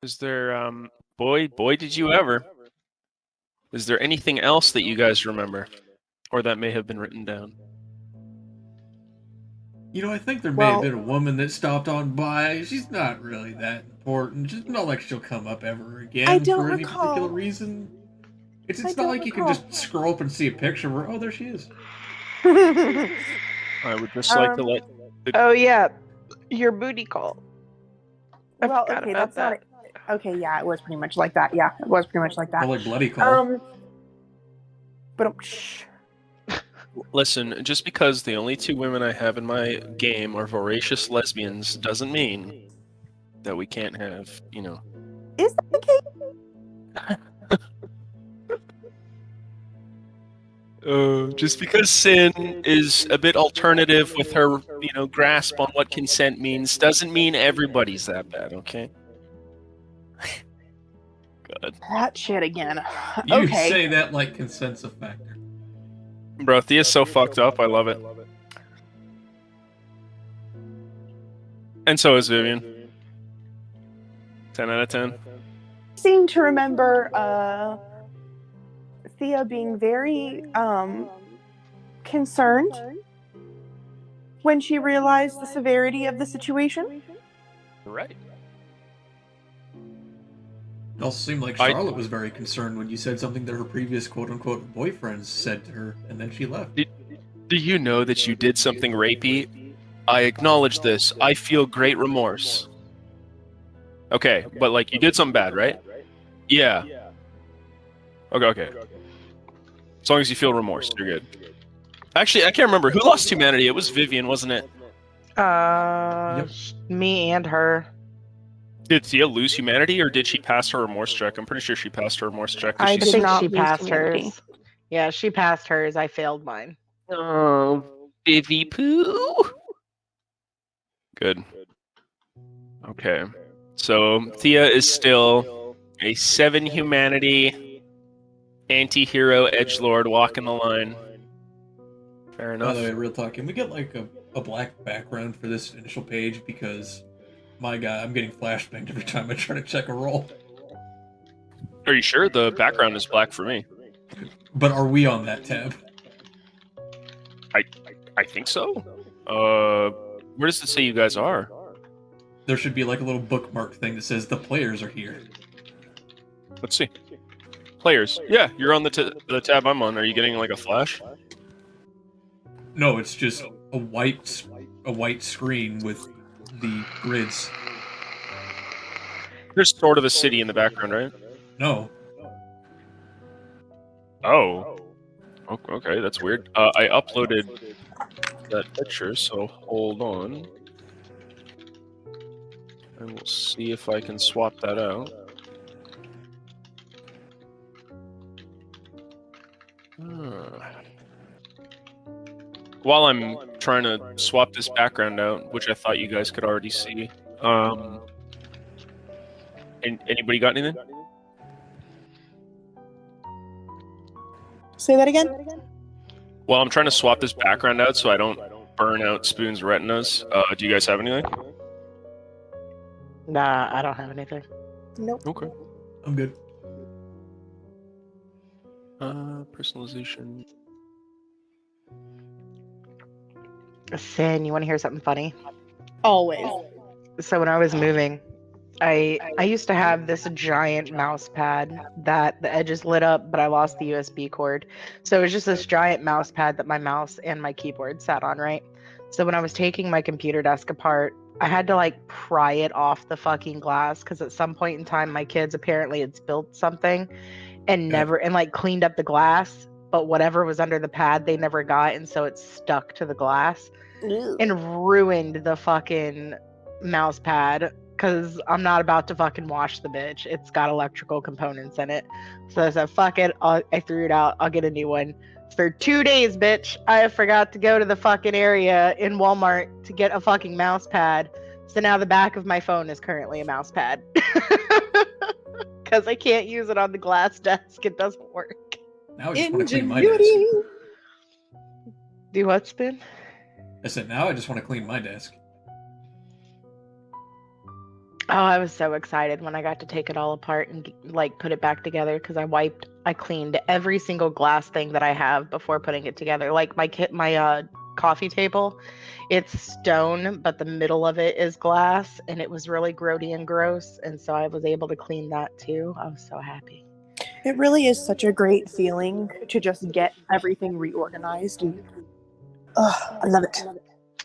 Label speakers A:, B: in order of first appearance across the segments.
A: Is there, boy, did you ever? Is there anything else that you guys remember? Or that may have been written down?
B: I think there may have been a woman that stopped on by. She's not really that important. Just not like she'll come up ever
C: I
B: again
C: don't
B: for any particular
C: recall.
B: reason. It's
C: I
B: it's not
C: don't
B: like you can
C: recall.
B: just scroll up and see a picture where there she is.
A: I would just like to let
D: Oh yeah, your booty call. I
C: well,
D: forgot
C: okay,
D: about
C: that's not
D: that.
C: it. Okay, yeah, it was pretty much like that. Yeah, it was pretty much like that.
B: Or like bloody call.
C: But shh.
A: listen, just because the only two women I have in my game are voracious lesbians doesn't mean that we can't have,
C: Is that the case?
A: Just because Sin is a bit alternative with her, grasp on what consent means, doesn't mean everybody's that bad, okay? God.
C: That shit again.
B: You
C: Okay.
B: say that like consent's a factor.
A: Bro, Thea's so fucked up, I love it. And so is Vivian. 10 out of 10.
C: I seem to remember Thea being very concerned when she realized the severity of the situation.
A: Right.
B: It also seemed like Charlotte was very concerned when you said something that her previous quote-unquote boyfriends said to her, and then she left.
A: Do you know that you did something rapey? I acknowledge this. I feel great remorse. Okay, but you did something bad, right? Yeah. Okay. As long as you feel remorse, you're good. Actually, I can't remember. Who lost humanity? It was Vivian, wasn't it?
B: Yep.
D: Me and her.
A: Did Thea lose humanity, or did she pass her remorse check? I'm pretty sure she passed her remorse check.
C: I
D: think
C: not
D: she
C: lose
D: passed
C: humanity.
D: hers. Yeah, she passed hers. I failed mine.
A: Oh, Vivi poo. Good. Okay. So Thea is still a 7 humanity anti-hero edgelord walking the line. Fair enough.
B: By the way, real talk, can we get like a black background for this initial page? Because, my god, I'm getting flashbanged every time I try to check a roll.
A: Are you sure? The background is black for me.
B: But are we on that tab?
A: I think so. Where does it say you guys are?
B: There should be like a little bookmark thing that says the players are here.
A: Let's see. Players. Yeah, you're on the tab I'm on. Are you getting like a flash?
B: No, it's just a white screen with the grids.
A: There's sort of a city in the background, right?
B: No.
A: Oh. Okay, that's weird. I uploaded that picture, so hold on. And we'll see if I can swap that out. While I'm trying to swap this background out, which I thought you guys could already see, and anybody got anything?
C: Say that again?
A: Well, I'm trying to swap this background out so I don't burn out Spoon's retinas. Do you guys have anything?
D: Nah, I don't have anything.
C: Nope.
A: Okay.
B: I'm good.
A: Personalization.
D: Sin, you want to hear something funny?
C: Always.
D: So when I was moving, I used to have this giant mouse pad that the edges lit up, but I lost the USB cord. So it was just this giant mouse pad that my mouse and my keyboard sat on, right? So when I was taking my computer desk apart, I had to pry it off the fucking glass because at some point in time my kids apparently had spilled something and cleaned up the glass, but whatever was under the pad they never got, and so it stuck to the glass.
C: Ew.
D: And ruined the fucking mouse pad because I'm not about to fucking wash the bitch. It's got electrical components in it. So I said, fuck it. I threw it out. I'll get a new one. For 2 days, bitch, I forgot to go to the fucking area in Walmart to get a fucking mouse pad. So now the back of my phone is currently a mouse pad. Because I can't use it on the glass desk. It doesn't work.
B: Now I just want to clean my desk.
D: Do what, Spin?
B: I said, now I just want to clean my desk.
D: Oh, I was so excited when I got to take it all apart and like put it back together because I cleaned every single glass thing that I have before putting it together. Like my coffee table, it's stone, but the middle of it is glass, and it was really grody and gross, and so I was able to clean that too. I was so happy.
C: It really is such a great feeling to just get everything reorganized. And, I love it.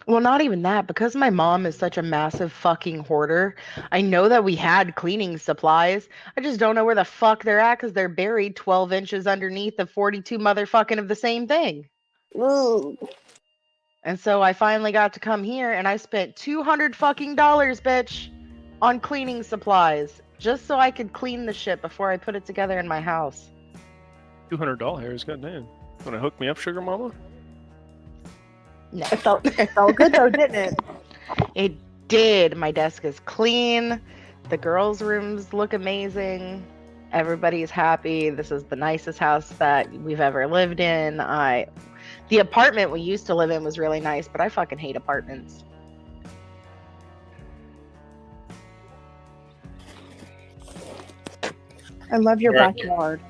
D: Well, not even that, because my mom is such a massive fucking hoarder. I know that we had cleaning supplies. I just don't know where the fuck they're at because they're buried 12 inches underneath the 42 motherfucking of the same thing.
C: Ooh.
D: And so I finally got to come here and I spent $200 fucking dollars, bitch, on cleaning supplies just so I could clean the shit before I put it together in my house.
A: $200, goddamn. Want to hook me up, sugar mama?
D: No.
C: It felt good though, didn't it?
D: It did. My desk is clean. The girls' rooms look amazing. Everybody's happy. This is the nicest house that we've ever lived in. The apartment we used to live in was really nice, but I fucking hate apartments.
C: I love your
A: Right.
C: backyard.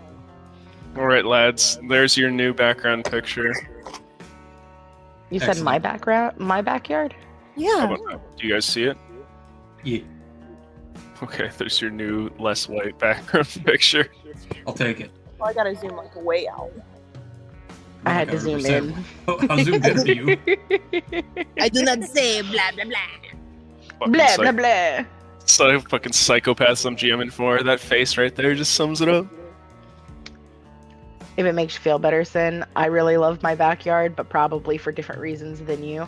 A: All right, lads. There's your new background picture.
D: You said my backyard?
C: Yeah.
A: How about that? Do you guys see it?
B: Yeah,
A: Okay, there's your new, less white background picture.
B: I'll take it.
C: Well, I gotta zoom like way out.
D: I had to zoom in.
B: How zoomed in are you?
C: I do not say blah blah blah.
A: Fucking
D: Blah, blah, blah.
A: So fucking psychopaths I'm GMing for. That face right there just sums it up.
D: If it makes you feel better, Sin, I really love my backyard, but probably for different reasons than you.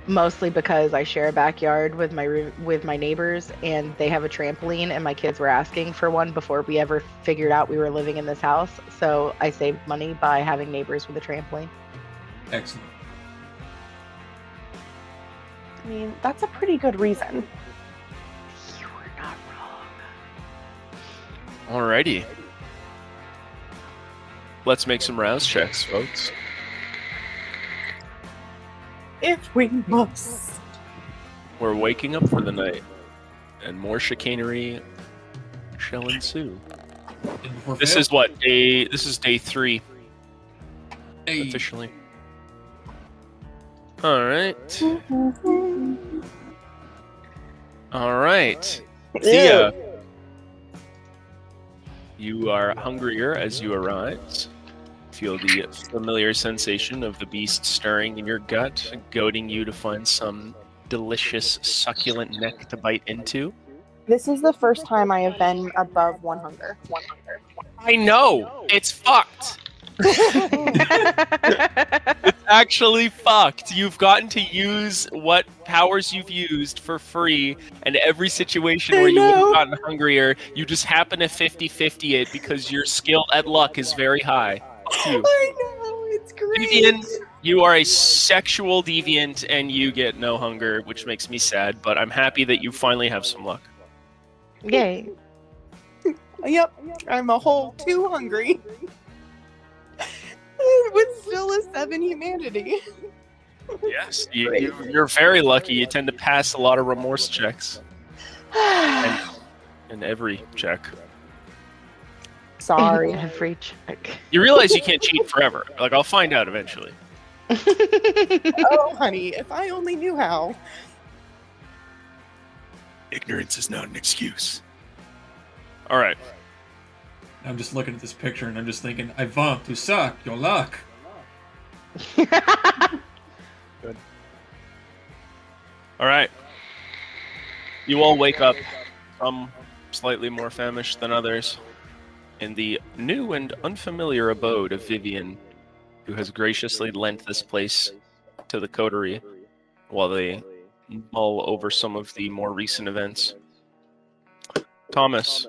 D: Mostly because I share a backyard with my neighbors, and they have a trampoline, and my kids were asking for one before we ever figured out we were living in this house. So I saved money by having neighbors with a trampoline.
B: Excellent.
C: I mean, that's a pretty good reason.
D: You were not wrong.
A: Alrighty. Let's make some rouse checks, folks.
C: If we must.
A: We're waking up for the night, and more chicanery shall ensue.
B: And before
A: This
B: fail-
A: is what day? This is day 3
B: Hey,
A: officially. All right. All right. Thea, you are hungrier as you arise. Feel the familiar sensation of the beast stirring in your gut, goading you to find some delicious, succulent neck to bite into.
C: This is the first time I have been above 100.
A: I know! It's fucked! It's actually fucked. You've gotten to use what powers you've used for free, and every situation where you would have gotten hungrier, you just happen to 50-50 it because your skill at luck is very high. You.
C: I know, it's great.
A: Deviant, you are a sexual deviant, and you get no hunger, which makes me sad, but I'm happy that you finally have some luck.
D: Yay.
C: Yep, I'm a whole 2 hungry. With still a 7 humanity.
A: Yes, you're very lucky. You tend to pass a lot of remorse checks. In every check.
C: Sorry.
D: Every check.
A: You realize you can't cheat forever. Like, I'll find out eventually.
C: Oh, honey, if I only knew how.
A: Ignorance is not an excuse. All right.
B: I'm just looking at this picture and I'm just thinking, I want to suck your luck.
A: Good. All right. You all wake up, some slightly more famished than others, in the new and unfamiliar abode of Vivian, who has graciously lent this place to the coterie while they mull over some of the more recent events. Thomas,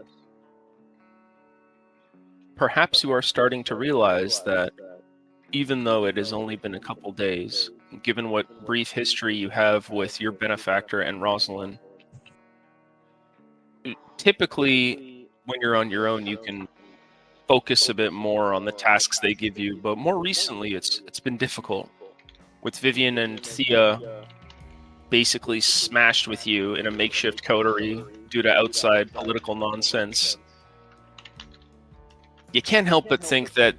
A: perhaps you are starting to realize that even though it has only been a couple days, given what brief history you have with your benefactor and Rosalind, typically when you're on your own, you can focus a bit more on the tasks they give you, but more recently it's been difficult. With Vivian and Thea basically smashed with you in a makeshift coterie due to outside political nonsense, you can't help but think that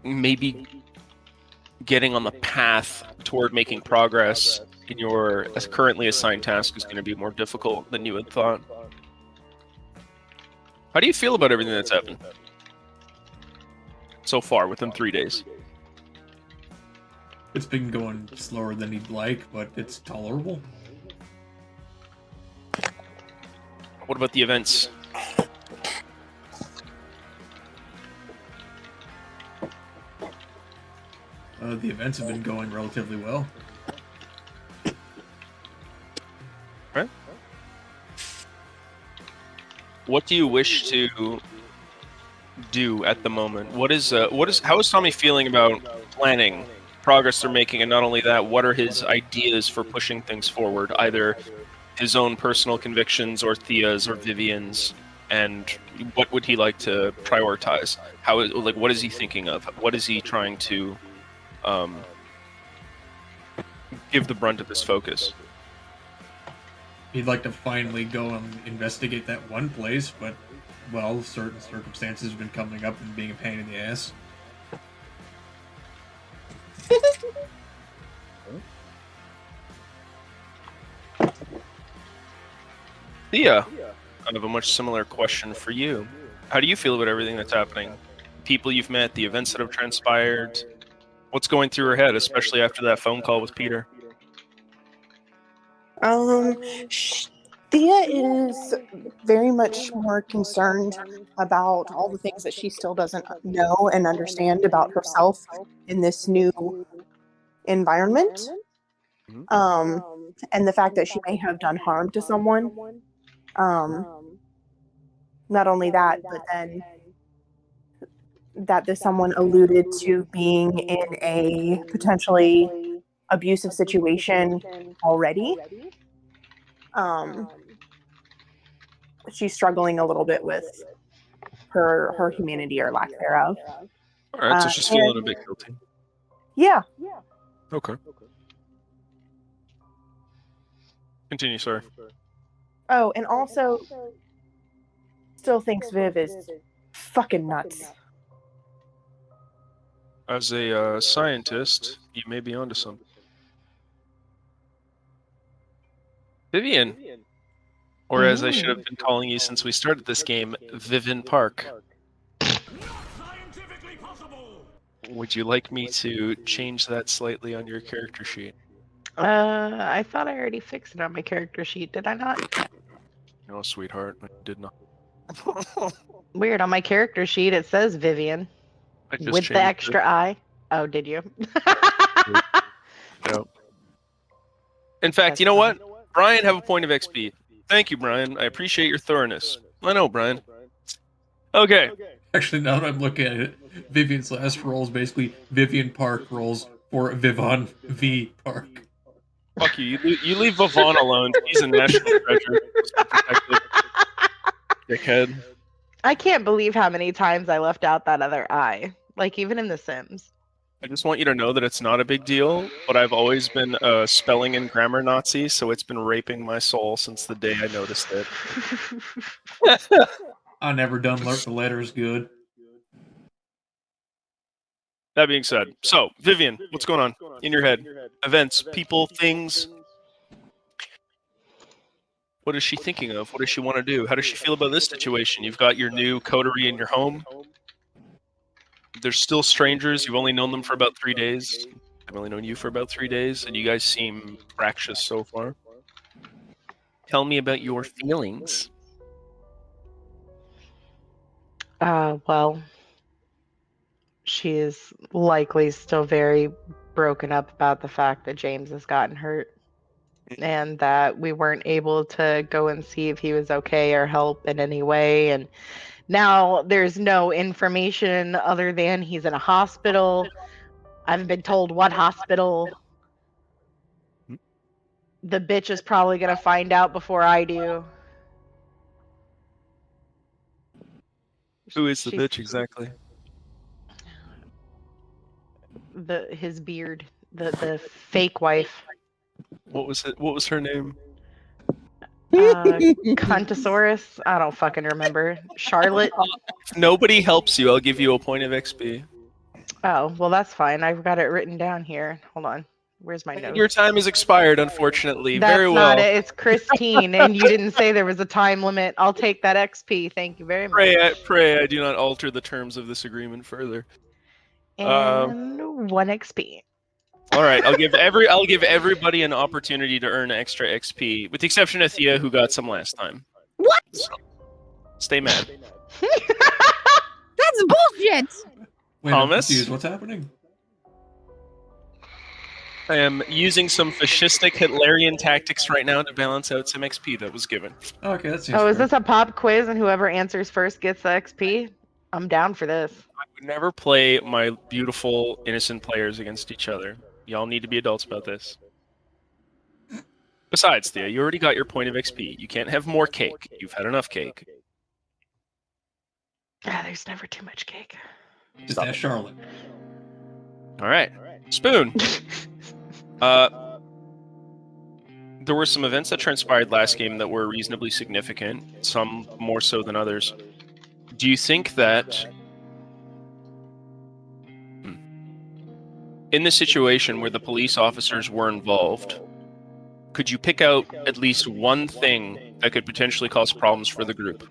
A: maybe getting on the path toward making progress in your currently assigned task is going to be more difficult than you had thought. How do you feel about everything that's happened so far within 3 days?
B: It's been going slower than he'd like, but it's tolerable.
A: What about the events?
B: The events have been going relatively well.
A: Right. What do you wish to do at the moment? How is Tommy feeling about planning, progress they're making, and not only that, what are his ideas for pushing things forward, either his own personal convictions or Thea's or Vivian's, and what would he like to prioritize? What is he thinking of? What is he trying to give the brunt of his focus?
B: He'd like to finally go and investigate that one place, but, well, certain circumstances have been coming up and being a pain in the ass.
A: Thea, I have a much similar question for you. How do you feel about everything that's happening? People you've met, the events that have transpired, what's going through her head, especially after that phone call with Peter?
C: Thea is very much more concerned about all the things that she still doesn't know and understand about herself in this new environment. And the fact that she may have done harm to someone. Not only that, but then that this someone alluded to being in a potentially abusive situation already. She's struggling a little bit with her humanity or lack thereof.
A: All right, so she's feeling a bit guilty.
C: Yeah.
A: Okay. Continue, sorry.
C: Oh, and also still thinks Viv is fucking nuts.
A: As a scientist, you may be onto something. Vivian, or as I should have been calling you since we started this game, Vivin Park. Would you like me to change that slightly on your character sheet?
D: I thought I already fixed it on my character sheet. Did I not?
A: No, sweetheart, I did not.
D: Weird. On my character sheet, it says Vivian
A: I just
D: with the extra I. Oh, did you?
A: No. In fact, you know what? Brian, have a point of XP. Thank you, Brian. I appreciate your thoroughness. I know, Brian. Okay.
B: Actually, now that I'm looking at it, Vivian's last roll is basically Vivian Park rolls for Vivon V Park.
A: Fuck you. You leave Vavon alone. He's a national treasure. Dickhead.
D: I can't believe how many times I left out that other I. Like, even in The Sims.
A: I just want you to know that it's not a big deal, but I've always been a spelling and grammar Nazi, so it's been raping my soul since the day I noticed it.
B: I never done learnt the letters good.
A: That being said, so, Vivian, what's going on in your head? Events, people, things. What is she thinking of? What does she want to do? How does she feel about this situation? You've got your new coterie in your home. They're still strangers. You've only known them for about 3 days. I've only known you for about 3 days, and you guys seem fractious so far. Tell me about your feelings.
D: Well, she is likely still very broken up about the fact that James has gotten hurt and that we weren't able to go and see if he was okay or help in any way. And now there's no information other than he's in a hospital. I haven't been told what hospital. The bitch is probably going to find out before I do.
A: Who is the bitch exactly?
D: His beard, the fake wife.
A: What was it? What was her name?
D: Cuntosaurus? I don't fucking remember. Charlotte?
A: If nobody helps you, I'll give you a point of XP.
D: Oh, well, that's fine. I've got it written down here. Hold on. Where's my notes?
A: Your time has expired, unfortunately.
D: That's
A: Very
D: not
A: well.
D: it. It's Christine, and you didn't say there was a time limit. I'll take that XP. Thank you very much.
A: Pray I do not alter the terms of this agreement further.
D: And 1 XP.
A: All right, I'll give everybody an opportunity to earn extra XP, with the exception of Thea, who got some last time.
C: What?
A: So, stay mad.
C: That's bullshit.
B: Wait, I'm
A: Thomas?
B: confused. What's happening?
A: I am using some fascistic Hitlerian tactics right now to balance out some XP that was given.
B: Oh, okay, that seems
D: Oh, is
B: fair.
D: this a pop quiz and whoever answers first gets the XP? I'm down for this.
A: I would never play my beautiful, innocent players against each other. Y'all need to be adults about this. Besides, Thea, you already got your point of XP. You can't have more cake. You've had enough cake.
D: There's never too much cake.
B: Just ask Charlotte.
A: All right. Spoon. There were some events that transpired last game that were reasonably significant, some more so than others. Do you think that in the situation where the police officers were involved, could you pick out at least one thing that could potentially cause problems for the group?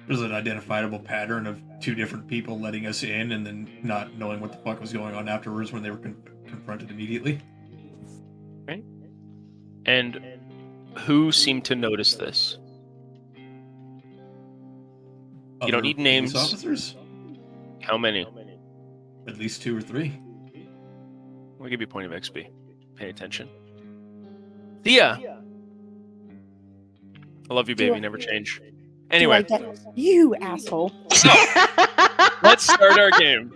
B: There's an identifiable pattern of 2 different people letting us in and then not knowing what the fuck was going on afterwards when they were confronted immediately.
A: Right. And who seemed to notice this? You don't need names.
B: Police officers?
A: How many?
B: At least 2 or 3.
A: I'll give you a point of XP. Pay attention. Thea! I love you, baby. Never change. Anyway,
C: Do I get you, asshole.
A: so let's start our game.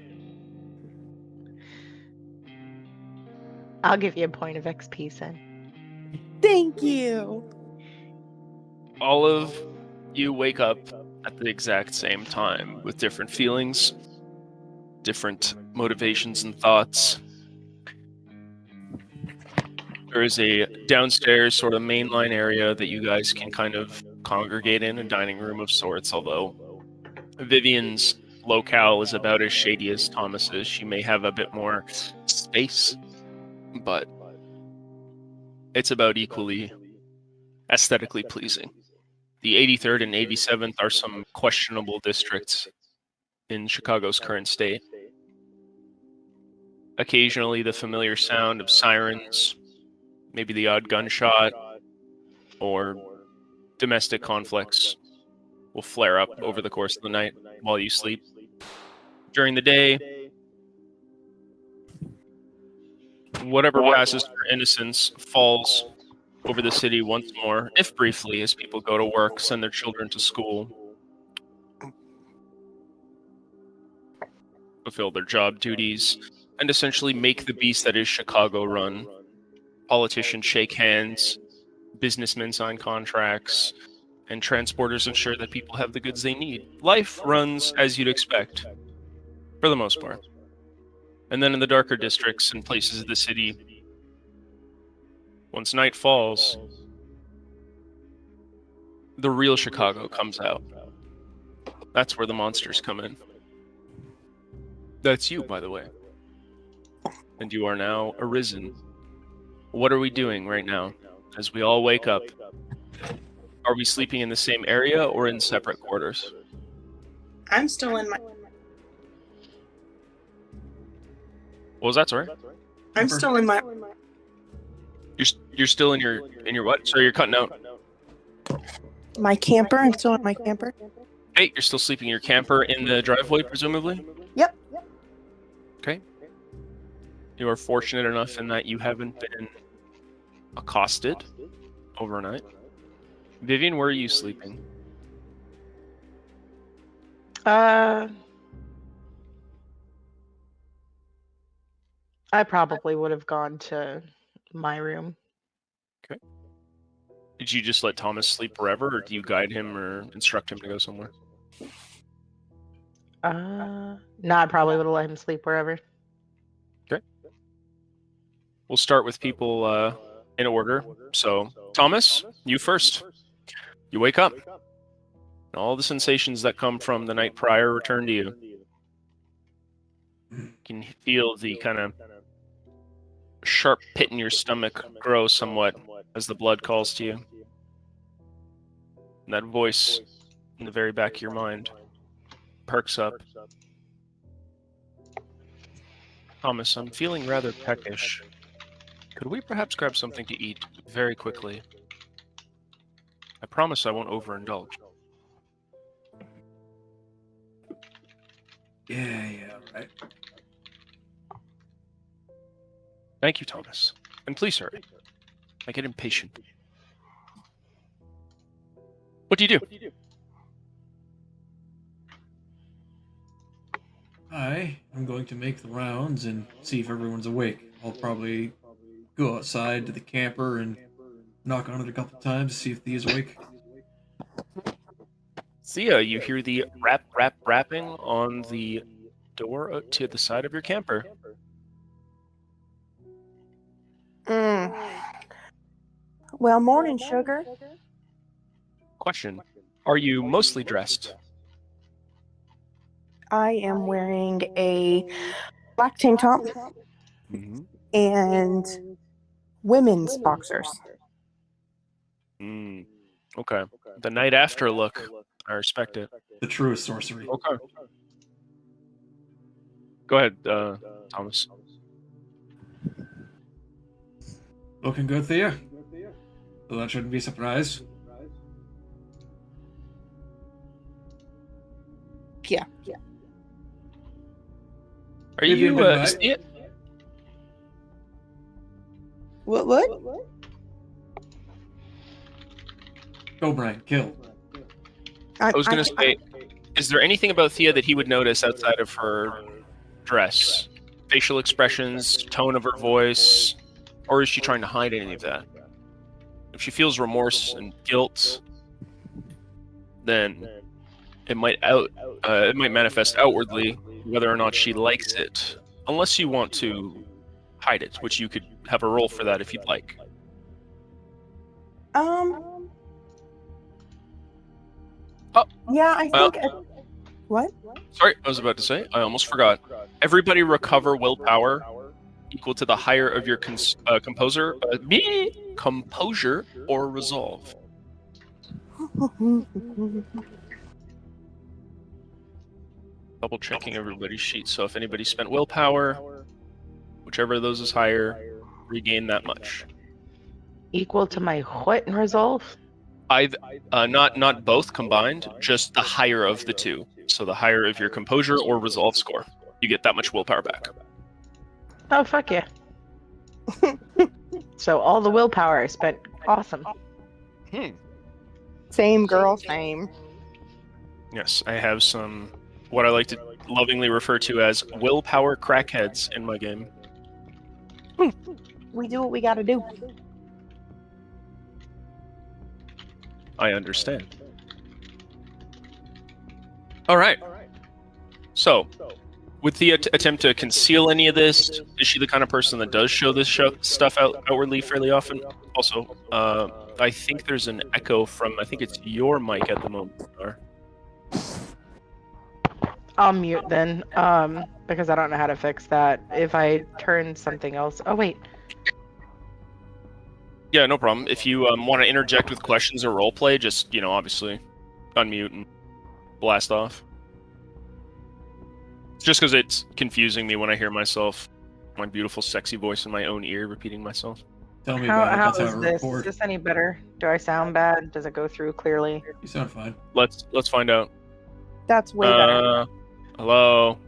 D: I'll give you a point of XP, son.
C: Thank you.
A: All of you wake up at the exact same time with different feelings, different motivations and thoughts. There is a downstairs sort of mainline area that you guys can kind of congregate in, a dining room of sorts, although Vivian's locale is about as shady as Thomas's. She may have a bit more space, but it's about equally aesthetically pleasing. The 83rd and 87th are some questionable districts in Chicago's current state. Occasionally the familiar sound of sirens, maybe the odd gunshot, or domestic conflicts will flare up over the course of the night while you sleep. During the day, whatever passes for innocence falls over the city once more, if briefly, as people go to work, send their children to school, fulfill their job duties, and essentially make the beast that is Chicago run. Politicians shake hands, businessmen sign contracts, and transporters ensure that people have the goods they need. Life runs as you'd expect, for the most part. And then in the darker districts and places of the city, once night falls, the real Chicago comes out. That's where the monsters come in. That's you, by the way. And you are now arisen. What are we doing right now as we all wake up? Are we sleeping in the same area or in separate quarters?
C: I'm still in my.
A: What was that, sorry?
C: I'm still in my.
A: You're still in your what? Sorry, you're cutting out.
C: My camper. I'm still in my camper.
A: Hey, you're still sleeping in your camper in the driveway, presumably?
C: Yep.
A: Okay. You are fortunate enough in that you haven't been accosted overnight. Vivian, where are you sleeping?
D: I probably would have gone to my room.
A: Okay. Did you just let Thomas sleep wherever, or do you guide him or instruct him to go somewhere?
D: No, I probably would have let him sleep wherever.
A: We'll start with people in order. So, Thomas, you first. You wake up. All the sensations that come from the night prior return to you. You can feel the kind of sharp pit in your stomach grow somewhat as the blood calls to you. And that voice in the very back of your mind perks up. Thomas, I'm feeling rather peckish. Could we perhaps grab something to eat very quickly? I promise I won't overindulge.
B: Yeah, right.
A: Thank you, Thomas. And please hurry. I get impatient. What do you do?
B: I'm going to make the rounds and see if everyone's awake. I'll probably go outside to the camper and knock on it a couple times to see if Thea's awake.
A: Thea, you hear the rapping on the door to the side of your camper.
C: Well, morning, sugar.
A: Question. Are you mostly dressed?
C: I am wearing a black tank top and women's boxers.
A: Okay. The night after look. I respect it.
B: The truest sorcery.
A: Okay. Go ahead, Thomas.
B: Looking good, Thea? So that shouldn't be a surprise.
C: Yeah.
A: Are
B: Give you a
A: you,
B: midnight.
C: What?
B: Go, Brian, kill.
A: I was going to say, is there anything about Thea that he would notice outside of her dress? Facial expressions, tone of her voice, or is she trying to hide any of that? If she feels remorse and guilt, then it might manifest outwardly, whether or not she likes it. Unless you want to hide it, which you could have a roll for that if you'd like.
C: Yeah, I think. What?
A: Sorry, I was about to say. I almost forgot. Everybody recover willpower equal to the higher of your composure or resolve. Double checking everybody's sheet. So if anybody spent willpower, whichever of those is higher, regain that much.
D: Equal to my what in resolve?
A: Not both combined, just the higher of the two. So the higher of your composure or resolve score, you get that much willpower back.
D: Oh, fuck yeah. So all the willpower I spent. Awesome.
C: Same, girl, same.
A: Yes, I have some, what I like to lovingly refer to as willpower crackheads in my game.
C: We do what we gotta do.
A: I understand. All right. So, with the attempt to conceal any of this, is she the kind of person that does show this stuff outwardly fairly often? Also, I think there's an echo from, I think it's your mic at the moment.
D: I'll mute then, because I don't know how to fix that. If I turn something else... Oh, wait.
A: Yeah, no problem. If you want to interject with questions or roleplay, just, obviously unmute and blast off. It's just because it's confusing me when I hear myself, my beautiful, sexy voice in my own ear repeating myself.
B: Tell me about it. That's how I
D: is this?
B: record.
D: Is this any better? Do I sound bad? Does it go through clearly?
B: You sound fine.
A: Let's find out.
C: That's way better.
A: Hello?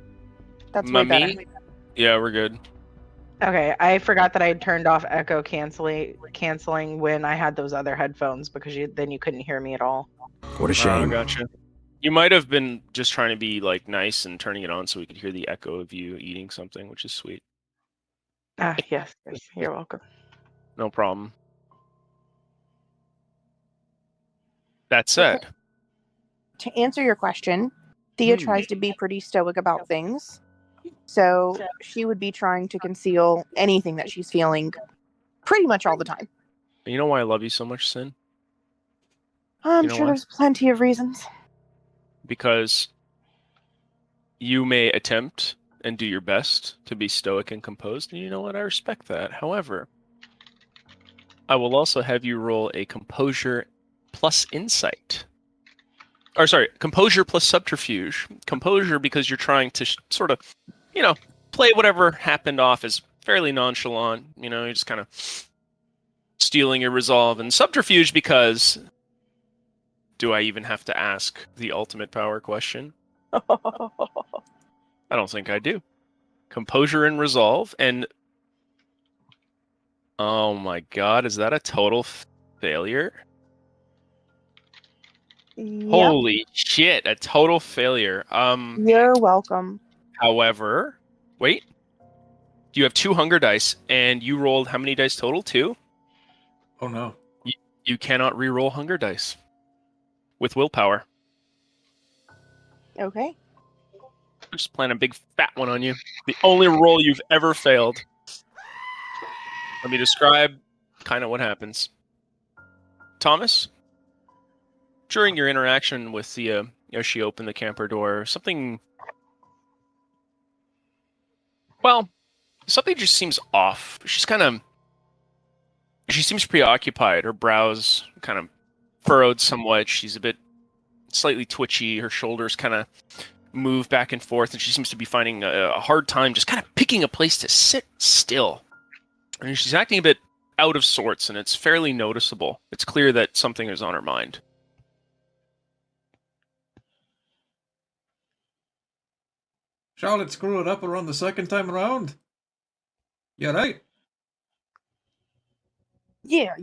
C: That's way better.
A: Yeah, we're good.
D: Okay, I forgot that I turned off echo canceling when I had those other headphones because then you couldn't hear me at all.
E: What a shame.
A: Gotcha. You might have been just trying to be nice and turning it on so we could hear the echo of you eating something, which is sweet.
D: Yes, you're welcome.
A: No problem. That said,
C: To answer your question, Thea tries to be pretty stoic about things. So she would be trying to conceal anything that she's feeling pretty much all the time.
A: You know why I love you so much, Sin?
C: I'm
A: You know
C: sure
A: why?
C: there's plenty of reasons.
A: Because you may attempt and do your best to be stoic and composed, and you know what? I respect that. However, I will also have you roll a composure plus insight. Or sorry, composure plus subterfuge. Composure because you're trying to sort of, play whatever happened off as fairly nonchalant. You're just kind of stealing your resolve. And subterfuge because, do I even have to ask the ultimate power question? I don't think I do. Composure and resolve, and oh my god, is that a total failure?
C: Yep.
A: Holy shit, a total failure.
C: You're welcome.
A: However, wait. You have 2 hunger dice, and you rolled how many dice total? 2?
B: Oh no.
A: You cannot re-roll hunger dice with willpower.
C: Okay.
A: I'm just playing a big fat one on you. The only roll you've ever failed. Let me describe kind of what happens. Thomas, during your interaction with Thea, as she opened the camper door, something just seems off. She seems preoccupied. Her brows kind of furrowed somewhat. She's a bit slightly twitchy. Her shoulders kind of move back and forth, and she seems to be finding a hard time just kind of picking a place to sit still. And she's acting a bit out of sorts, and it's fairly noticeable. It's clear that something is on her mind.
B: Charlotte screwed up around the second time around. You right?
C: Yeah,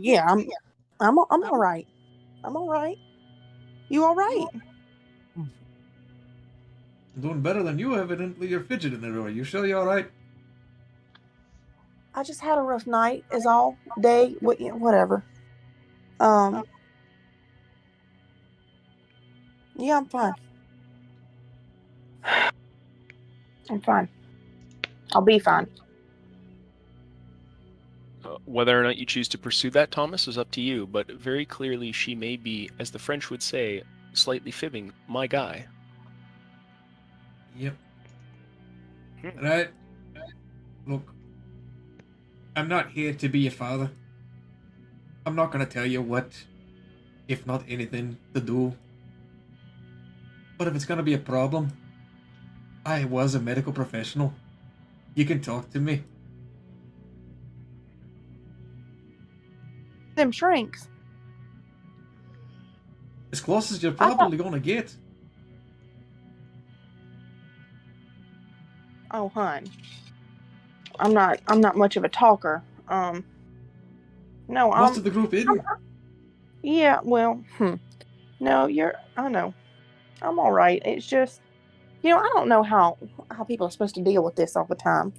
C: I'm all right. I'm all right. You all right?
B: I'm doing better than you. Evidently, you're fidgeting there. Are you sure you're all right?
C: I just had a rough night. Is all day. Whatever. Yeah, I'm fine. I'm fine. I'll be fine.
A: Whether or not you choose to pursue that, Thomas, is up to you, but very clearly she may be, as the French would say, slightly fibbing my guy.
B: Yep. Right. Look, I'm not here to be your father. I'm not gonna tell you what, if not anything, to do. But if it's gonna be a problem, I was a medical professional. You can talk to me.
C: Them shrinks.
B: As close as you're
C: I thought-
B: probably gonna get.
C: Oh, hun. I'm not much of a talker. No,
B: Most of the group isn't.
C: Yeah, well, no, I know. I'm all right. It's just, I don't know how people are supposed to deal with this all the time.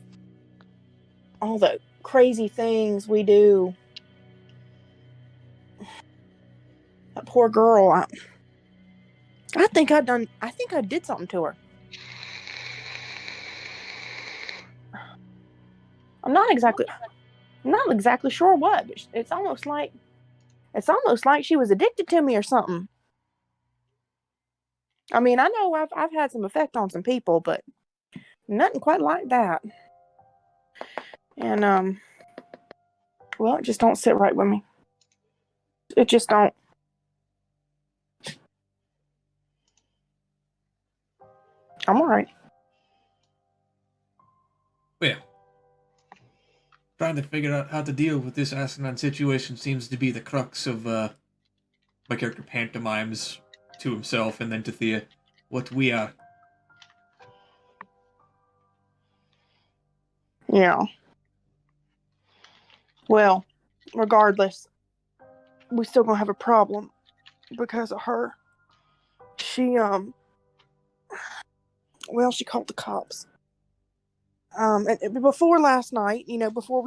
C: All the crazy things we do. That poor girl. I think I did something to her. I'm not exactly sure what, but it's almost like she was addicted to me or something. I mean, I know I've had some effect on some people, but nothing quite like that. And well, it just don't sit right with me. It just don't. I'm all right.
B: Well, trying to figure out how to deal with this asinine situation seems to be the crux of my character pantomimes to himself and then to Thea what we are.
C: Yeah. Well, regardless, we still gonna have a problem because of her. She she called the cops. And before last night, before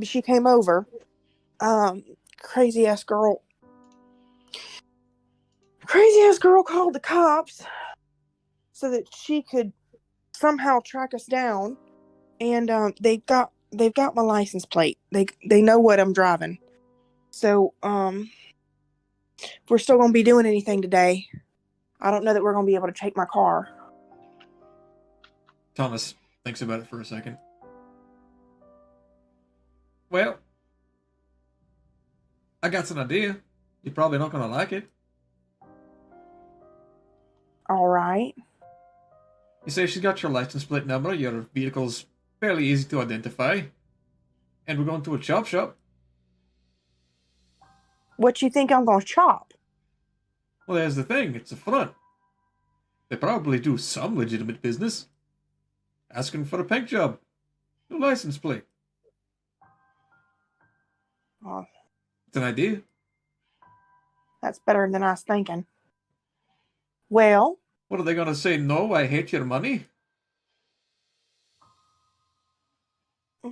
C: she came over, crazy ass girl called the cops so that she could somehow track us down, and they've got my license plate. They know what I'm driving. So if we're still gonna be doing anything today, I don't know that we're gonna be able to take my car.
B: Thomas thinks about it for a second. Well, I got an idea. You're probably not gonna like it.
C: All right.
B: You say she's got your license plate number, your vehicle's fairly easy to identify, and we're going to a chop shop.
C: What you think I'm gonna chop?
B: Well, there's the thing, it's a front. They probably do some legitimate business. Asking for a paint job. No license plate.
C: Oh,
B: It's an idea.
C: that's better than I was thinking. Well,
B: What are they gonna say? No, I hate your money?
C: I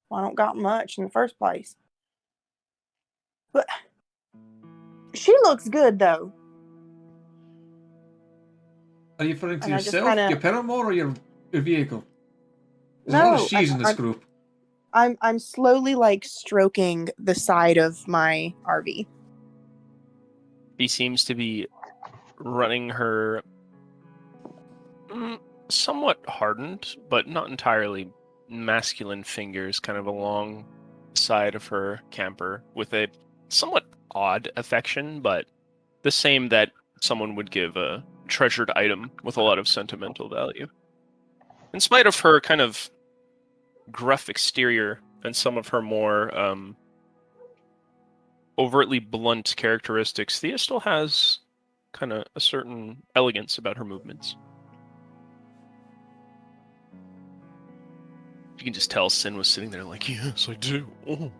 C: don't got much in the first place. But she looks good though.
B: Are you referring to
C: And I just
B: yourself,
C: kinda-
B: your paramour, or your vehicle? There's a lot of
C: No,
B: she's in this group.
C: I'm slowly like stroking the side of my RV.
A: He seems to be running her somewhat hardened, but not entirely masculine fingers kind of along the side of her camper with a somewhat odd affection, but the same that someone would give a treasured item with a lot of sentimental value. In spite of her kind of gruff exterior and some of her more overtly blunt characteristics, Thea still has kind of a certain elegance about her movements. You can just tell Sin was sitting there like, yes, I do. Oh.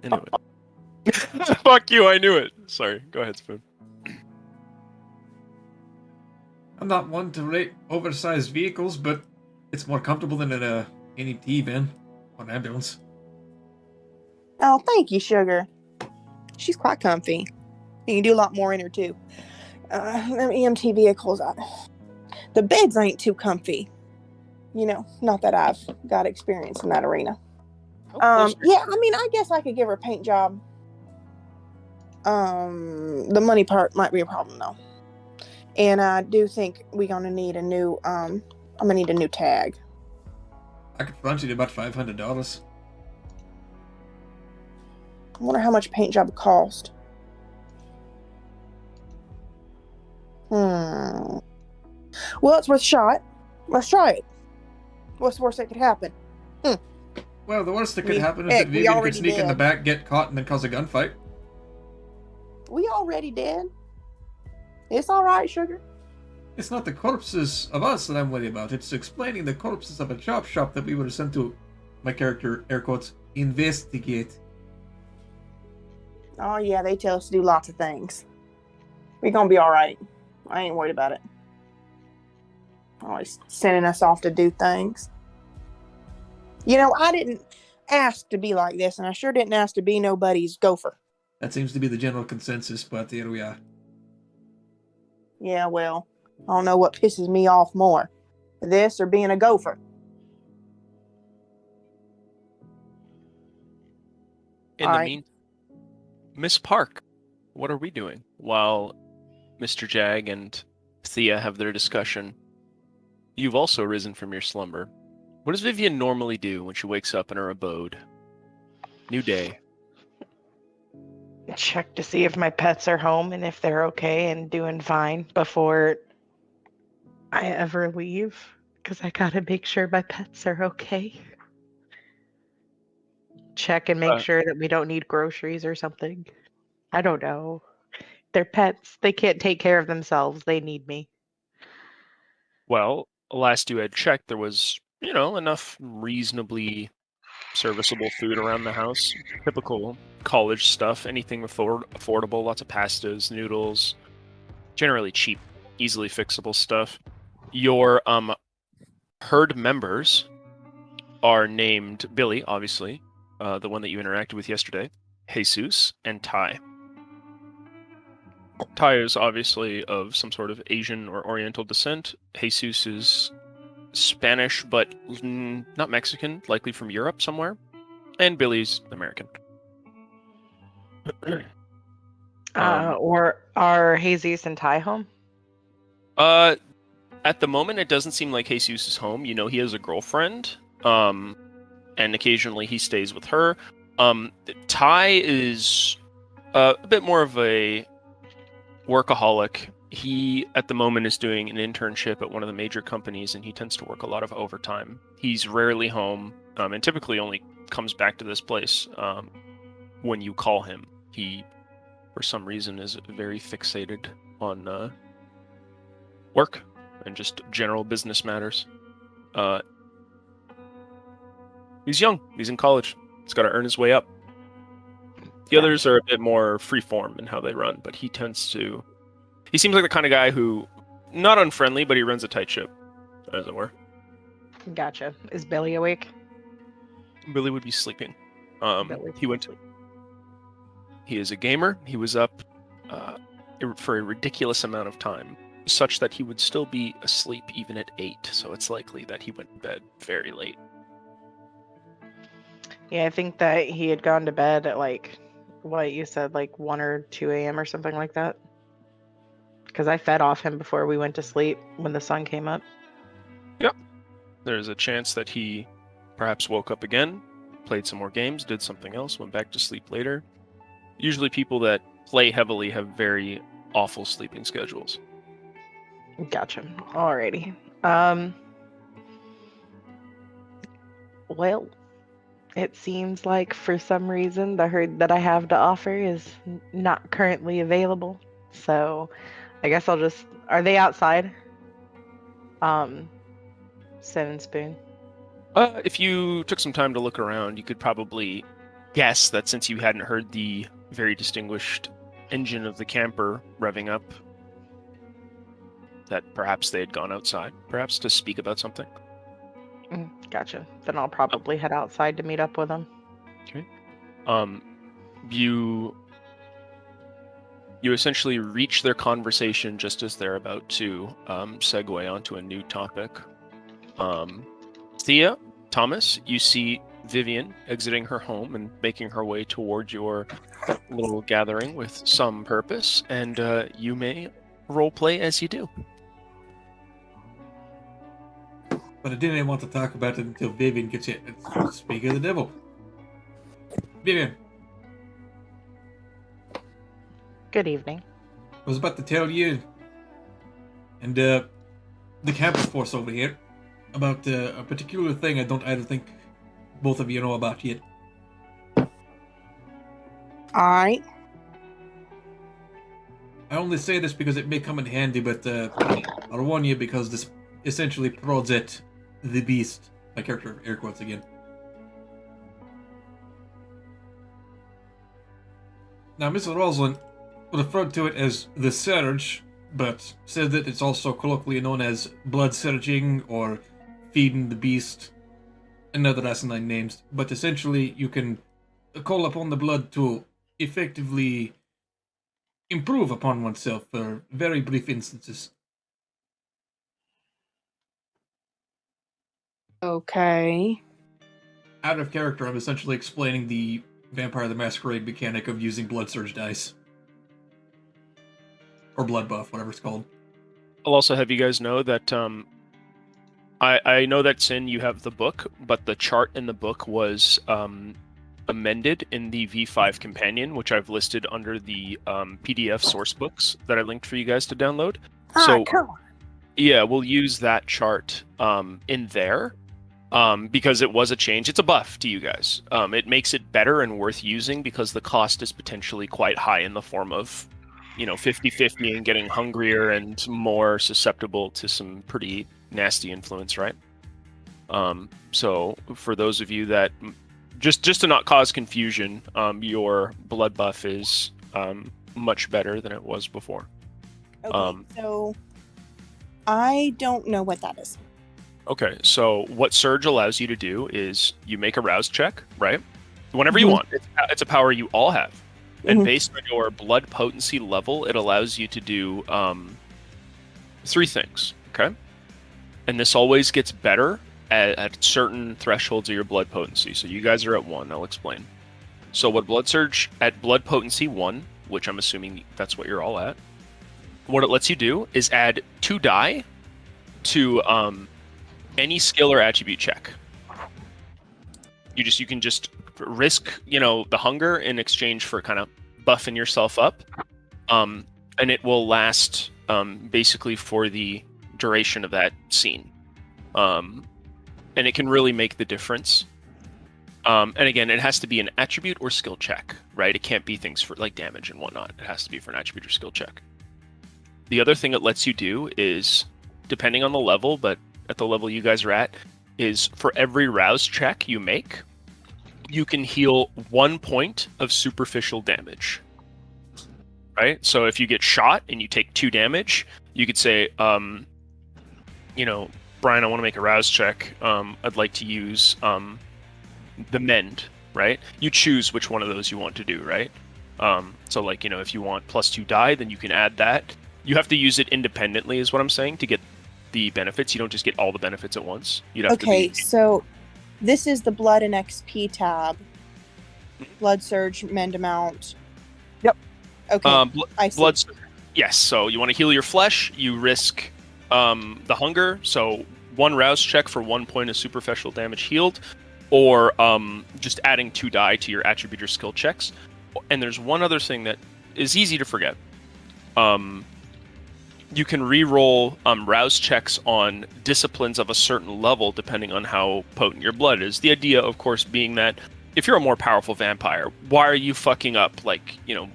A: Anyway. Fuck you, I knew it. Sorry, go ahead, Spoon.
B: I'm not one to rate oversized vehicles, but it's more comfortable than an NET van or an ambulance.
C: Oh, thank you, Sugar. She's quite comfy. You can do a lot more in her too. Them EMT vehicles, the beds ain't too comfy. You know, not that I've got experience in that arena. Yeah, I mean, I guess I could give her a paint job. The money part might be a problem though. And I do think we're gonna need a new I'm gonna need a new tag.
B: I could front you to about $500.
C: I wonder how much a paint job would cost. Well, it's worth a shot. Let's try it. What's the worst that could happen?
B: Well, the worst that could happen is
C: heck,
B: that
C: we
B: Vivian could
C: already
B: sneak in the
C: did.
B: back, get caught, and then cause a gunfight.
C: We already did. It's all right, Sugar.
B: It's not the corpses of us that I'm worried about. It's explaining the corpses of a chop shop that we were sent to, my character, air quotes, investigate.
C: Oh yeah, they tell us to do lots of things. We're gonna be all right. I ain't worried about it. Always sending us off to do things. You know, I didn't ask to be like this, and I sure didn't ask to be nobody's gopher.
B: That seems to be the general consensus, but here we are.
C: Yeah, well, I don't know what pisses me off more, this or being a gopher.
A: In the meantime, Miss Park, what are we doing while Mr. Jag and Thea have their discussion? You've also risen from your slumber. What does Vivian normally do when she wakes up in her abode? New day.
D: Check to see if my pets are home and if they're okay and doing fine before I ever leave, because I gotta make sure my pets are okay. Check and make sure that we don't need groceries or something. I don't know. They're pets. They can't take care of themselves. They need me.
A: Well, last you had checked, there was, enough reasonably serviceable food around the house. Typical college stuff, anything affordable, lots of pastas, noodles, generally cheap, easily fixable stuff. Your herd members are named Billy, obviously, the one that you interacted with yesterday, Jesus, and Ty. Tai is obviously of some sort of Asian or Oriental descent. Jesus is Spanish, but not Mexican, likely from Europe somewhere. And Billy's American.
D: Or are Jesus and Ty home?
A: At the moment, it doesn't seem like Jesus is home. You know, he has a girlfriend, and occasionally he stays with her. Ty is a bit more of a workaholic. He, at the moment, is doing an internship at one of the major companies, and he tends to work a lot of overtime. He's rarely home, and typically only comes back to this place when you call him. He, for some reason, is very fixated on work and just general business matters. He's young. He's in college. He's got to earn his way up. The others are a bit more freeform in how they run, but he seems like the kind of guy who, not unfriendly, but he runs a tight ship, as it were.
D: Gotcha. Is Billy awake?
A: Billy would be sleeping.
D: Billy.
A: He is a gamer. He was up for a ridiculous amount of time, such that he would still be asleep even at 8, so it's likely that he went to bed very late.
D: Yeah, I think that he had gone to bed at like, what you said, like 1 or 2 a.m. or something like that. Because I fed off him before we went to sleep when the sun came up.
A: Yep. There's a chance that he perhaps woke up again, played some more games, did something else, went back to sleep later. Usually people that play heavily have very awful sleeping schedules.
D: Gotcha. Alrighty. Well, it seems like for some reason the herd that I have to offer is not currently available. So I guess I'll just... Are they outside? Sin and Spoon.
A: If you took some time to look around, you could probably guess that since you hadn't heard the very distinguished engine of the camper revving up, that perhaps they had gone outside, perhaps to speak about something.
D: Gotcha. Then I'll probably head outside to meet up with them.
A: Okay. You essentially reach their conversation just as they're about to segue onto a new topic. Thea, Thomas, you see Vivian exiting her home and making her way towards your little gathering with some purpose, and you may roleplay as you do.
B: But I didn't want to talk about it until Vivian gets it. Speak of the devil. Vivian,
D: Good evening.
B: I was about to tell you and the camper force over here about a particular thing I don't think both of you know about yet.
C: Alright.
B: I only say this because it may come in handy, but I'll warn you because this essentially prods at the beast. My character, air quotes again. Now, Mr. Roslin referred to it as the Surge, but said that it's also colloquially known as blood surging or feeding the beast, and other asinine names. But essentially, you can call upon the blood to effectively improve upon oneself for very brief instances.
C: Okay.
B: Out of character, I'm essentially explaining the Vampire the Masquerade mechanic of using blood surge dice. Or blood buff, whatever it's called.
A: I'll also have you guys know that I know that, Sin, you have the book, but the chart in the book was amended in the V5 companion, which I've listed under the PDF source books that I linked for you guys to download. So,
C: come on.
A: yeah, we'll use that chart in there because it was a change. It's a buff to you guys. It makes it better and worth using because the cost is potentially quite high in the form of, 50-50 and getting hungrier and more susceptible to some pretty nasty influence, right? So for those of you that just to not cause confusion, your blood buff is much better than it was before.
C: Okay, so I don't know what that is.
A: Okay, so what Surge allows you to do is you make a rouse check, right? Whenever you want. It's a power you all have. And based on your blood potency level, it allows you to do 3 things. Okay, and this always gets better at certain thresholds of your blood potency. So you guys are at 1. I'll explain. So what Blood Surge at blood potency 1, which I'm assuming that's what you're all at, what it lets you do is add 2 die to any skill or attribute check. You can just risk, the hunger in exchange for kind of buffing yourself up, and it will last basically for the duration of that scene, and it can really make the difference. And again, it has to be an attribute or skill check, right? It can't be things for like damage and whatnot. It has to be for an attribute or skill check. The other thing it lets you do is, depending on the level, but at the level you guys are at, is for every rouse check you make, you can heal 1 point of superficial damage. Right? So if you get shot and you take 2 damage, you could say, Brian, I want to make a rouse check. I'd like to use the mend, right? You choose which one of those you want to do, right? So if you want +2 die, then you can add that. You have to use it independently, is what I'm saying, to get the benefits. You don't just get all the benefits at once. You'd have to
C: so this is the blood and XP tab. Blood surge, mend amount.
D: Yep.
C: Okay. I see.
A: Blood surge. Yes. So you want to heal your flesh. You risk the hunger. So 1 rouse check for 1 point of superficial damage healed, or just adding 2 die to your attribute or skill checks. And there's one other thing that is easy to forget. You can re-roll rouse checks on disciplines of a certain level depending on how potent your blood is. The idea, of course, being that if you're a more powerful vampire, why are you fucking up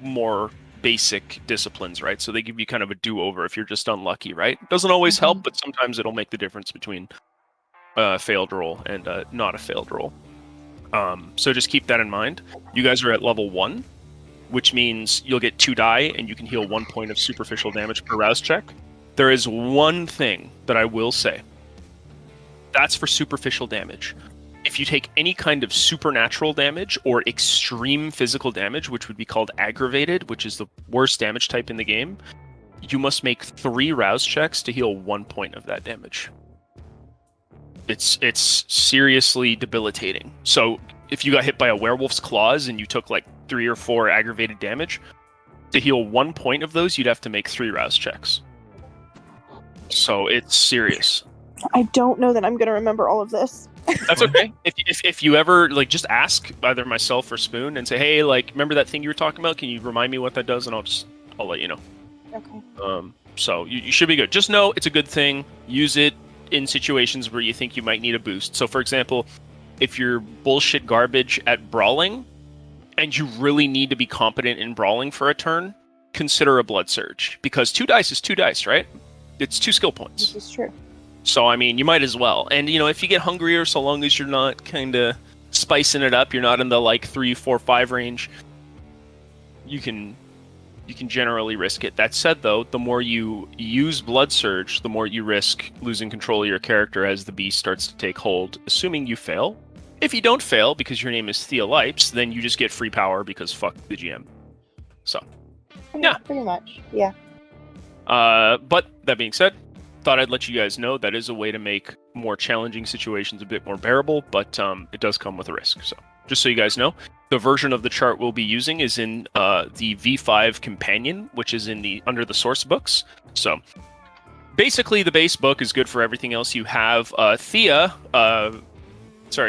A: more basic disciplines, right? So they give you kind of a do-over if you're just unlucky, right? Doesn't always help, but sometimes it'll make the difference between a failed roll and not a failed roll. So just keep that in mind. You guys are at level 1, which means you'll get 2 die and you can heal 1 point of superficial damage per rouse check. There is one thing that I will say. That's for superficial damage. If you take any kind of supernatural damage or extreme physical damage, which would be called aggravated, which is the worst damage type in the game, you must make 3 rouse checks to heal 1 point of that damage. It's seriously debilitating. So if you got hit by a werewolf's claws and you took 3 or 4 aggravated damage, to heal 1 point of those, you'd have to make 3 rouse checks. So it's serious.
C: I don't know that I'm going to remember all of this.
A: That's okay. If you ever just ask either myself or Spoon and say, hey, remember that thing you were talking about? Can you remind me what that does? And I'll let you know.
C: Okay.
A: So you should be good. Just know it's a good thing. Use it in situations where you think you might need a boost. So for example, if you're bullshit garbage at brawling and you really need to be competent in brawling for a turn, consider a blood surge, because 2 dice is 2 dice, right? It's 2 skill points.
C: This is true.
A: So you might as well. And if you get hungrier, so long as you're not kind of spicing it up, you're not in the 3, 4, 5 range, you can generally risk it. That said, though, the more you use blood surge, the more you risk losing control of your character as the beast starts to take hold, assuming you fail. If you don't fail, because your name is Theolipes, then you just get free power because fuck the GM. So, yeah.
C: Pretty much, yeah.
A: But that being said, thought I'd let you guys know that is a way to make more challenging situations a bit more bearable, but it does come with a risk. So, just so you guys know, the version of the chart we'll be using is in the V5 Companion, which is under the source books. So, basically, the base book is good for everything else you have.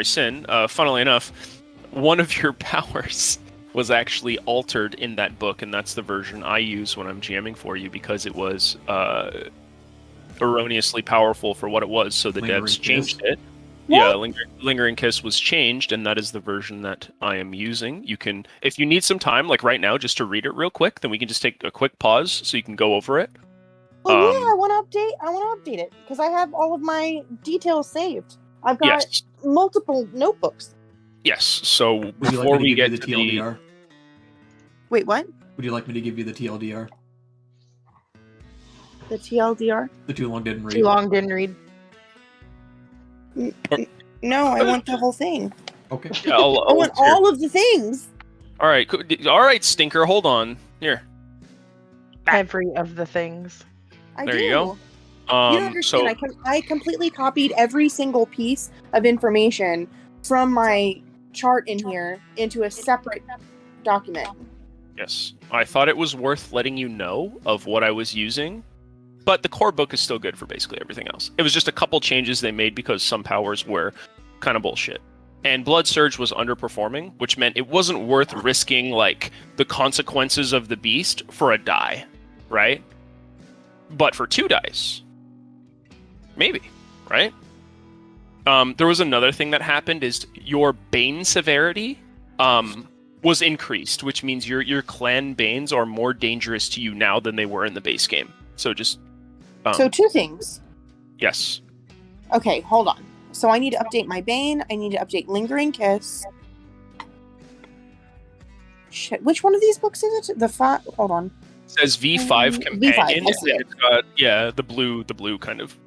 A: Sin, funnily enough, one of your powers was actually altered in that book, and that's the version I use when I'm GMing for you, because it was erroneously powerful for what it was, so the devs changed it. Yeah, Lingering Kiss was changed, and that is the version that I am using. You can, if you need some time, right now, just to read it real quick, then we can just take a quick pause so you can go over it.
C: Well, I want to update it, because I have all of my details saved. I've got multiple notebooks.
A: Yes. So before we get to the
B: TLDR.
C: Wait, what?
B: Would you like me to give you the TLDR?
C: The TLDR?
B: The Too Long Didn't Read.
D: Too long didn't read.
C: No, I want the whole thing.
B: Okay.
A: Yeah,
C: I want all of the things.
A: All right, all right, Stinker. Hold on. Here,
D: Every of the things.
C: I
A: there
C: do.
A: you go.
C: You don't understand. I completely copied every single piece of information from my chart in here into a separate document.
A: Yes, I thought it was worth letting you know of what I was using, but the core book is still good for basically everything else. It was just a couple changes they made because some powers were kind of bullshit. And Blood Surge was underperforming, which meant it wasn't worth risking like the consequences of the beast for a die, right? But for 2 dice, maybe, right? There was another thing that happened is your Bane severity was increased, which means your clan Banes are more dangerous to you now than they were in the base game. So just
C: So 2 things.
A: yes.
C: Okay, hold on. So I need to update my Bane. I need to update Lingering Kiss. Shit, which one of these books is it? Hold on.
A: It says V5
C: V5,
A: companion,
C: I see
A: and
C: it.
A: it's got the blue kind of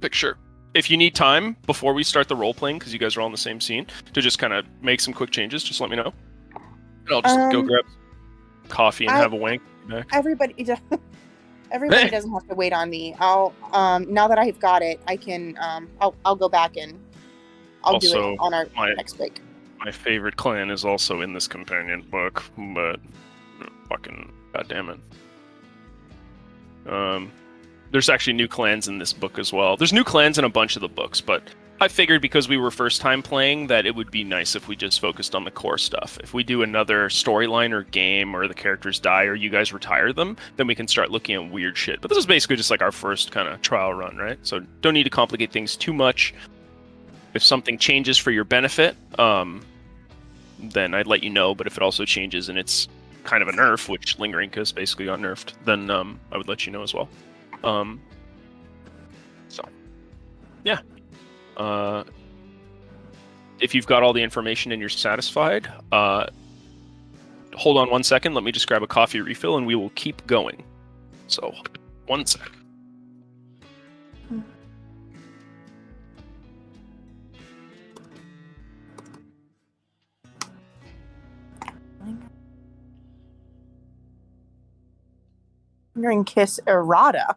A: picture. If you need time before we start the role playing, because you guys are all in the same scene, to just kind of make some quick changes, just let me know. And I'll just go grab coffee and have a wank back.
C: Everybody doesn't have to wait on me. I'll now that I've got it, I can I'll go back and I'll do it on our next break.
A: My favorite clan is also in this companion book, but fucking goddamn it. There's actually new clans in this book as well. There's new clans in a bunch of the books, but I figured because we were first time playing that it would be nice if we just focused on the core stuff. If we do another storyline or game or the characters die or you guys retire them, then we can start looking at weird shit. But this is basically just like our first kind of trial run, right? So don't need to complicate things too much. If something changes for your benefit, then I'd let you know. But if it also changes and it's kind of a nerf, which Lingering Kiss basically got nerfed, then I would let you know as well. So, yeah. If you've got all the information and you're satisfied, hold on 1 second. Let me just grab a coffee refill and we will keep going. So, 1 sec.
C: Lingering Kiss errata.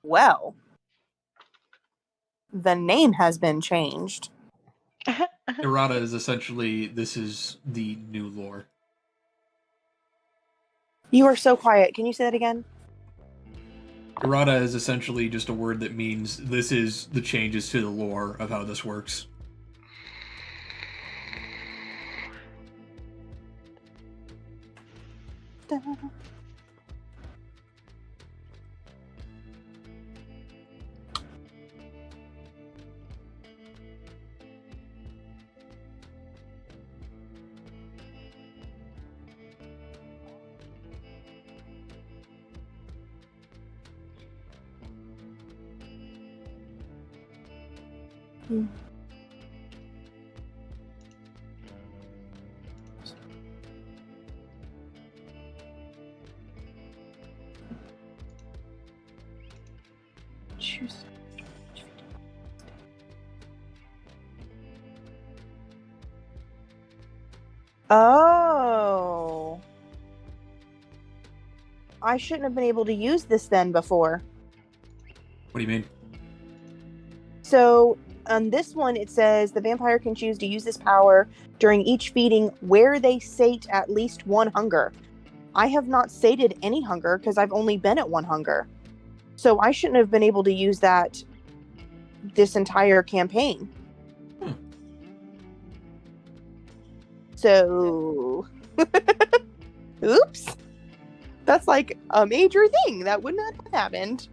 C: Well, the name has been changed.
B: Errata is essentially, this is the new lore.
C: You are so quiet. Can you say that again?
B: Errata is essentially just a word that means this is the changes to the lore of how this works.
C: Choose. Oh. I shouldn't have been able to use this then before.
B: What do you mean?
C: So on this one, it says the vampire can choose to use this power during each feeding where they sate at least 1 hunger. I have not sated any hunger because I've only been at 1 hunger. So I shouldn't have been able to use that this entire campaign. So, oops. That's like a major thing. That would not have happened.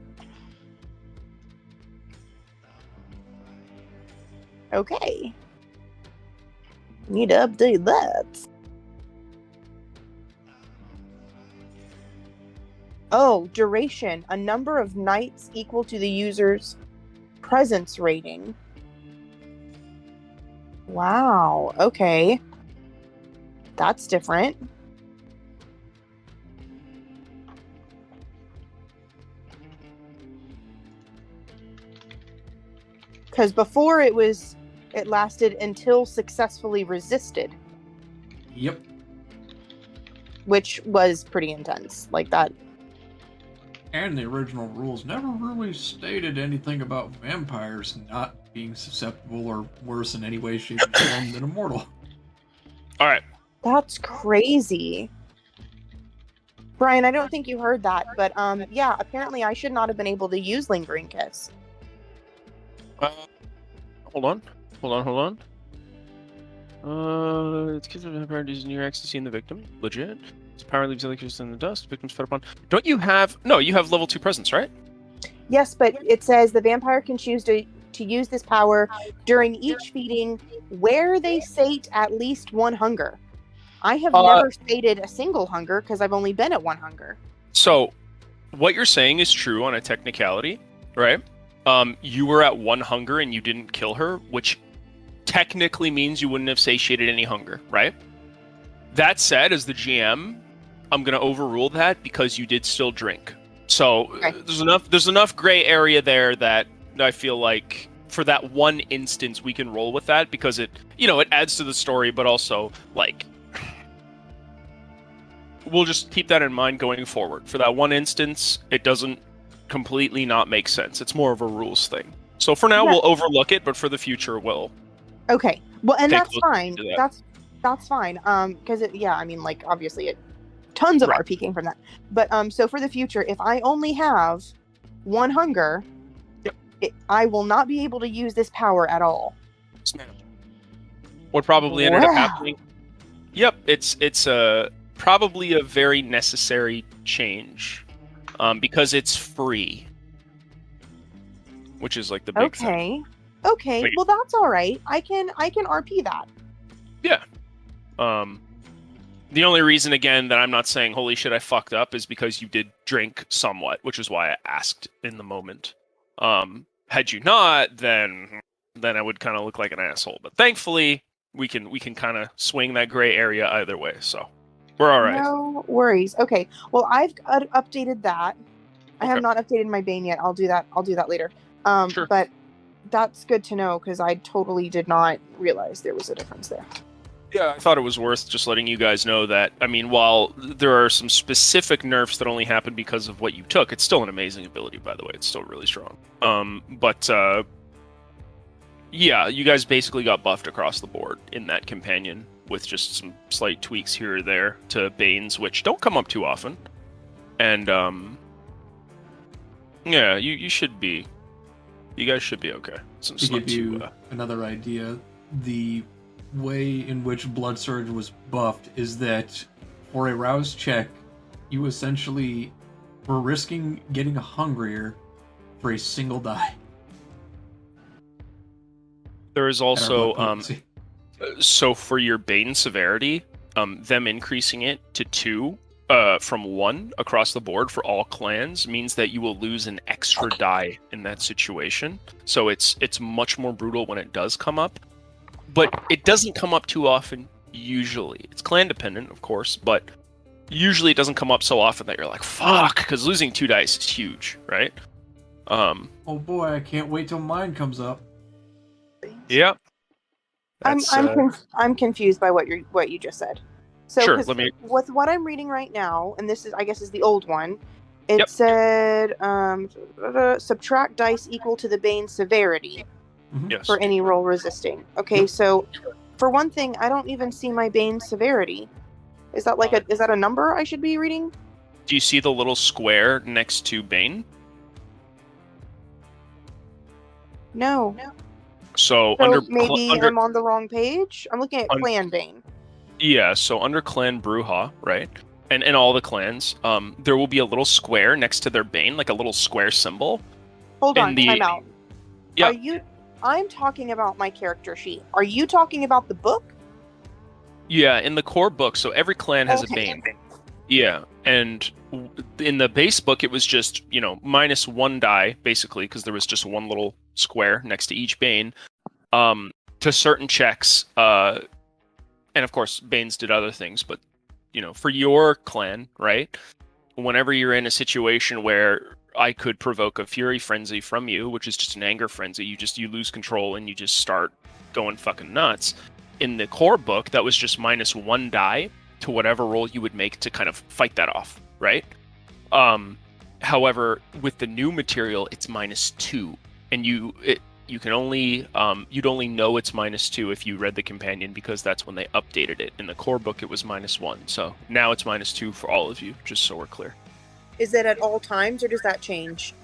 C: Okay. Need to update that. Oh, duration. A number of nights equal to the user's presence rating. Wow. Okay. That's different. Because before it lasted until successfully resisted.
B: Yep.
C: which was pretty intense. Like that.
B: And the original rules never really stated anything about vampires not being susceptible or worse in any way, shape, or form than immortal.
A: All right.
C: That's crazy. Brian, I don't think you heard that, but yeah, apparently I should not have been able to use Lingering Kiss.
A: Hold on. It's kids of vampire using your ecstasy in the victim. Legit. Its power leaves electricity in the dust. Victims fed upon. Don't you have? No, you have level 2 presence, right?
C: Yes, but it says the vampire can choose to use this power during each feeding where they sate at least 1 hunger. I have never sated a single hunger because I've only been at 1 hunger.
A: So, what you're saying is true on a technicality, right? You were at 1 hunger and you didn't kill her, which technically means you wouldn't have satiated any hunger, right? That said, as the GM, I'm going to overrule that because you did still drink. So
C: Okay.
A: there's enough gray area there that I feel like for that one instance we can roll with that because it adds to the story, but also like we'll just keep that in mind going forward. For that one instance, it doesn't completely not make sense. It's more of a rules thing. So for now, we'll overlook it, but for the future, we'll.
C: Okay. Well, and
A: Take
C: that's
A: a look
C: fine.
A: into that.
C: That's fine. Because I mean, like obviously, tons of
A: Right.
C: RP came from that. But so for the future, if I only have 1 hunger, I will not be able to use this power at all.
A: Snap. What probably ended up
C: Wow.
A: happening? Yep, it's probably a very necessary change, because it's free, which is like the big thing.
C: Okay.
A: Wait.
C: Well, that's all right. I can RP that.
A: The only reason, again, that I'm not saying holy shit I fucked up is because you did drink somewhat, which is why I asked in the moment. Had you not, then I would kind of look like an asshole. But thankfully, we can kind of swing that gray area either way. So we're all right.
C: No worries. Okay. Well, I've updated that. I have
A: Okay.
C: not updated my Bane yet. I'll do that later.
A: Sure.
C: But that's good to know because I totally did not realize there was a difference there.
A: Yeah, I thought it was worth just letting you guys know that, I mean, while there are some specific nerfs that only happen because of what you took, it's still an amazing ability, by the way. It's still really strong. Yeah, you guys basically got buffed across the board in that companion with just some slight tweaks here or there to Banes, which don't come up too often. And, yeah, you guys should be okay.
B: To give you another idea, the way in which Blood Surge was buffed is that for a rouse check, you essentially were risking getting hungrier for a single die.
A: There is also,
B: And our blood potency.
A: so for your Bane severity, them increasing it to 2 from 1 across the board for all clans means that you will lose an extra die in that situation. So it's much more brutal when it does come up. But it doesn't come up too often, usually. It's clan dependent, of course, but usually it doesn't come up so often that you're like, fuck, because losing 2 dice is huge, right?
B: Oh boy, I can't wait till mine comes up.
A: Yeah.
C: I'm confused by what you just said. So
A: Sure,
C: 'cause
A: let me-
C: with what I'm reading right now, and this is I guess is the old one. It
A: Yep.
C: said subtract dice equal to the Bane severity
A: Yes.
C: for any roll resisting. Okay,
A: Yep.
C: so for one thing, I don't even see my Bane severity. Is that is that a number I should be reading?
A: Do you see the little square next to Bane?
C: No.
A: So,
C: So
A: under
C: maybe I'm on the wrong page. I'm looking at Clan Bane.
A: Yeah, so under Clan Bruja, right? And all the clans, there will be a little square next to their Bane, like a little square symbol.
C: Hold on,
A: in the-
C: time out.
A: Yeah.
C: I'm talking about my character sheet. Are you talking about the book?
A: Yeah, in the core book, so every clan has a Bane. Yeah, and in the base book, it was just, minus 1 die, basically, because there was just one little square next to each Bane, to certain checks, and of course, Banes did other things, but, for your clan, right, whenever you're in a situation where I could provoke a Fury Frenzy from you, which is just an anger frenzy, you lose control and you just start going fucking nuts. In the core book, that was just minus 1 die, to whatever roll you would make to kind of fight that off, right? However, with the new material, it's -2, and you can only you'd only know it's -2 if you read the companion, because that's when they updated it. In the core book, it was -1, so now it's -2 for all of you, just so we're clear.
C: Is it at all times, or does that change?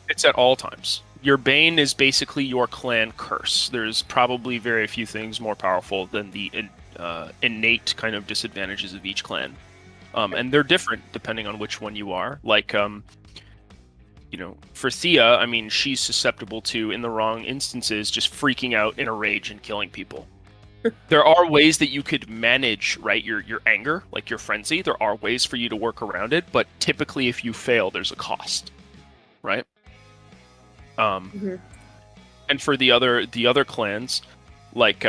A: It's at all times. Your Bane is basically your clan curse. There's probably very few things more powerful than the innate kind of disadvantages of each clan. And they're different depending on which one you are. Like, for Thea, I mean, she's susceptible to, in the wrong instances, just freaking out in a rage and killing people. There are ways that you could manage, right, your anger, like your frenzy. There are ways for you to work around it, but typically if you fail, there's a cost, right? And for the other clans, like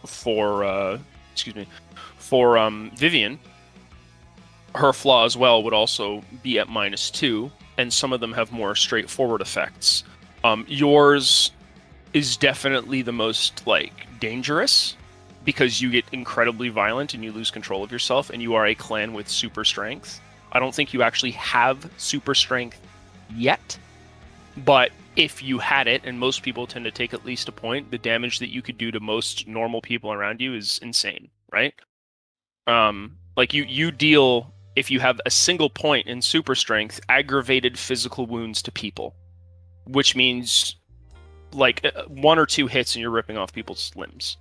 A: for Vivian, her flaw as well would also be at -2, and some of them have more straightforward effects. Yours is definitely the most dangerous, because you get incredibly violent and you lose control of yourself, and you are a clan with super strength. I don't think you actually have super strength yet, but if you had it, and most people tend to take at least a point, the damage that you could do to most normal people around you is insane, right? You deal, if you have a single point in super strength, aggravated physical wounds to people, which means 1 or 2 hits and you're ripping off people's limbs.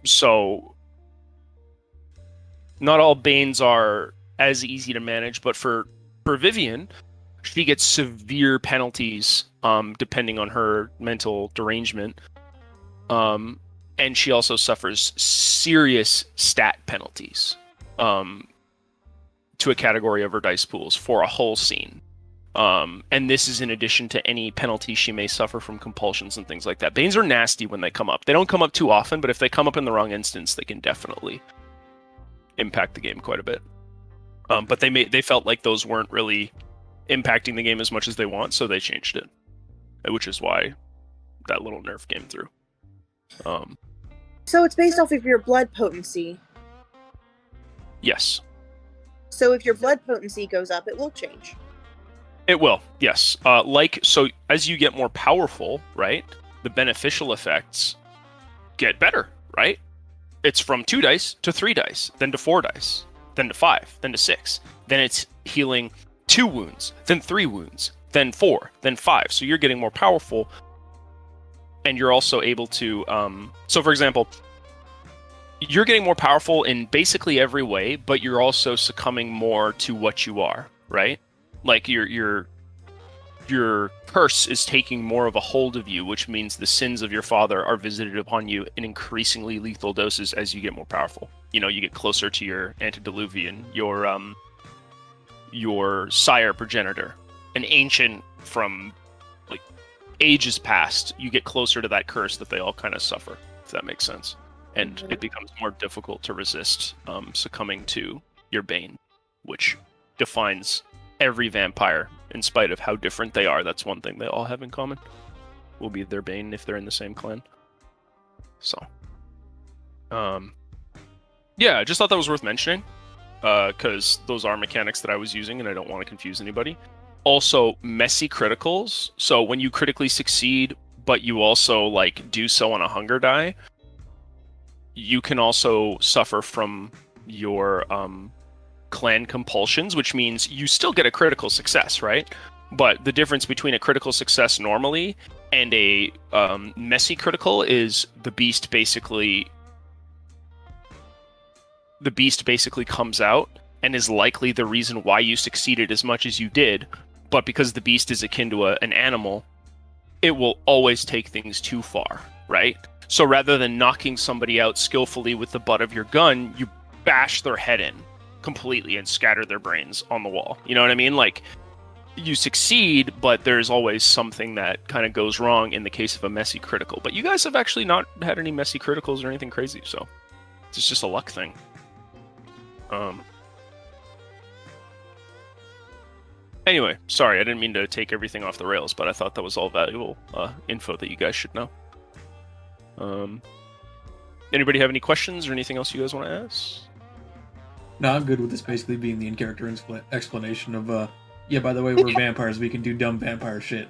A: So not all Banes are as easy to manage, but for Vivian, she gets severe penalties depending on her mental derangement. And she also suffers serious stat penalties to a category of her dice pools for a whole scene. And this is in addition to any penalties she may suffer from compulsions and things like that. Banes are nasty when they come up. They don't come up too often, but if they come up in the wrong instance, they can definitely impact the game quite a bit. But they felt like those weren't really impacting the game as much as they want, so they changed it, which is why that little nerf came through.
C: So it's based off of your blood potency.
A: Yes.
C: So if your blood potency goes up, it will change.
A: It will, yes. So as you get more powerful, right, the beneficial effects get better, right? It's from 2 dice to 3 dice, then to 4 dice, then to 5, then to 6. Then it's healing 2 wounds, then 3 wounds, then 4, then 5. So you're getting more powerful, and you're also able to... So for example, you're getting more powerful in basically every way, but you're also succumbing more to what you are, right? Like your curse is taking more of a hold of you, which means the sins of your father are visited upon you in increasingly lethal doses as you get more powerful. You get closer to your antediluvian, your sire progenitor, an ancient from ages past. You get closer to that curse that they all kind of suffer, if that makes sense. And it becomes more difficult to resist succumbing to your bane, which defines every vampire, in spite of how different they are. That's one thing they all have in common. Will be their bane if they're in the same clan. So, yeah, I just thought that was worth mentioning, because those are mechanics that I was using, and I don't want to confuse anybody. Also, messy criticals. So when you critically succeed, but you also do so on a hunger die, you can also suffer from your clan compulsions, which means you still get a critical success, right? But the difference between a critical success normally and a messy critical is the beast basically comes out and is likely the reason why you succeeded as much as you did. But because the beast is akin to an animal, it will always take things too far, right? So rather than knocking somebody out skillfully with the butt of your gun, you bash their head in completely and scatter their brains on the wall. You know what I mean? You succeed, but there's always something that kind of goes wrong in the case of a messy critical. But you guys have actually not had any messy criticals or anything crazy, so it's just a luck thing. Anyway, sorry, I didn't mean to take everything off the rails, but I thought that was all valuable info that you guys should know. Anybody have any questions or anything else you guys want to ask?
B: No, I'm good with this basically being the in-character explanation of, yeah, by the way, we're vampires. We can do dumb vampire shit.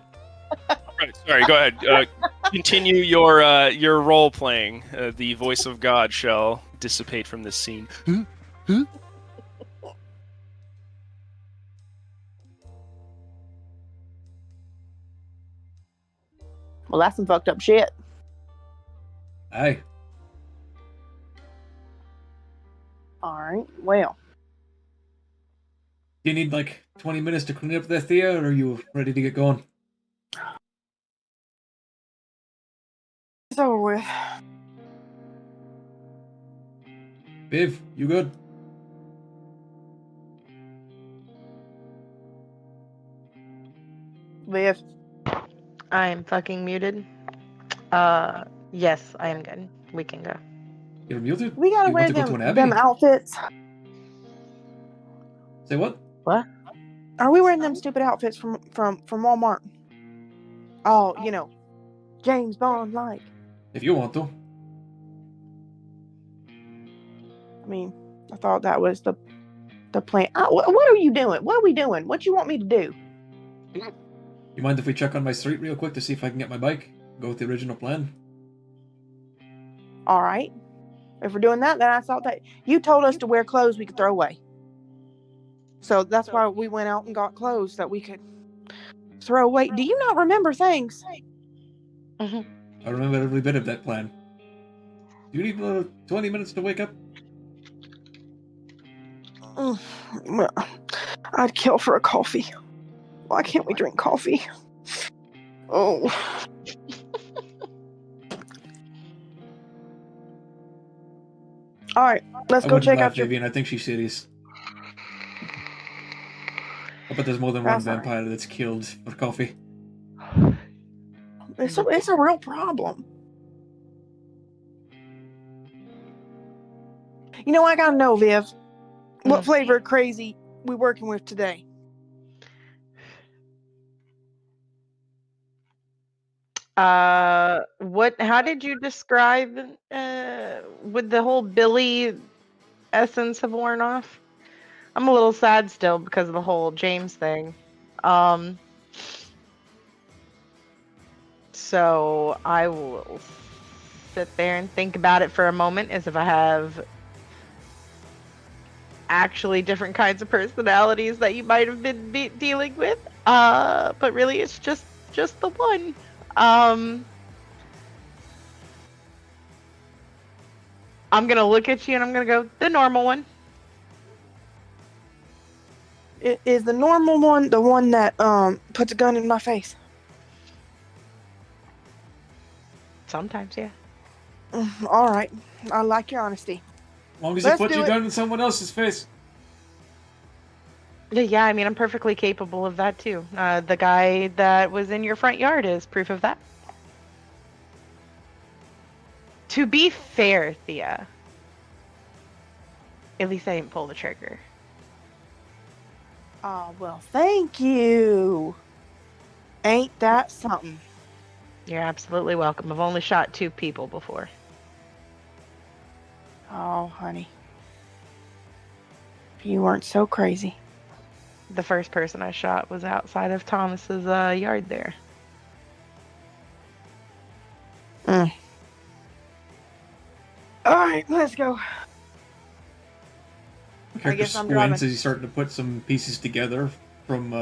A: Right, sorry, go ahead. Continue your role playing. The voice of God shall dissipate from this scene.
C: Well, that's some fucked up shit.
B: Aye.
C: All right. Well,
B: Do you need like 20 minutes to clean up there, Thea, or are you ready to get going?
C: it's over with.
B: Viv, you good?
C: Viv.
D: I'm fucking muted. Yes, I am good. We can go.
B: You're muted?
C: We gotta
B: You
C: wear
B: want to go to an
C: them
B: abbey?
C: outfits.
B: Say what?
D: What?
C: Are we wearing them stupid outfits from Walmart? Oh, James Bond like.
B: If you want to.
C: I mean, I thought that was the plan. What are you doing? What are we doing? What you want me to do?
B: You mind if we check on my street real quick to see if I can get my bike? Go with the original plan?
C: All right. If we're doing that, then I thought that you told us to wear clothes we could throw away. So that's why we went out and got clothes that we could throw away. Do you not remember things?
B: I remember every bit of that plan. Do you need 20 minutes to wake up?
C: Well, I'd kill for a coffee. Why can't we drink coffee? Oh. All right, let's go check out your.
B: Vivian. I think she's serious. I bet there's more than one
C: That's all right.
B: vampire that's killed for coffee.
C: It's a real problem. I gotta know, Viv. What flavor of crazy we working with today?
D: How did you describe would the whole Billy essence have worn off? I'm a little sad still because of the whole James thing. So I will sit there and think about it for a moment as if I have actually different kinds of personalities that you might have been dealing with. But really it's just the one. I'm gonna look at you and I'm gonna go, the normal one.
C: Is the normal one the one that puts a gun in my face?
D: Sometimes, yeah.
C: All right. I like your honesty.
B: As long as
C: Let's
B: you put
C: do
B: your
C: it.
B: gun in someone else's face.
D: Yeah, I mean, I'm perfectly capable of that too. The guy that was in your front yard is proof of that. To be fair, Thea, at least I didn't pull the trigger.
C: Oh, well, thank you. Ain't that something?
D: You're absolutely welcome. I've only shot 2 people before.
C: Oh, honey. If you weren't so crazy.
D: The first person I shot was outside of Thomas's yard there.
C: All right, let's go. I guess I'm driving.
B: Squints as he's starting to put some pieces together from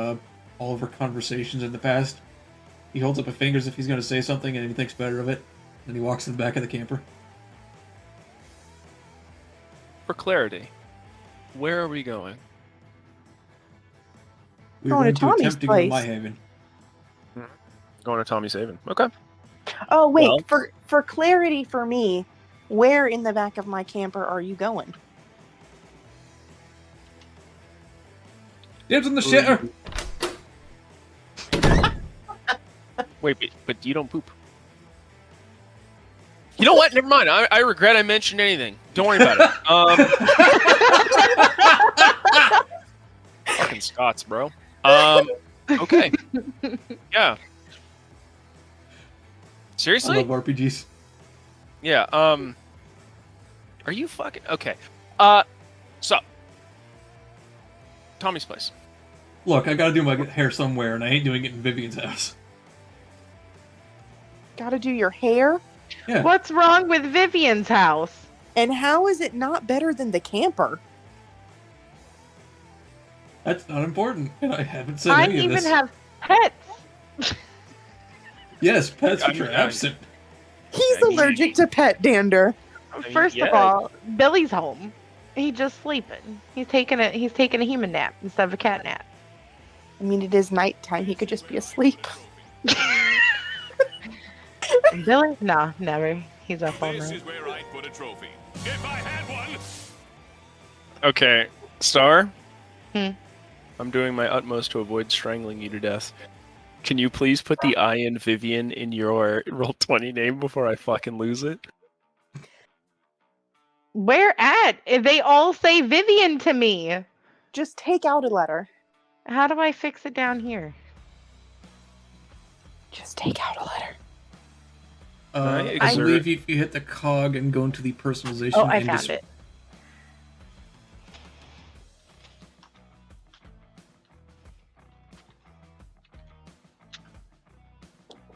B: all of our conversations in the past. He holds up a finger as if he's going to say something, and he thinks better of it. Then he walks to the back of the camper.
A: For clarity, where are we going?
B: We're
C: Going
B: going
C: to
B: to
C: Tommy's
B: attempt to go to
C: place.
B: My Haven.
A: Going to Tommy's Haven. Okay.
C: Oh, wait.
A: Well-
C: For clarity for me, where in the back of my camper are you going?
B: Dibs on the shitter!
A: Wait, but you don't poop. You know what? Never mind. I regret I mentioned anything. Don't worry about it. Fucking Scots, bro. Okay. Yeah.
B: I
A: Seriously?
B: love RPGs.
A: Yeah. Are you fucking okay? So Tommy's place.
B: Look, I gotta do my hair somewhere, and I ain't doing it in Vivian's house.
C: Gotta do your hair?
B: Yeah.
D: What's wrong with Vivian's house?
C: And how is it not better than the camper?
B: That's not important, and I haven't said
D: I
B: any of
D: even
B: this.
D: have pets.
B: Yes, pets which
A: I'm-
B: are absent.
C: He's
A: I mean-
C: allergic to pet dander.
A: mean,
D: First
A: yeah.
D: of all, Billy's home. He's just sleeping. He's taking a human nap instead of a cat nap.
C: I mean, it is nighttime. He could just be asleep.
D: Billy? No, never. He's up all
E: This
D: night.
E: is where I'd put a trophy. If I had one.
A: Okay, Star.
D: Hmm.
A: I'm doing my utmost to avoid strangling you to death. Can you please put the I in Vivian in your Roll20 name before I fucking lose it?
D: Where at? They all say Vivian to me.
C: Just take out a letter.
D: How do I fix it down here?
C: Just take out a letter.
A: Right,
B: I
A: is there-
B: believe if you hit the cog and go into the personalization
D: Oh, I
B: and
D: found it.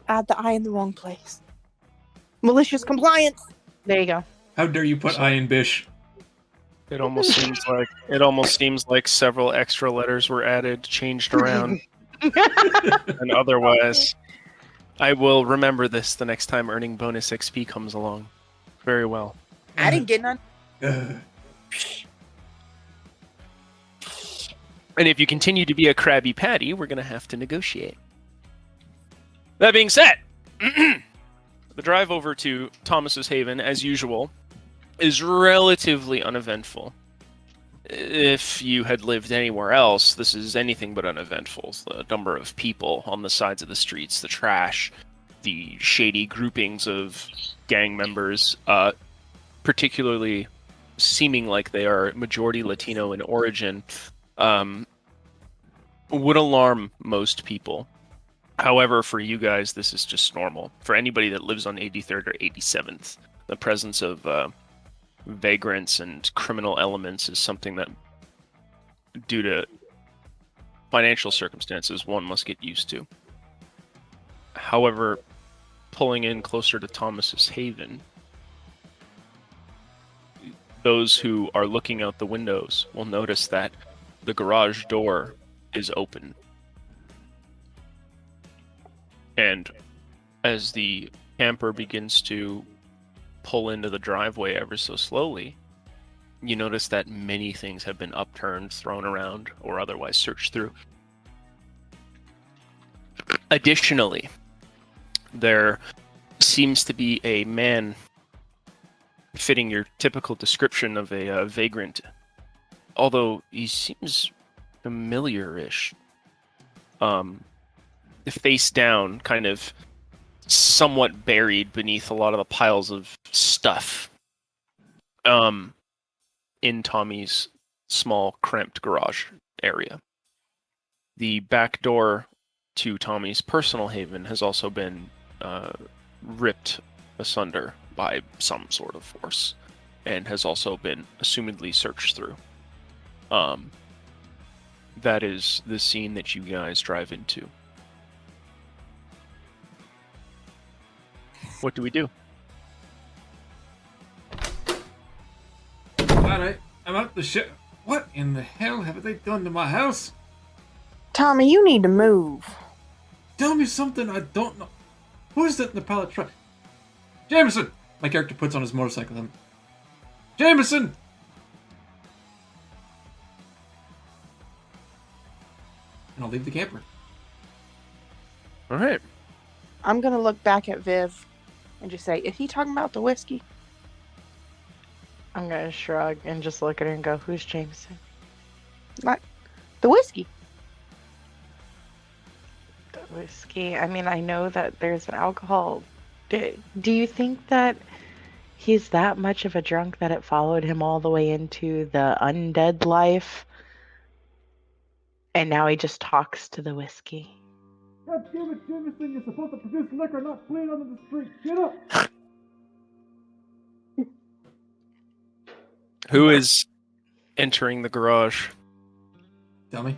C: Add the I in the wrong place. Malicious compliance.
D: There you go.
B: How dare you put I in Bish?
A: It almost seems like several extra letters were added, changed around, and otherwise. I will remember this the next time earning bonus XP comes along. Very well.
C: I didn't get none.
B: Ugh.
A: And if you continue to be a Krabby Patty, we're going to have to negotiate. That being said, the drive over to Thomas's Haven, as usual, is relatively uneventful. If you had lived anywhere else, this is anything but uneventful. The number of people on the sides of the streets, the trash, the shady groupings of gang members, particularly seeming like they are majority Latino in origin, would alarm most people. However, for you guys, this is just normal. For anybody that lives on 83rd or 87th, the presence of vagrants and criminal elements is something that, due to financial circumstances, one must get used to. However, pulling in closer to Thomas's Haven, those who are looking out the windows will notice that the garage door is open. And as the camper begins to pull into the driveway ever so slowly, you notice that many things have been upturned, thrown around, or otherwise searched through. Additionally, there seems to be a man fitting your typical description of a vagrant, although he seems familiar-ish. Face down, kind of somewhat buried beneath a lot of the piles of stuff in Tommy's small, cramped garage area. The back door to Tommy's personal haven has also been ripped asunder by some sort of force, and has also been assumedly searched through. That is the scene that you guys drive into. What do we do?
B: Alright, I'm out the shit. What in the hell have they done to my house?
C: Tommy, you need to move.
B: Tell me something I don't know. Who is that in the pallet truck? Jameson! My character puts on his motorcycle helmet. Jameson! And I'll leave the camper.
A: All right.
C: I'm gonna look back at Viv and just say, is he talking about the whiskey?
D: I'm gonna shrug and just look at her and go, "Who's Jameson?"
C: The whiskey.
D: The whiskey. I mean, I know that there's an alcohol. Do you think that he's that much of a drunk that it followed him all the way into the undead life? And now he just talks to the whiskey.
B: God damn it, Jameson, you're supposed to produce liquor, not play it on the street. Get up!
A: Who is entering the garage?
B: Tell me.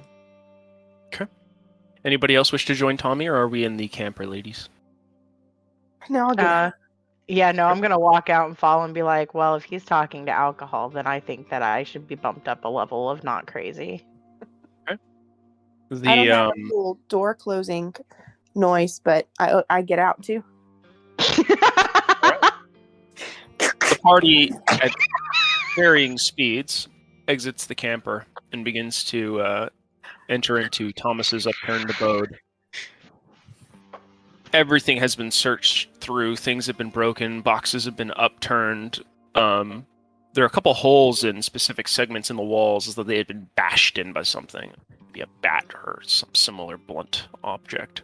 A: Anybody else wish to join Tommy, or are we in the camper, ladies?
C: No, I'll get out.
D: Yeah, no, I'm gonna walk out and follow and be like, well, if he's talking to alcohol, then I think that I should be bumped up a level of not crazy.
C: I don't have a cool door closing noise, but I get out too.
A: The party at varying speeds exits the camper and begins to enter into Thomas's upturned abode. Everything has been searched through. Things have been broken. Boxes have been upturned. There are a couple holes in specific segments in the walls as though they had been bashed in by something. Maybe a bat or some similar blunt object.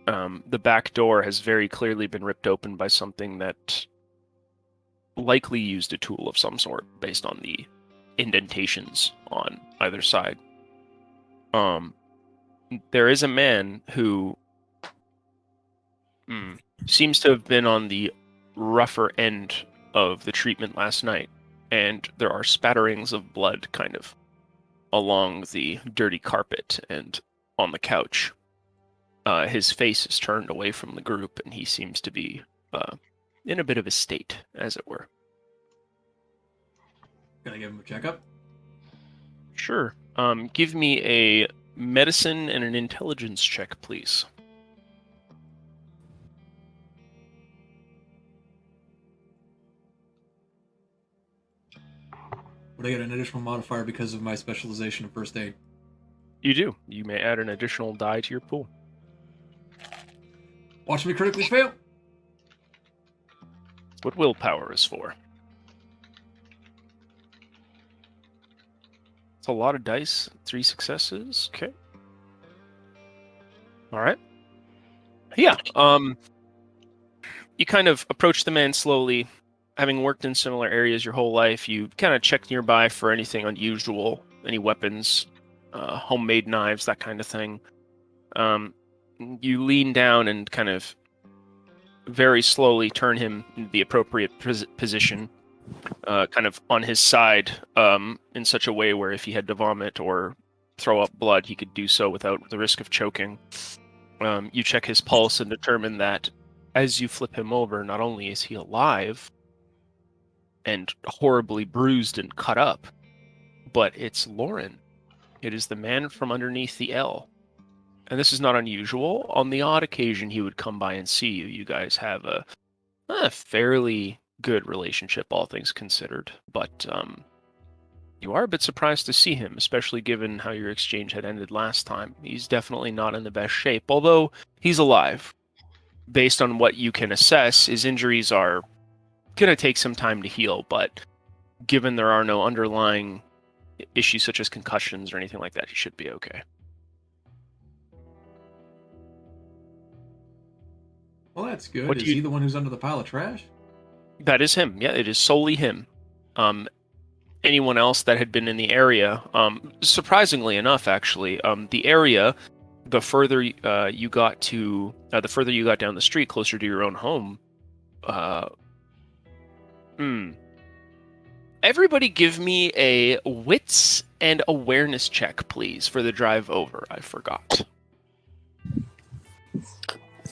A: The back door has very clearly been ripped open by something that likely used a tool of some sort based on the indentations on either side. There is a man who seems to have been on the rougher end of the treatment last night, and there are spatterings of blood kind of along the dirty carpet and on the couch. His face is turned away from the group, and he seems to be in a bit of a state, as it were.
B: Can I give him a checkup?
A: Sure. Give me a medicine and an intelligence check, please.
B: Would I get an additional modifier because of my specialization in first aid?
A: You do. You may add an additional die to your pool.
B: Watch me critically fail.
A: That's what willpower is for. It's a lot of dice. 3 successes. Okay. All right. Yeah. You kind of approach the man slowly. Having worked in similar areas your whole life, you kind of check nearby for anything unusual, any weapons, homemade knives, that kind of thing. You lean down and kind of very slowly turn him in the appropriate position, kind of on his side, in such a way where if he had to vomit or throw up blood, he could do so without the risk of choking. You check his pulse and determine that as you flip him over, not only is he alive and horribly bruised and cut up, but it's Lauren. It is the man from underneath the L. And this is not unusual. On the odd occasion, he would come by and see you. You guys have a fairly good relationship, all things considered. But you are a bit surprised to see him, especially given how your exchange had ended last time. He's definitely not in the best shape, although he's alive. Based on what you can assess, his injuries are going to take some time to heal, but given there are no underlying issues such as concussions or anything like that, he should be okay.
B: Well, that's good. Is he the one who's under the pile of trash?
A: That is him. Yeah, it is solely him. Anyone else that had been in the area, surprisingly enough, actually, the area, the further you got down the street, closer to your own home. Everybody give me a wits and awareness check, please, for the drive over. I forgot.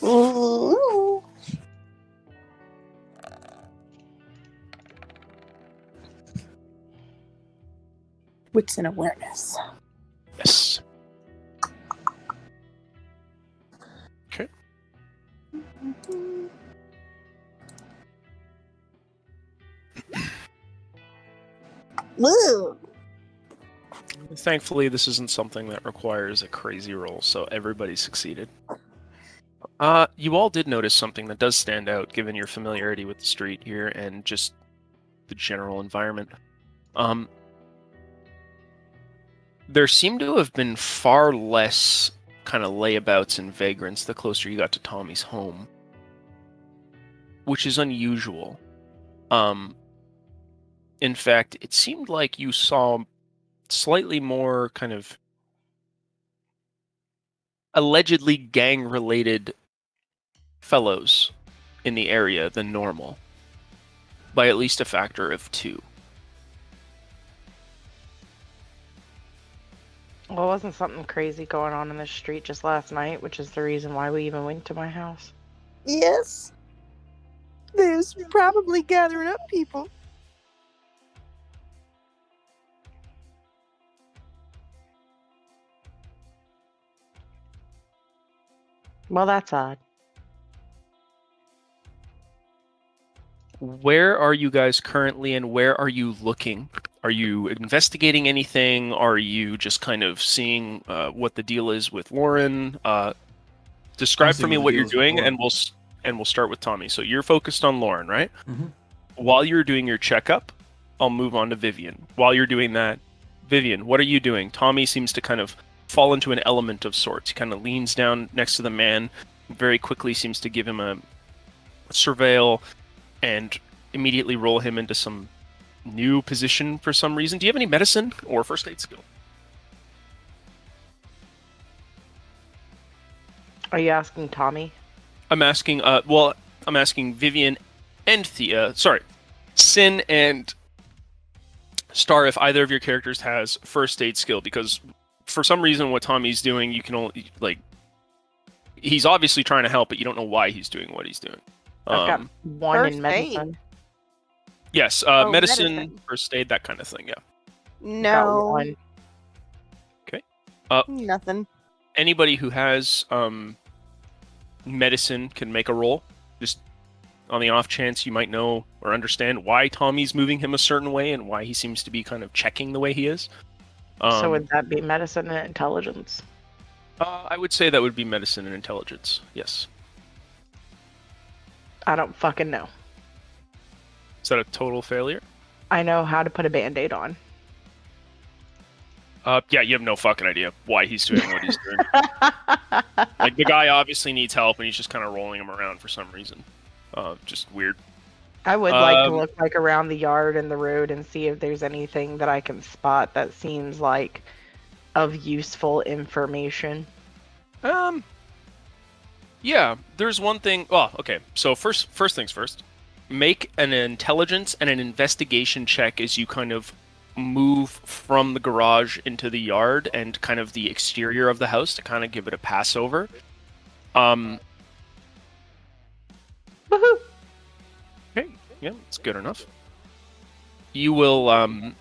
C: Ooh. Wits and awareness.
A: Yes. Okay.
C: Woo.
A: Thankfully, this isn't something that requires a crazy roll, so everybody succeeded. You all did notice something that does stand out, given your familiarity with the street here and just the general environment. There seemed to have been far less kind of layabouts and vagrants the closer you got to Tommy's home, which is unusual. In fact, it seemed like you saw slightly more kind of allegedly gang-related fellows in the area than normal, by at least a factor of 2.
D: Well, wasn't something crazy going on in the street just last night, which is the reason why we even went to my house.
C: Yes. There's probably gathering up people.
D: Well, that's odd.
A: Where are you guys currently, and where are you looking? Are you investigating anything? Are you just kind of seeing what the deal is with Lauren? Describe for me what you're doing, and we'll start with Tommy. So you're focused on Lauren, right?
B: Mm-hmm.
A: While you're doing your checkup, I'll move on to Vivian. While you're doing that, Vivian, what are you doing? Tommy seems to kind of fall into an element of sorts. He kind of leans down next to the man, very quickly seems to give him a surveil, and immediately roll him into some new position for some reason. Do you have any medicine or first aid skill?
D: Are you asking Tommy?
A: I'm asking, I'm asking Vivian and Thea, Sin and Star, if either of your characters has first aid skill, because for some reason what Tommy's doing, you can only, he's obviously trying to help, but you don't know why he's doing what he's doing.
D: I've got one
C: first
D: in medicine.
A: Yes, medicine, first aid, that kind of thing, yeah.
D: Got
C: No.
D: one.
A: Okay.
C: Nothing.
A: Anybody who has medicine can make a roll. Just on the off chance you might know or understand why Tommy's moving him a certain way and why he seems to be kind of checking the way he is.
D: So would that be medicine and intelligence?
A: I would say that would be medicine and intelligence, yes.
D: I don't fucking know.
A: Is that a total failure?
D: I know how to put a band-aid on.
A: Yeah, you have no fucking idea why he's doing what he's doing. Like, the guy obviously needs help, and he's just kind of rolling him around for some reason. Just weird.
D: I would like to look around the yard and the road and see if there's anything that I can spot that seems like of useful information.
A: Yeah, there's one thing. Oh, okay. So first things first. Make an intelligence and an investigation check as you kind of move from the garage into the yard and kind of the exterior of the house to kind of give it a pass over.
D: Woohoo!
A: Okay, yeah, it's good enough. You will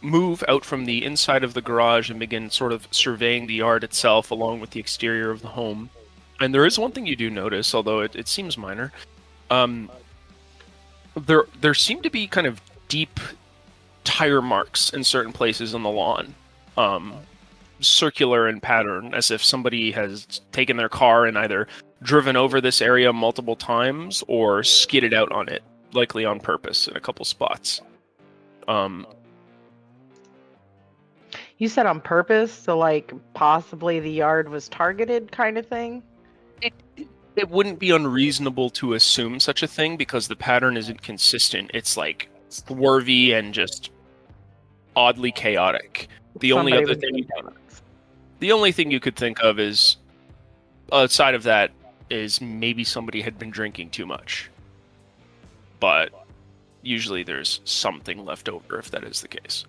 A: move out from the inside of the garage and begin sort of surveying the yard itself along with the exterior of the home. And there is one thing you do notice, although it seems minor. There seem to be kind of deep tire marks in certain places on the lawn, circular in pattern, as if somebody has taken their car and either driven over this area multiple times or skidded out on it, likely on purpose in a couple spots.
D: You said on purpose, so like possibly the yard was targeted kind of thing?
A: It wouldn't be unreasonable to assume such a thing because the pattern isn't consistent. It's like swervy and just oddly chaotic. The only thing you could think of is, outside of that, is maybe somebody had been drinking too much. But usually there's something left over if that is the case.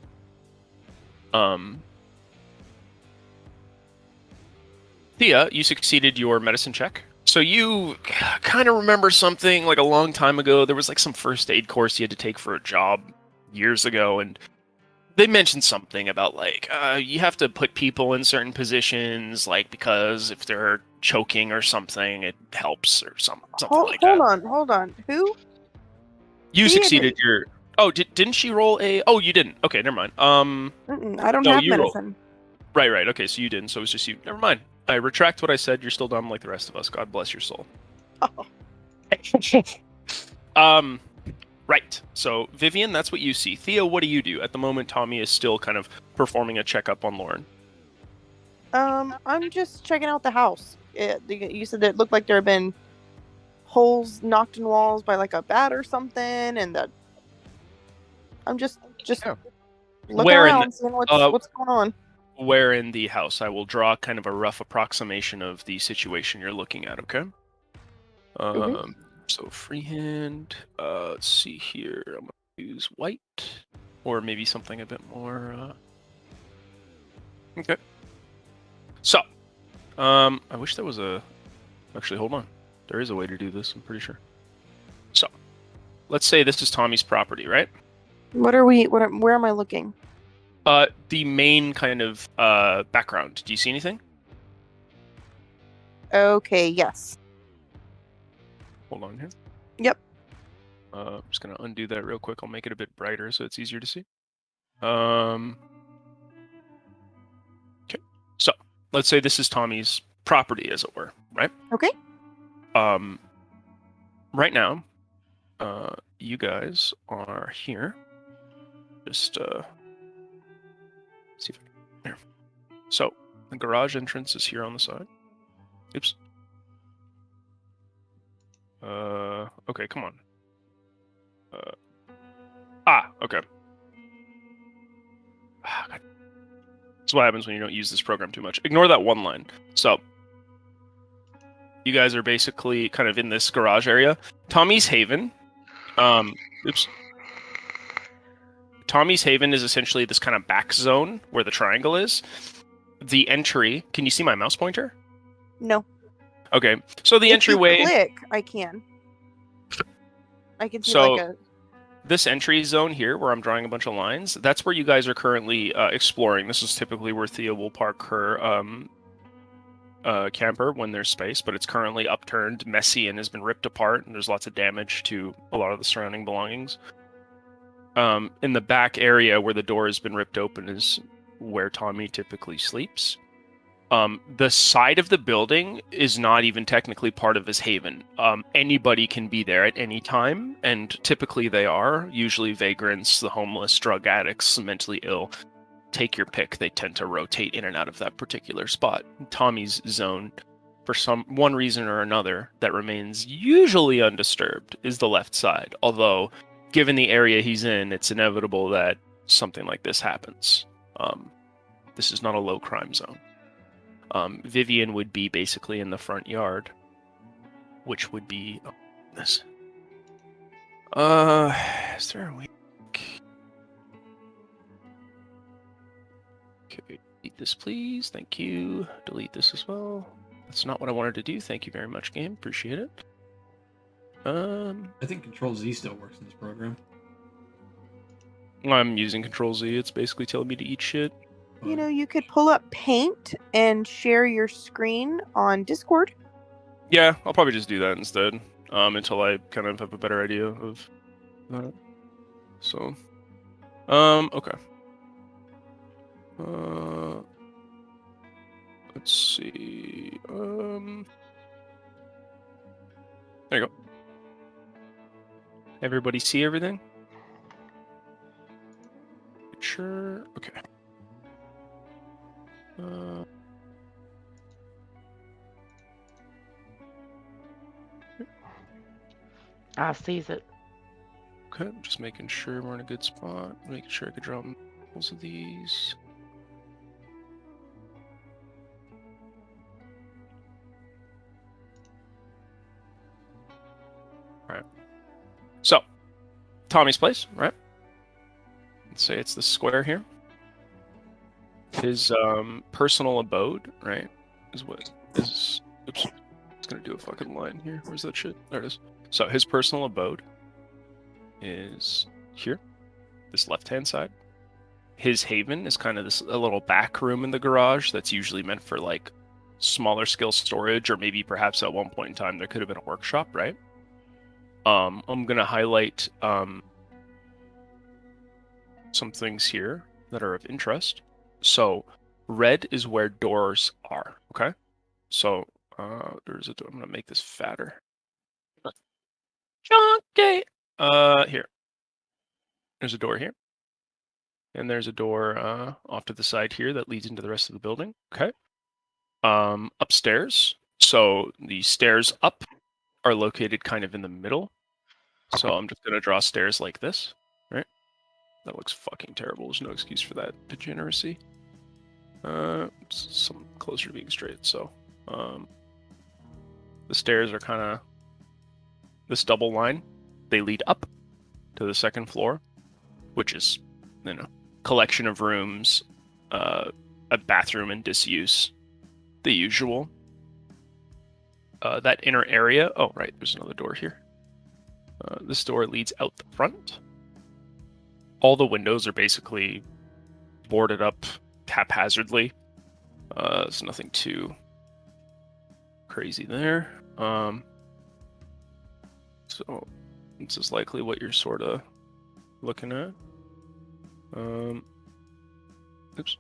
A: Thea, you succeeded your medicine check. So you kind of remember something like a long time ago. There was like some first aid course you had to take for a job years ago, and they mentioned something about like you have to put people in certain positions, like because if they're choking or something, it helps or something like that.
C: Hold on. Who?
A: You succeeded your. Oh, didn't she roll a? Oh, you didn't. Okay, never mind.
C: I don't have medicine.
A: Right. Okay, so you didn't. So it was just you. Never mind. I retract what I said. You're still dumb like the rest of us. God bless your soul.
C: Oh.
A: Right. So Vivian, that's what you see. Thea, what do you do? At the moment, Tommy is still kind of performing a checkup on Lauren.
C: I'm just checking out the house. You said that it looked like there had been holes knocked in walls by like a bat or something, and that I'm just looking around, seeing what's going on.
A: Where in the house? I will draw kind of a rough approximation of the situation you're looking at, okay? So freehand, let's see here. I'm going to use white, or maybe something a bit more Okay. So, I wish there was a. Actually, hold on. There is a way to do this. I'm pretty sure. So, let's say this is Tommy's property, right?
C: Where am I looking?
A: The main kind of background. Do you see anything?
C: Okay, yes.
A: Hold on here.
C: Yep.
A: I'm just gonna undo that real quick. I'll make it a bit brighter so it's easier to see. Okay. So let's say this is Tommy's property, as it were, right?
C: Okay.
A: Right now, you guys are here. Just see if I can. Here. So the garage entrance is here on the side. Oops. Okay, come on. Okay. That's what happens when you don't use this program too much. Ignore that one line. So, you guys are basically kind of in this garage area. Tommy's Haven. Oops. Tommy's Haven is essentially this kind of back zone where the triangle is. The entry. Can you see my mouse pointer?
C: No.
A: Okay. So the
C: If
A: entryway.
C: you click, I can. I can see
A: So-
C: like a.
A: This entry zone here, where I'm drawing a bunch of lines, that's where you guys are currently exploring. This is typically where Thea will park her camper when there's space, but it's currently upturned, messy, and has been ripped apart, and there's lots of damage to a lot of the surrounding belongings. In the back area where the door has been ripped open is where Tommy typically sleeps. The side of the building is not even technically part of his haven. Anybody can be there at any time, and typically they are. Usually vagrants, the homeless, drug addicts, mentally ill. Take your pick. They tend to rotate in and out of that particular spot. Tommy's zone, for one reason or another, that remains usually undisturbed, is the left side. Although, given the area he's in, it's inevitable that something like this happens. This is not a low crime zone. Vivian would be basically in the front yard, which would be this. Is there a week? Okay, delete this, please. Thank you. Delete this as well. That's not what I wanted to do. Thank you very much, game. Appreciate it.
B: I think Control Z still works in this program.
A: I'm using Control Z. It's basically telling me to eat shit.
C: You know, you could pull up Paint and share your screen on Discord.
A: Yeah, I'll probably just do that instead. Until I kind of have a better idea of that. So, okay. Let's see. There you go. Everybody see everything? Sure. Okay.
D: I sees it.
A: Okay, just making sure we're in a good spot. Making sure I could draw multiples of these. Alright. So, Tommy's place, right? Let's say it's the square here. His personal abode, right, is what is. Oops. It's gonna do a fucking line here. Where's that shit? There it is. So his personal abode is here, this left-hand side. His haven is kind of a little back room in the garage that's usually meant for like smaller scale storage, or maybe perhaps at one point in time there could have been a workshop, right? I'm gonna highlight some things here that are of interest. So red is where doors are, okay? So there's a door. I'm gonna make this fatter. Okay. Here. There's a door here. And there's a door off to the side here that leads into the rest of the building. Okay. Upstairs. So the stairs up are located kind of in the middle. So I'm just gonna draw stairs like this, right? That looks fucking terrible. There's no excuse for that degeneracy. Some closer to being straight. So, the stairs are kind of this double line. They lead up to the second floor, which is, collection of rooms, a bathroom in disuse, the usual. That inner area. Oh, right. There's another door here. This door leads out the front. All the windows are basically boarded up haphazardly. There's nothing too crazy there. So this is likely what you're sort of looking at. Oops.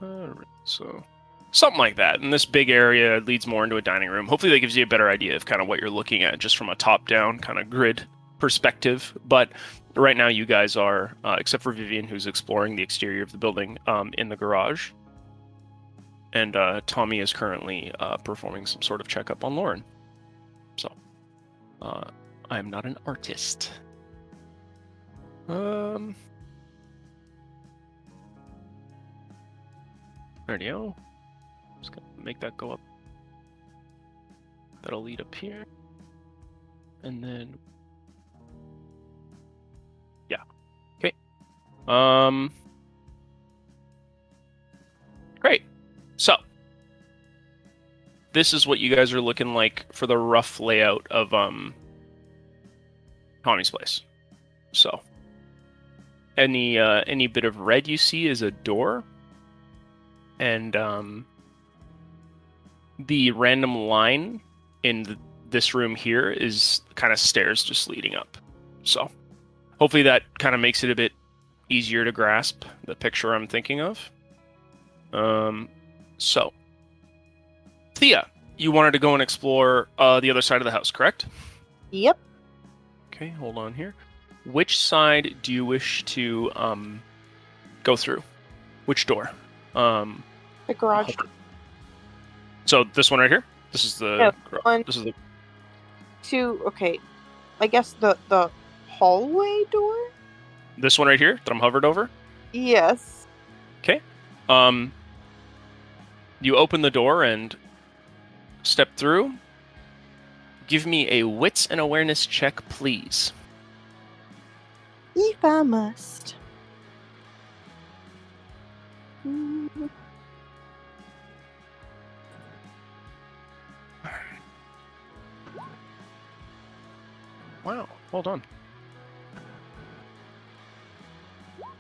A: Alright, so something like that. And this big area leads more into a dining room. Hopefully that gives you a better idea of kind of what you're looking at just from a top-down kind of grid perspective. But right now you guys are, except for Vivian, who's exploring the exterior of the building, in the garage. And Tommy is currently performing some sort of checkup on Lauren. So, I am not an artist. Radio. Just gonna make that go up. That'll lead up here. And then yeah. Okay. Great. So this is what you guys are looking like for the rough layout of Tommy's place. So any bit of red you see is a door. And the random line in this room here is kind of stairs just leading up. So hopefully that kind of makes it a bit easier to grasp the picture I'm thinking of. So Thea, you wanted to go and explore the other side of the house, correct?
C: Yep.
A: Okay, hold on here. Which side do you wish to go through? Which door?
C: The garage.
A: So this one right here. This is the.
C: Yeah, one,
A: this is the.
C: Two. Okay, I guess the hallway door.
A: This one right here that I'm hovered over.
C: Yes.
A: Okay. You open the door and step through. Give me a wits and awareness check, please.
C: If I must.
A: Wow, well done. What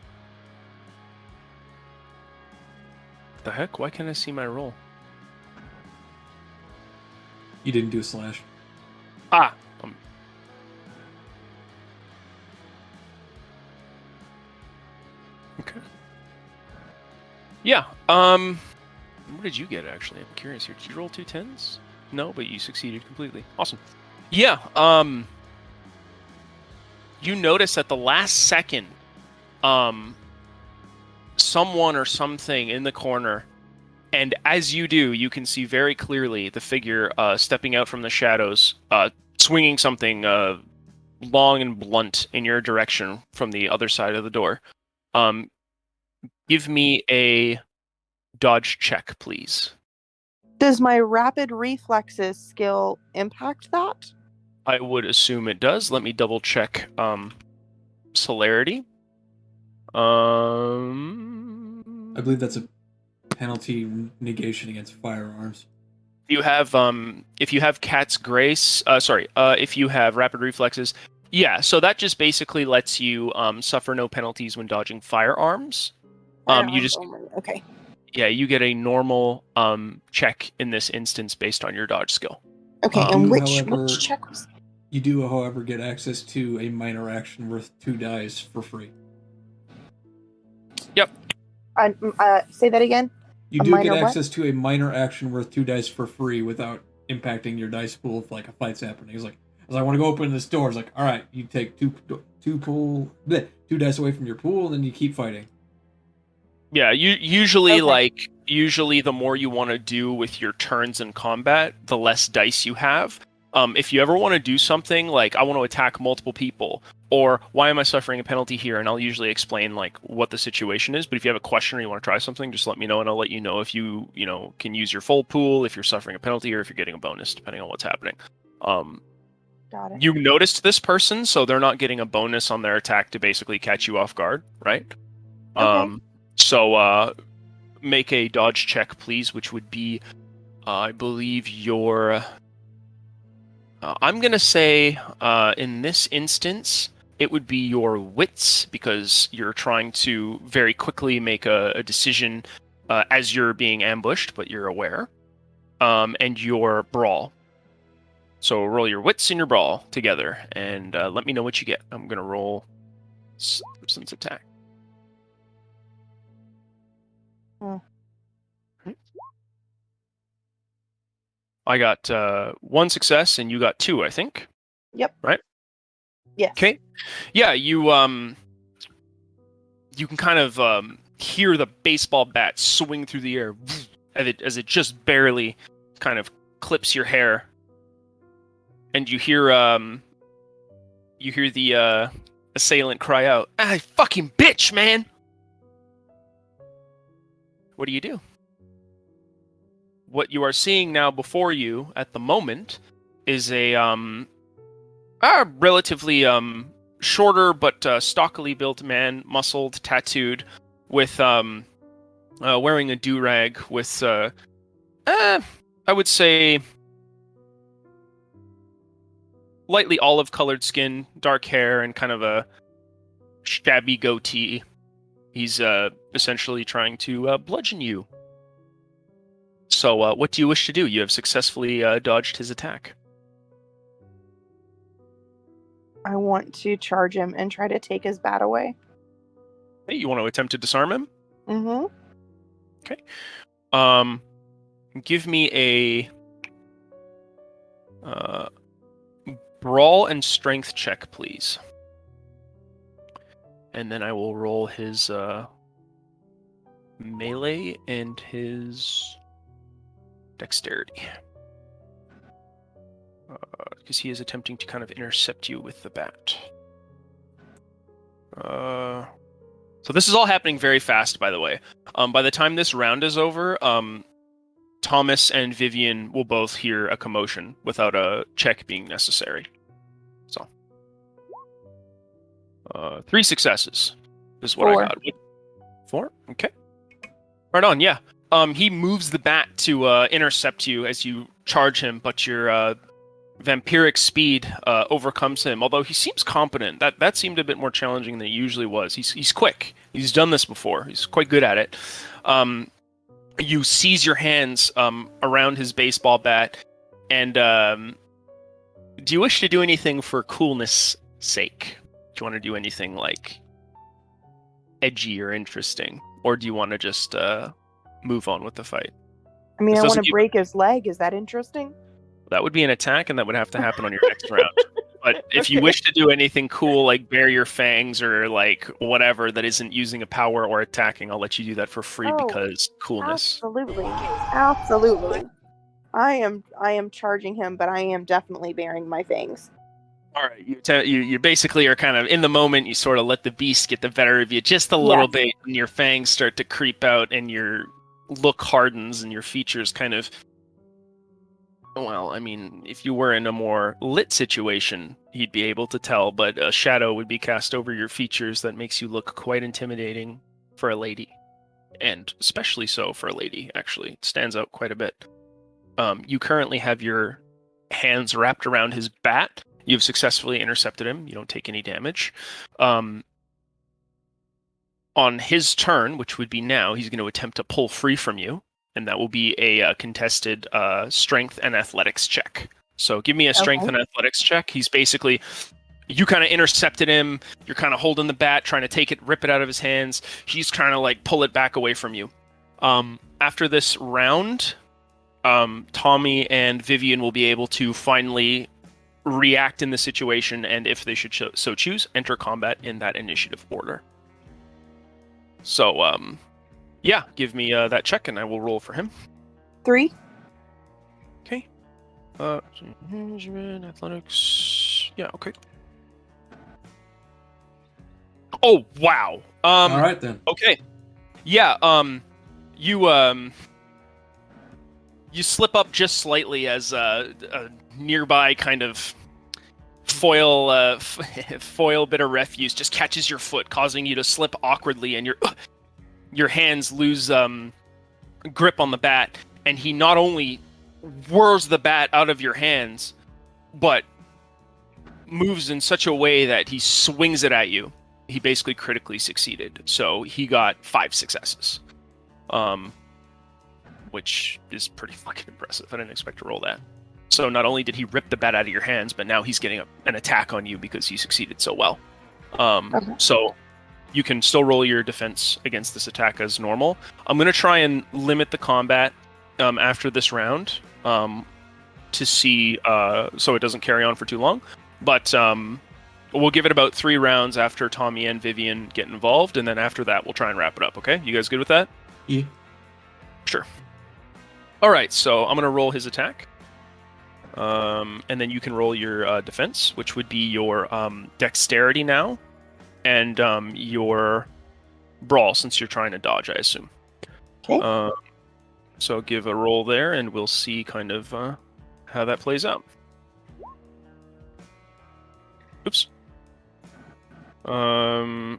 A: the heck? Why can't I see my roll?
B: You didn't do a slash.
A: Ah! Okay. Yeah, what did you get, actually? I'm curious here. Did you roll 2 10s? No, but you succeeded completely. Awesome. Yeah, you notice at the last second, someone or something in the corner, and as you do, you can see very clearly the figure stepping out from the shadows, swinging something long and blunt in your direction from the other side of the door. Give me a dodge check, please.
C: Does my rapid reflexes skill impact that?
A: I would assume it does. Let me double check celerity.
B: I believe that's a penalty negation against firearms.
A: You have if you have Cat's Grace, if you have rapid reflexes, yeah, so that just basically lets you suffer no penalties when dodging firearms. You just
C: okay.
A: Yeah, you get a normal check in this instance based on your dodge skill.
C: Okay, and which check was?
B: You do, however, get access to a minor action worth 2 dice for free.
A: Yep.
C: Say that again.
B: You do get access to a minor action worth 2 dice for free without impacting your dice pool if like a fight's happening. He's like, I want to go open this door. It's like, all right, you take two dice away from your pool, and then you keep fighting.
A: Yeah, usually the more you want to do with your turns in combat, the less dice you have. If you ever want to do something like, I want to attack multiple people, or why am I suffering a penalty here, and I'll usually explain like what the situation is. But if you have a question or you want to try something, just let me know, and I'll let you know if you can use your full pool, if you're suffering a penalty, or if you're getting a bonus, depending on what's happening.
C: Got it.
A: You noticed this person, so they're not getting a bonus on their attack to basically catch you off guard, right?
C: Okay.
A: So make a dodge check, please, which would be, I believe, your... I'm going to say, in this instance, it would be your wits, because you're trying to very quickly make a decision as you're being ambushed, but you're aware. And your brawl. So roll your wits and your brawl together, and let me know what you get. I'm going to roll Simpson's attack. I got 1 success, and you got 2, I think.
C: Yep.
A: Right?
C: Yes.
A: Okay. Yeah, you can kind of hear the baseball bat swing through the air as it just barely kind of clips your hair, and you hear the assailant cry out, "Ah, fucking bitch, man!" What do? What you are seeing now before you at the moment is a relatively shorter but stockily built man, muscled, tattooed, with wearing a do-rag with I would say lightly olive-colored skin, dark hair, and kind of a shabby goatee. He's essentially trying to bludgeon you. So what do you wish to do? You have successfully dodged his attack.
C: I want to charge him and try to take his bat away.
A: Hey, you want to attempt to disarm him?
C: Mm-hmm.
A: Okay. Give me a brawl and strength check, please. And then I will roll his melee and his dexterity. Because he is attempting to kind of intercept you with the bat. So this is all happening very fast, by the way. By the time this round is over, Thomas and Vivian will both hear a commotion without a check being necessary. So, 3 successes is what
C: 4.
A: I got. 4? Okay. Right on, yeah. He moves the bat to intercept you as you charge him, but your vampiric speed overcomes him. Although he seems competent. That seemed a bit more challenging than it usually was. He's quick. He's done this before. He's quite good at it. You seize your hands around his baseball bat, and do you wish to do anything for coolness' sake? Do you want to do anything like edgy or interesting, or do you want to just move on with the fight?
C: I mean,
A: This
C: I want
A: doesn't
C: to break his leg. Is that interesting?
A: That would be an attack, and that would have to happen on your next round. But if you wish to do anything cool, like bare your fangs or like whatever that isn't using a power or attacking, I'll let you do that for free because coolness.
C: Absolutely. Absolutely. I am charging him, but I am definitely bearing my fangs.
A: All right, you basically are kind of in the moment. You sort of let the beast get the better of you just a little bit, and your fangs start to creep out, and your look hardens, and your features kind of. Well, I mean, if you were in a more lit situation, he'd be able to tell, but a shadow would be cast over your features that makes you look quite intimidating for a lady. And especially so for a lady, actually. It stands out quite a bit. You currently have your hands wrapped around his bat. You've successfully intercepted him. You don't take any damage. On his turn, which would be now, he's going to attempt to pull free from you. And that will be a contested strength and athletics check. So give me a strength and athletics check. He's basically, you kind of intercepted him. You're kind of holding the bat, trying to rip it out of his hands. He's trying to like pull it back away from you. After this round, Tommy and Vivian will be able to finally react in the situation, and if they should so choose, enter combat in that initiative order. So, yeah, give me that check, and I will roll for him.
C: 3.
A: Okay. Athletics. Yeah. Okay. Oh wow.
B: All right then.
A: Okay. Yeah. You slip up just slightly as a nearby kind of foil bit of refuse just catches your foot, causing you to slip awkwardly, and your hands lose grip on the bat, and he not only whirs the bat out of your hands, but moves in such a way that he swings it at you. He basically critically succeeded, so he got 5 successes, which is pretty fucking impressive. I didn't expect to roll that. So not only did he rip the bat out of your hands, but now he's getting an attack on you because he succeeded so well. So you can still roll your defense against this attack as normal. I'm going to try and limit the combat after this round to see so it doesn't carry on for too long. But we'll give it about 3 rounds after Tommy and Vivian get involved, and then after that we'll try and wrap it up, okay? You guys good with that?
B: Yeah.
A: Sure. All right, so I'm going to roll his attack. And then you can roll your defense, which would be your dexterity now, and your brawl, since you're trying to dodge, I assume.
C: Okay.
A: So give a roll there, and we'll see kind of how that plays out. Oops. Yeah.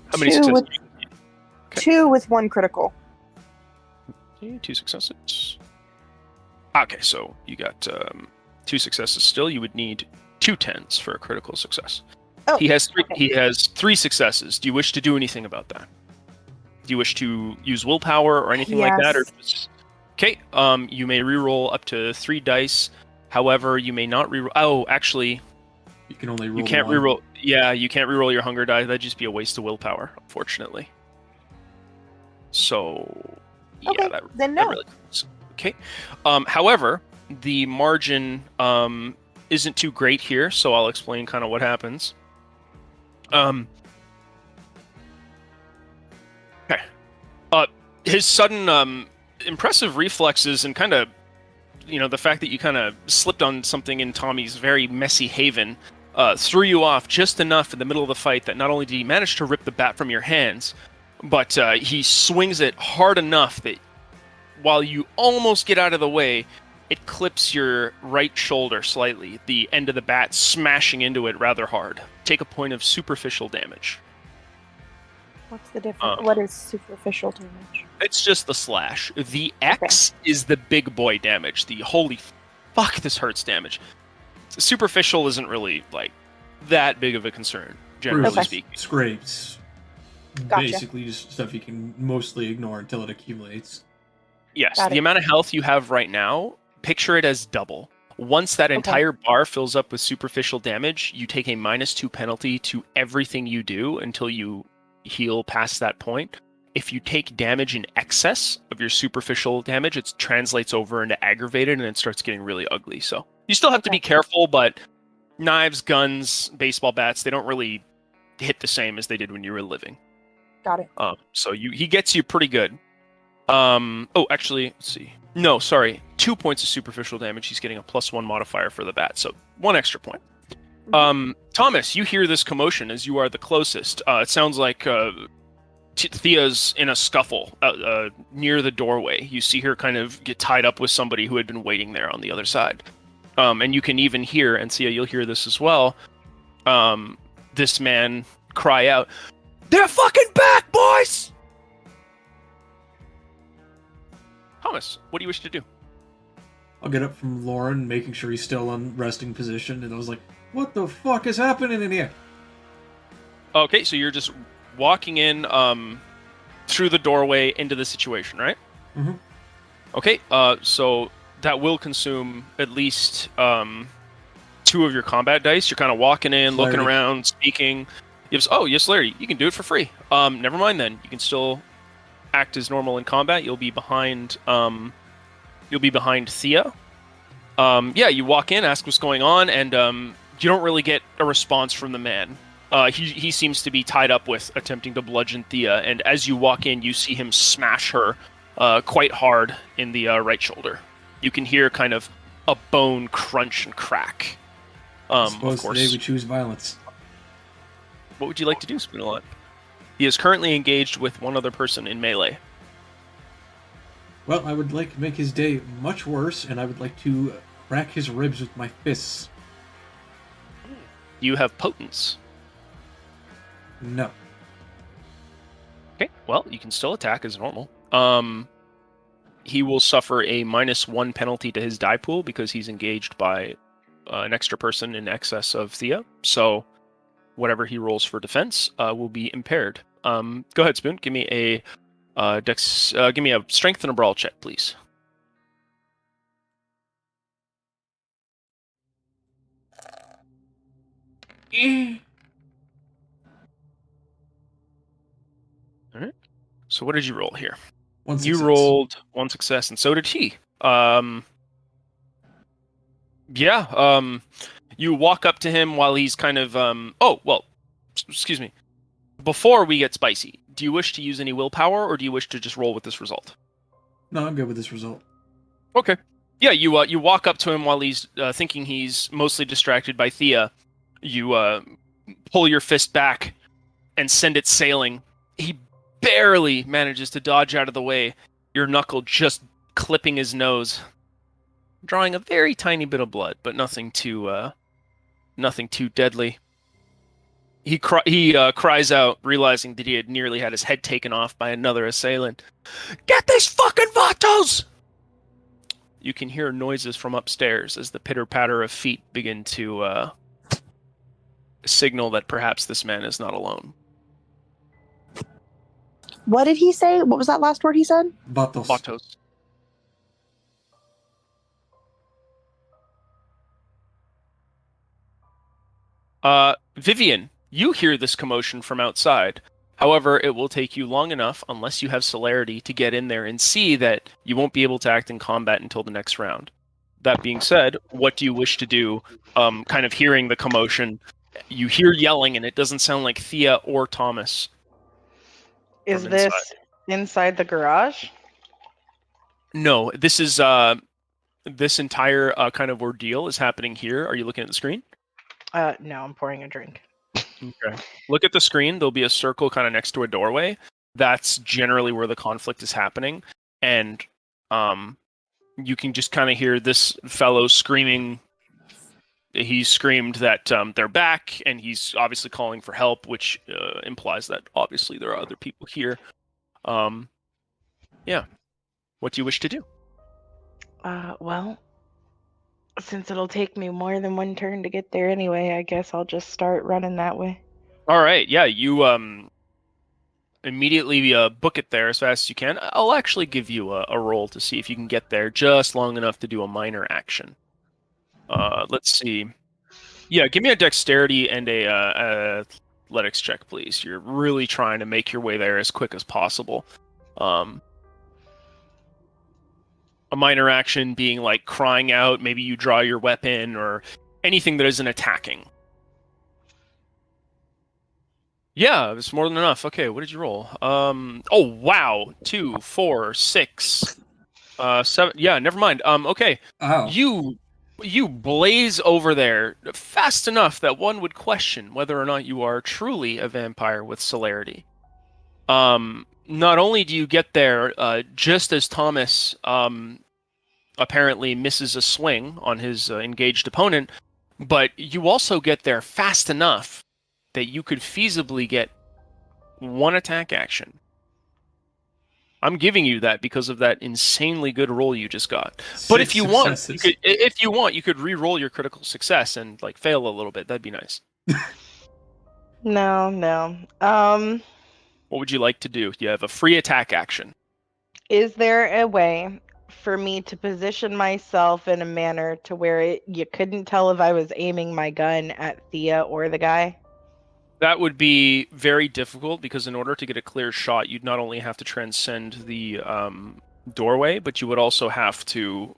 A: How many successes? Okay.
C: 2 with 1 critical.
A: Okay, 2 successes. Okay, so you got 2 successes still. You would need 2 10s for a critical success.
C: Oh,
A: he has 3.
C: okay.
A: He has 3 successes. Do you wish to do anything about that? Do you wish to use willpower or anything like that, or just... Okay. You may reroll up to 3 dice. However, you may not reroll. Oh, actually,
B: You can only roll.
A: you can't
B: 1.
A: reroll. Yeah, you can't reroll your hunger die. That'd just be a waste of willpower, unfortunately. So, yeah,
C: Okay,
A: that
C: then
A: that
C: no.
A: really. Okay. However, the margin isn't too great here, so I'll explain kind of what happens. Okay. His sudden impressive reflexes and kind of, the fact that you kind of slipped on something in Tommy's very messy haven threw you off just enough in the middle of the fight that not only did he manage to rip the bat from your hands, but he swings it hard enough that while you almost get out of the way, it clips your right shoulder slightly, the end of the bat smashing into it rather hard. Take a point of superficial damage.
C: What's the difference? What is superficial damage?
A: It's just the slash. The X is the big boy damage. The holy fuck, this hurts damage. Superficial isn't really, that big of a concern, generally speaking.
B: Scrapes.
C: Gotcha.
B: Basically just stuff you can mostly ignore until it accumulates.
A: Yes,
C: Got
A: the
C: it.
A: amount of health you have right now, picture it as double. Once that entire bar fills up with superficial damage, you take a -2 penalty to everything you do until you heal past that point. If you take damage in excess of your superficial damage, it translates over into aggravated and it starts getting really ugly. So you still have to be careful, but knives, guns, baseball bats, they don't really hit the same as they did when you were living.
C: Got it.
A: So he gets you pretty good. Actually, let's see. No, sorry. 2 points of superficial damage. He's getting a +1 modifier for the bat, so 1 extra point. Thomas, you hear this commotion as you are the closest. It sounds like Thea's in a scuffle near the doorway. You see her kind of get tied up with somebody who had been waiting there on the other side. And you can even hear, and Thea, you'll hear this as well, this man cry out, "They're fucking back, boys!" Thomas, what do you wish to do?
B: I'll get up from Lauren, making sure he's still on resting position, and I was like, what the fuck is happening in here?
A: Okay, so you're just walking in through the doorway into the situation, right?
B: Mm-hmm.
A: Okay, so that will consume at least 2 of your combat dice. You're kind of walking in, looking around, speaking. Yes, Larry, you can do it for free. Never mind then. You can still act as normal in combat. You'll be behind Thea. You walk in, ask what's going on, and you don't really get a response from the man. He seems to be tied up with attempting to bludgeon Thea, and as you walk in, you see him smash her quite hard in the right shoulder. You can hear kind of a bone crunch and crack. Of course.
B: Today we choose violence.
A: What would you like to do, Spoonalot? He is currently engaged with one other person in melee.
B: Well, I would like to make his day much worse, and I would like to crack his ribs with my fists.
A: You have potence.
B: No.
A: Okay, well, you can still attack as normal. He will suffer a -1 penalty to his die pool because he's engaged by an extra person in excess of Thea. So whatever he rolls for defense will be impaired. Go ahead, Spoon. Give me a give me a strength and a brawl check, please. All right. So what did you roll here?
B: One
A: You
B: success.
A: rolled 1 success, and so did he. Yeah. You walk up to him while he's kind of Oh well, excuse me. Before we get spicy, do you wish to use any willpower, or do you wish to just roll with this result?
B: No, I'm good with this result.
A: Okay. Yeah, you walk up to him while he's thinking he's mostly distracted by Thea. You pull your fist back and send it sailing. He barely manages to dodge out of the way, your knuckle just clipping his nose, drawing a very tiny bit of blood, but nothing too deadly. He cries out, realizing that he had nearly had his head taken off by another assailant. Get these fucking vatos! You can hear noises from upstairs as the pitter-patter of feet begin to signal that perhaps this man is not alone.
C: What did he say? What was that last word he said?
B: Vatos.
A: Vatos. Vivian, you hear this commotion from outside. However, it will take you long enough, unless you have celerity, to get in there and see that you won't be able to act in combat until the next round. That being said, what do you wish to do? Kind of hearing the commotion, you hear yelling, and it doesn't sound like Thea or Thomas.
D: Is
A: from
D: this
A: inside.
D: inside the garage?
A: No, this is this entire kind of ordeal is happening here. Are you looking at the screen?
D: No, I'm pouring a drink.
A: Okay. Look at the screen. There'll be a circle kind of next to a doorway. That's generally where the conflict is happening. And you can just kind of hear this fellow screaming. He screamed that they're back, and he's obviously calling for help, which implies that obviously there are other people here. Yeah. What do you wish to do?
D: Well, since it'll take me more than one turn to get there anyway, I guess I'll just start running that way.
A: All right. Yeah, you immediately book it there as fast as you can. I'll actually give you a roll to see if you can get there just long enough to do a minor action. Let's see. Yeah, give me a dexterity and a athletics check, please. You're really trying to make your way there as quick as possible. A minor action being like crying out, maybe you draw your weapon or anything that isn't attacking. Yeah, it's more than enough. Okay, what did you roll? Oh wow, 2, 4, 6, 7. Yeah, never mind. Okay,
B: Ow.
A: you blaze over there fast enough that one would question whether or not you are truly a vampire with celerity. Not only do you get there just as Thomas apparently misses a swing on his engaged opponent, but you also get there fast enough that you could feasibly get one attack action. I'm giving you that because of that insanely good roll you just got. But if you want, you could re-roll your critical success and like fail a little bit. That'd be nice.
D: No.
A: What would you like to do? You have a free attack action.
D: Is there a way for me to position myself in a manner to where you couldn't tell if I was aiming my gun at Thea or the guy?
A: That would be very difficult because in order to get a clear shot, you'd not only have to transcend the doorway, but you would also have to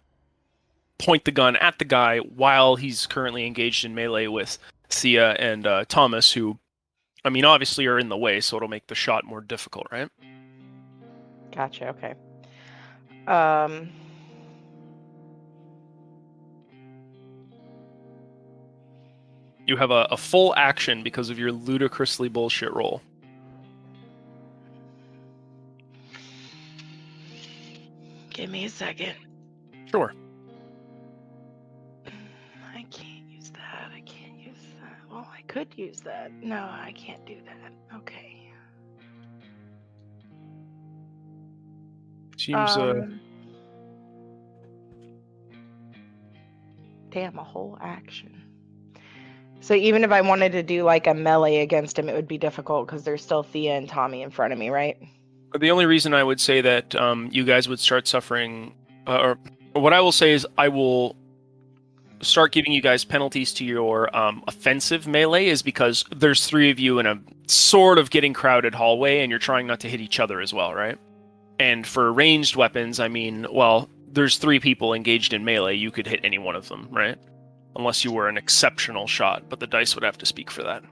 A: point the gun at the guy while he's currently engaged in melee with Thea and Thomas, who, I mean, obviously are in the way, so it'll make the shot more difficult, right?
D: Gotcha, okay.
A: You have a full action because of your ludicrously bullshit roll.
D: Give me a second.
A: Sure.
D: I can't use that. Well, I could use that. No, I can't do that. Okay.
A: Seems
D: Damn, a whole action. So even if I wanted to do like a melee against him, it would be difficult because there's still Thea and Tommy in front of me, right?
A: the only reason I would say that you guys would start suffering, or what I will say is I will start giving you guys penalties to your offensive melee is because there's 3 of you in a sort of getting crowded hallway and you're trying not to hit each other as well, right? And for ranged weapons, I mean, well, there's 3 people engaged in melee. You could hit any one of them, right? Unless you were an exceptional shot, but the dice would have to speak for that.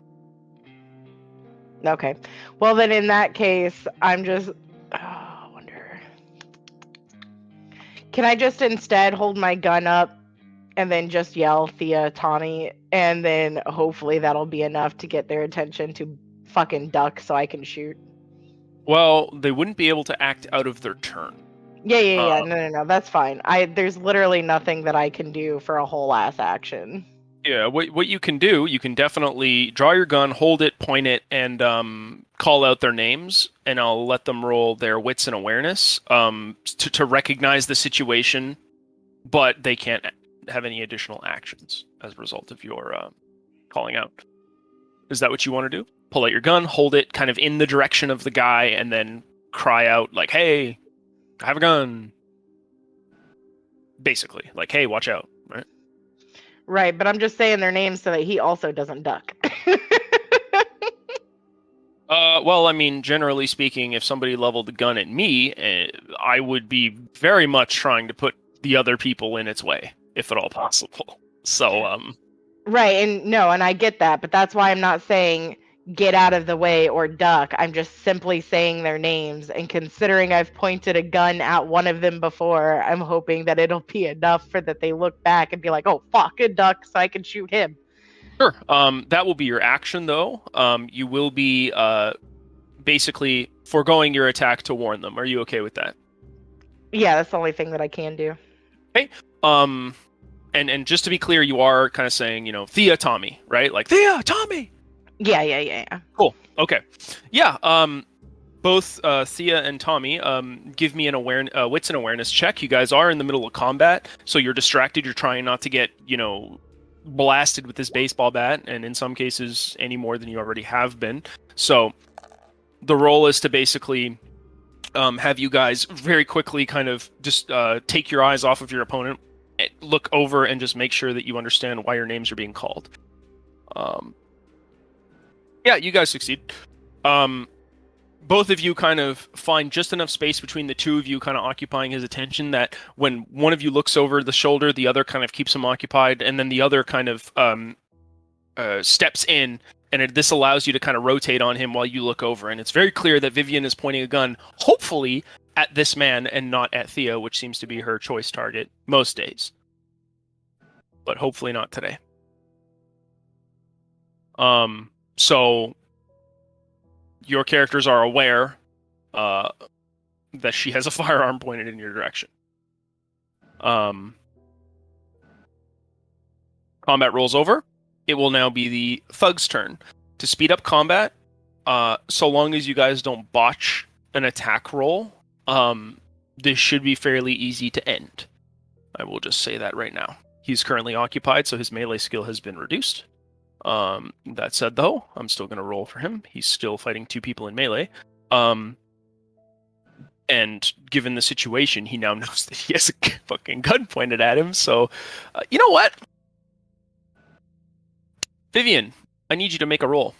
D: Okay. Well, then in that case, I'm just... I wonder... Can I just instead hold my gun up and then just yell Thea, Tommy, and then hopefully that'll be enough to get their attention to fucking duck so I can shoot?
A: Well, they wouldn't be able to act out of their turn.
D: Yeah. No. That's fine. There's literally nothing that I can do for a whole ass action.
A: Yeah, what you can do, you can definitely draw your gun, hold it, point it, and call out their names, and I'll let them roll their wits and awareness to recognize the situation, but they can't have any additional actions as a result of your calling out. Is that what you want to do? Pull out your gun, hold it kind of in the direction of the guy, and then cry out like, "Hey, I have a gun." Basically, like, "Hey, watch out!" Right?
D: Right, but I'm just saying their names so that he also doesn't duck.
A: Well, I mean, generally speaking, if somebody leveled a gun at me, I would be very much trying to put the other people in its way, if at all possible. So,
D: Right, and I get that, but that's why I'm not saying get out of the way or duck. I'm just simply saying their names, and considering I've pointed a gun at one of them before, I'm hoping that it'll be enough for that they look back and be like, "Oh fuck, a duck," so I can shoot him.
A: Sure. That will be your action, though. You will be basically foregoing your attack to warn them. Are you okay with that?
D: Yeah, that's the only thing that I can do.
A: Okay. And just to be clear, you are kind of saying, Thea, Tommy, right? Like, Thea, Tommy!
D: Yeah.
A: Cool. Okay. Yeah. Both Thea and Tommy give me an wits and awareness check. You guys are in the middle of combat, so you're distracted. You're trying not to get, blasted with this baseball bat, and in some cases, any more than you already have been. So the role is to basically have you guys very quickly kind of just take your eyes off of your opponent, look over, and just make sure that you understand why your names are being called. Yeah, you guys succeed. Both of you kind of find just enough space between the 2 of you kind of occupying his attention that when one of you looks over the shoulder, the other kind of keeps him occupied, and then the other kind of steps in, and this allows you to kind of rotate on him while you look over. And it's very clear that Vivian is pointing a gun, hopefully, at this man and not at Thea, which seems to be her choice target most days. But hopefully not today. So your characters are aware that she has a firearm pointed in your direction. Combat rolls over. It will now be the thug's turn. To speed up combat, so long as you guys don't botch an attack roll, this should be fairly easy to end. I will just say that right now. He's currently occupied, so his melee skill has been reduced. That said, though, I'm still going to roll for him. He's still fighting 2 people in melee. And given the situation, he now knows that he has a fucking gun pointed at him. So, you know what? Vivian, I need you to make a roll.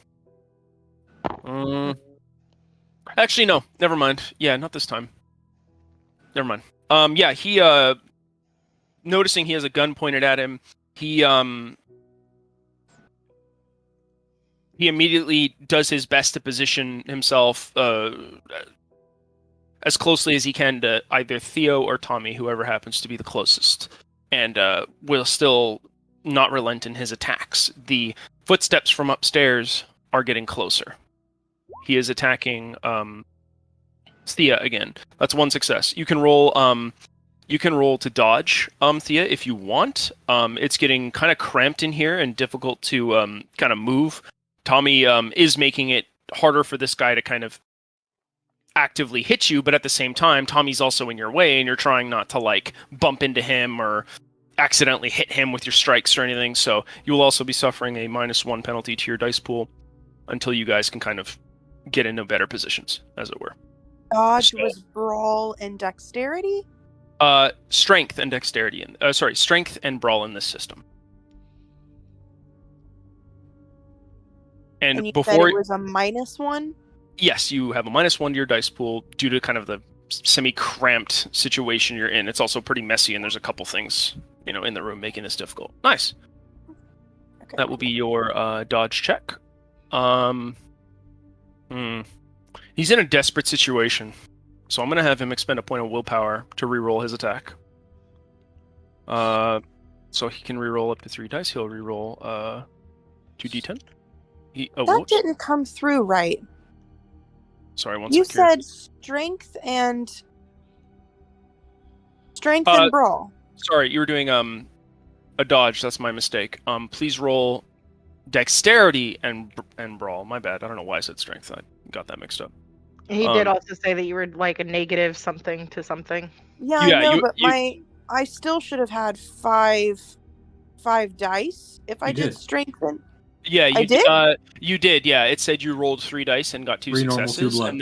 A: Actually, no. Never mind. Yeah, not this time. Never mind. Yeah, he, noticing he has a gun pointed at him, he immediately does his best to position himself as closely as he can to either Theo or Tommy, whoever happens to be the closest, and will still not relent in his attacks. The footsteps from upstairs are getting closer. He is attacking Thea again. That's 1 success. You can roll to dodge Thea if you want. It's getting kind of cramped in here and difficult to kind of move. Tommy is making it harder for this guy to kind of actively hit you, but at the same time, Tommy's also in your way, and you're trying not to like bump into him or accidentally hit him with your strikes or anything. So you will also be suffering a -1 penalty to your dice pool until you guys can kind of get into better positions, as it were.
C: Dodge
A: So-
C: was brawl and dexterity.
A: Strength and dexterity, and strength and brawl in this system.
C: And
A: And
C: you
A: before,
C: said it was a -1.
A: yes, you have a -1 to your dice pool due to kind of the semi-cramped situation you're in. It's also pretty messy, and there's a couple things in the room making this difficult. Nice.
C: Okay.
A: That will be your dodge check. He's in a desperate situation, so I'm gonna have him expend a point of willpower to re-roll his attack. So he can re-roll up to 3 dice. He'll re-roll 2d10.
C: That
A: Whoops.
C: didn't come through right.
A: Sorry, one
C: You
A: sec here.
C: said strength and brawl.
A: Sorry, you were doing a dodge. That's my mistake. Please roll dexterity and brawl. My bad. I don't know why I said strength. I got that mixed up.
D: He did also say that you were like a negative something to something.
C: Yeah,
A: Yeah,
C: I know, but I still should have had five dice if I
B: You
C: did
B: did.
C: strengthen.
A: Yeah,
C: I did?
A: You did. Yeah, it said you rolled 3 dice and got 2
B: 3 normal, 2
A: successes,
B: blood.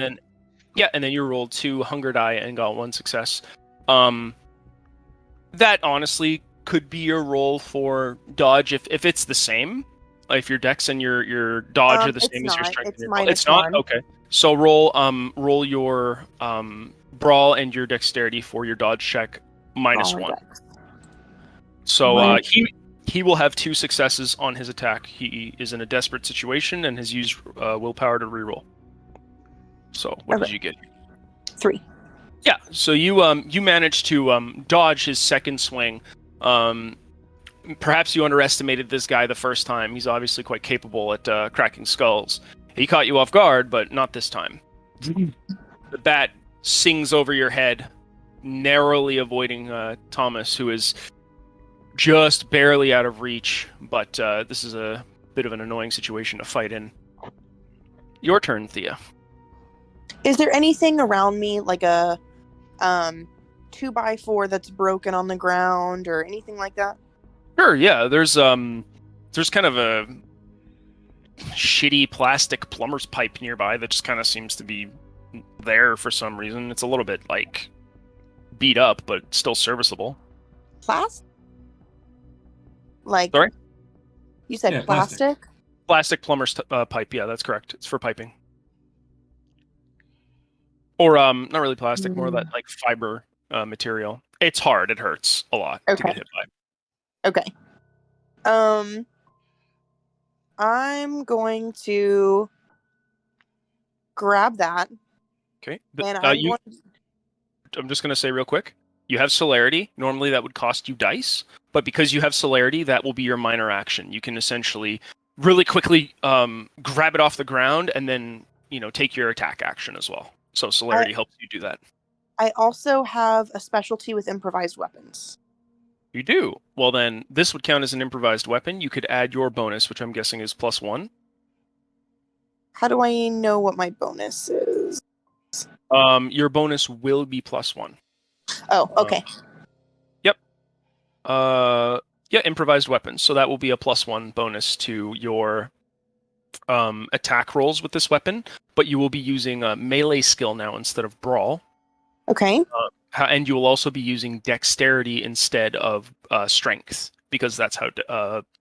A: and then you rolled 2 hunger die and got 1 success. That honestly could be your roll for dodge if it's the same. If your dex and your dodge are the same as your strength.
C: It's
A: and your brawl.
C: -1.
A: It's not okay. So roll your brawl and your dexterity for your dodge check -1.
C: Dex.
A: So
C: Right.
A: he will have 2 successes on his attack. He is in a desperate situation and has used willpower to reroll. So what did
C: Okay.
A: you get?
C: 3.
A: Yeah. So you managed to dodge his second swing. Perhaps you underestimated this guy the first time. He's obviously quite capable at cracking skulls. He caught you off guard, but not this time. The bat sings over your head, narrowly avoiding Thomas, who is just barely out of reach. But this is a bit of an annoying situation to fight in. Your turn, Thea.
C: Is there anything around me like a 2x4 that's broken on the ground or anything like that?
A: Sure, yeah. There's kind of a shitty plastic plumber's pipe nearby that just kind of seems to be there for some reason. It's a little bit like beat up, but still serviceable.
C: Plastic? Like
A: Sorry?
C: You said
B: Yeah, plastic.
C: plastic?
A: Plastic plumber's pipe. Yeah, that's correct. It's for piping. Or not really plastic, more of that like fiber material. It's hard. It hurts a lot to
C: Okay.
A: get hit by.
C: Okay. I'm going to grab that,
A: Okay.
C: and
A: I'm just going to say real quick, you have celerity. Normally that would cost you dice, but because you have celerity, that will be your minor action. You can essentially really quickly grab it off the ground and then, take your attack action as well. So celerity helps you do that.
C: I also have a specialty with improvised weapons.
A: You do. Well, then this would count as an improvised weapon. You could add your bonus, which I'm guessing is +1.
C: How do I know what my bonus is?
A: Your bonus will be +1.
C: Oh, okay.
A: Yep. Yeah, improvised weapons. So that will be a +1 bonus to your attack rolls with this weapon, but you will be using a melee skill now instead of brawl.
C: Okay.
A: And you will also be using dexterity instead of strength, because that's how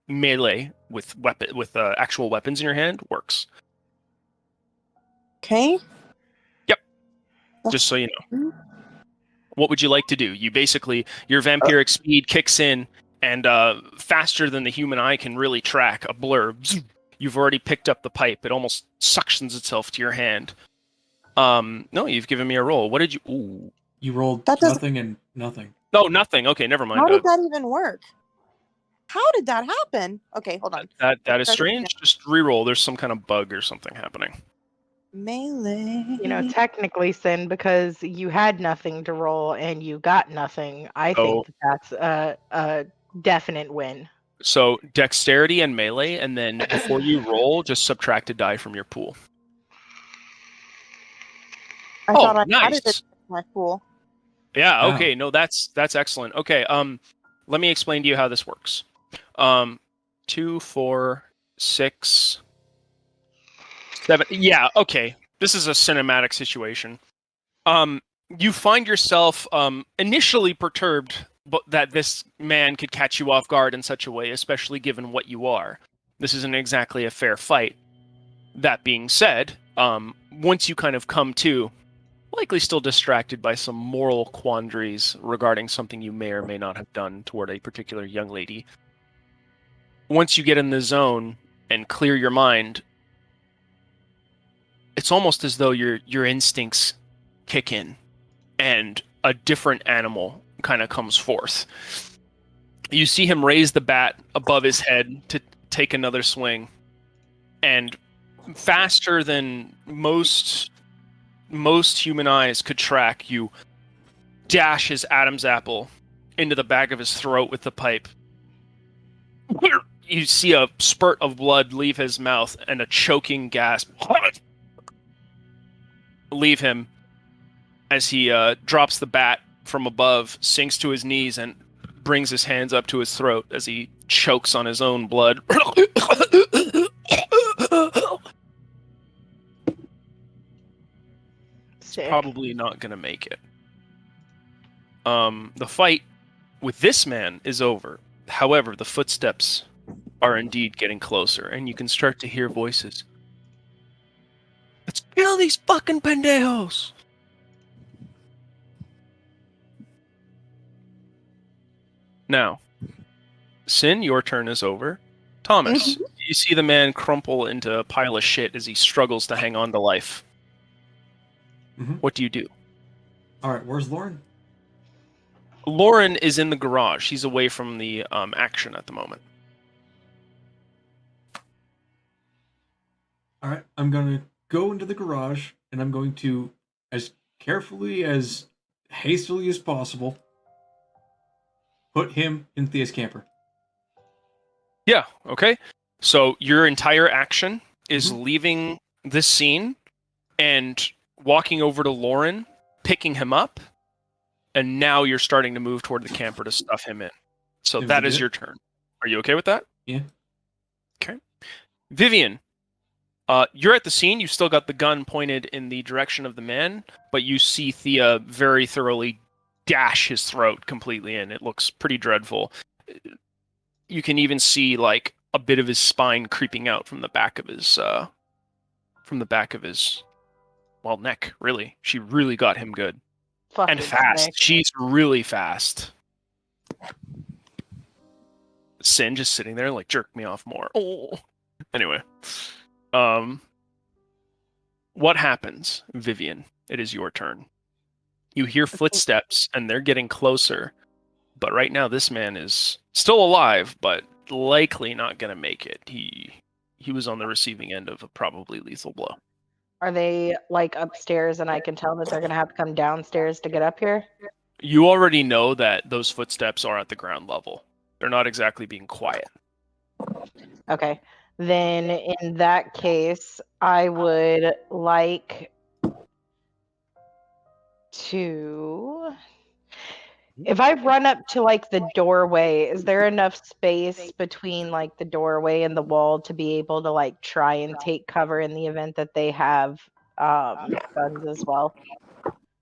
A: melee with actual weapons in your hand works.
C: Okay.
A: Yep. Just so you know. What would you like to do? Your vampiric speed kicks in, and faster than the human eye can really track a blur. You've already picked up the pipe. It almost suctions itself to your hand. No, you've given me a roll. What did you... Ooh.
B: You rolled
C: That doesn't-
B: nothing and nothing.
A: Oh, nothing. Okay, never mind.
C: How did that even work? How did that happen? Okay, hold on.
A: That is strange. Just re-roll. There's some kind of bug or something happening.
C: Melee.
D: Technically, Sin, because you had nothing to roll and you got nothing. I think that's a definite win.
A: So dexterity and melee, and then before you roll, just subtract a die from your pool.
C: I
A: Oh,
C: thought I
A: nice.
C: added it to my pool.
A: Yeah,
B: Wow.
A: okay. No, that's excellent. Okay, let me explain to you how this works. 2, 4, 6, 7. Yeah, okay. This is a cinematic situation. You find yourself initially perturbed but that this man could catch you off guard in such a way, especially given what you are. This isn't exactly a fair fight. That being said, once you kind of come to, likely still distracted by some moral quandaries regarding something you may or may not have done toward a particular young lady. Once you get in the zone and clear your mind, it's almost as though your instincts kick in and a different animal kind of comes forth. You see him raise the bat above his head to take another swing, and faster than most human eyes could track, you dash his Adam's apple into the back of his throat with the pipe. You see a spurt of blood leave his mouth and a choking gasp leave him as he drops the bat from above, sinks to his knees, and brings his hands up to his throat as he chokes on his own blood.
D: Sick.
A: Probably not going to make it. The fight with this man is over. However, the footsteps are indeed getting closer, and you can start to hear voices. Let's kill these fucking pendejos! Now, Sin, your turn is over. Thomas, you see the man crumple into a pile of shit as he struggles to hang on to life.
B: Mhm.
A: What do you do?
B: All right, where's Lauren?
A: Lauren is in the garage. He's away from the action at the moment.
B: All right, I'm going to go into the garage and I'm going to, as carefully, as hastily as possible, put him in Thea's camper.
A: Yeah, okay. So your entire action is
B: Mhm.
A: leaving this scene and walking over to Lauren, picking him up, and now you're starting to move toward the camper to stuff him in. So
B: Seems
A: that is
B: legit.
A: your turn. Are you okay with that?
B: Yeah.
A: Okay. Vivian, you're at the scene. You've still got the gun pointed in the direction of the man, but you see Thea very thoroughly dash his throat completely in. It looks pretty dreadful. You can even see like a bit of his spine creeping out from the back of his well, neck, really. She really got him good.
D: Fucking
A: And fast.
D: sick.
A: She's really fast. Sin just sitting there like, jerk me off more. Oh. Anyway. What happens, Vivian? It is your turn. You hear footsteps and they're getting closer. But right now this man is still alive, but likely not gonna make it. He was on the receiving end of a probably lethal blow.
D: Are they like upstairs and I can tell that they're gonna have to come downstairs to get up here?
A: You already know that those footsteps are at the ground level. They're not exactly being quiet.
D: Okay. Then in that case, I would like to, if I run up to like the doorway, is there enough space between like the doorway and the wall to be able to like try and take cover in the event that they have guns as well?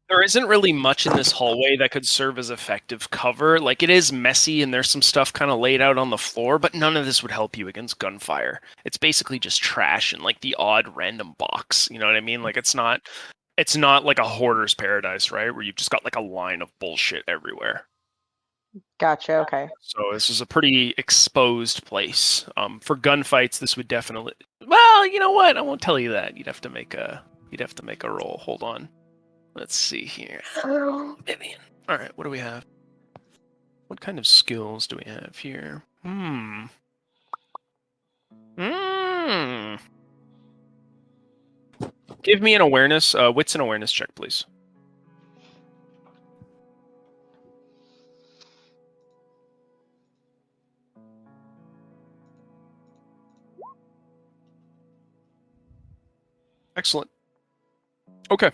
A: There isn't really much in this hallway that could serve as effective cover. Like, it is messy and there's some stuff kind of laid out on the floor, but none of this would help you against gunfire. It's basically just trash and like the odd random box. You know what I mean? Like, it's not like a hoarder's paradise, right? Where you've just got like a line of bullshit everywhere.
D: Gotcha. Okay.
A: So this is a pretty exposed place. For gunfights, this would definitely. Well, you know what? I won't tell you that. You'd have to make a roll. Hold on. Let's see here. Oh, Vivian. All right. What do we have? What kind of skills do we have here? Give me an awareness, wits and awareness check, please. Excellent. Okay.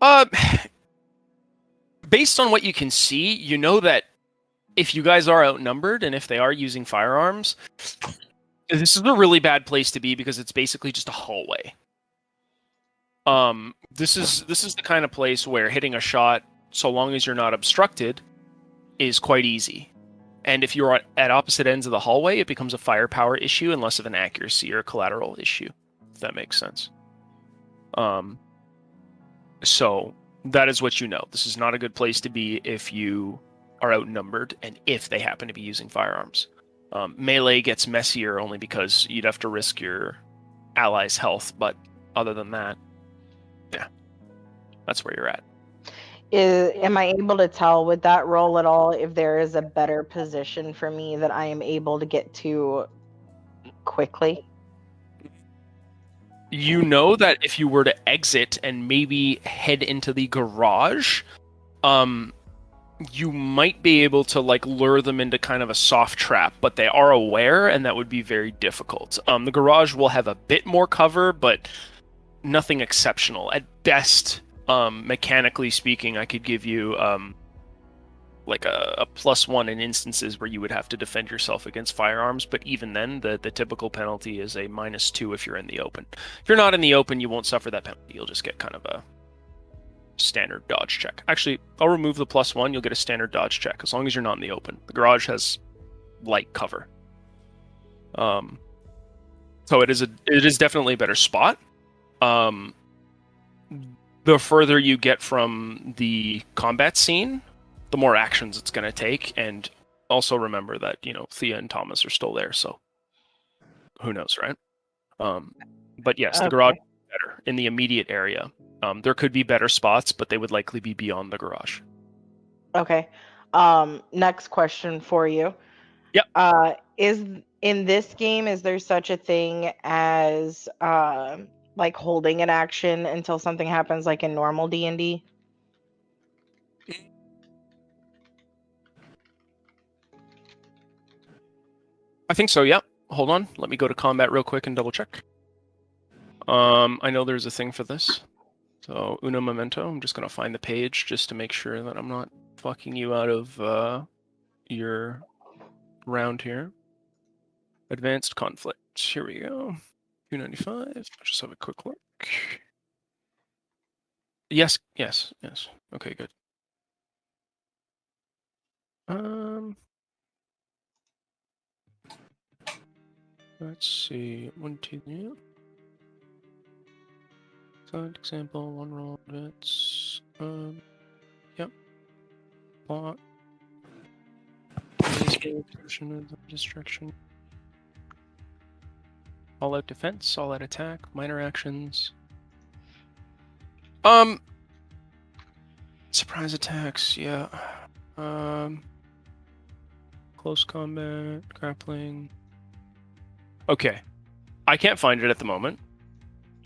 A: Uh, based on what you can see, you know that if you guys are outnumbered and if they are using firearms, this is a really bad place to be because it's basically just a hallway. This is the kind of place where hitting a shot, so long as you're not obstructed, is quite easy. And if you're at opposite ends of the hallway, it becomes a firepower issue and less of an accuracy or collateral issue, if that makes sense. So that is what you know. This is not a good place to be if you are outnumbered and if they happen to be using firearms. Melee gets messier only because you'd have to risk your allies' health, but other than that, yeah, that's where you're at.
D: Am I able to tell with that roll at all if there is a better position for me that I am able to get to quickly?
A: You know that if you were to exit and maybe head into the garage, you might be able to like lure them into kind of a soft trap, but they are aware, and that would be very difficult. The garage will have a bit more cover, but nothing exceptional. At best, mechanically speaking, I could give you like a +1 in instances where you would have to defend yourself against firearms, but even then, the typical penalty is a -2 if you're in the open. If you're not in the open, you won't suffer that penalty. You'll just get kind of a standard dodge check. Actually, I'll remove the +1. You'll get a standard dodge check as long as you're not in the open. The garage has light cover. So it is definitely a better spot. The further you get from the combat scene, the more actions it's going to take. And also remember that, Thea and Thomas are still there, so who knows, right? But yes, the garage is better in the immediate area. There could be better spots, but they would likely be beyond the garage.
D: Okay. Next question for you.
A: Yep.
D: Is in this game, is there such a thing as like holding an action until something happens like in normal D&D?
A: I think so, yeah. Hold on. Let me go to combat real quick and double check. I know there's a thing for this. So, uno momento. I'm just going to find the page just to make sure that I'm not fucking you out of your round here. Advanced conflict. Here we go. 295. I'll just have a quick look. Yes. Okay, good. Let's see. 1, 2, yeah. Side example, 1 roll. That's yep. Plot. Version of the destruction. All out defense, all out attack, minor actions. Surprise attacks, yeah. Close combat, grappling. Okay. I can't find it at the moment.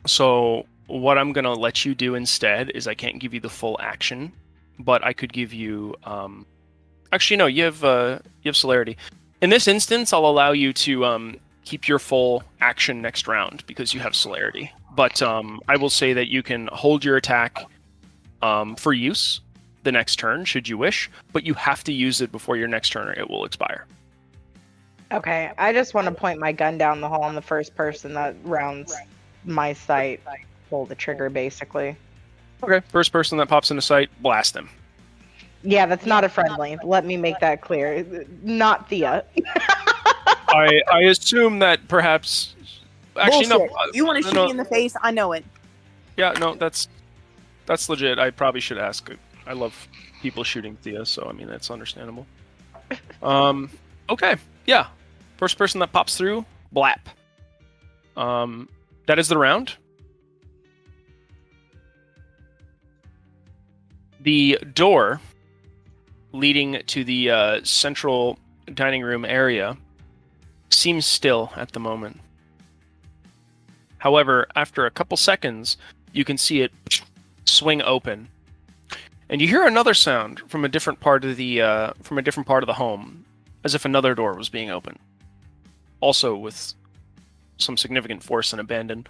A: So what I'm gonna let you do instead is I can't give you the full action, but I could give you actually no, you have celerity. In this instance, I'll allow you to keep your full action next round because you have celerity. But I will say that you can hold your attack for use the next turn, should you wish, but you have to use it before your next turn or it will expire.
D: Okay, I just want to point my gun down the hall on the first person that rounds my sight. Pull the trigger, basically.
A: Okay, first person that pops into sight, blast them.
D: Yeah, that's not a friendly. Let me make that clear. Not Thea.
A: I assume that perhaps... Actually,
C: Bullshit.
A: no.
C: You want to shoot me in the face? I know it.
A: Yeah, no, that's legit. I probably should ask. I love people shooting Thea, so I mean that's understandable. Okay, yeah. First person that pops through, blap. That is the round. The door leading to the central dining room area seems still at the moment. However, after a couple seconds, you can see it swing open, and you hear another sound from a different part of the home, as if another door was being opened, also with some significant force and abandon.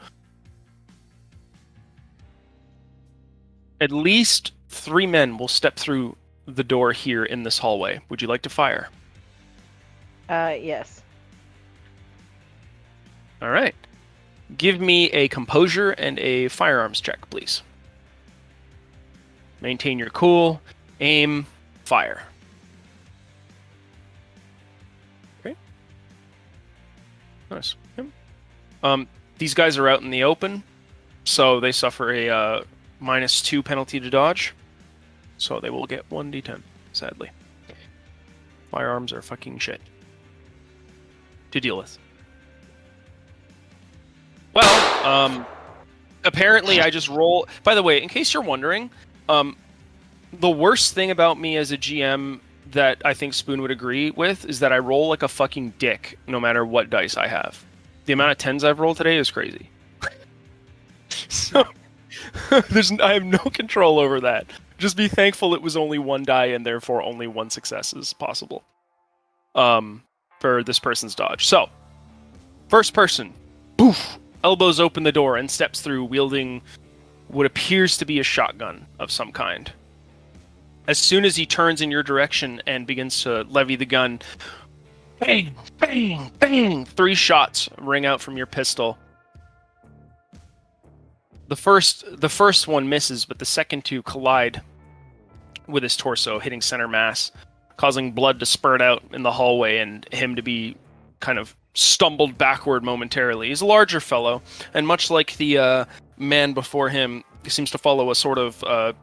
A: At least 3 men will step through the door here in this hallway. Would you like to fire?
D: Yes.
A: All right. Give me a composure and a firearms check, please. Maintain your cool. Aim. Fire. Okay. Nice. Yep. These guys are out in the open, so they suffer a -2 penalty to dodge. So they will get 1d10, sadly. Firearms are fucking shit to deal with. Well, apparently I just roll... By the way, in case you're wondering, the worst thing about me as a GM that I think Spoon would agree with is that I roll like a fucking dick no matter what dice I have. The amount of 10s I've rolled today is crazy. So, I have no control over that. Just be thankful it was only 1 die and therefore only 1 success is possible. For this person's dodge. So, first person, poof, elbows open the door and steps through wielding what appears to be a shotgun of some kind. As soon as he turns in your direction and begins to levy the gun, bang, bang, bang, 3 shots ring out from your pistol. The first one misses, but the second 2 collide with his torso, hitting center mass, causing blood to spurt out in the hallway and him to be kind of stumbled backward momentarily. He's a larger fellow, and much like the man before him, he seems to follow a sort of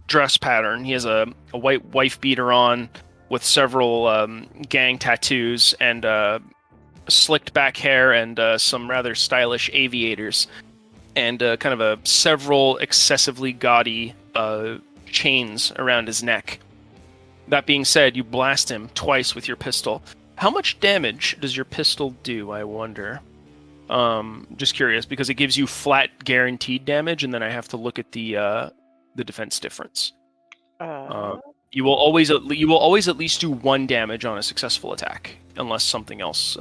A: dress pattern. He has a white wife beater on with several gang tattoos and slicked back hair and some rather stylish aviators and kind of a several excessively gaudy chains around his neck. That being said, you blast him twice with your pistol. How much damage does your pistol do, I wonder? Just curious, because it gives you flat guaranteed damage, and then I have to look at the defense difference. You will always at least do 1 damage on a successful attack, unless something else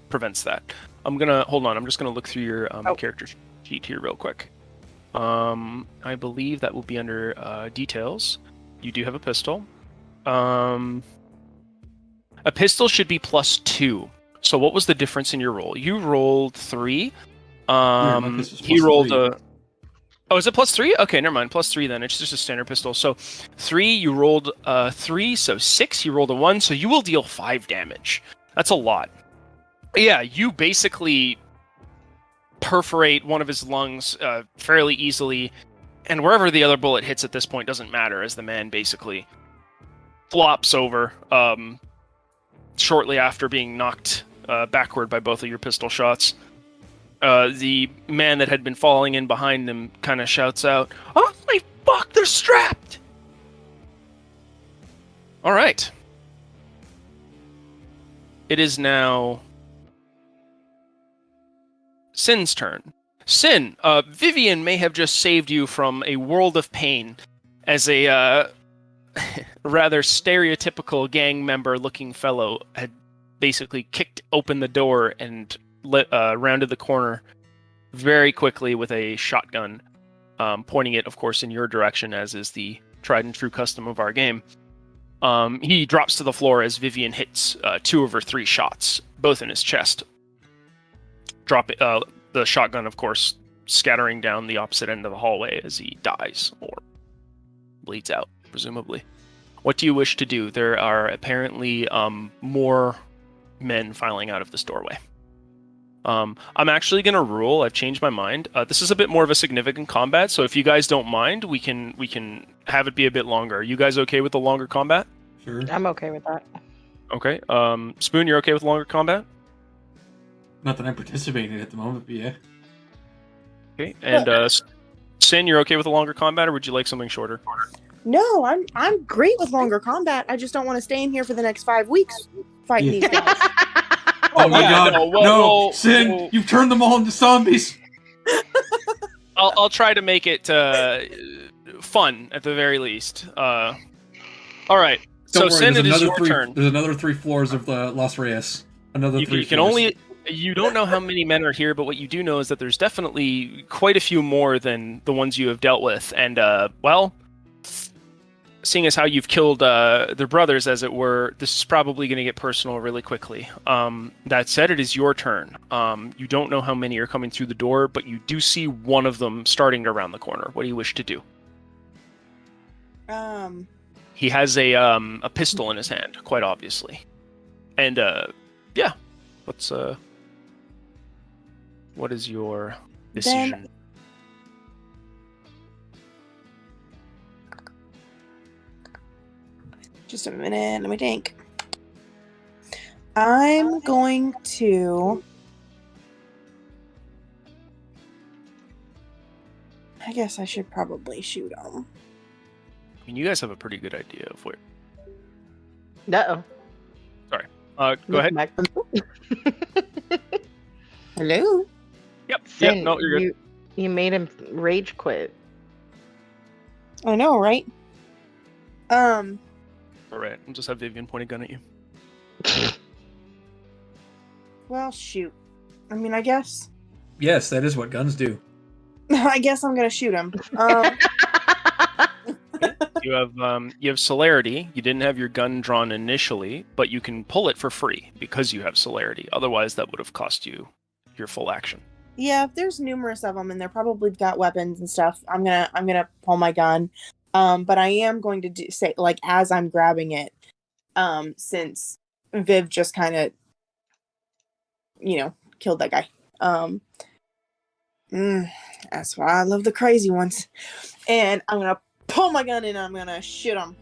A: prevents that. Hold on. I'm just gonna look through your character sheet here real quick. I believe that will be under details. You do have a pistol. A pistol should be +2. So what was the difference in your roll? You rolled 3. He rolled
B: 3.
A: Oh, is it +3? Okay, never mind. +3 then. It's just a standard pistol. So 3, you rolled 3. So 6, you rolled a 1. So you will deal 5 damage. That's a lot. Yeah, you basically perforate one of his lungs fairly easily, and wherever the other bullet hits at this point doesn't matter, as the man basically flops over shortly after being knocked backward by both of your pistol shots. The man that had been falling in behind him kind of shouts out, "Oh my fuck, they're strapped!" All right. It is now Sin's turn. Sin, Vivian may have just saved you from a world of pain as a rather stereotypical gang member-looking fellow had basically kicked open the door and rounded the corner very quickly with a shotgun, pointing it, of course, in your direction, as is the tried and true custom of our game. He drops to the floor as Vivian hits 2 of her 3 shots, both in his chest. The shotgun, of course, scattering down the opposite end of the hallway as he dies, or bleeds out, presumably. What do you wish to do? There are apparently more men filing out of this doorway. I'm actually going to rule, I've changed my mind. This is a bit more of a significant combat, so if you guys don't mind, we can have it be a bit longer. Are you guys okay with the longer combat?
B: Sure.
D: I'm okay with that.
A: Okay. Spoon, you're okay with longer combat?
B: Not that I'm participating at the moment, but yeah.
A: Okay. And Sin, you're okay with a longer combat, or would you like something shorter?
C: No, I'm great with longer combat. I just don't want to stay in here for the next 5 weeks fighting these guys.
B: Oh my god,
A: no,
B: Sin, you've turned them all into zombies!
A: I'll try to make it fun, at the very least. Alright, so
B: Don't worry,
A: Sin, it is your turn.
B: There's another 3 floors of the Los Reyes. Another 3
A: You can
B: floors.
A: only... You don't know how many men are here, but what you do know is that there's definitely quite a few more than the ones you have dealt with. And, well, seeing as how you've killed their brothers, as it were, this is probably going to get personal really quickly. That said, it is your turn. You don't know how many are coming through the door, but you do see one of them starting to round the corner. What do you wish to do? He has a pistol in his hand, quite obviously. And, yeah. What is your decision?
C: Just a minute, let me think. I'm going to... I guess I should probably shoot him.
A: I mean, you guys have a pretty good idea of where.
D: No.
A: Sorry. Go ahead.
C: Hello?
A: Yep.
D: Sin,
A: Yep. No, you're good.
D: You made him rage quit.
C: I know, right?
A: All right. I'll just have Vivian point a gun at you.
C: Well, shoot. I mean, I guess...
B: Yes, that is what guns do.
C: I guess I'm gonna shoot him.
A: You have celerity. You didn't have your gun drawn initially, but you can pull it for free because you have celerity. Otherwise, that would have cost you your full action.
C: Yeah, if there's numerous of them and they're probably got weapons and stuff, I'm gonna pull my gun. But I am going to say, like, as I'm grabbing it, since Viv just kind of, killed that guy. That's why I love the crazy ones. And I'm gonna pull my gun and I'm gonna shoot him.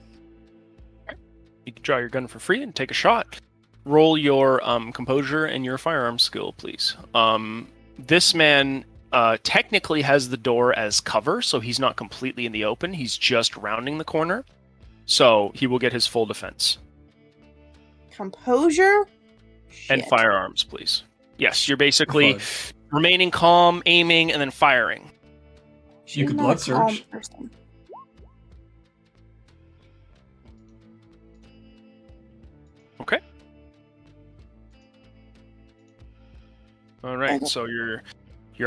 A: You can draw your gun for free and take a shot. Roll your composure and your firearm skill, please. This man technically has the door as cover, so he's not completely in the open. He's just rounding the corner, so he will get his full defense.
C: Composure?
A: And
C: Shit.
A: firearms, please. Yes, you're basically remaining calm, aiming, and then firing.
B: You could
C: Not
B: blood
C: a calm
B: surge.
C: person.
A: Okay. All right,
C: Okay.
A: so your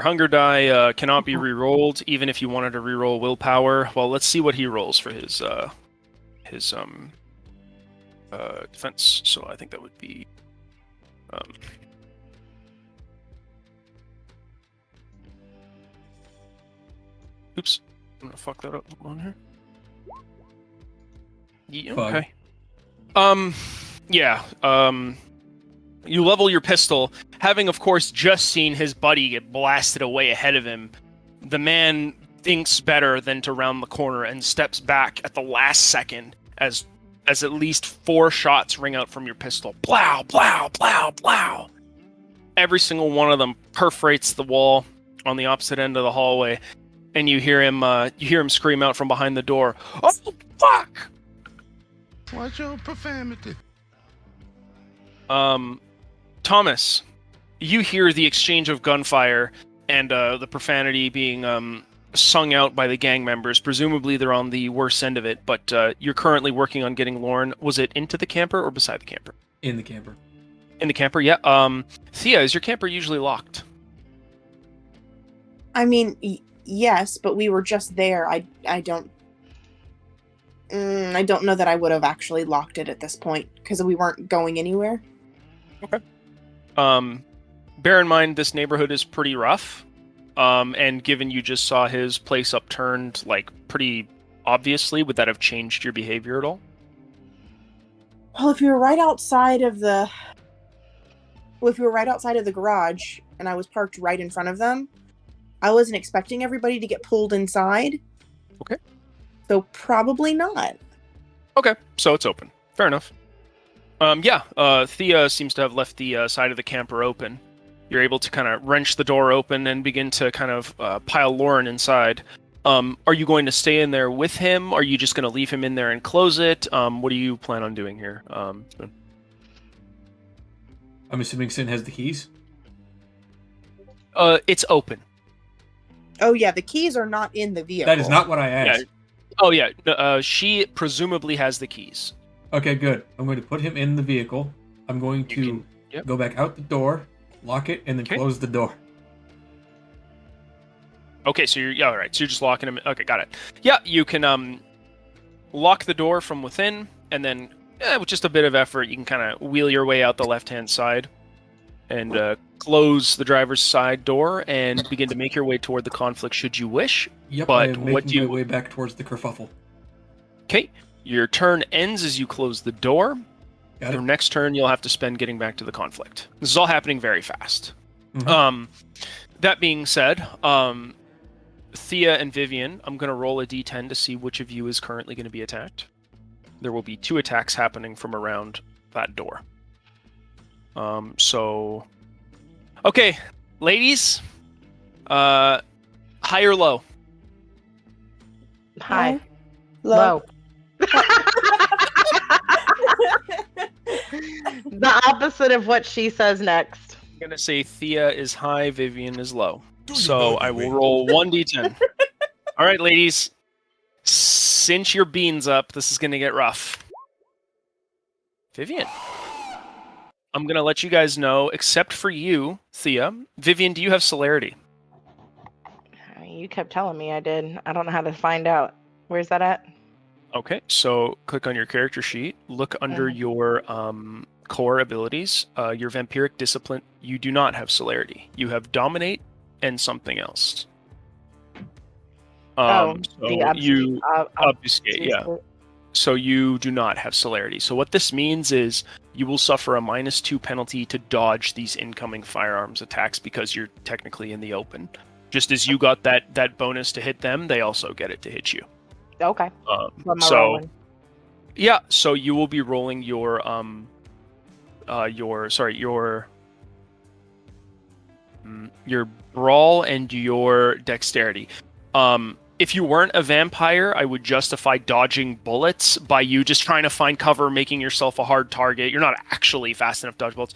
A: hunger die cannot be re-rolled, even if you wanted to re-roll willpower. Well, let's see what he rolls for his defense. So I think that would be oops, I'm gonna fuck that up on here. Yeah,
B: Fine.
A: okay. Yeah. You level your pistol, having, of course, just seen his buddy get blasted away ahead of him. The man thinks better than to round the corner and steps back at the last second as at least 4 shots ring out from your pistol. Plow, plow, plow, plow. Every single one of them perforates the wall on the opposite end of the hallway, and you hear him scream out from behind the door, "Oh, fuck!"
E: Watch your profanity.
A: Thomas, you hear the exchange of gunfire and the profanity being sung out by the gang members. Presumably they're on the worst end of it, but you're currently working on getting Lauren. Was it into the camper or beside the camper?
B: In the camper.
A: In the camper, yeah. Thea, is your camper usually locked?
C: I mean, yes, but we were just there. I don't know that I would have actually locked it at this point because we weren't going anywhere.
A: Okay. Bear in mind this neighborhood is pretty rough. And given you just saw his place upturned, like, pretty obviously, would that have changed your behavior at all?
C: Well, if we were right outside of the garage and I was parked right in front of them, I wasn't expecting everybody to get pulled inside.
A: Okay.
C: So probably not.
A: Okay, so it's open. Fair enough. Thea seems to have left the side of the camper open. You're able to kind of wrench the door open and begin to kind of pile Lauren inside. Are you going to stay in there with him? Are you just going to leave him in there and close it? What do you plan on doing here?
B: I'm assuming Sin has the keys.
A: It's open.
C: Oh yeah, the keys are not in the vehicle.
B: That is not what I asked.
A: Oh yeah, she presumably has the keys.
B: Okay, good. I'm going to put him in the vehicle. I'm going to go back out the door, lock it, and then
A: Okay.
B: close the door.
A: Okay, so you're all right. So you're just locking him. Okay, got it. Yeah, you can lock the door from within, and then with just a bit of effort, you can kind of wheel your way out the left-hand side and close the driver's side door and begin to make your way toward the conflict should you wish.
B: Yep,
A: But
B: I am
A: what
B: making my way back towards the kerfuffle.
A: Okay, your turn ends as you close the door.
B: Got
A: Your
B: it?
A: next turn you'll have to spend getting back to the conflict. This is all happening very fast.
B: Mhm.
A: That being said, Thea and Vivian, I'm going to roll a d10 to see which of you is currently going to be attacked. There will be 2 attacks happening from around that door. Okay, ladies, high or low?
D: Hi.
C: Low.
D: Low. The opposite of what she says next.
A: I'm going to say Thea is high, Vivian is low. So I will roll 1d10. All right, ladies, cinch your beans up. This is going to get rough. Vivian. I'm going to let you guys know, except for you, Thea. Vivian, do you have celerity?
D: You kept telling me I did. I don't know how to find out. Where's that at?
A: Okay, so click on your character sheet. Look under your core abilities. Your vampiric discipline, you do not have celerity. You have dominate and something else. Obfuscate, yeah. So you do not have celerity. So what this means is you will suffer a -2 penalty to dodge these incoming firearms attacks because you're technically in the open. Just as you got that bonus to hit them, they also get it to hit you.
D: Okay. Rolling?
A: Yeah, so you will be rolling your brawl and your dexterity. If you weren't a vampire, I would justify dodging bullets by you just trying to find cover, making yourself a hard target. You're not actually fast enough to dodge bullets.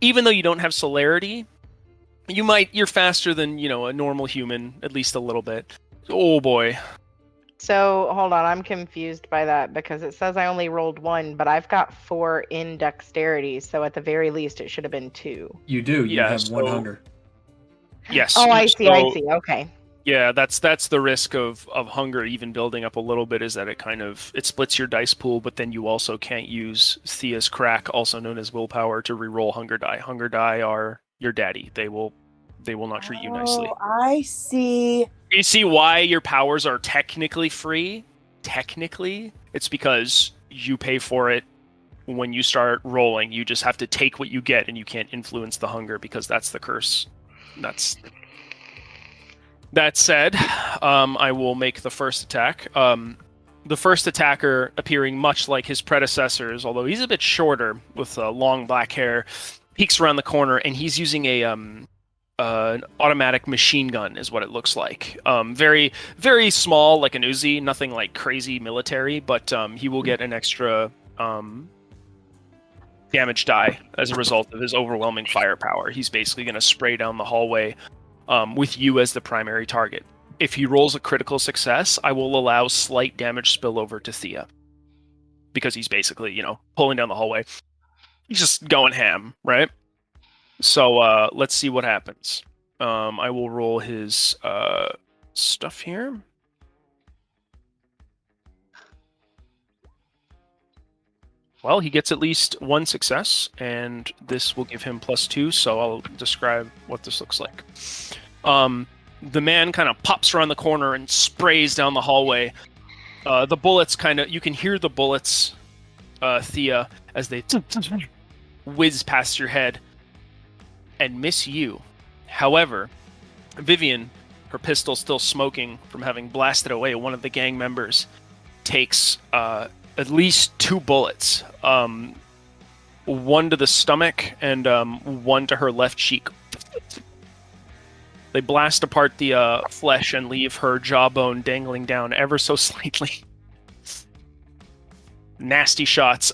A: Even though you don't have celerity, you're faster than, a normal human, at least a little bit. Oh boy.
D: So, hold on, I'm confused by that because it says I only rolled 1, but I've got 4 in dexterity, so at the very least it should have been 2.
B: You do. You have 1 hunger.
A: Yes.
D: Oh, I see. Okay.
A: Yeah, that's the risk of hunger even building up a little bit, is that it splits your dice pool, but then you also can't use Thea's crack, also known as willpower, to reroll hunger die. Hunger die are your daddy. They will not treat you nicely.
C: Oh, I see.
A: You see why your powers are technically free? Technically, it's because you pay for it when you start rolling. You just have to take what you get, and you can't influence the hunger because that's the curse. That said, I will make the first attack. The first attacker, appearing much like his predecessors, although he's a bit shorter with long black hair, peeks around the corner, and he's using an automatic machine gun, is what it looks like. Very, very small, like an Uzi, nothing like crazy military, but he will get an extra damage die as a result of his overwhelming firepower. He's basically going to spray down the hallway with you as the primary target. If he rolls a critical success, I will allow slight damage spillover to Thea, because he's basically, pulling down the hallway. He's just going ham, right? So let's see what happens. I will roll his stuff here. Well, he gets at least 1 success, and this will give him +2, so I'll describe what this looks like. The man kind of pops around the corner and sprays down the hallway. The bullets you can hear the bullets, Thea, as they whiz past your head and miss you. However, Vivian, her pistol still smoking from having blasted away one of the gang members, takes at least 2 bullets. One to the stomach and one to her left cheek. They blast apart the flesh and leave her jawbone dangling down ever so slightly. Nasty shots.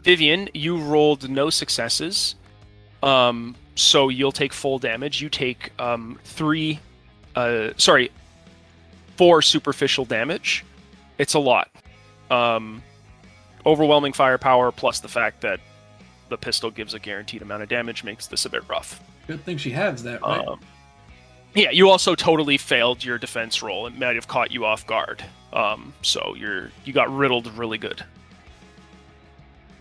A: Vivian, you rolled no successes. So you'll take full damage. You take 4 superficial damage. It's a lot. Overwhelming firepower plus the fact that the pistol gives a guaranteed amount of damage, makes this a bit rough.
B: Good thing she has that, right?
A: Yeah, you also totally failed your defense roll. It might have caught you off guard. So you got riddled really good.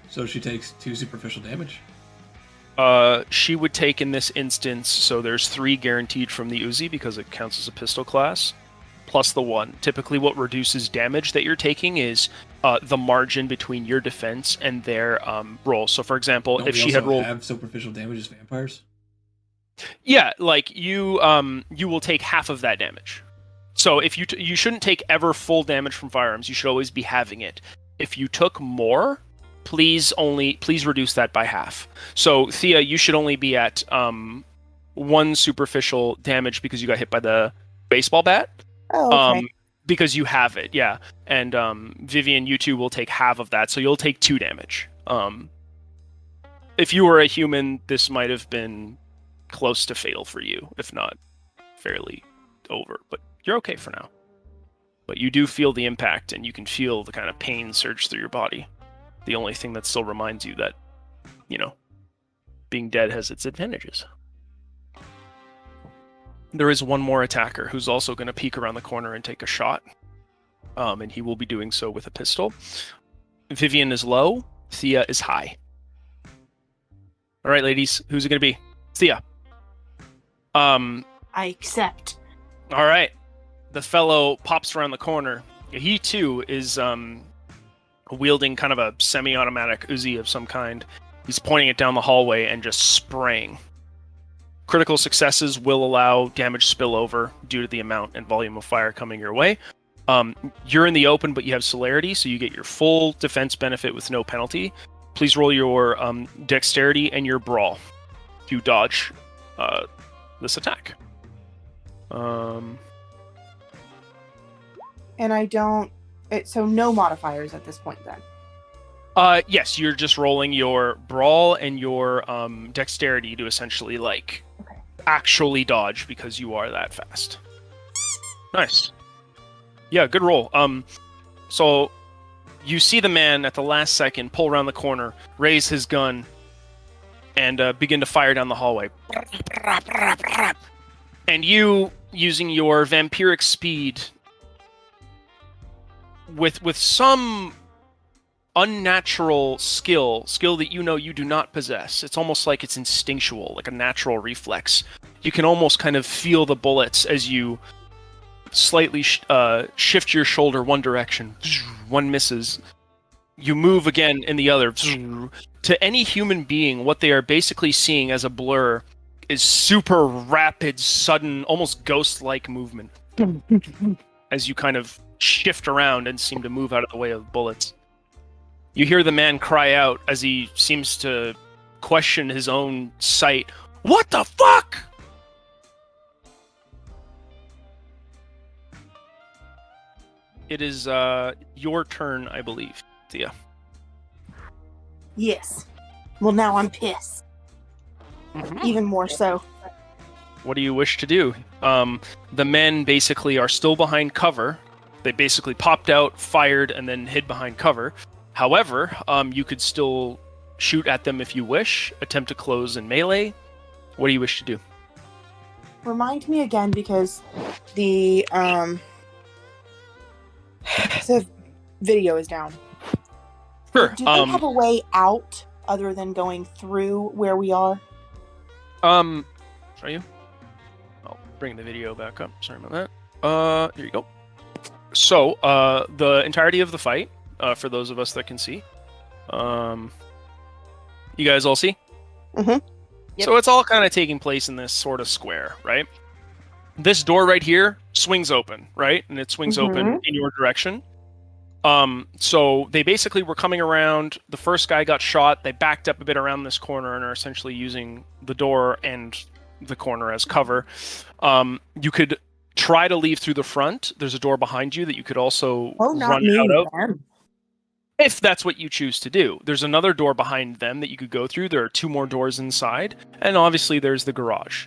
B: So she takes 2 superficial damage.
A: She would take in this instance, so there's 3 guaranteed from the Uzi because it counts as a pistol class, plus the 1. Typically what reduces damage that you're taking is the margin between your defense and their roll. So for example,
B: Don't
A: if
B: we
A: she had
B: also
A: rolled...
B: have superficial damage as vampires?
A: Yeah, like you will take half of that damage. So if you shouldn't take ever full damage from firearms, you should always be having it. If you took more, please reduce that by half. So Thea, you should only be at 1 superficial damage because you got hit by the baseball bat.
C: Oh, okay.
A: Because you have it, yeah. And Vivian, you two will take half of that, so you'll take 2 damage. If you were a human, this might have been close to fatal for you, if not fairly over. But you're okay for now. But you do feel the impact, and you can feel the kind of pain surge through your body. The only thing that still reminds you that, being dead has its advantages. There is one more attacker who's also going to peek around the corner and take a shot. And he will be doing so with a pistol. Vivian is low. Thea is high. All right, ladies. Who's it going to be? Thea.
C: I accept.
A: All right. The fellow pops around the corner. He, too, is wielding kind of a semi-automatic Uzi of some kind. He's pointing it down the hallway and just spraying. Critical successes will allow damage spillover due to the amount and volume of fire coming your way. You're in the open, but you have celerity, so you get your full defense benefit with no penalty. Please roll your dexterity and your brawl to dodge this attack.
C: And I don't... So no modifiers at this point, then?
A: Yes, you're just rolling your brawl and your dexterity to essentially, actually dodge because you are that fast. Nice. Yeah, good roll. So you see the man at the last second pull around the corner, raise his gun, and begin to fire down the hallway. And you, using your vampiric speed, with some unnatural skill that you do not possess. It's almost like it's instinctual, like a natural reflex. You can almost kind of feel the bullets as you slightly shift your shoulder one direction. One misses. You move again in the other. To any human being, what they are basically seeing as a blur is super rapid, sudden, almost ghost-like movement. As you kind of shift around and seem to move out of the way of bullets. You hear the man cry out as he seems to question his own sight. What the fuck? It is your turn, I believe, Thea.
C: Yes. Well, now I'm pissed. Even more so.
A: What do you wish to do? The men basically are still behind cover. They basically popped out, fired, and then hid behind cover. However, you could still shoot at them if you wish, attempt to close in melee. What do you wish to do?
C: Remind me again, because the the video is down.
A: Sure.
C: Do they have a way out other than going through where we are?
A: Show you? I'll bring the video back up. Sorry about that. Here you go. So, the entirety of the fight, for those of us that can see, you guys all see?
C: Mm-hmm. Yep.
A: So it's all kind of taking place in this sort of square, right? This door right here swings open, right? And it swings open in your direction. So they basically were coming around. The first guy got shot. They backed up a bit around this corner and are essentially using the door and the corner as cover. You could try to leave through the front. There's a door behind you that you could also run out of.
C: Them.
A: If that's what you choose to do. There's another door behind them that you could go through. There are 2 more doors inside. And obviously there's the garage.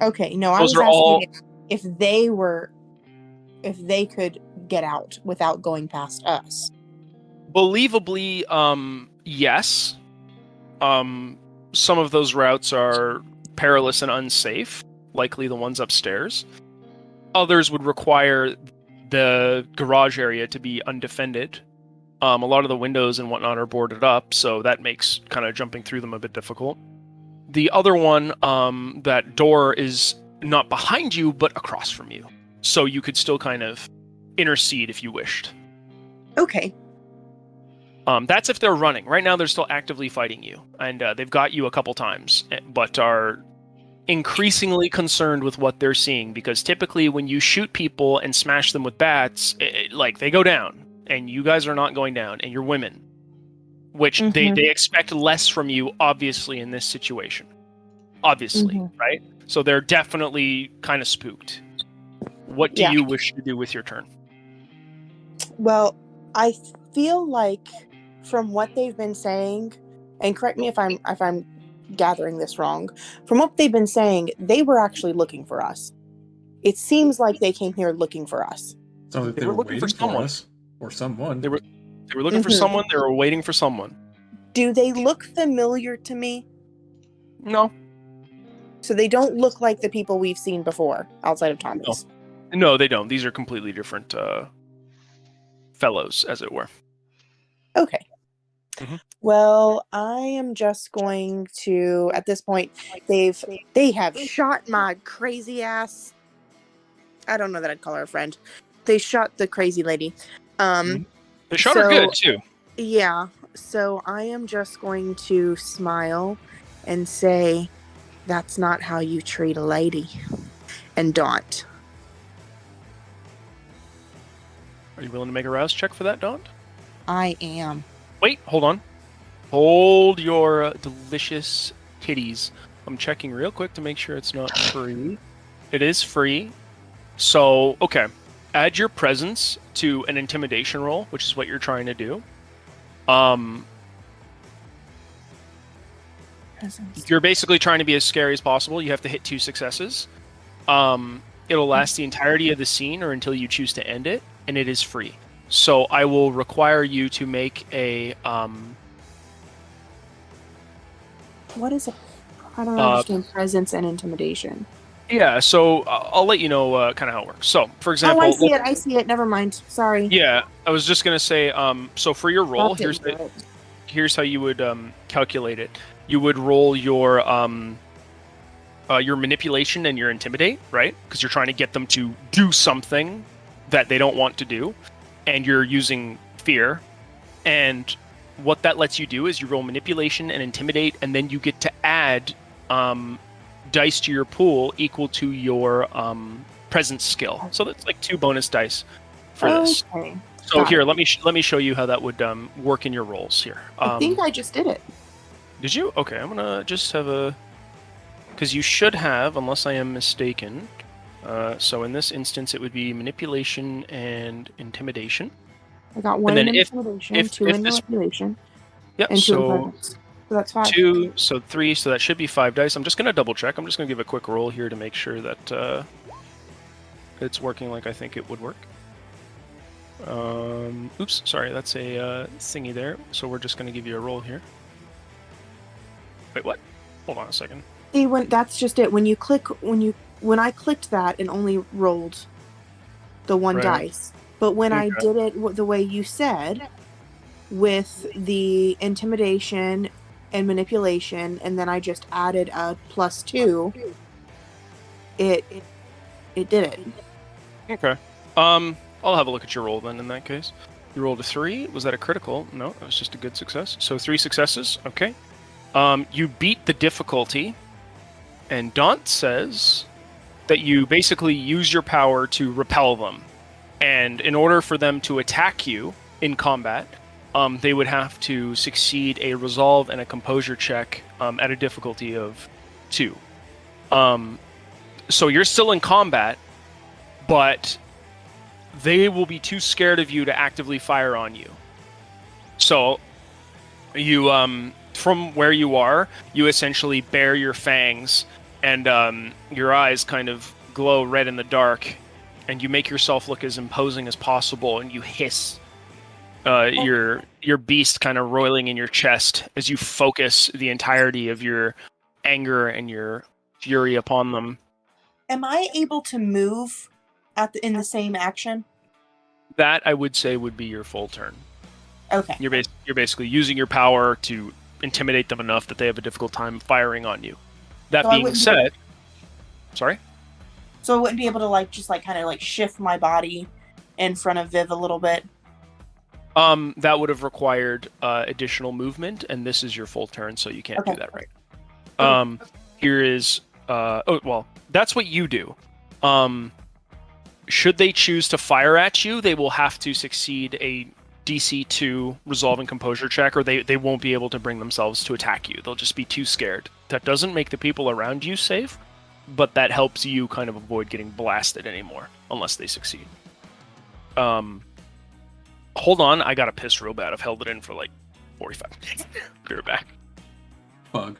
C: Okay, no, I was asking if they could get out without going past us.
A: Believably, yes. Some of those routes are perilous and unsafe, likely the ones upstairs. Others would require the garage area to be undefended. A lot of the windows and whatnot are boarded up, so that makes kind of jumping through them a bit difficult. The other one, that door is not behind you, but across from you. So you could still kind of intercede if you wished.
C: Okay.
A: That's if they're running. Right now, they're still actively fighting you, and they've got you a couple times, but are increasingly concerned with what they're seeing, because typically when you shoot people and smash them with bats, they go down, and you guys are not going down, and you're women, which they expect less from you, obviously, in this situation. Obviously, right? So they're definitely kind of spooked. What do you wish to do with your turn?
C: Well, I feel like from what they've been saying, and correct me if I'm gathering this wrong, from what they've been saying, they were actually looking for us. It seems like they came here looking for us.
B: So they were looking for someone. Or someone.
A: They were looking for someone. They were waiting for someone.
C: Do they look familiar to me?
A: No.
C: So they don't look like the people we've seen before outside of Tommy's.
A: No, they don't. These are completely different fellows, as it were.
C: Okay. Well, I am just going to, at this point, they have shot my crazy ass. I don't know that I'd call her a friend. They shot the crazy lady.
A: They shot her good too.
C: Yeah. So I am just going to smile and say, "That's not how you treat a lady." And Daunt.
A: Are you willing to make a rouse check for that, Daunt?
C: I am.
A: Wait, hold on. Hold your delicious titties. I'm checking real quick to make sure it's not free. It is free. So, okay. Add your presence to an intimidation roll, which is what you're trying to do. You're basically trying to be as scary as possible. You have to hit 2 successes. It'll last the entirety of the scene or until you choose to end it, and it is free. So I will require you to make a...
C: What is it? I don't understand presence and intimidation.
A: Yeah, so I'll let you know kind of how it works. So, for example...
C: Oh, I see it. Never mind. Sorry.
A: Yeah, I was just going to say, so for your roll, here's how you would calculate it. You would roll your manipulation and your intimidate, right? Because you're trying to get them to do something that they don't want to do, and you're using fear. And what that lets you do is you roll manipulation and intimidate, and then you get to add dice to your pool equal to your presence skill. So that's like 2 bonus dice for this.
C: Okay.
A: So here, let me show you how that would work in your rolls here.
C: I think I just did it.
A: Did you? Okay, I'm gonna just have a... Because you should have, unless I am mistaken. So in this instance, it would be manipulation and intimidation.
C: I got 1 in intimidation, 2 in manipulation,
A: yep,
C: and 2 in presence. So that's 5.
A: 2, so 3, so that should be 5 dice. I'm just going to double check. I'm just going to give a quick roll here to make sure that it's working like I think it would work. Oops, sorry, that's a thingy there. So we're just going to give you a roll here. Wait, what? Hold on a second.
C: See, that's just it. When I clicked that, it only rolled the 1 dice. But when I did it the way you said, with the intimidation and manipulation, and then I just added a +2, it did it.
A: Okay. I'll have a look at your roll then in that case. You rolled a 3. Was that a critical? No, that was just a good success. So 3 successes. Okay. You beat the difficulty, and Daunt says that you basically use your power to repel them. And in order for them to attack you in combat, they would have to succeed a resolve and a composure check at a difficulty of 2. So you're still in combat, but they will be too scared of you to actively fire on you. So you, from where you are, you essentially bare your fangs, and your eyes kind of glow red in the dark, and you make yourself look as imposing as possible, and you hiss. your beast kind of roiling in your chest as you focus the entirety of your anger and your fury upon them.
C: Am I able to move in the same action?
A: That, I would say, would be your full turn.
C: Okay.
A: You're basically using your power to intimidate them enough that they have a difficult time firing on you. That being said, sorry?
C: So I wouldn't be able to just kind of shift my body in front of Viv a little bit?
A: That would have required additional movement, and this is your full turn, so you can't do that right. Here is that's what you do. Should they choose to fire at you, they will have to succeed a DC 2 resolve and composure check, or they won't be able to bring themselves to attack you. They'll just be too scared. That doesn't make the people around you safe, but that helps you kind of avoid getting blasted anymore, unless they succeed. Hold on, I gotta piss real bad. I've held it in for 45 minutes. Be right back.
B: Bug.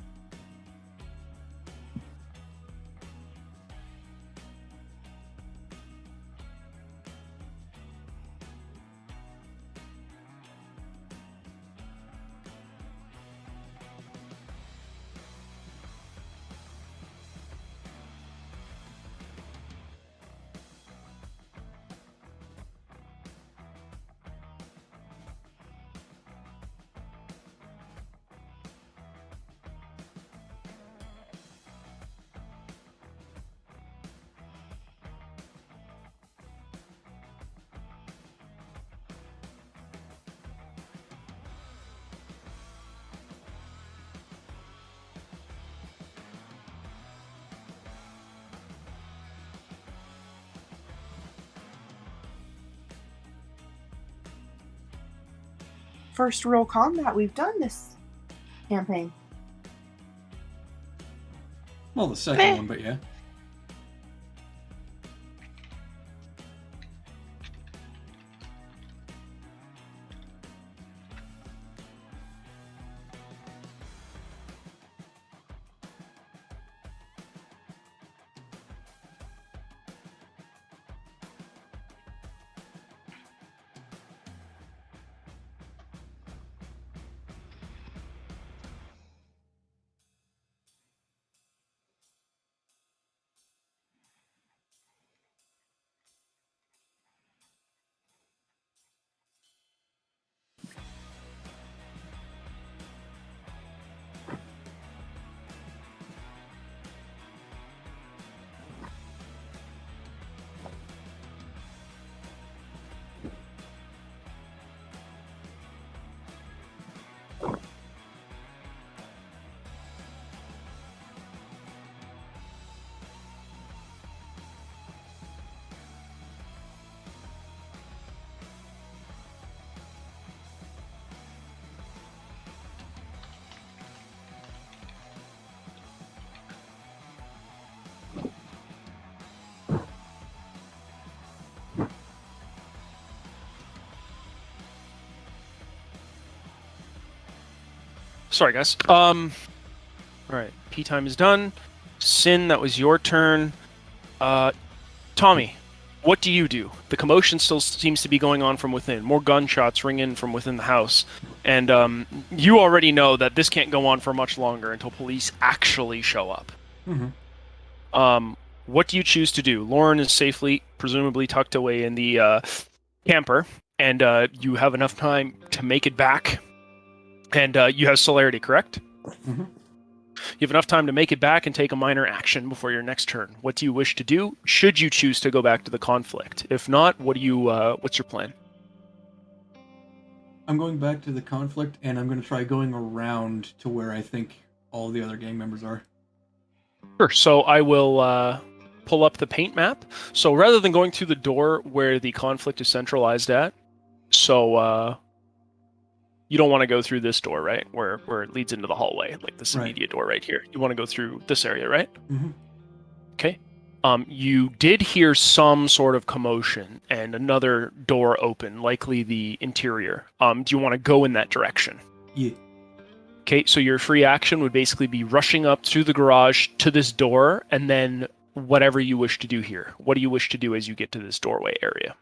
C: First real combat we've done this campaign.
B: Well, the second one, but yeah.
A: Sorry, guys. All right. P time is done. Sin, that was your turn. Tommy, what do you do? The commotion still seems to be going on from within. More gunshots ring in from within the house. And you already know that this can't go on for much longer until police actually show up.
B: Mm-hmm.
A: What do you choose to do? Lauren is safely, presumably tucked away in the camper, and you have enough time to make it back. And you have celerity, correct?
B: Mm-hmm.
A: You have enough time to make it back and take a minor action before your next turn. What do you wish to do? Should you choose to go back to the conflict? If not, what's your plan?
B: I'm going back to the conflict, and I'm going to try going around to where I think all the other gang members are.
A: Sure. So I will pull up the paint map. So rather than going through the door where the conflict is centralized at, so you don't want to go through this door, right? Where it leads into the hallway, like this immediate door right here. You want to go through this area, right?
B: Mm-hmm.
A: Okay. You did hear some sort of commotion and another door open, likely the interior. Do you want to go in that direction?
B: Yeah.
A: Okay, so your free action would basically be rushing up through the garage to this door, and then whatever you wish to do here. What do you wish to do as you get to this doorway area?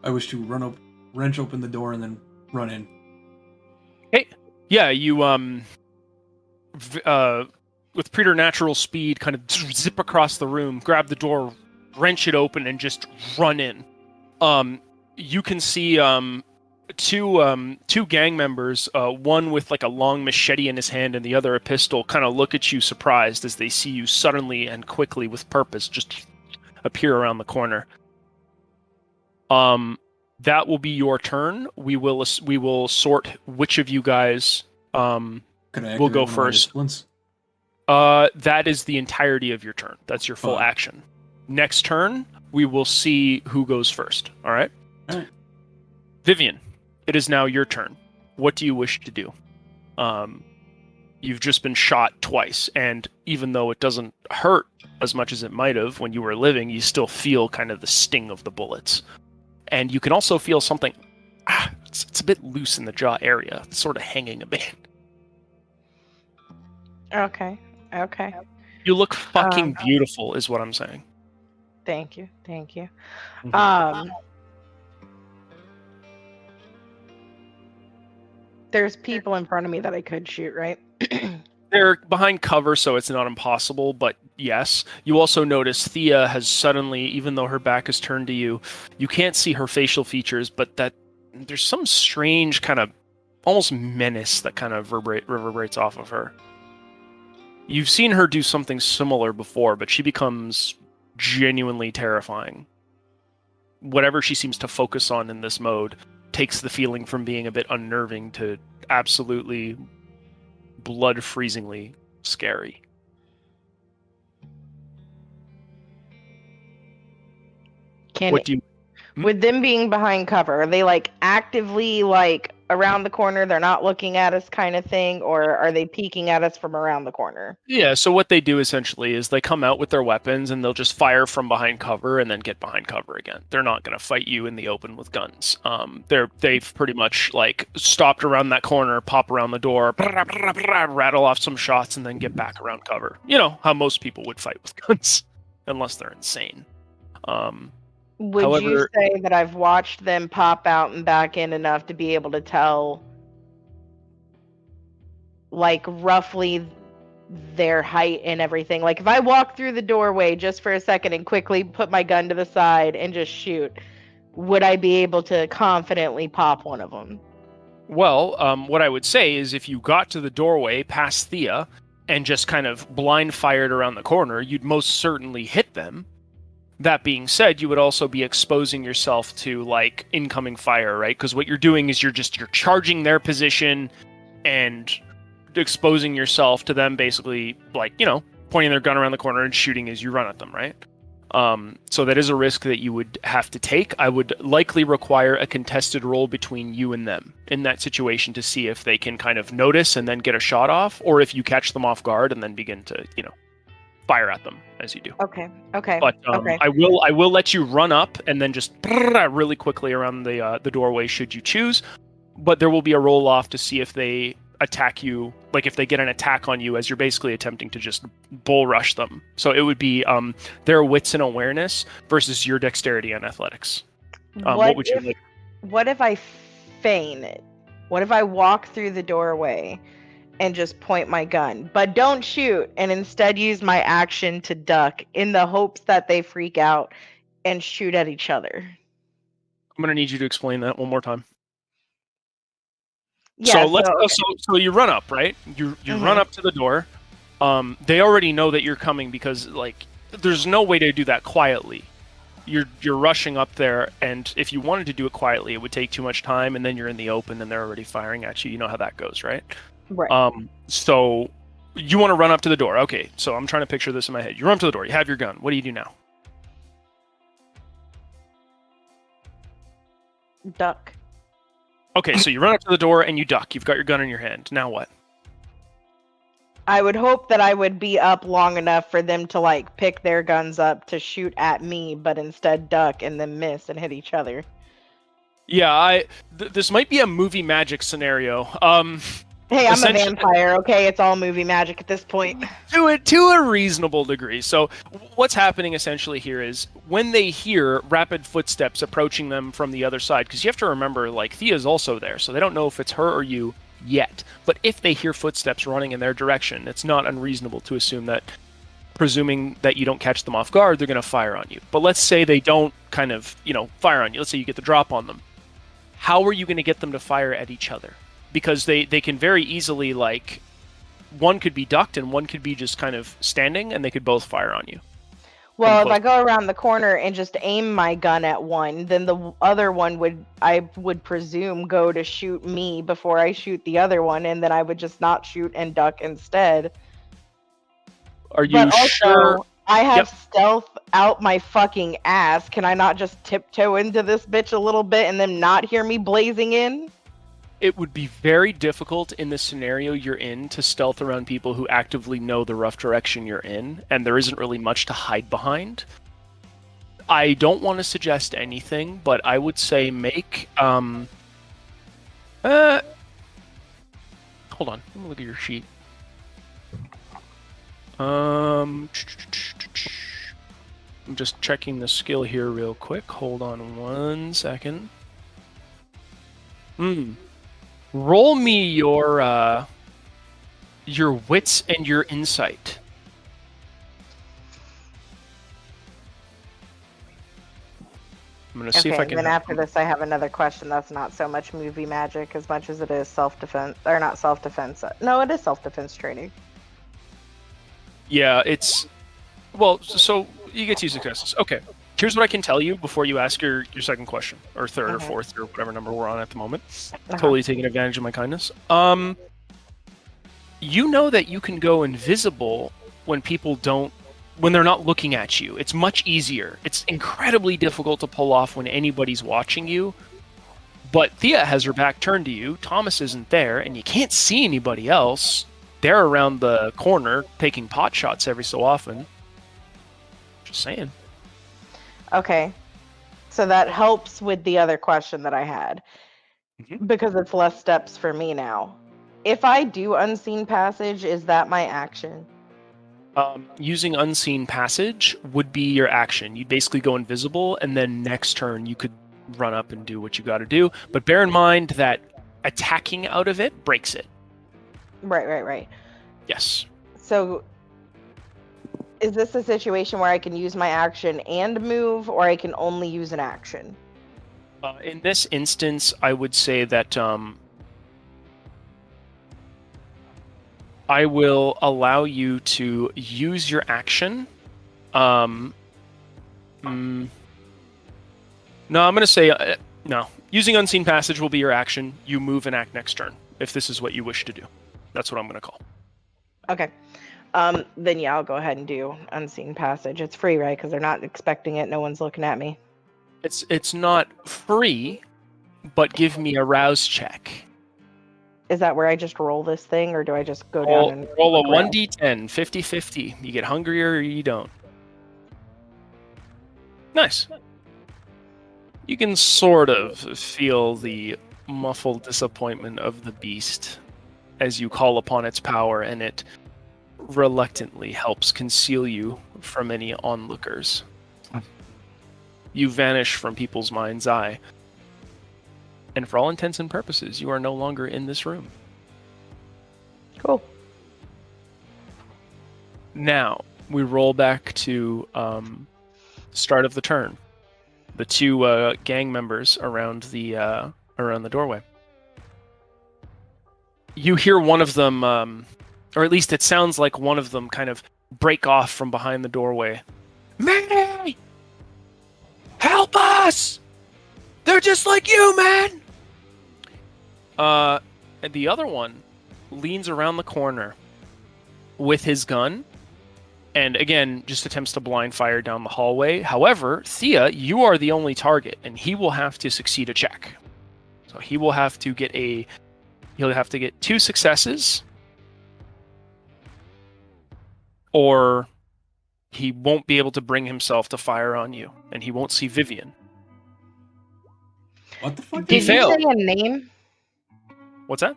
B: I wish to run up wrench open the door and then run in.
A: Hey, yeah, you with preternatural speed, kind of zip across the room, grab the door, wrench it open, and just run in. You can see two gang members, one with like a long machete in his hand and the other a pistol, kind of look at you surprised as they see you suddenly and quickly with purpose just appear around the corner. That will be your turn. We will sort which of you guys will go first. That is the entirety of your turn. That's your full action. Next turn, we will see who goes first. All right?
B: All right.
A: Vivian, it is now your turn. What do you wish to do? You've just been shot twice, and even though it doesn't hurt as much as it might have when you were living, you still feel kind of the sting of the bullets. And you can also feel something, it's a bit loose in the jaw area. It's sort of hanging a bit.
D: Okay.
A: You look fucking beautiful, is what I'm saying.
D: Thank you.
A: Mm-hmm.
D: There's people in front of me that I could shoot, right?
A: They're behind cover, so it's not impossible, but yes. You also notice Thea has suddenly, even though her back is turned to you, you can't see her facial features, but that there's some strange kind of almost menace that kind of reverberates off of her. You've seen her do something similar before, but she becomes genuinely terrifying. Whatever she seems to focus on in this mode takes the feeling from being a bit unnerving to absolutely blood-freezingly scary.
D: With them being behind cover, are they like actively like around the corner, they're not looking at us kind of thing, or are they peeking at us from around the corner?
A: Yeah, so what they do essentially is they come out with their weapons and they'll just fire from behind cover and then get behind cover again. They're not going to fight you in the open with guns. They've pretty much like stopped around that corner, pop around the door, rattle off some shots, and then get back around cover. You know how most people would fight with guns, unless they're insane.
D: Would you say that I've watched them pop out and back in enough to be able to tell, like, roughly their height and everything? Like, if I walk through the doorway just for a second and quickly put my gun to the side and just shoot, would I be able to confidently pop one of them?
A: Well, what I would say is if you got to the doorway past Thea and just kind of blind fired around the corner, you'd most certainly hit them. That being said, you would also be exposing yourself to like incoming fire, right? Because what you're doing is you're charging their position and exposing yourself to them, basically like, you know, pointing their gun around the corner and shooting as you run at them, right? So that is a risk that you would have to take. I would likely require a contested roll between you and them in that situation to see if they can kind of notice and then get a shot off, or if you catch them off guard and then begin to, you know, fire at them as you do.
D: Okay.
A: But I will let you run up and then just really quickly around the doorway should you choose. But there will be a roll off to see if they attack you, like if they get an attack on you as you're basically attempting to just bull rush them. So it would be their wits and awareness versus your dexterity and athletics. What would you like?
D: What if I feign it? What if I walk through the doorway and just point my gun, but don't shoot, and instead use my action to duck in the hopes that they freak out and shoot at each other?
A: I'm going to need you to explain that one more time.
D: Yeah,
A: so you run up, right? You run up to the door. They already know that you're coming because like there's no way to do that quietly. You're rushing up there, and if you wanted to do it quietly, it would take too much time, and then you're in the open and they're already firing at you. You know how that goes, right?
D: Right.
A: So you want to run up to the door. Okay, so I'm trying to picture this in my head. You run up to the door. You have your gun. What do you do now?
D: Duck.
A: Okay, so you run up to the door and you duck. You've got your gun in your hand. Now what?
D: I would hope that I would be up long enough for them to like pick their guns up to shoot at me, but instead duck and then miss and hit each other.
A: Yeah, this might be a movie magic scenario.
D: Hey, I'm a
A: Essentially-
D: vampire, okay? It's all movie magic at this point.
A: to a reasonable degree. So what's happening essentially here is when they hear rapid footsteps approaching them from the other side, because you have to remember, like, Thea's also there, so they don't know if it's her or you yet. But if they hear footsteps running in their direction, it's not unreasonable to assume that, presuming that you don't catch them off guard, they're going to fire on you. But let's say they don't kind of, fire on you. Let's say you get the drop on them. How are you going to get them to fire at each other? Because they can very easily, like, one could be ducked and one could be just kind of standing, and they could both fire on you.
D: Well, if
A: close.
D: I go around the corner and just aim my gun at one, then the other one I would presume, go to shoot me before I shoot the other one, and then I would just not shoot and duck instead.
A: Are you
D: But also,
A: sure?
D: I have
A: Yep.
D: stealth out my fucking ass. Can I not just tiptoe into this bitch a little bit and then not hear me blazing in?
A: It would be very difficult in the scenario you're in to stealth around people who actively know the rough direction you're in, and there isn't really much to hide behind. I don't want to suggest anything, but I would say make hold on, let me look at your sheet. I'm just checking the skill here real quick. Hold on 1 second. Roll me your wits and your insight. I'm gonna see if I can.
D: Then after this, I have another question that's not so much movie magic as much as it is self-defense, or not self-defense. No, it is self-defense training.
A: Yeah, it's well. So you get 2 successes. Okay. Here's what I can tell you before you ask your second question, or third, or fourth, or whatever number we're on at the moment. Totally taking advantage of my kindness. You know that you can go invisible when when they're not looking at you. It's much easier. It's incredibly difficult to pull off when anybody's watching you. But Thea has her back turned to you. Thomas isn't there, and you can't see anybody else. They're around the corner taking pot shots every so often. Just saying.
D: Okay. So that helps with the other question that I had. Because it's less steps for me now. If I do unseen passage, is that my action?
A: Using unseen passage would be your action. You basically go invisible, and then next turn you could run up and do what you got to do. But bear in mind that attacking out of it breaks it.
D: Right.
A: Yes.
D: So is this a situation where I can use my action and move, or I can only use an action?
A: In this instance, I would say that I will allow you to use your action. No, I'm going to say no. Using Unseen Passage will be your action. You move and act next turn, if this is what you wish to do. That's what I'm going to call.
D: Okay. Then yeah, I'll go ahead and do Unseen Passage. It's free, right? Because they're not expecting it. No one's looking at me.
A: It's not free, but give me a rouse check.
D: Is that where I just roll this thing, or do I just go down and
A: roll a
D: look around?
A: 1d10, 50-50. You get hungrier or you don't. Nice. You can sort of feel the muffled disappointment of the beast as you call upon its power, and it reluctantly helps conceal you from any onlookers. You vanish from people's mind's eye. And for all intents and purposes, you are no longer in this room.
D: Cool.
A: Now, we roll back to start of the turn. The 2 gang members around the doorway. You hear one of them, or at least it sounds like one of them, kind of break off from behind the doorway. May! Help us! They're just like you, man! And the other one leans around the corner with his gun, and again, just attempts to blind fire down the hallway. However, Thea, you are the only target, and he will have to succeed a check. So he will have to get he'll have to get 2 successes, or he won't be able to bring himself to fire on you, and he won't see Vivian.
B: What the fuck?
A: He
D: Did
A: failed.
D: you say a name?
A: What's that?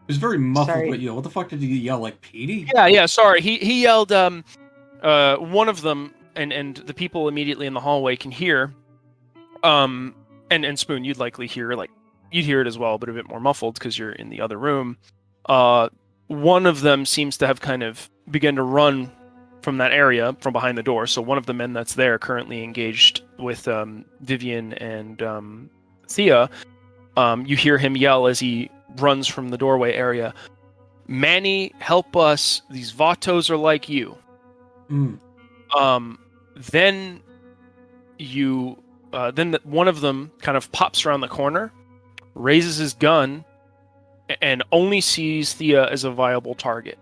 B: was very muffled
D: Sorry.
B: with you. What the fuck did you yell, like Petey?
A: Yeah, sorry. He yelled, one of them, and the people immediately in the hallway can hear, and Spoon, you'd likely hear, like, you'd hear it as well, but a bit more muffled because you're in the other room. One of them seems to have kind of begun to run from that area, from behind the door. So one of the men that's there, currently engaged with Vivian and Thea, you hear him yell as he runs from the doorway area, "Manny, help us. These Vatos are like you."
B: Mm.
A: Then one of them kind of pops around the corner, raises his gun, and only sees Thea as a viable target.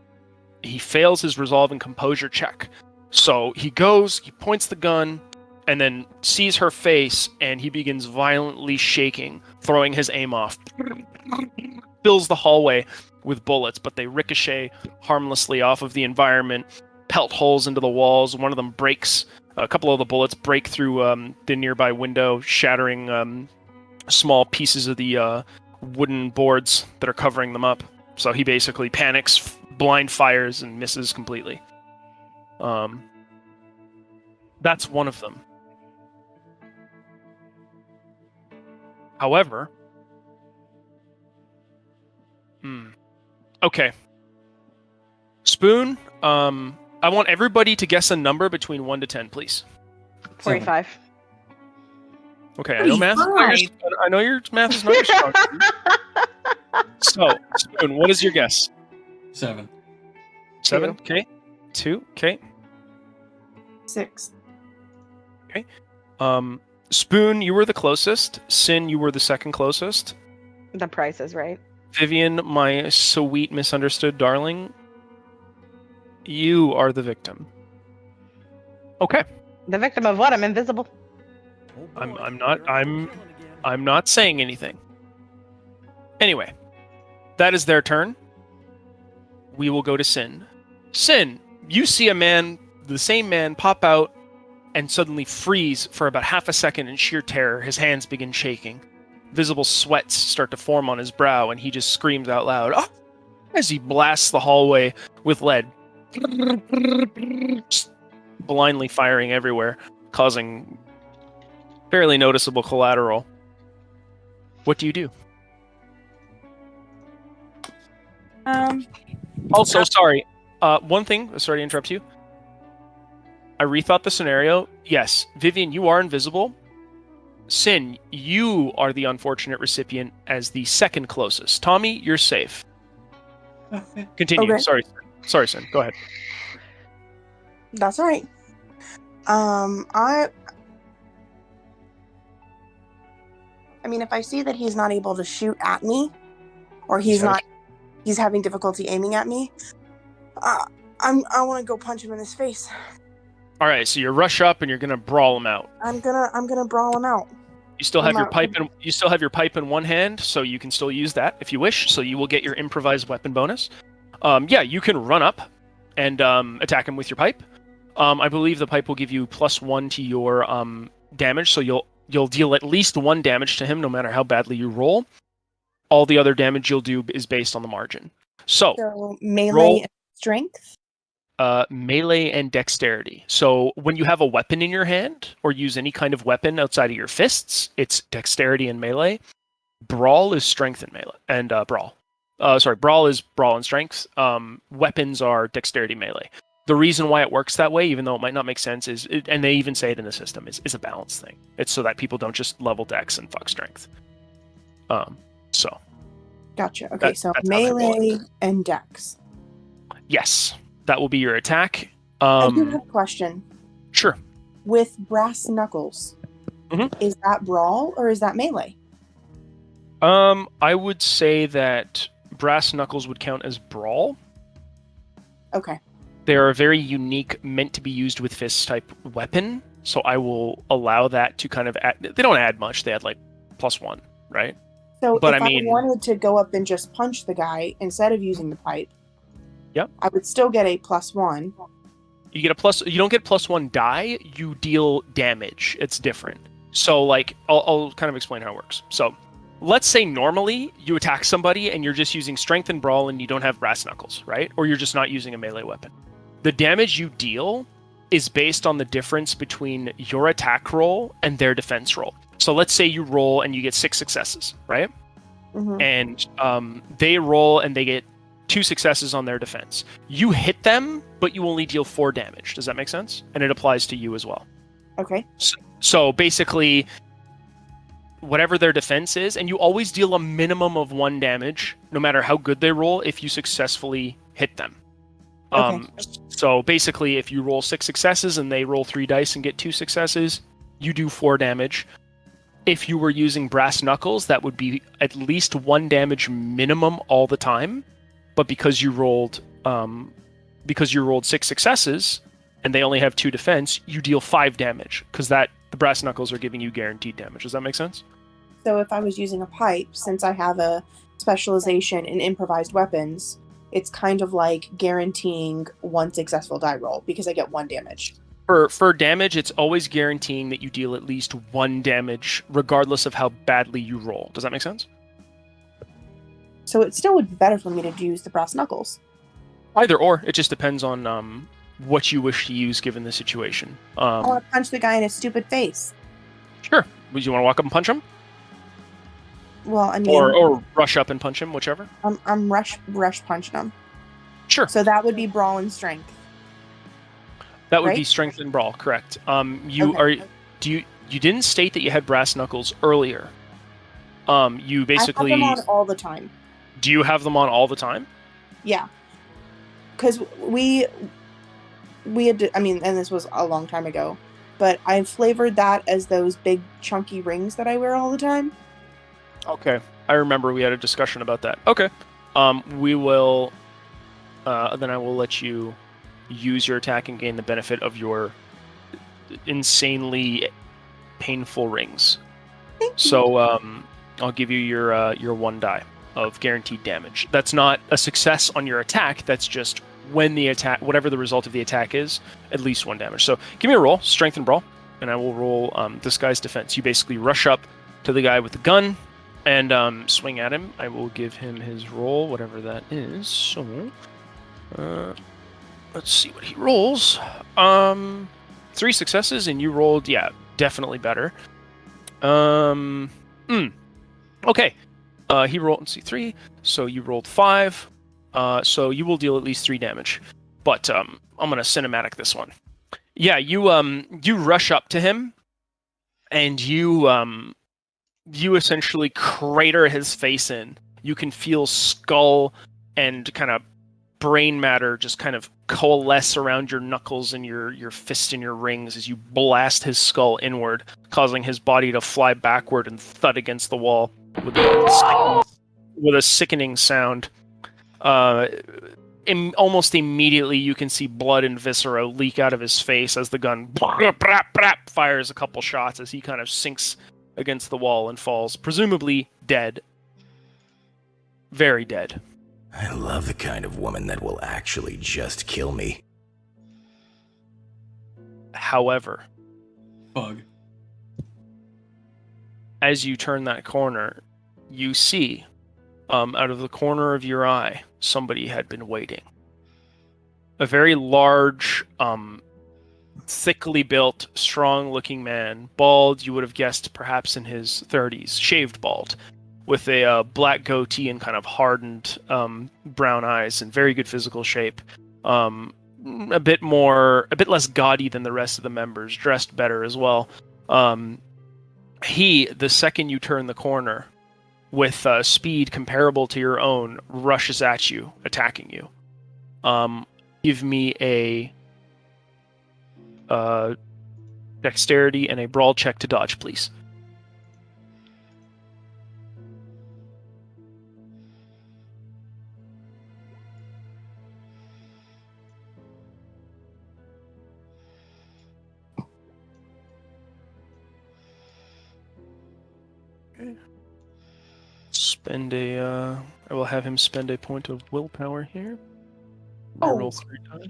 A: He fails his resolve and composure check. So he points the gun, and then sees her face, and he begins violently shaking, throwing his aim off. Fills the hallway with bullets, but they ricochet harmlessly off of the environment, pelt holes into the walls. One of them breaks. A couple of the bullets break through the nearby window, shattering small pieces of the wooden boards that are covering them up. So he basically panics, blind fires, and misses completely. That's one of them. However, okay. Spoon, I want everybody to guess a number between 1 to 10, please.
D: 45.
A: Okay, I know math. I know your math is not your strong suit. So, Spoon, what is your guess?
B: 7.
A: 7? Okay. 2? Okay.
C: 6.
A: Spoon, you were the closest. Sin, you were the second closest.
D: The price is right.
A: Vivian, my sweet misunderstood darling, you are the victim. Okay.
D: The victim of what? I'm invisible.
A: I'm not saying anything. Anyway, that is their turn. We will go to Sin. Sin, you see the same man pop out and suddenly freeze for about half a second in sheer terror. His hands begin shaking. Visible sweats start to form on his brow, and he just screams out loud, "Ah!" as he blasts the hallway with lead, blindly firing everywhere, causing fairly noticeable collateral. What do you do? Also, sorry. One thing, sorry to interrupt you. I rethought the scenario. Yes, Vivian, you are invisible. Sin, you are the unfortunate recipient as the second closest. Tommy, you're safe. Continue.
C: Okay.
A: Sorry, Sin. Go ahead.
C: That's all right. I mean, if I see that he's not able to shoot at me, or he's having difficulty aiming at me, I want to go punch him in his face.
A: All right, so you rush up and you're gonna brawl him out.
C: I'm gonna brawl him out.
A: You still have your pipe in one hand, so you can still use that if you wish. So you will get your improvised weapon bonus. Yeah, you can run up and attack him with your pipe. I believe the pipe will give you +1 to your damage, so you'll deal at least 1 damage to him, no matter how badly you roll. All the other damage you'll do is based on the margin. So
C: melee and strength.
A: Melee and dexterity. So when you have a weapon in your hand or use any kind of weapon outside of your fists, it's dexterity and melee. Brawl is strength and melee and brawl. Brawl is brawl and strength. Weapons are dexterity melee. The reason why it works that way, even though it might not make sense, and they even say it in the system, is a balance thing. It's so that people don't just level dex and fuck strength. So.
C: Gotcha. Okay, so melee and dex.
A: Yes. That will be your attack.
C: I do have a question.
A: Sure.
C: With brass knuckles, is that brawl or is that melee?
A: I would say that brass knuckles would count as brawl.
C: Okay.
A: They are a very unique, meant to be used with fists type weapon. So I will allow that to kind of add. They don't add much. They add like +1, right?
C: So if I wanted to go up and just punch the guy instead of using the pipe,
A: yep,
C: I would still get a +1.
A: You get a plus. You don't get +1 die. You deal damage. It's different. So like, I'll kind of explain how it works. So let's say normally you attack somebody and you're just using strength and brawl and you don't have brass knuckles, right? Or you're just not using a melee weapon. The damage you deal is based on the difference between your attack roll and their defense roll. So let's say you roll and you get 6 successes, right?
C: Mhm.
A: And they roll and they get 2 successes on their defense. You hit them, but you only deal 4 damage. Does that make sense? And it applies to you as well.
C: Okay.
A: So basically, whatever their defense is, and you always deal a minimum of 1 damage, no matter how good they roll, if you successfully hit them.
C: Okay.
A: So basically, if you roll 6 successes and they roll 3 dice and get 2 successes, you do 4 damage. If you were using brass knuckles, that would be at least 1 damage minimum all the time. But because you rolled 6 successes and they only have 2 defense, you deal 5 damage because the brass knuckles are giving you guaranteed damage. Does that make sense?
C: So if I was using a pipe, since I have a specialization in improvised weapons, it's kind of like guaranteeing 1 successful die roll because I get 1 damage.
A: For damage, it's always guaranteeing that you deal at least 1 damage, regardless of how badly you roll. Does that make sense?
C: So it still would be better for me to use the brass knuckles.
A: Either or. It just depends on what you wish to use given the situation.
C: I want to punch the guy in his stupid face.
A: Sure. Would you want to walk up and punch him?
C: Well, I mean,
A: Or rush up and punch him, whichever?
C: I'm rush punching him.
A: Sure.
C: So that would be brawl and strength.
A: That would be
C: right?
A: strength and brawl, correct.
C: Okay.
A: You didn't state that you had brass knuckles earlier. You basically
C: I have them on all the time.
A: Do you have them on all the time?
C: Yeah. Because we had, I mean, and this was a long time ago, but I flavored that as those big chunky rings that I wear all the time.
A: Okay. I remember we had a discussion about that. Okay. We will then I will let you use your attack and gain the benefit of your insanely painful rings.
C: Thank you.
A: So I'll give you your 1 die of guaranteed damage. That's not a success on your attack. That's just when the attack, whatever the result of the attack is, at least 1 damage. So give me a roll, strength and brawl, and I will roll this guy's defense. You basically rush up to the guy with the gun and swing at him. I will give him his roll, whatever that is. So let's see what he rolls. 3 successes, and you rolled, yeah, definitely better. Okay. He rolled, let's see, 3. So you rolled 5. So you will deal at least 3 damage. But I'm gonna cinematic this one. Yeah, you rush up to him, and you essentially crater his face in. You can feel skull and kind of brain matter just kind of coalesce around your knuckles and your fist and your rings as you blast his skull inward, causing his body to fly backward and thud against the wall with a sickening sound. Almost immediately, you can see blood and viscera leak out of his face as the gun fires a couple shots as he kind of sinks against the wall and falls, presumably dead. Very dead.
F: I love the kind of woman that will actually just kill me.
A: However,
B: Bug.
A: as you turn that corner, you see, out of the corner of your eye, somebody had been waiting. A very large, thickly built, strong-looking man, bald, you would have guessed perhaps in his 30s, shaved bald, with a black goatee and kind of hardened brown eyes and very good physical shape. A bit less gaudy than the rest of the members, dressed better as well. The second you turn the corner, with speed comparable to your own, rushes at you, attacking you. Give me a dexterity and a brawl check to dodge, please. I will have him spend a point of willpower here. I roll 3 times.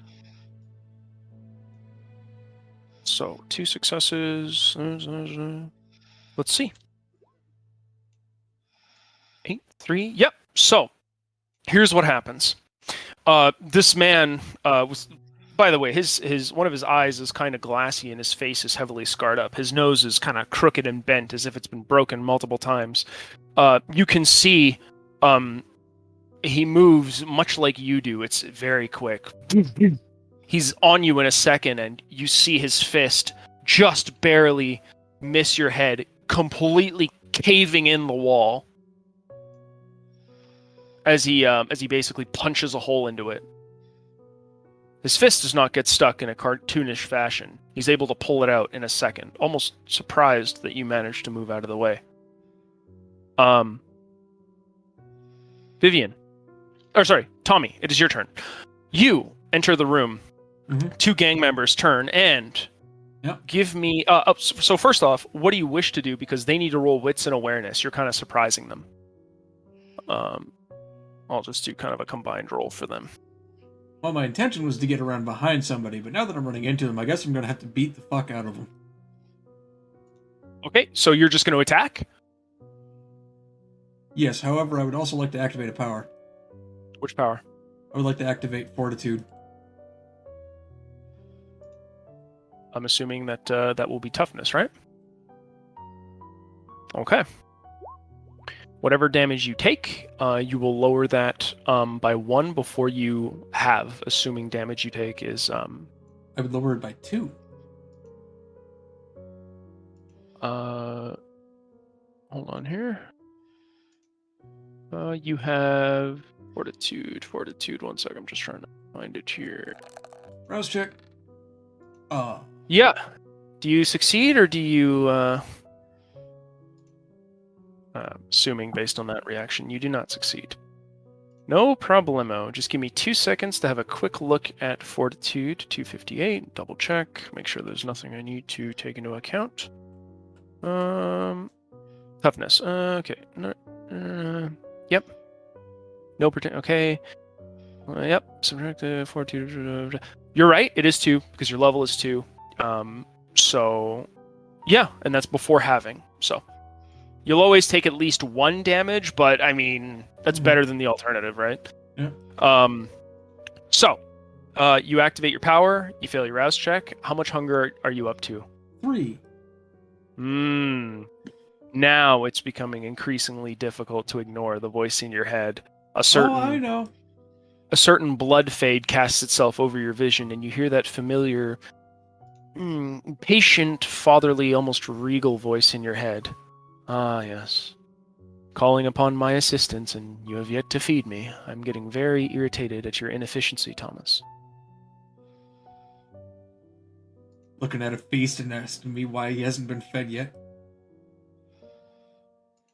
A: So 2 successes. Let's see. 3. Yep. So, here's what happens. This man was... By the way, his one of his eyes is kind of glassy and his face is heavily scarred up. His nose is kind of crooked and bent as if it's been broken multiple times. You can see he moves much like you do. It's very quick. He's on you in a second, and you see his fist just barely miss your head, completely caving in the wall as he basically punches a hole into it. His fist does not get stuck in a cartoonish fashion. He's able to pull it out in a second, almost surprised that you managed to move out of the way. Tommy, it is your turn. You enter the room.
B: Mm-hmm.
A: 2 gang members turn and give me... so first off, what do you wish to do? Because they need to roll wits and awareness. You're kind of surprising them. I'll just do kind of a combined roll for them.
B: Well, my intention was to get around behind somebody, but now that I'm running into them, I guess I'm going to have to beat the fuck out of them.
A: Okay, so you're just going to attack?
B: Yes, however, I would also like to activate a power.
A: Which power?
B: I would like to activate Fortitude.
A: I'm assuming that that will be toughness, right? Okay. Whatever damage you take, you will lower that by 1 before you have, assuming damage you take is...
B: I would lower it by 2.
A: Hold on here. You have Fortitude. 1 second, I'm just trying to find it here.
B: Rouse check.
A: Yeah. Do you succeed, or do you... assuming based on that reaction, you do not succeed. No problemo. Just give me 2 seconds to have a quick look at Fortitude. 258. Double check. Make sure there's nothing I need to take into account. Toughness. Okay. Yep. No pretend. Okay. Yep. Subjective Fortitude. You're right. It is 2 because your level is 2. So yeah, and that's before having. So. You'll always take at least 1 damage, but I mean, that's better than the alternative, right?
B: Yeah.
A: So, you activate your power, you fail your rouse check. How much hunger are you up to?
B: 3.
A: Now it's becoming increasingly difficult to ignore the voice in your head.
B: I know.
A: A certain blood fade casts itself over your vision, and you hear that familiar, patient, fatherly, almost regal voice in your head. Ah, yes. Calling upon my assistance, and you have yet to feed me. I'm getting very irritated at your inefficiency, Thomas.
B: Looking at a feast and asking me why he hasn't been fed yet.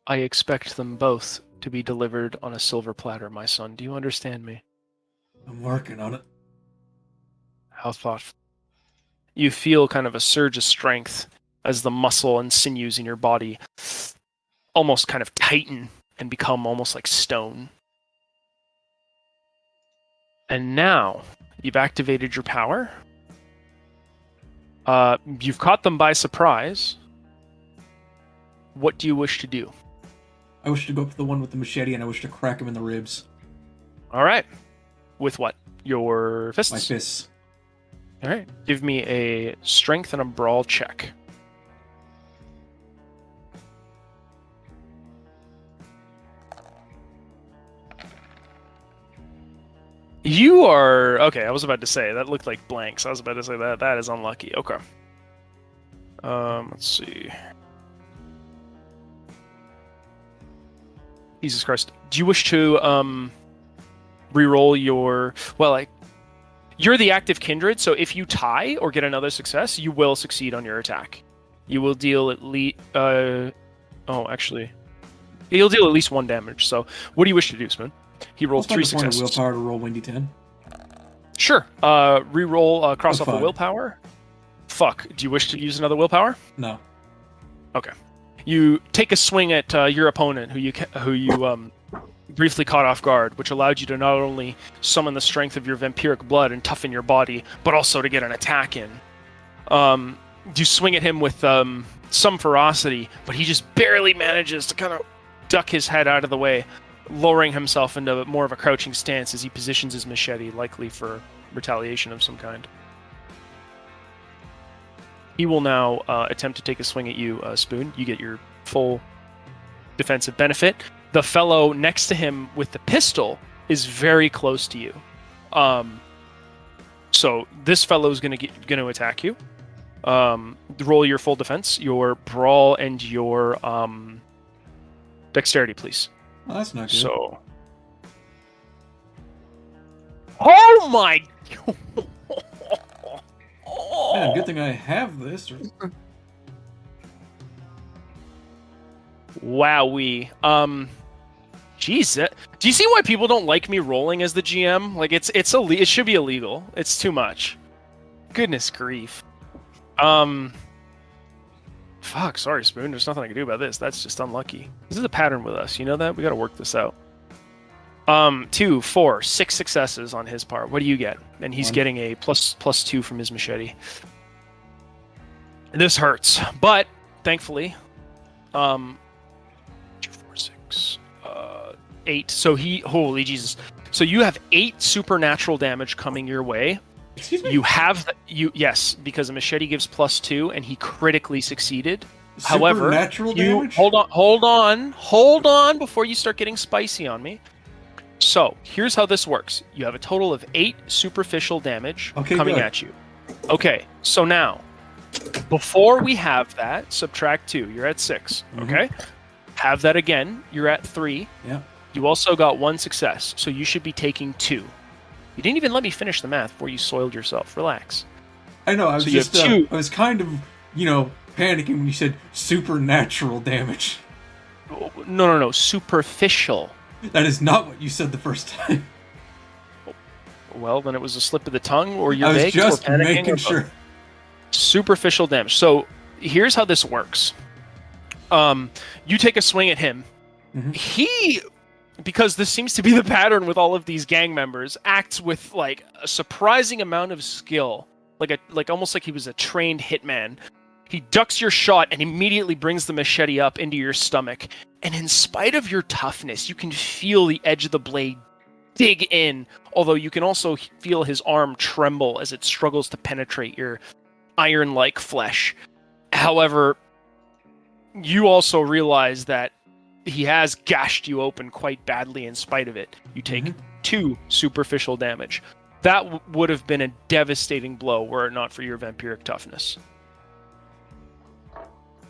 A: I expect them both to be delivered on a silver platter, my son. Do you understand me?
B: I'm working on it.
A: How thoughtful. You feel kind of a surge of strength as the muscle and sinews in your body almost kind of tighten and become almost like stone. And now you've activated your power. You've caught them by surprise. What do you wish to do?
B: I wish to go up to the one with the machete and I wish to crack him in the ribs.
A: All right. With what? Your fists?
B: My fists.
A: All right. Give me a strength and a brawl check. You are... Okay, I was about to say, that looked like blanks. I was about to say that. That is unlucky. Okay. Let's see. Jesus Christ. Do you wish to, re-roll your... Well, you're the active kindred, so if you tie or get another success, you will succeed on your attack. You will deal at least... actually... You'll deal at least 1 damage, so what do you wish to do, Spoon? He rolled 3 successes.
B: Willpower to roll Windy 10.
A: Sure. Re-roll cross off a willpower. Fuck. Do you wish to use another willpower?
B: No.
A: Okay. You take a swing at your opponent, who you briefly caught off guard, which allowed you to not only summon the strength of your vampiric blood and toughen your body, but also to get an attack in. You swing at him with some ferocity, but he just barely manages to kind of duck his head out of the way. lowering himself into more of a crouching stance as he positions his machete, likely for retaliation of some kind. He will now attempt to take a swing at you, Spoon. You get your full defensive benefit. The fellow next to him with the pistol is very close to you. So this fellow is going to attack you. Roll your full defense, your brawl, and your dexterity, please.
B: Oh, that's not good.
A: So, oh my!
B: Man, good thing I have this.
A: Wowee. Jeez, do you see why people don't like me rolling as the GM? Like it should be illegal. It's too much. Goodness grief. Fuck, sorry, Spoon. There's nothing I can do about this. That's just unlucky. This is a pattern with us. You know that? We gotta work this out. 2, 4, 6 successes on his part. What do you get? And he's getting a +2 from his machete. This hurts, but thankfully, 2, 4, 6, 8. So holy Jesus. So you have 8 supernatural damage coming your way.
B: Excuse me?
A: Yes, because a machete gives +2 and he critically succeeded.
B: Supernatural damage?
A: Hold on before you start getting spicy on me. So, here's how this works. You have a total of 8 superficial damage coming at you. Okay, so now, before we have that, subtract 2. You're at 6, okay? Have that again. You're at 3.
B: Yeah.
A: You also got 1 success, so you should be taking 2. You didn't even let me finish the math before you soiled yourself. Relax.
B: I know, I was
A: So
B: just,
A: you have 2.
B: I was kind of, panicking when you said supernatural damage.
A: No. Superficial.
B: That is not what you said the first time.
A: Well, then it was a slip of the tongue, or you're
B: I was
A: baked,
B: just
A: or panicking,
B: making
A: or
B: sure.
A: Superficial damage. So here's how this works. You take a swing at him. He, because this seems to be the pattern with all of these gang members, acts with like a surprising amount of skill, like almost like he was a trained hitman. He ducks your shot and immediately brings the machete up into your stomach. And in spite of your toughness, you can feel the edge of the blade dig in, although you can also feel his arm tremble as it struggles to penetrate your iron-like flesh. However, you also realize that he has gashed you open quite badly in spite of it. You take 2 superficial damage. That would have been a devastating blow were it not for your vampiric toughness.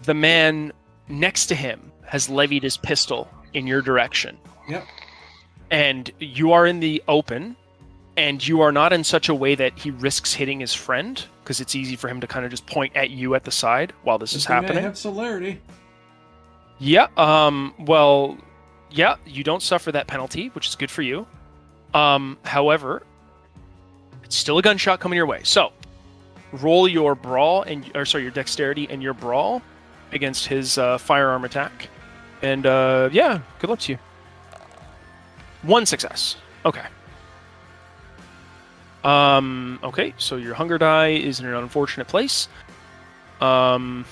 A: The man next to him has levied his pistol in your direction.
B: Yep.
A: And you are in the open, and you are not in such a way that he risks hitting his friend, because it's easy for him to kind of just point at you at the side while this is happening.
B: I have celerity.
A: Yeah, you don't suffer that penalty, which is good for you. However, it's still a gunshot coming your way. So, roll your your dexterity and your brawl against his firearm attack. And good luck to you. 1 success. Okay. Okay, so your hunger die is in an unfortunate place. Do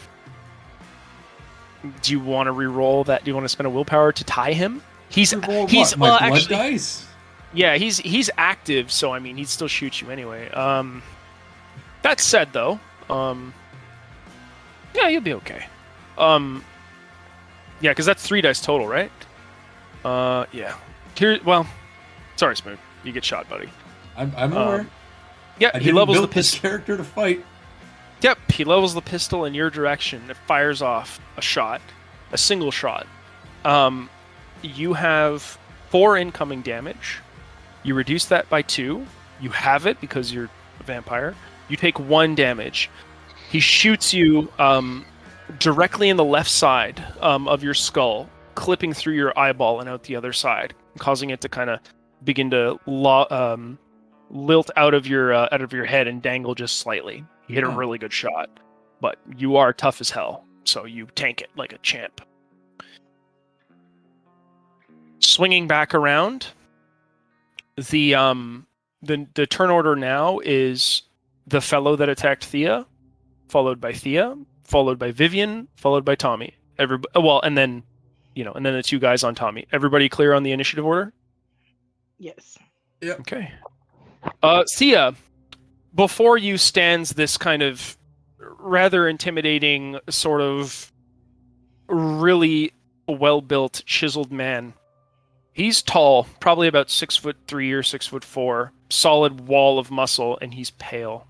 A: you want to re-roll that? Do you want to spend a willpower to tie him? He's
B: what? My blood dice?
A: Yeah, he's active, so I mean he'd still shoot you anyway. That said though, yeah, you'll be okay. Yeah, because that's 3 dice total, right? Yeah. Sorry, Spoon. You get shot, buddy.
B: I'm aware.
A: Yeah, he levels the pistol.
B: Character to fight.
A: Yep, he levels the pistol in your direction. It fires off a single shot. You have 4 incoming damage. You reduce that by 2. You have it because you're a vampire. You take 1 damage. He shoots you directly in the left side of your skull, clipping through your eyeball and out the other side, causing it to kind of begin to lilt out of your head and dangle just slightly. You hit a really good shot, but you are tough as hell, so you tank it like a champ. Swinging back around, the turn order now is the fellow that attacked Thea, followed by Vivian, followed by Tommy. And then and then the 2 guys on Tommy. Everybody clear on the initiative order?
D: Yes.
B: Yep.
A: Okay. Thea, before you stands this kind of rather intimidating, sort of really well-built, chiseled man. He's tall, probably about 6'3" or 6'4", solid wall of muscle, and he's pale.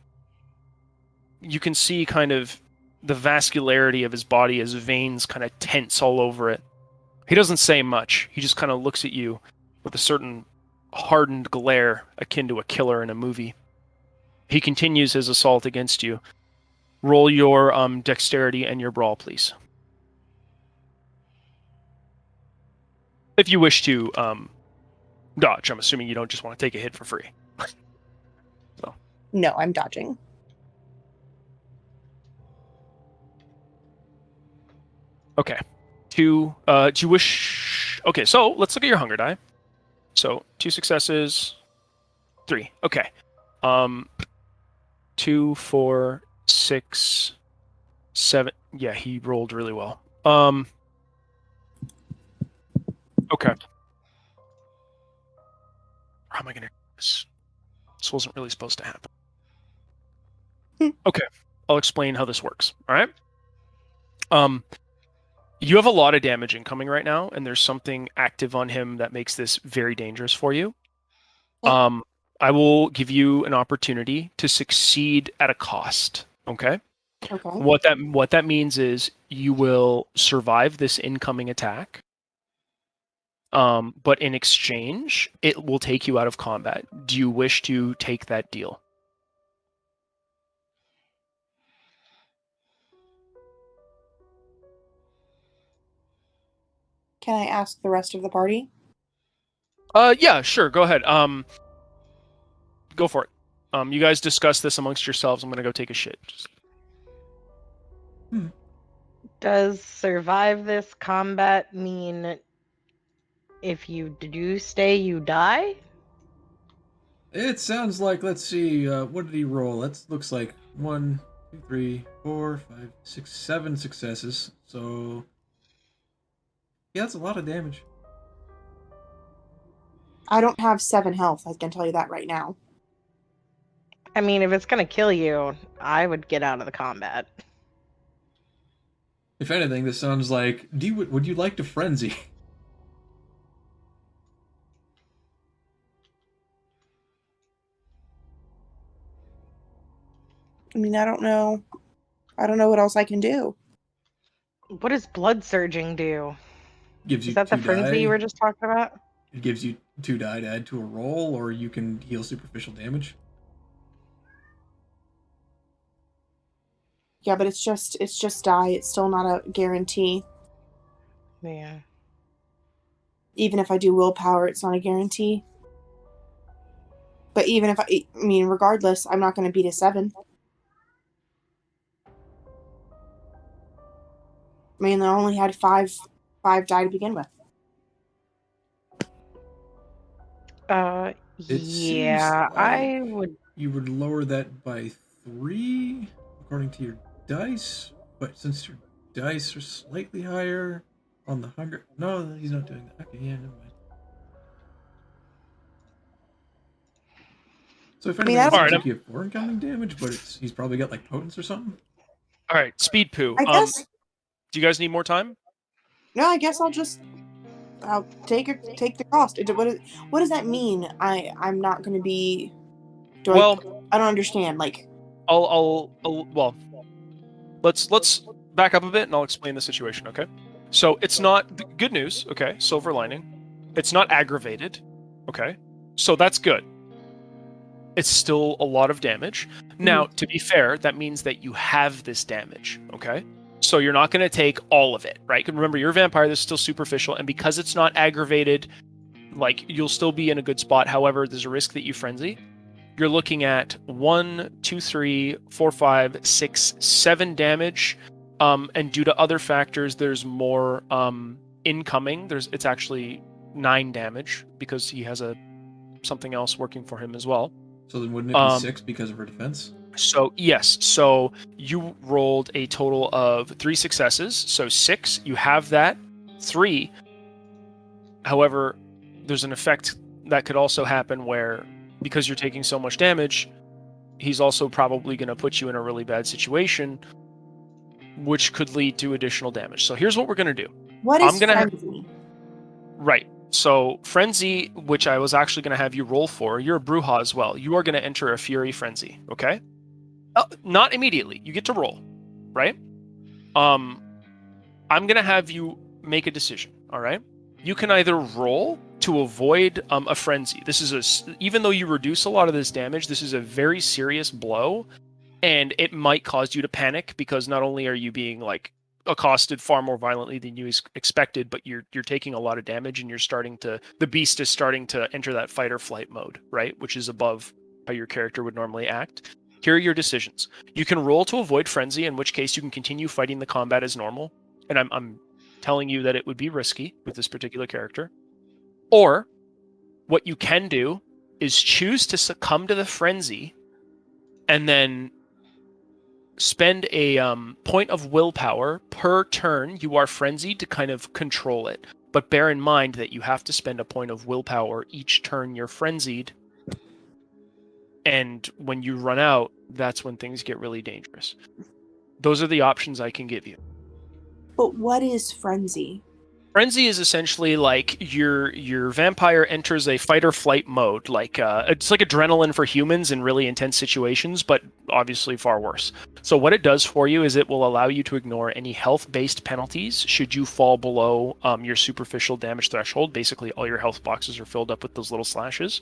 A: You can see kind of the vascularity of his body, his veins kind of tense all over it. He doesn't say much. He just kind of looks at you with a certain hardened glare akin to a killer in a movie. He continues his assault against you. Roll your dexterity and your brawl, please. If you wish to dodge, I'm assuming you don't just want to take a hit for free.
C: No, I'm dodging.
A: Okay. Do you wish... Okay, so let's look at your hunger die. So 2 successes, 3. Okay. 2, 4, 6, 7. Yeah, he rolled really well. Okay. How am I going to do this? This wasn't really supposed to happen. Okay. I'll explain how this works. All right? You have a lot of damage incoming right now, and there's something active on him that makes this very dangerous for you. I will give you an opportunity to succeed at a cost. Okay?
C: Okay.
A: What that means is you will survive this incoming attack. But in exchange, it will take you out of combat. Do you wish to take that deal?
C: Can I ask the rest of the party?
A: Yeah, sure. Go ahead. Go for it. You guys discuss this amongst yourselves. I'm gonna go take a shit.
D: Does survive this combat mean if you do stay, you die?
B: It sounds like, let's see, what did he roll? That looks like 1, 2, 3, 4, 5, 6, 7 successes. So, yeah, that's a lot of damage.
C: I don't have 7 health. I can tell you that right now.
D: I mean, if it's gonna kill you, I would get out of the combat.
B: If anything, this sounds like, would you like to frenzy?
C: I mean, I don't know. I don't know what else I can do.
D: What does blood surging do?
B: Gives you
D: Is that the
B: 2
D: frenzy
B: die.
D: you were just talking about?
B: It gives you 2 die to add to a roll, or you can heal superficial damage.
C: Yeah, but it's just die. It's still not a guarantee.
D: Yeah.
C: Even if I do willpower, it's not a guarantee. But even if I mean, regardless, I'm not going to beat a 7. I mean, I only had 5 die to begin with.
B: It
D: Yeah,
B: seems like
D: I would.
B: you would lower that by 3 according to your dice, but since your dice are slightly higher on the hunger, no, he's not doing that. Okay, yeah, never mind. So if anything,
C: I
B: it
C: don't-
B: seems like you have 4 incoming damage, but he's probably got like potence or something.
A: All right, speed poo.
C: I guess.
A: Do you guys need more time?
C: No, I guess I'll take the cost. What does that mean? I'm not going to be. I don't understand. Like,
A: Well, let's back up a bit and I'll explain the situation. Okay, so it's not good news. Okay, silver lining. It's not aggravated. Okay, so that's good. It's still a lot of damage. Now, to be fair, that means that you have this damage. Okay. So you're not going to take all of it, right? Remember, you're a vampire. This is still superficial. And because it's not aggravated, like, you'll still be in a good spot. However, there's a risk that you frenzy. You're looking at 1, 2, 3, 4, 5, 6, 7 damage. And due to other factors, there's more incoming. It's actually 9 damage because he has something else working for him as well.
B: So then wouldn't it be 6 because of her defense?
A: So, yes. So you rolled a total of 3 successes. So 6, you have that. 3. However, there's an effect that could also happen where, because you're taking so much damage, he's also probably going to put you in a really bad situation, which could lead to additional damage. So here's what we're going to do.
C: What
A: I'm
C: is
A: gonna
C: frenzy?
A: Right. So Frenzy, which I was actually going to have you roll for, you're a Bruja as well. You are going to enter a Fury Frenzy, okay? Not immediately. You get to roll, right? I'm going to have you make a decision, all right? You can either roll to avoid a frenzy. This is even though you reduce a lot of this damage, this is a very serious blow, and it might cause you to panic because not only are you being like accosted far more violently than you expected, but you're taking a lot of damage, and the beast is starting to enter that fight or flight mode, right? Which is above how your character would normally act. Here are your decisions. You can roll to avoid frenzy, in which case you can continue fighting the combat as normal, and I'm telling you that it would be risky with this particular character. Or what you can do is choose to succumb to the frenzy and then spend a point of willpower per turn you are frenzied to kind of control it. But bear in mind that you have to spend a point of willpower each turn you're frenzied. And when you run out, that's when things get really dangerous. Those are the options I can give you.
C: But what is frenzy?
A: Frenzy is essentially like your vampire enters a fight or flight mode, like it's like adrenaline for humans in really intense situations, but obviously far worse. So what it does for you is it will allow you to ignore any health-based penalties should you fall below your superficial damage threshold. Basically, all your health boxes are filled up with those little slashes.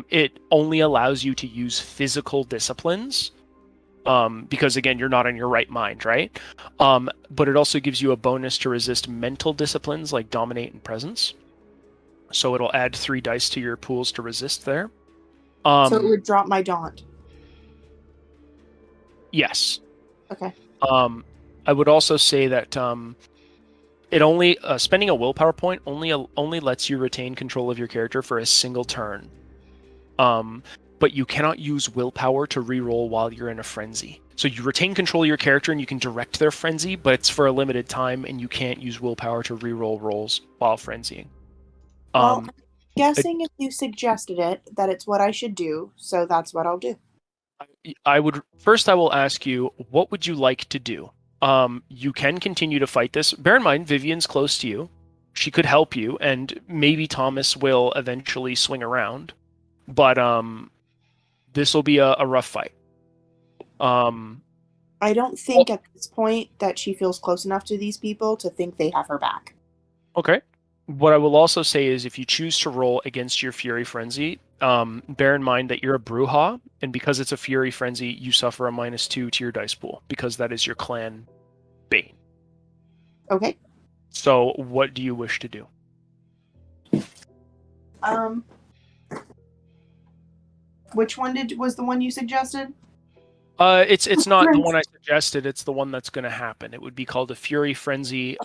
A: It only allows you to use physical disciplines. Because again, you're not in your right mind, right? But it also gives you a bonus to resist mental disciplines like Dominate and Presence. So it'll add 3 dice to your pools to resist there.
C: So it would drop my daunt.
A: Yes.
C: Okay.
A: I would also say that it only spending a willpower point only lets you retain control of your character for a single turn. But you cannot use willpower to reroll while you're in a frenzy. So you retain control of your character and you can direct their frenzy, but it's for a limited time, and you can't use willpower to reroll rolls while frenzying.
C: Well, I'm guessing if you suggested it, that it's what I should do, so that's what I'll do.
A: I will ask you, what would you like to do? You can continue to fight this. Bear in mind, Vivian's close to you. She could help you, and maybe Thomas will eventually swing around. But this will be a rough fight.
C: I don't think at this point that she feels close enough to these people to think they have her back.
A: Okay. What I will also say is if you choose to roll against your Fury Frenzy, bear in mind that you're a Bruja, and because it's a Fury Frenzy, you suffer a -2 to your dice pool, because that is your clan bane.
C: Okay.
A: So what do you wish to do?
C: Which one was the one you suggested?
A: It's not the one I suggested. It's the one that's going to happen. It would be called a Fury Frenzy.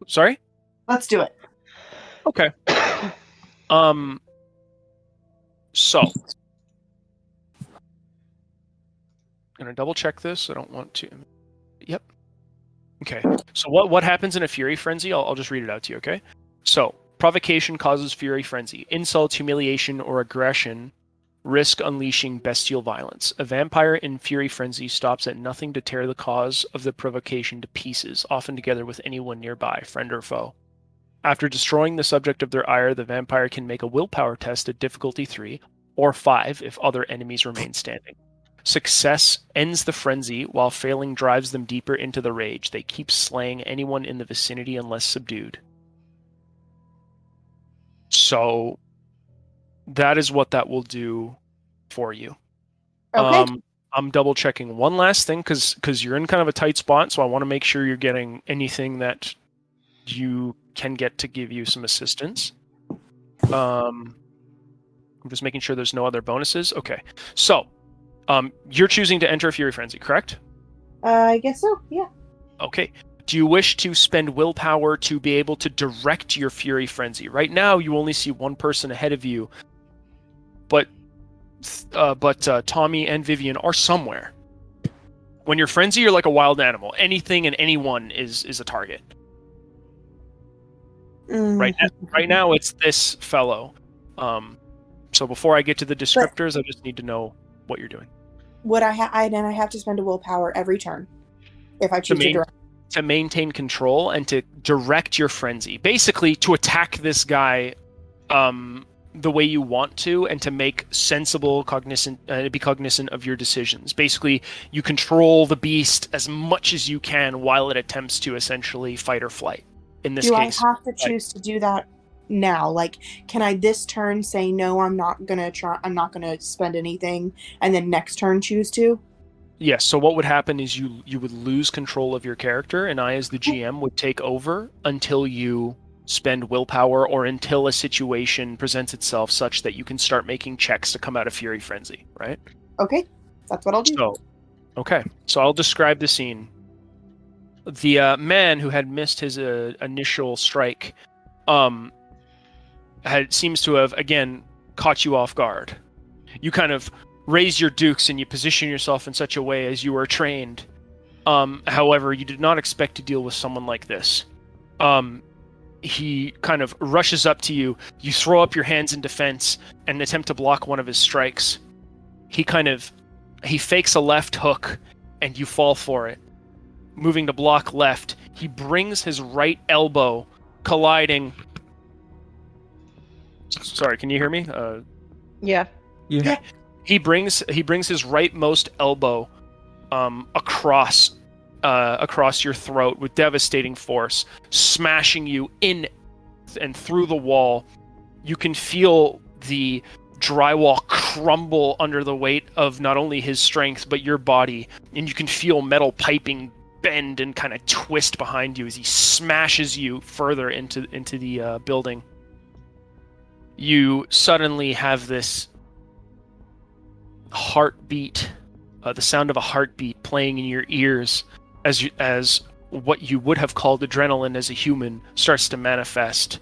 A: Sorry?
C: Let's do it.
A: Okay. So I'm gonna double check this. I don't want to. Yep. Okay. So what happens in a Fury Frenzy? I'll just read it out to you. Okay. So provocation causes Fury Frenzy. Insults, humiliation, or aggression risk unleashing bestial violence. A vampire in Fury Frenzy stops at nothing to tear the cause of the provocation to pieces, often together with anyone nearby, friend or foe. After destroying the subject of their ire, the vampire can make a willpower test at difficulty 3 or 5 if other enemies remain standing. Success ends the frenzy, while failing drives them deeper into the rage. They keep slaying anyone in the vicinity unless subdued. So that is what that will do for you.
C: Okay.
A: I'm double checking one last thing because you're in kind of a tight spot, so I want to make sure you're getting anything that you can get to give you some assistance. I'm just making sure there's no other bonuses. Okay, so you're choosing to enter a Fury Frenzy, correct?
C: I guess so, yeah.
A: Okay. Do you wish to spend willpower to be able to direct your Fury Frenzy? Right now, you only see one person ahead of you, but Tommy and Vivian are somewhere. When you're frenzy, you're like a wild animal. Anything and anyone is a target.
C: Mm.
A: Right now, it's this fellow. So before I get to the descriptors, I just need to know what you're doing.
C: Would I have to spend a willpower every turn if I choose to direct?
A: To maintain control and to direct your frenzy, basically to attack this guy the way you want to, and to make sensible be cognizant of your decisions. Basically, you control the beast as much as you can while it attempts to essentially fight or flight. In this case,
C: I have to choose to do that now? Like, can I this turn say no, I'm not gonna spend anything, and then next turn choose to?
A: Yes, so what would happen is you would lose control of your character, and I, as the GM, would take over until you spend willpower or until a situation presents itself such that you can start making checks to come out of Fury Frenzy, right?
C: Okay, that's what I'll do.
A: So I'll describe the scene. The man who had missed his initial strike seems to have, again, caught you off guard. You kind of raise your dukes and you position yourself in such a way as you were trained. However, you did not expect to deal with someone like this. He kind of rushes up to you. You throw up your hands in defense and attempt to block one of his strikes. He fakes a left hook and you fall for it. Moving to block left, he brings his right elbow colliding. Sorry, can you hear me?
D: Yeah.
A: He brings his rightmost elbow across your throat with devastating force, smashing you in and through the wall. You can feel the drywall crumble under the weight of not only his strength but your body, and you can feel metal piping bend and kind of twist behind you as he smashes you further into the building. You suddenly have this heartbeat, the sound of a heartbeat playing in your ears as what you would have called adrenaline as a human starts to manifest.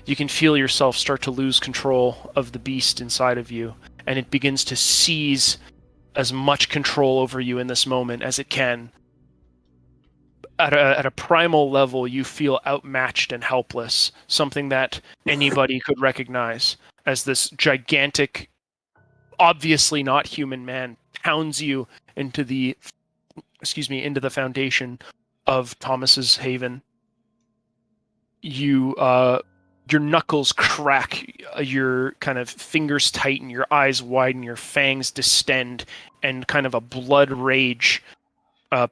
A: You can feel yourself start to lose control of the beast inside of you, and it begins to seize as much control over you in this moment as it can. At a primal level, you feel outmatched and helpless, something that anybody could recognize as this gigantic, obviously not human man pounds you into the foundation of Thomas's Haven. Your knuckles crack, your kind of fingers tighten, your eyes widen, your fangs distend, and kind of a blood rage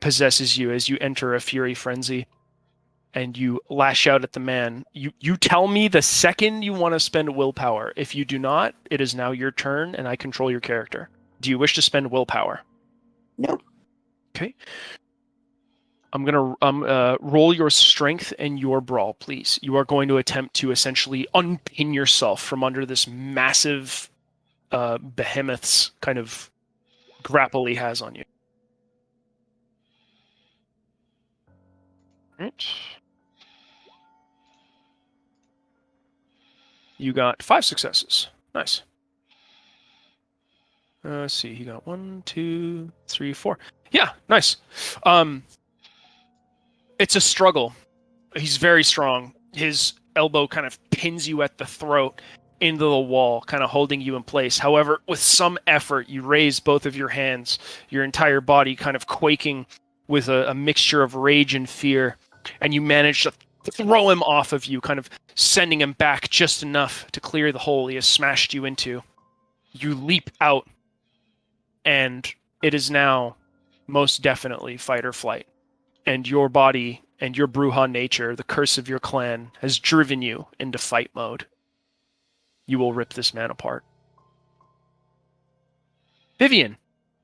A: possesses you as you enter a fury frenzy. And you lash out at the man. You tell me the second you want to spend willpower. If you do not, it is now your turn, and I control your character. Do you wish to spend willpower?
C: Nope.
A: Okay. I'm gonna roll your strength and your brawl, please. You are going to attempt to essentially unpin yourself from under this massive behemoth's kind of grapple he has on you. Right. You got 5 successes. Nice. Let's see. He got 1, 2, 3, 4. Yeah, nice. It's a struggle. He's very strong. His elbow kind of pins you at the throat into the wall, kind of holding you in place. However, with some effort, you raise both of your hands, your entire body kind of quaking with a mixture of rage and fear, and you manage to throw him off of you, kind of sending him back just enough to clear the hole he has smashed you into. You leap out, and it is now most definitely fight or flight. And your body and your Bruja nature, the curse of your clan, has driven you into fight mode. You will rip this man apart. Vivian,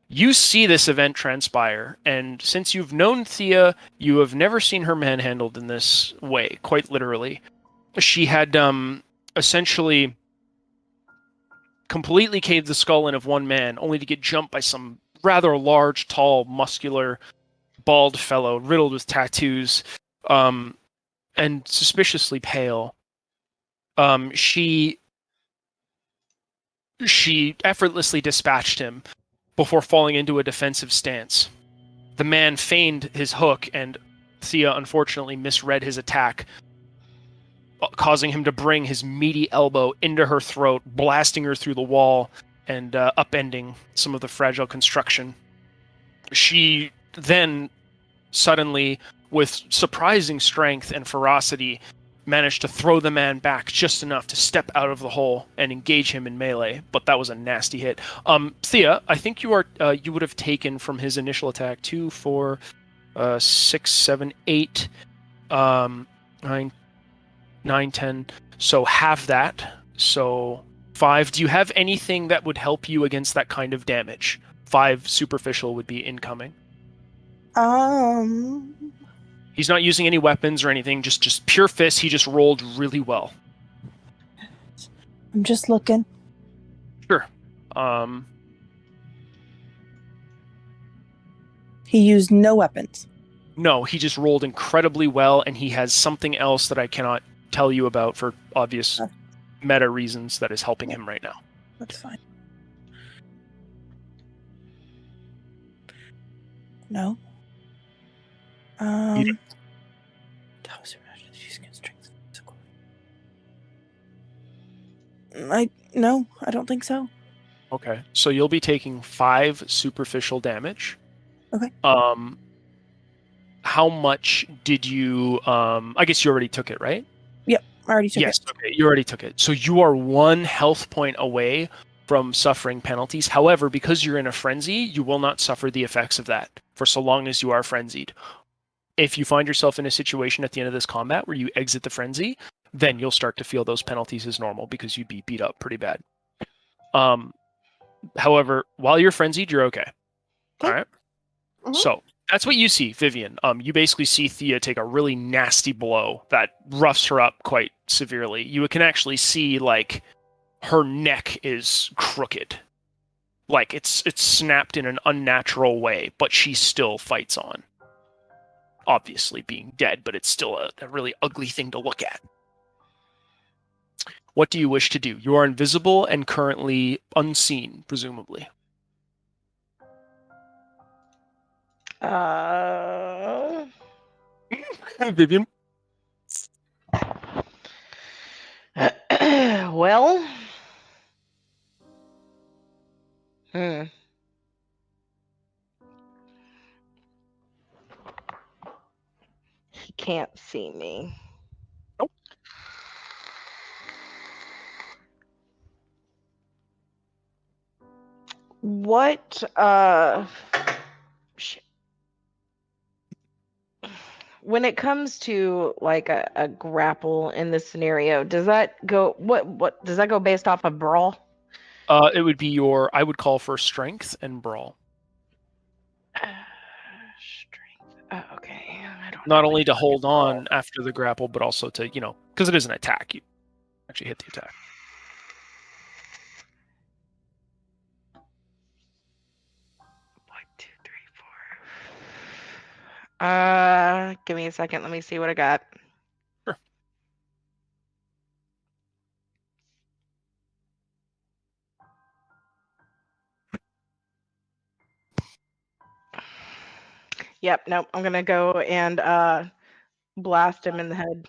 A: you see this event transpire, and since you've known Thea, you have never seen her manhandled in this way, quite literally. She had essentially completely caved the skull in of one man, only to get jumped by some rather large, tall, muscular, bald fellow, riddled with tattoos, and suspiciously pale. She effortlessly dispatched him before falling into a defensive stance. The man feigned his hook, and Thea unfortunately misread his attack. causing him to bring his meaty elbow into her throat, blasting her through the wall and upending some of the fragile construction. She then suddenly, with surprising strength and ferocity, managed to throw the man back just enough to step out of the hole and engage him in melee, but that was a nasty hit. Thea, I think you would have taken from his initial attack 2, 4, 6, 7, 8, 9, 10. So half that. So 5. Do you have anything that would help you against that kind of damage? 5 superficial would be incoming. He's not using any weapons or anything, just pure fists. He just rolled really well.
C: I'm just looking.
A: Sure.
C: He used no weapons.
A: No, he just rolled incredibly well, and he has something else that I cannot tell you about for obvious meta reasons that is helping him right now.
C: That's fine. No. No, I don't think so.
A: Okay, so you'll be taking 5 superficial damage.
C: Okay.
A: How much did you? I guess you already took it, right?
C: Yep, I already took it.
A: Yes. Okay, you already took it. So you are 1 health point away from suffering penalties. However, because you're in a frenzy, you will not suffer the effects of that for so long as you are frenzied. If you find yourself in a situation at the end of this combat where you exit the frenzy, then you'll start to feel those penalties as normal because you'd be beat up pretty bad. However, while you're frenzied, you're okay. All right.
C: Mhm.
A: So that's what you see, Vivian. You basically see Thea take a really nasty blow that roughs her up quite severely. You can actually see like her neck is crooked, like it's snapped in an unnatural way, but she still fights on. Obviously being dead, but it's still a really ugly thing to look at. What do you wish to do? You are invisible and currently unseen, presumably. Vivian?
D: Well. He can't see me.
A: Nope.
D: What, shit. When it comes to like a grapple in this scenario, does that go what does that go based off of brawl?
A: It would be I would call for strength and brawl.
D: Strength. Oh, okay. I don't
A: Not
D: know
A: only to hold
D: brawl.
A: on after the grapple, but also to, because it is an attack, you actually hit the attack.
D: 1, 2, 3, 4. Give me a second. Let me see what I got.
A: Sure.
D: Yep. Nope. I'm gonna go and blast him in the head.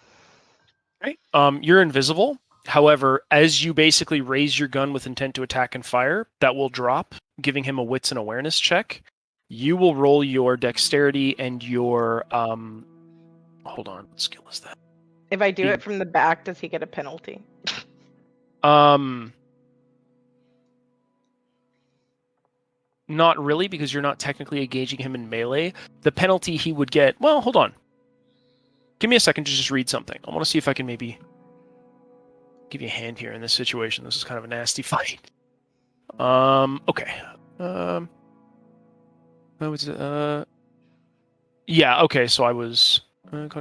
A: Right. You're invisible. However, as you basically raise your gun with intent to attack and fire, that will drop, giving him a wits and awareness check. You will roll your dexterity and your hold on, what skill is that?
D: If I do it from the back, does he get a penalty?
A: Not really, because you're not technically engaging him in melee. The penalty he would get, well, hold on. Give me a second to just read something. I want to see if I can maybe give you a hand here in this situation. This is kind of a nasty fight. Okay. Yeah, okay, so I was okay.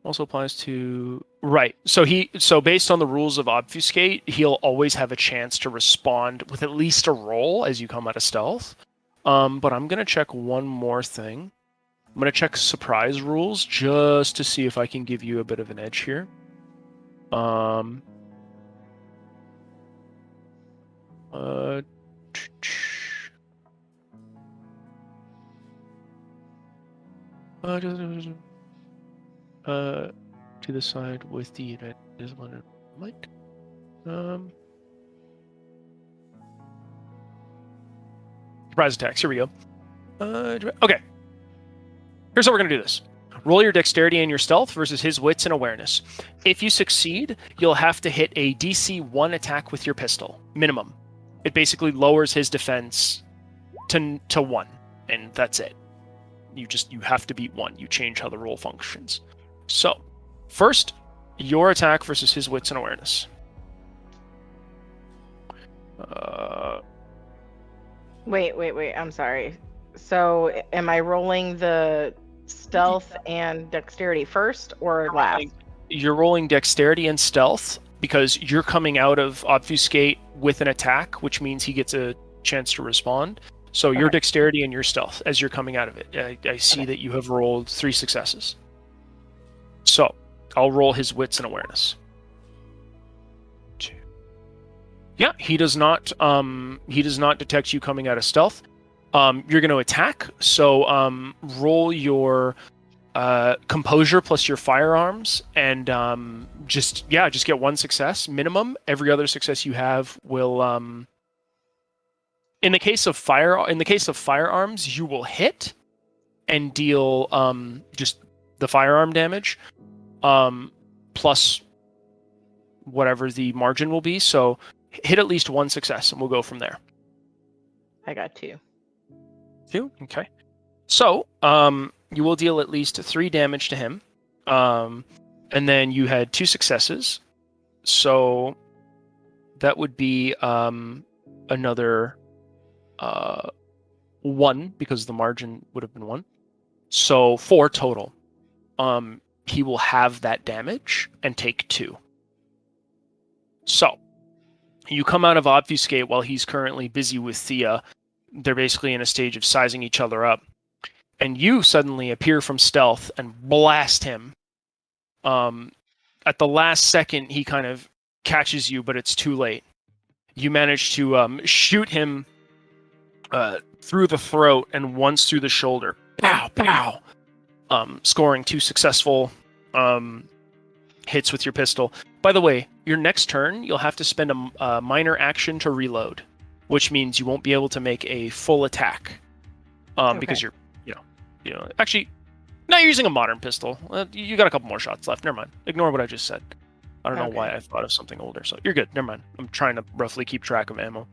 A: Also applies to right. So based on the rules of obfuscate, he'll always have a chance to respond with at least a roll as you come out of stealth. But I'm gonna check one more thing. I'm gonna check surprise rules just to see if I can give you a bit of an edge here. To the side with the advantage one might. Surprise attacks. Here we go. Okay. Here's how we're gonna do this. Roll your dexterity and your stealth versus his wits and awareness. If you succeed, you'll have to hit a DC 1 attack with your pistol, minimum. It basically lowers his defense to 1, and that's it. You have to beat 1. You change how the roll functions. So, first, your attack versus his wits and awareness.
D: Wait. I'm sorry. So, am I rolling the stealth and dexterity first or last?
A: You're rolling dexterity and stealth because you're coming out of obfuscate with an attack, which means he gets a chance to respond. So your dexterity and your stealth as you're coming out of it. I see that you have rolled 3 successes. So I'll roll his wits and awareness. 2. Yeah, he does not detect you coming out of stealth. You're going to attack. So roll your composure plus your firearms, and just get 1 success minimum. Every other success you have will in the case of firearms, you will hit and deal just the firearm damage plus whatever the margin will be. So hit at least 1 success and we'll go from there.
D: I got 2.
A: 2? Okay. So you will deal at least 3 damage to him. And then you had 2 successes. So that would be another 1 because the margin would have been 1. So 4 total. He will have that damage and take 2. So you come out of obfuscate while he's currently busy with Thea. They're basically in a stage of sizing each other up. And you suddenly appear from stealth and blast him. At the last second, he kind of catches you, but it's too late. You manage to shoot him through the throat and once through the shoulder. Pow, pow! Scoring 2 successful hits with your pistol. By the way, your next turn, you'll have to spend a minor action to reload, which means you won't be able to make a full attack because you're, actually, now you're using a modern pistol. You got a couple more shots left. Never mind. Ignore what I just said. I don't know why I thought of something older. So you're good. Never mind. I'm trying to roughly keep track of ammo.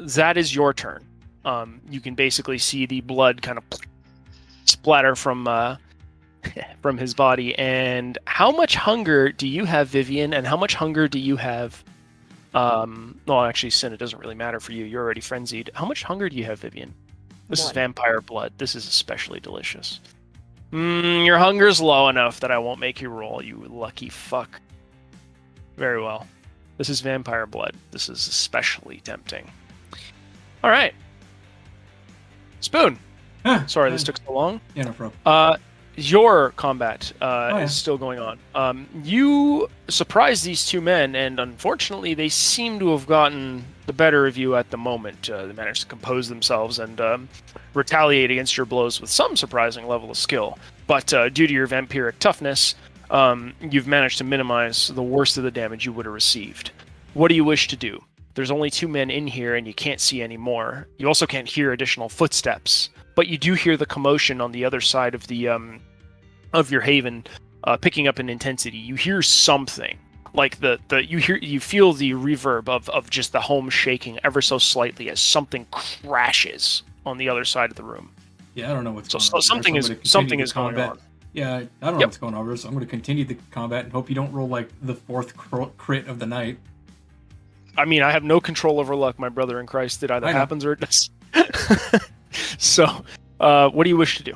A: That is your turn. You can basically see the blood kind of splatter from his body. And how much hunger do you have, Vivian? And how much hunger do you have? Well, actually, Sin, it doesn't really matter for you. You're already frenzied. How much hunger do you have, Vivian? This is vampire blood. This is especially delicious. Your hunger's low enough that I won't make you roll, you lucky fuck. Very well. This is vampire blood. This is especially tempting. All right. Spoon. Sorry, this took so long.
B: Yeah, no problem.
A: Your combat is still going on. You surprised these 2 men, and unfortunately, they seem to have gotten the better of you at the moment. They managed to compose themselves and retaliate against your blows with some surprising level of skill. But due to your vampiric toughness, you've managed to minimize the worst of the damage you would have received. What do you wish to do? There's only 2 men in here, and you can't see any more. You also can't hear additional footsteps, but you do hear the commotion on the other side of the of your haven picking up in intensity. You hear something like you feel the reverb of just the home shaking ever so slightly as something crashes on the other side of the room.
B: Yeah, I don't know what's going
A: on. Something is going on.
B: Yeah, I don't know what's going on, so I'm going to continue the combat and hope you don't roll like the 4th crit of the night.
A: I mean, I have no control over luck, my brother in Christ. It either happens or it does. So, what do you wish to do?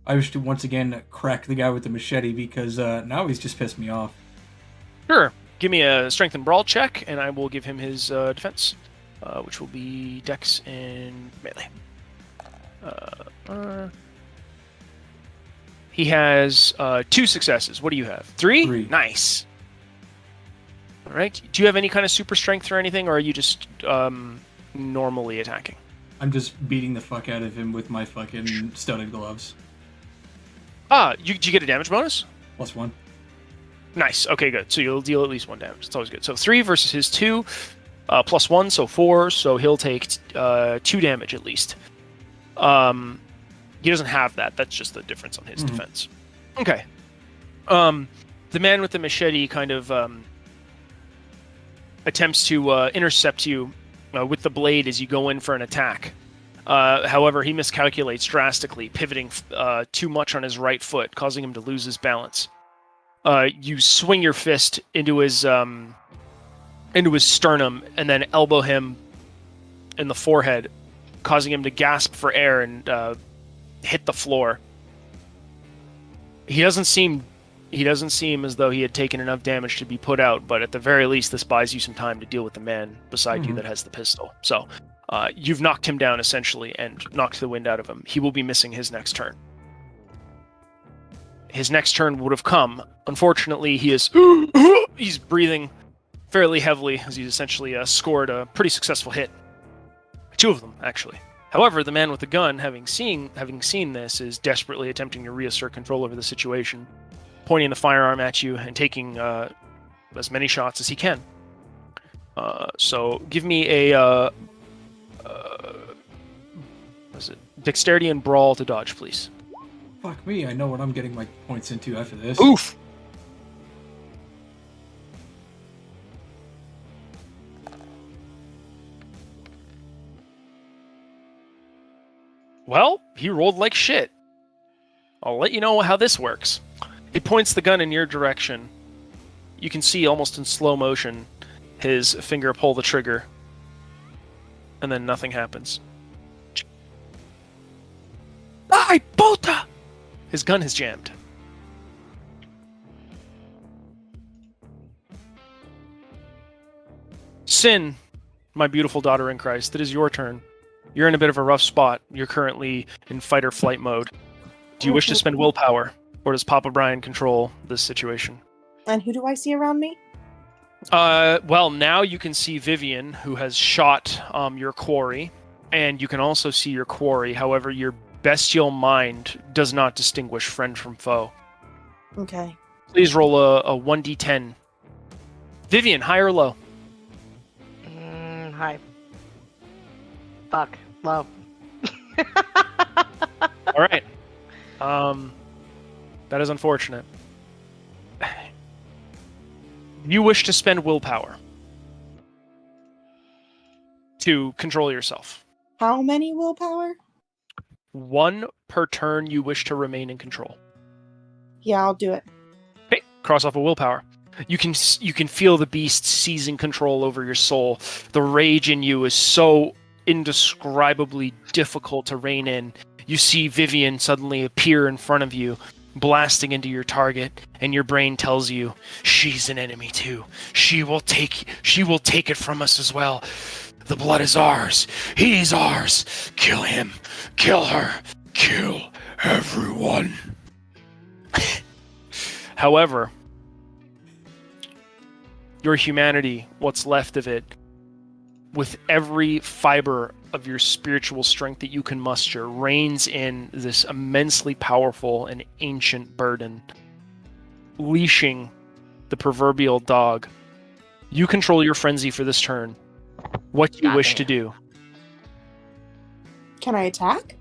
B: I wish to once again crack the guy with the machete because now he's just pissed me off.
A: Sure. Give me a strength and brawl check, and I will give him his defense, which will be dex and melee. He has 2 successes. What do you have? 3?
B: 3.
A: Nice. All right. Do you have any kind of super strength or anything, or are you just normally attacking?
B: I'm just beating the fuck out of him with my fucking studded gloves.
A: You get a damage bonus?
B: +1.
A: Nice. Okay, good. So you'll deal at least 1 damage. It's always good. So 3 versus his 2, +1, so 4. So he'll take 2 damage at least. He doesn't have that. That's just the difference on his defense. Okay. The man with the machete kind of attempts to intercept you with the blade as you go in for an attack. However, he miscalculates drastically, pivoting too much on his right foot, causing him to lose his balance. You swing your fist into his sternum and then elbow him in the forehead, causing him to gasp for air and hit the floor. He doesn't seem as though he had taken enough damage to be put out, but at the very least, this buys you some time to deal with the man beside you that has the pistol. So you've knocked him down essentially and knocked the wind out of him. He will be missing his next turn. His next turn would have come. Unfortunately, he's breathing fairly heavily as he's essentially scored a pretty successful hit. 2 of them, actually. However, the man with the gun, having seen this, is desperately attempting to reassert control over the situation, pointing the firearm at you and taking as many shots as he can. So give me a dexterity and brawl to dodge, please.
B: Fuck me, I know what I'm getting my points into after this.
A: Oof! Well, he rolled like shit. I'll let you know how this works. He points the gun in your direction. You can see almost in slow motion his finger pull the trigger. And then nothing happens. Ay, puta! His gun has jammed. Sin, my beautiful daughter in Christ, it is your turn. You're in a bit of a rough spot. You're currently in fight or flight mode. Do you wish to spend willpower, or does Papa Brian control this situation?
C: And who do I see around me?
A: Well, now you can see Vivian, who has shot your quarry, and you can also see your quarry. However, your bestial mind does not distinguish friend from foe.
C: Okay.
A: Please roll a 1d10. Vivian, high or low?
D: High. Fuck. Low.
A: All right. That is unfortunate. You wish to spend willpower to control yourself.
C: How many willpower?
A: 1 per turn you wish to remain in control.
C: Yeah, I'll do it.
A: Okay, cross off a willpower. You can feel the beast seizing control over your soul. The rage in you is so indescribably difficult to rein in. You see Vivian suddenly appear in front of you, blasting into your target, and your brain tells you, she's an enemy too. She will take it from us as well. The blood is ours. He's ours. Kill him. Kill her. Kill everyone. However, your humanity, what's left of it, with every fiber of your spiritual strength that you can muster, reins in this immensely powerful and ancient burden, leashing the proverbial dog. You control your frenzy for this turn. What do you wish to do?
C: Can I attack?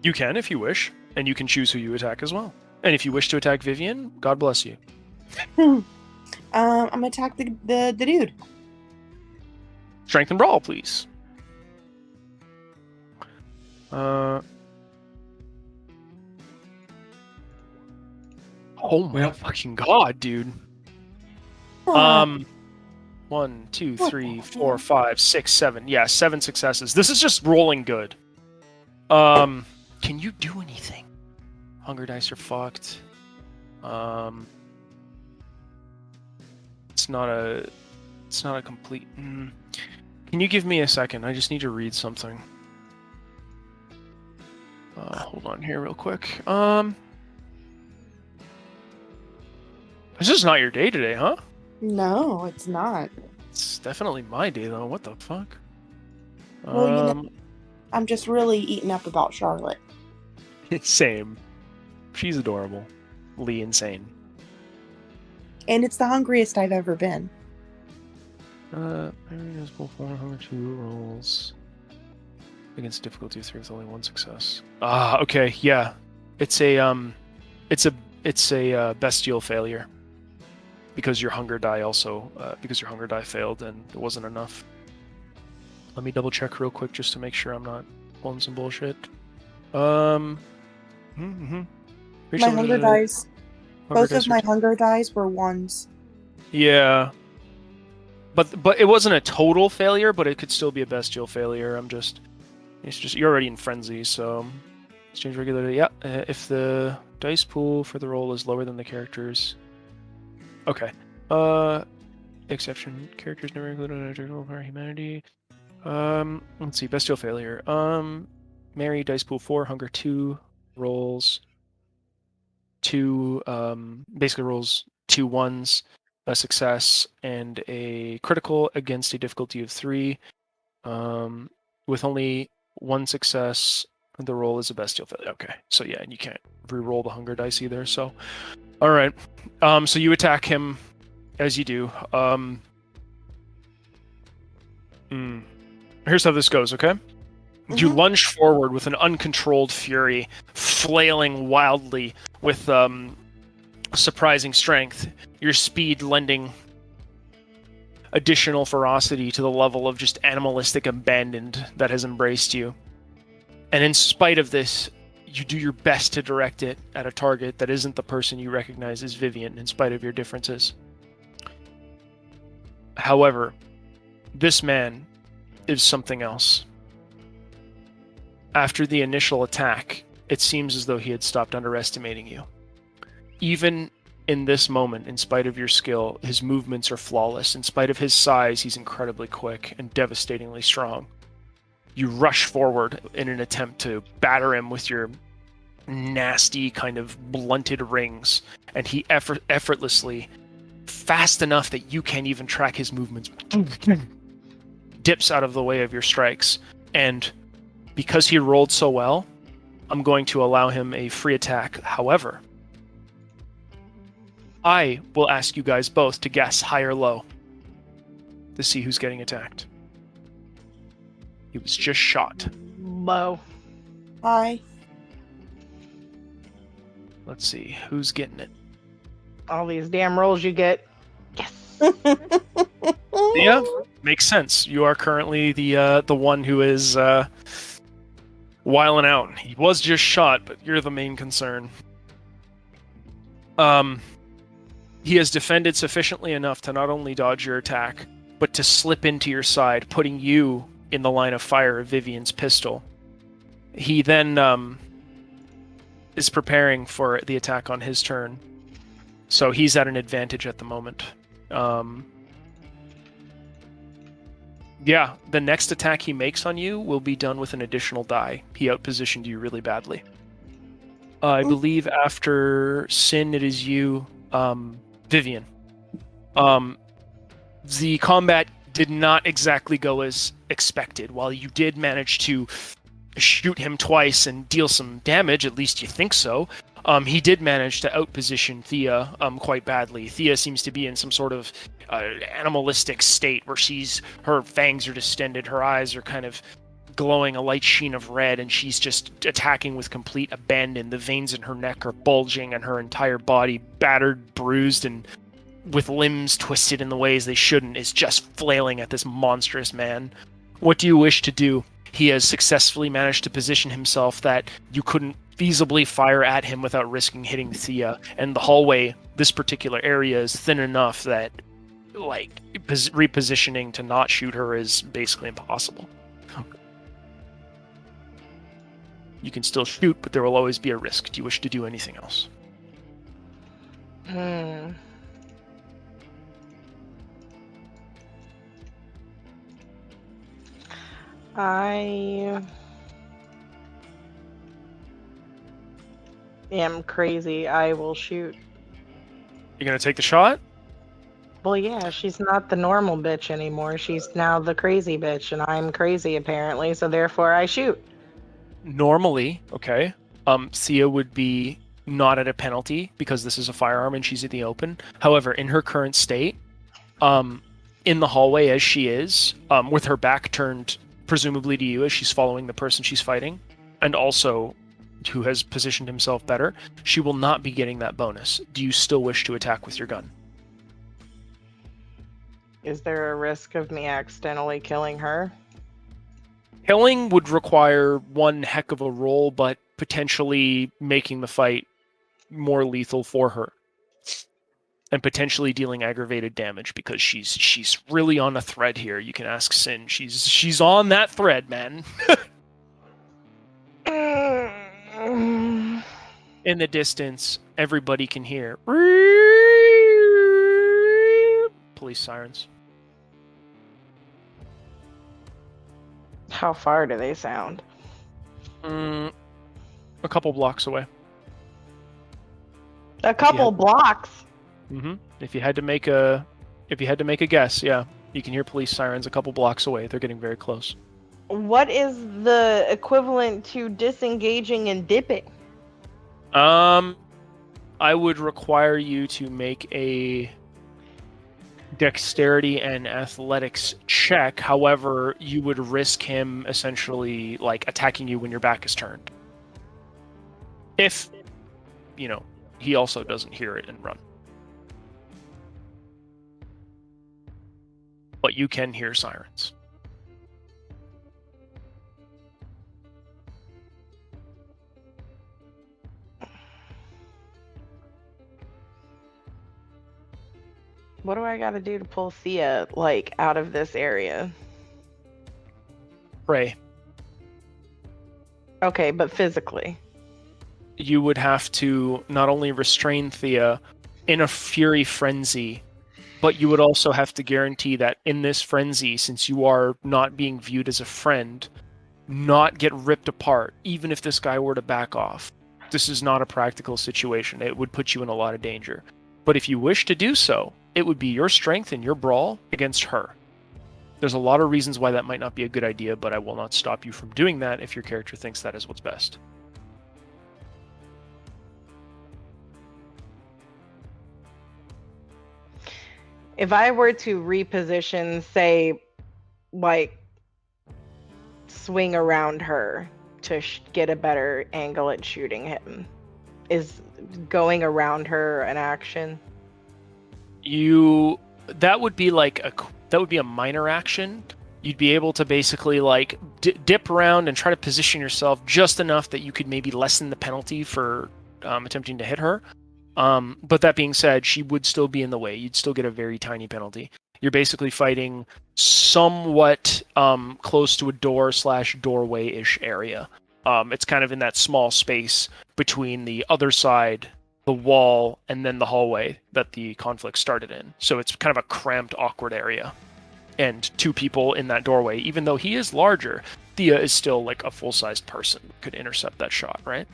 A: You can if you wish, and you can choose who you attack as well. And if you wish to attack Vivian, God bless you.
C: I'm gonna attack the dude.
A: Strength and brawl, please. Oh my fucking god, dude. 1, 2, 3, 4, 5, 6, 7. Yeah, 7 successes. This is just rolling good. Can you do anything? Hunger dice are fucked. It's not a complete. Can you give me a second? I just need to read something. Hold on here real quick. This is not your day today, huh?
C: No, it's not.
A: It's definitely my day though. What the fuck?
C: Well, I'm just really eaten up about Charlotte.
A: Same. She's adorable. Lee insane.
C: And it's the hungriest I've ever been.
A: Areas pull 402 rolls against difficulty 3 with only 1 success. Okay, yeah. It's a bestial failure. Because your hunger die failed and it wasn't enough. Let me double check real quick just to make sure I'm not pulling some bullshit.
C: My hunger dice. Both of my hunger dice were 1s.
A: Yeah. But it wasn't a total failure, but it could still be a bestial failure. It's just you're already in frenzy, so exchange regularly. Yeah, if the dice pool for the roll is lower than the characters. Okay. Exception. Characters never included in a general for humanity. Let's see. Bestial failure. Mary, dice pool 4, hunger 2, rolls 2, basically rolls 2 1s, a success, and a critical against a difficulty of 3. With only 1 success, the roll is a bestial failure. Okay, so yeah, and you can't re-roll the hunger dice either, so... Alright, so you attack him as you do. Here's how this goes, okay? You lunge forward with an uncontrolled fury, flailing wildly with surprising strength, your speed lending additional ferocity to the level of just animalistic abandon that has embraced you. And in spite of this, you do your best to direct it at a target that isn't the person you recognize as Vivian, in spite of your differences. However, this man is something else. After the initial attack, it seems as though he had stopped underestimating you. Even in this moment, in spite of your skill, his movements are flawless. In spite of his size, he's incredibly quick and devastatingly strong. You rush forward in an attempt to batter him with your nasty kind of blunted rings, and he effortlessly, fast enough that you can't even track his movements, dips out of the way of your strikes. And because he rolled so well, I'm going to allow him a free attack. However, I will ask you guys both to guess high or low to see who's getting attacked. He was just shot.
D: Low.
C: Hi.
A: Let's see, who's getting it?
D: All these damn rolls you get. Yes.
A: Yeah, makes sense. You are currently the one who is wiling out. He was just shot, but you're the main concern. He has defended sufficiently enough to not only dodge your attack, but to slip into your side, putting you in the line of fire of Vivian's pistol. He then is preparing for the attack on his turn, so he's at an advantage at the moment. Yeah, the next attack he makes on you will be done with an additional die. He outpositioned you really badly. I believe after Sin, it is you, Vivian. The combat did not exactly go as expected. While you did manage to shoot him twice and deal some damage, at least you think so, he did manage to outposition Thea quite badly. Thea seems to be in some sort of animalistic state where her fangs are distended, her eyes are kind of glowing a light sheen of red, and she's just attacking with complete abandon. The veins in her neck are bulging, and her entire body, battered, bruised, and with limbs twisted in the ways they shouldn't, is just flailing at this monstrous man. What do you wish to do? He has successfully managed to position himself that you couldn't feasibly fire at him without risking hitting Thea, and the hallway, this particular area, is thin enough that, like, repositioning to not shoot her is basically impossible. You can still shoot, but there will always be a risk. Do you wish to do anything else?
D: I am crazy. I will shoot.
A: You're gonna take the shot?
D: Well, yeah, she's not the normal bitch anymore. She's now the crazy bitch, and I'm crazy apparently, so therefore I shoot.
A: Normally, okay, Sia would be not at a penalty because this is a firearm and she's in the open. However, in her current state, in the hallway as she is, with her back turned presumably to you as she's following the person she's fighting, and also who has positioned himself better, she will not be getting that bonus. Do you still wish to attack with your gun?
D: Is there a risk of me accidentally killing her?
A: Killing would require one heck of a roll, but potentially making the fight more lethal for her. And potentially dealing aggravated damage because she's really on a thread here. You can ask Sin. She's on that thread, man. In the distance, everybody can hear police sirens.
D: How far do they sound?
A: A couple blocks away.
D: A couple blocks.
A: Mm-hmm. If you had to make a guess, yeah, you can hear police sirens a couple blocks away. They're getting very close.
D: What is the equivalent to disengaging and dipping?
A: I would require you to make a dexterity and athletics check. However, you would risk him essentially like attacking you when your back is turned. If, he also doesn't hear it and run. But you can hear sirens.
D: What do I gotta do to pull Thea, out of this area?
A: Pray.
D: Okay, but physically.
A: You would have to not only restrain Thea in a fury frenzy, but you would also have to guarantee that in this frenzy, since you are not being viewed as a friend, not get ripped apart, even if this guy were to back off. This is not a practical situation. It would put you in a lot of danger. But if you wish to do so, it would be your strength and your brawl against her. There's a lot of reasons why that might not be a good idea, but I will not stop you from doing that if your character thinks that is what's best.
D: If I were to reposition, say, swing around her to get a better angle at shooting him, is going around her an action?
A: That would be a minor action. You'd be able to basically dip around and try to position yourself just enough that you could maybe lessen the penalty for attempting to hit her. But that being said, she would still be in the way. You'd still get a very tiny penalty. You're basically fighting somewhat close to a door/doorway-ish area. It's kind of in that small space between the other side, the wall, and then the hallway that the conflict started in. So it's kind of a cramped, awkward area. And two people in that doorway, even though he is larger, Thea is still like a full-sized person, could intercept that shot, right?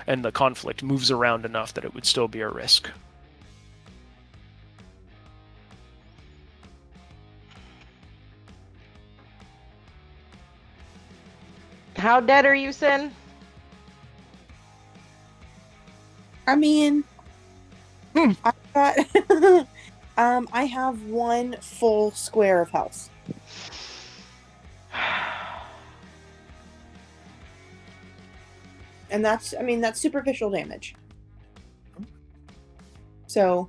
A: And the conflict moves around enough that it would still be a risk.
D: How dead are you, Sin?
C: I mean, I got, I have one full square of health. And that's superficial damage. So,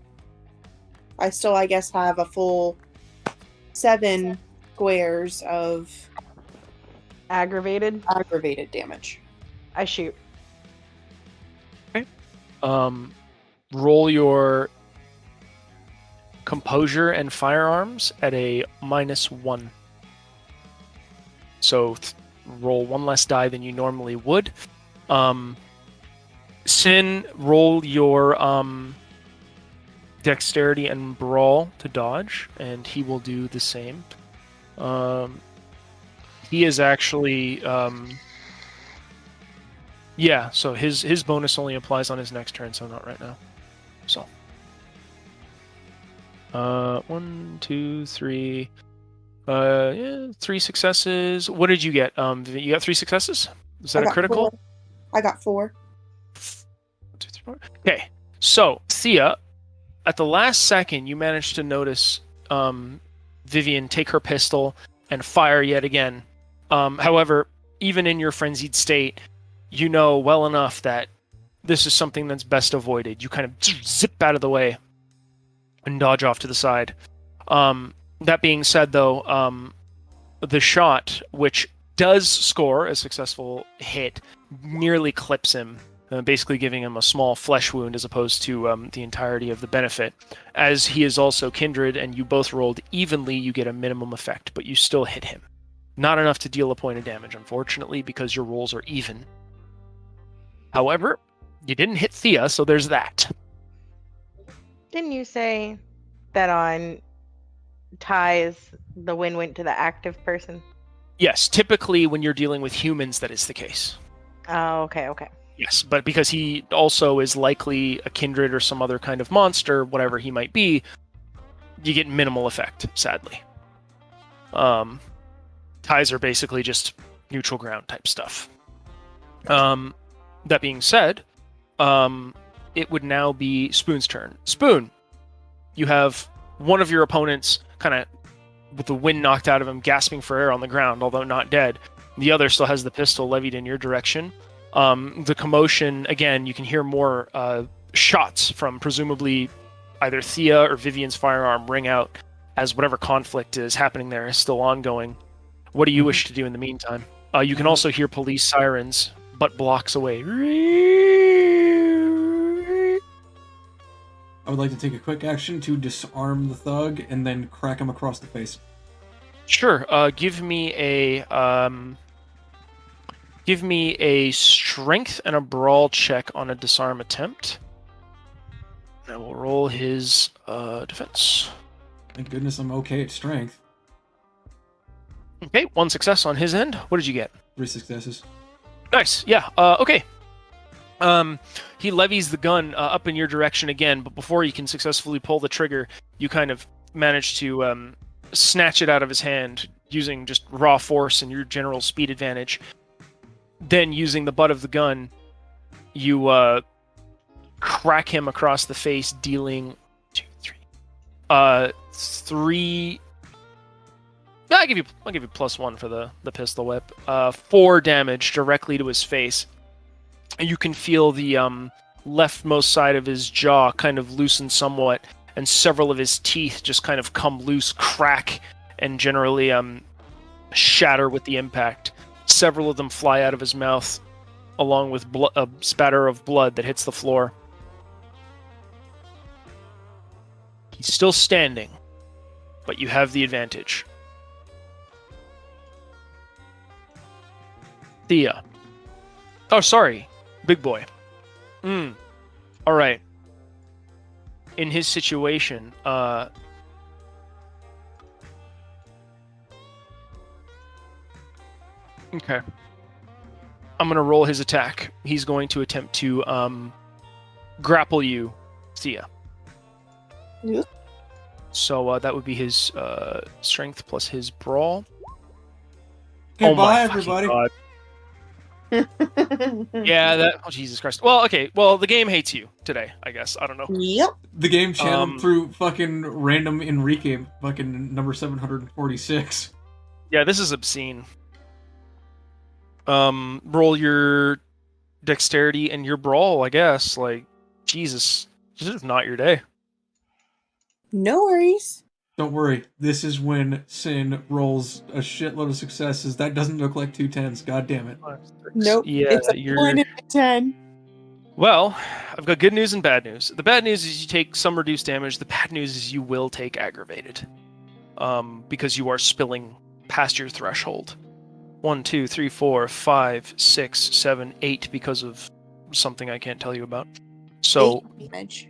C: I still, I guess, have a full 7 squares of
D: aggravated
C: damage.
D: I shoot.
A: Okay. Roll your composure and firearms at a -1. So roll one less die than you normally would. Sin, roll your dexterity and brawl to dodge, and he will do the same. He is actually so his bonus only applies on his next turn, so not right now. So 1, 2, 3. Yeah, 3 successes. What did you get? You got 3 successes? Is that a critical?
C: 4. I got 4.
A: 1, 2, 3, 4. Okay. So, Thea, at the last second, you managed to notice Vivian take her pistol and fire yet again. However, even in your frenzied state, you know well enough that this is something that's best avoided. You kind of zip out of the way and dodge off to the side. That being said, though, the shot, which does score a successful hit, nearly clips him, basically giving him a small flesh wound as opposed to the entirety of the benefit. As he is also kindred and you both rolled evenly, you get a minimum effect, but you still hit him. Not enough to deal a point of damage, unfortunately, because your rolls are even. However, you didn't hit Thea, so there's that.
D: Didn't you say that on ties the win went to the active person?
A: Yes, typically when you're dealing with humans, that is the case.
D: Oh, okay.
A: Yes, but because he also is likely a kindred or some other kind of monster, whatever he might be, you get minimal effect, sadly. Ties are basically just neutral ground type stuff. That being said, it would now be Spoon's turn. Spoon, you have one of your opponents kind of with the wind knocked out of him, gasping for air on the ground, although not dead. The other still has the pistol levied in your direction. The commotion, again, you can hear more shots from presumably either Thea or Vivian's firearm ring out as whatever conflict is happening there is still ongoing. What do you wish to do in the meantime? You can also hear police sirens, but blocks away.
B: I would like to take a quick action to disarm the thug and then crack him across the face.
A: Sure. Give me a strength and a brawl check on a disarm attempt. I will roll his defense.
B: Thank goodness I'm okay at strength.
A: Okay, 1 success on his end. What did you get?
B: 3 successes.
A: Nice. Yeah. Okay. He levies the gun up in your direction again, but before you can successfully pull the trigger, you kind of manage to snatch it out of his hand using just raw force and your general speed advantage. Then, using the butt of the gun, you crack him across the face, dealing 3. Yeah, I'll give you +1 for the pistol whip. 4 damage directly to his face. You can feel the leftmost side of his jaw kind of loosen somewhat, and several of his teeth just kind of come loose, crack, and generally shatter with the impact. Several of them fly out of his mouth, along with a spatter of blood that hits the floor. He's still standing, but you have the advantage. Thea. Oh, sorry. Big boy. All right. In his situation, okay. I'm going to roll his attack. He's going to attempt to grapple you, Thea.
C: Yeah.
A: So that would be his strength plus his brawl.
B: Okay,
A: oh
B: bye,
A: my
B: everybody.
A: God. Yeah, that. Oh, Jesus Christ. Well, okay. Well, the game hates you today, I guess. I don't know.
C: Yep.
B: The game channeled through fucking random Enrique, fucking number 746.
A: Yeah, this is obscene. Roll your dexterity and your brawl, I guess. Like, Jesus. This is not your day.
C: No worries.
B: Don't worry, this is when Sin rolls a shitload of successes. That doesn't look like 2 10s, god damn it.
C: Nope.
A: Yeah,
C: It's a 1 and a 10.
A: Well, I've got good news and bad news. The bad news is you take some reduced damage. The bad news is you will take aggravated. Because you are spilling past your threshold. 1, 2, 3, 4, 5, 6, 7, 8 because of something I can't tell you about. So,
C: 8 damage.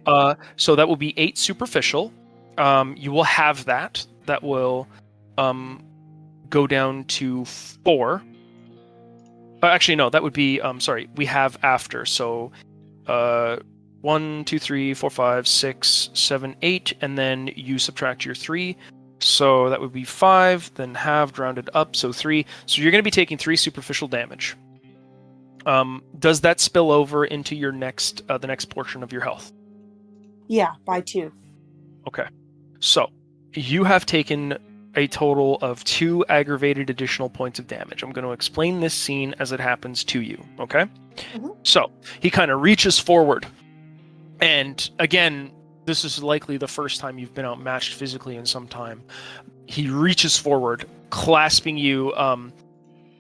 A: So that will be 8 superficial. You will have that. That will go down to 4. Actually, no, that would be, sorry, we have after. So 1, 2, 3, 4, 5, 6, 7, 8, and then you subtract your 3. So that would be 5, then halved, rounded up, so 3. So you're going to be taking 3 superficial damage. Does that spill over into your next, the next portion of your health?
C: Yeah, by 2.
A: Okay. So you have taken a total of 2 aggravated additional points of damage. I'm going to explain this scene as it happens to you, okay?
C: Mhm.
A: So he kind of reaches forward, and again, this is likely the first time you've been outmatched physically in some time. He reaches forward, clasping you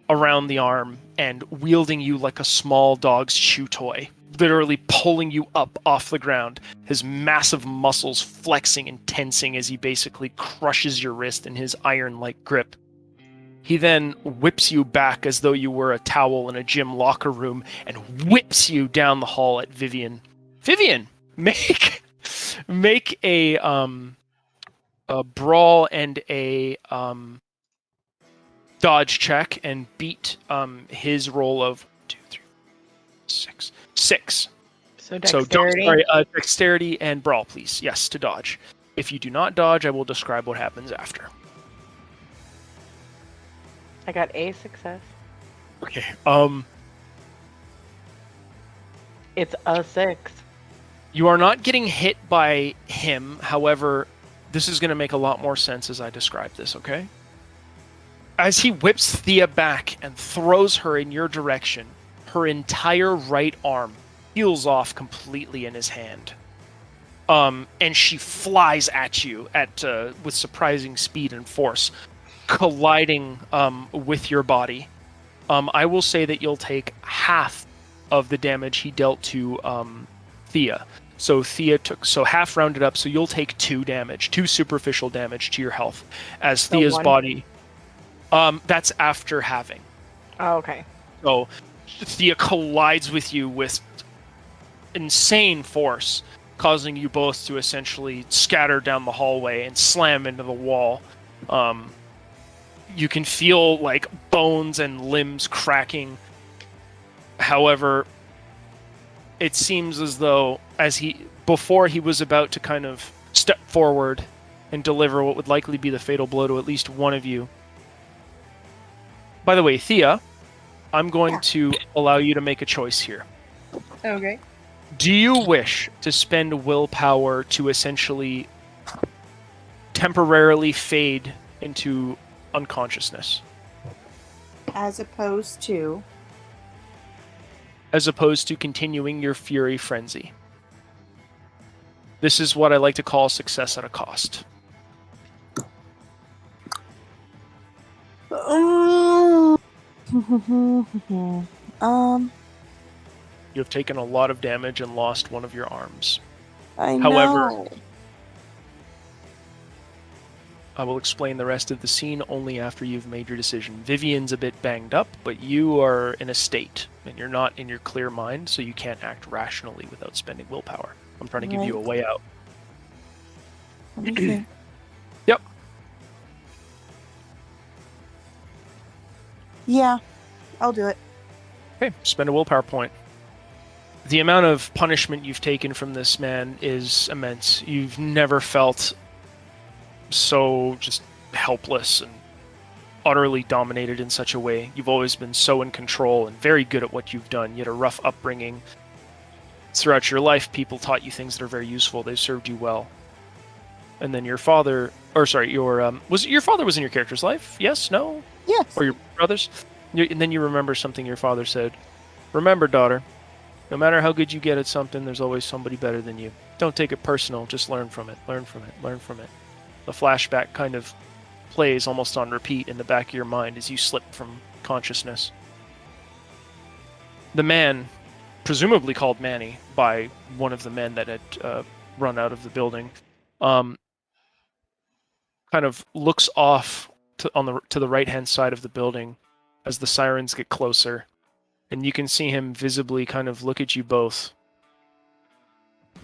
A: around the arm and wielding you like a small dog's chew toy, literally pulling you up off the ground, his massive muscles flexing and tensing as he basically crushes your wrist in his iron-like grip. He then whips you back as though you were a towel in a gym locker room and whips you down the hall at Vivian. Vivian, make a brawl and a dodge check and beat his roll of 2, 3, 6.
D: So
A: So
D: dexterity.
A: dexterity and brawl, please. Yes, to dodge. If you do not dodge, I will describe what happens after.
D: I got a success.
A: Okay.
D: It's a 6.
A: You are not getting hit by him. However, this is going to make a lot more sense as I describe this, okay? As he whips Thea back and throws her in your direction, her entire right arm peels off completely in his hand. And she flies at you with surprising speed and force, colliding with your body. I will say that you'll take half of the damage he dealt to Thea. So Thea took half rounded up, so you'll take 2 damage, 2 superficial damage to your health, as
D: So
A: Thea's
D: 1?
A: body. That's after halving.
D: Oh, okay.
A: So Thea collides with you with insane force, causing you both to essentially scatter down the hallway and slam into the wall. You can feel like bones and limbs cracking. However, it seems as though before he was about to kind of step forward and deliver what would likely be the fatal blow to at least one of you. By the way, Thea, I'm going to allow you to make a choice here.
C: Okay.
A: Do you wish to spend willpower to essentially temporarily fade into unconsciousness?
C: As opposed to.
A: As opposed to continuing your fury frenzy. This is what I like to call success at a cost. You have taken a lot of damage and lost one of your arms. However,
C: know.
A: I will explain the rest of the scene only after you've made your decision. Vivian's a bit banged up, but you are in a state, and you're not in your clear mind, so you can't act rationally without spending willpower. I'm trying to give you a way out.
C: Let me see.
A: Yep.
C: Yeah, I'll do it.
A: Okay, spend a willpower point. The amount of punishment you've taken from this man is immense. You've never felt so just helpless and utterly dominated in such a way. You've always been so in control and very good at what you've done. You had a rough upbringing. Throughout your life, people taught you things that are very useful. They've served you well. And then your father, or sorry, your father was in your character's life? Yes? No?
C: Yes.
A: Or your brothers? And then you remember something your father said. Remember, daughter, no matter how good you get at something, there's always somebody better than you. Don't take it personal. Just learn from it. Learn from it. Learn from it. The flashback kind of plays almost on repeat in the back of your mind as you slip from consciousness. The man, presumably called Manny by one of the men that had run out of the building, kind of looks off to the right-hand side of the building as the sirens get closer, and you can see him visibly kind of look at you both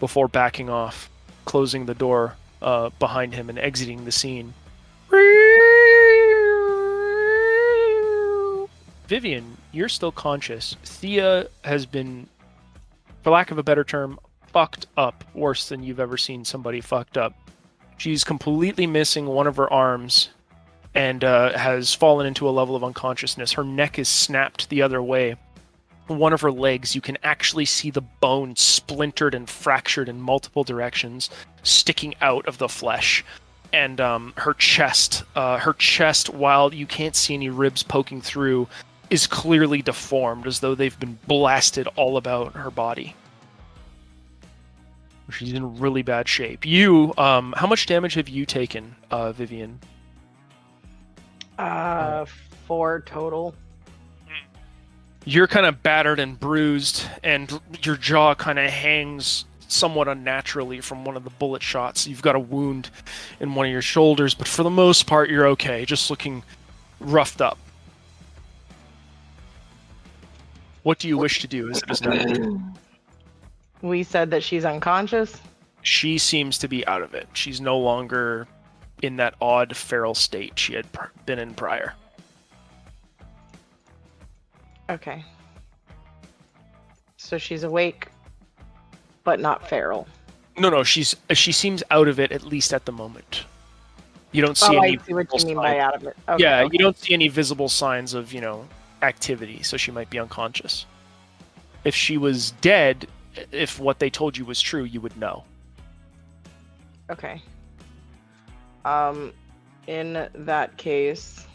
A: before backing off, closing the door behind him and exiting the scene. Vivian, you're still conscious. Thea has been, for lack of a better term, fucked up worse than you've ever seen somebody fucked up. She's completely missing one of her arms and has fallen into a level of unconsciousness. Her neck is snapped the other way. One of her legs, you can actually see the bone splintered and fractured in multiple directions, sticking out of the flesh. And her chest, while you can't see any ribs poking through, is clearly deformed, as though they've been blasted all about her body. She's in really bad shape. You, how much damage have you taken, Vivian?
D: 4 total.
A: You're kind of battered and bruised, and your jaw kind of hangs somewhat unnaturally from one of the bullet shots. You've got a wound in one of your shoulders, but for the most part, you're okay, just looking roughed up. What do you wish to do? Is it as
D: We said that she's unconscious.
A: She seems to be out of it. She's no longer in that odd feral state she had been in prior.
D: Okay. So she's awake, but not feral.
A: No, she seems out of it, at least at the moment. You don't see any.
D: I see what you mean by out of it. Okay,
A: yeah,
D: okay.
A: You don't see any visible signs of, activity, so she might be unconscious. If she was dead, if what they told you was true, you would know.
D: Okay. In that case,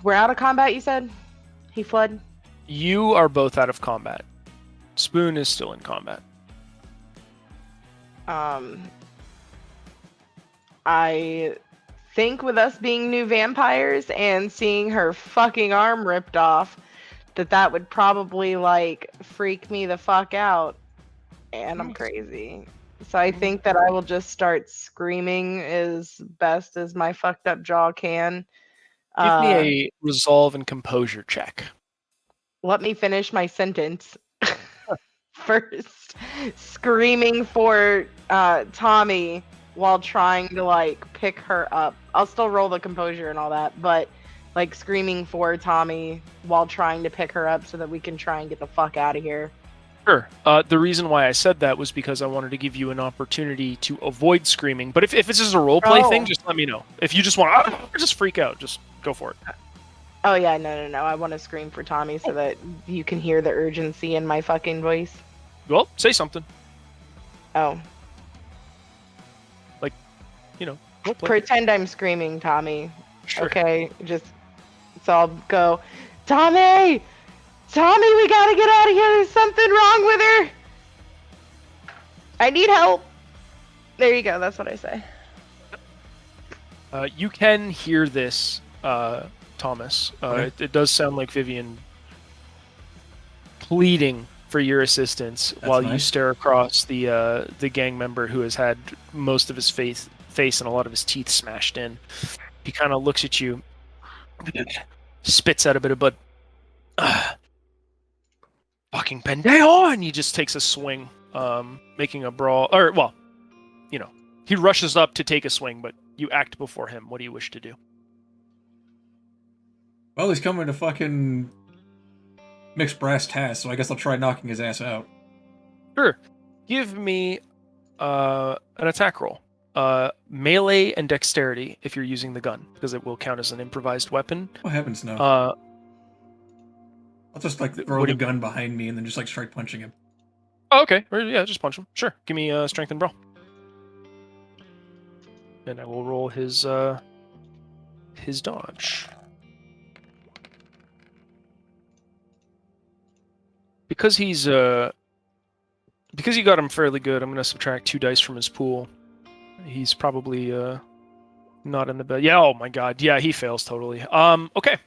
D: we're out of combat, you said? He fled?
A: You are both out of combat. Spoon is still in combat.
D: I think with us being new vampires and seeing her fucking arm ripped off, that would probably, freak me the fuck out. And I'm crazy. So I think that I will just start screaming as best as my fucked up jaw can.
A: Give me a resolve and composure check.
D: Let me finish my sentence. First, screaming for Tommy while trying to pick her up. I'll still roll the composure and all that, but screaming for Tommy while trying to pick her up so that we can try and get the fuck out of here.
A: Sure. The reason why I said that was because I wanted to give you an opportunity to avoid screaming. But if it's just a roleplay thing, just let me know. If you just want to just freak out, just go for it.
D: Oh yeah, no. I want to scream for Tommy so that you can hear the urgency in my fucking voice.
A: Well, say something.
D: Oh.
A: Roleplay.
D: Pretend I'm screaming, Tommy.
A: Sure.
D: Okay, so I'll go, Tommy, we gotta get out of here. There's something wrong with her. I need help. There you go. That's what I say.
A: You can hear this, Thomas.
B: Okay.
A: It does sound like Vivian pleading for your assistance.
B: That's
A: while you
B: nice.
A: stare across the gang member who has had most of his face and a lot of his teeth smashed in. He kind of looks at you, spits out a bit of blood. Fucking pendejo! And he just takes a swing, making a brawl. Or, well, he rushes up to take a swing, but you act before him. What do you wish to do?
B: Well, he's coming to fucking mixed brass tast, so I guess I'll try knocking his ass out.
A: Sure. Give me an attack roll. Melee and dexterity if you're using the gun, because it will count as an improvised weapon.
B: What happens now?
A: Uh,
B: I'll just throw the gun behind me and then just strike punching him.
A: oh, okay. Or, yeah, just punch him. Sure. Give me strength and brawl. And I will roll his dodge. Because he's because you got him fairly good, I'm gonna subtract 2 dice from his pool. He's probably not in the bed. Yeah, oh my god. Yeah, he fails totally. Okay.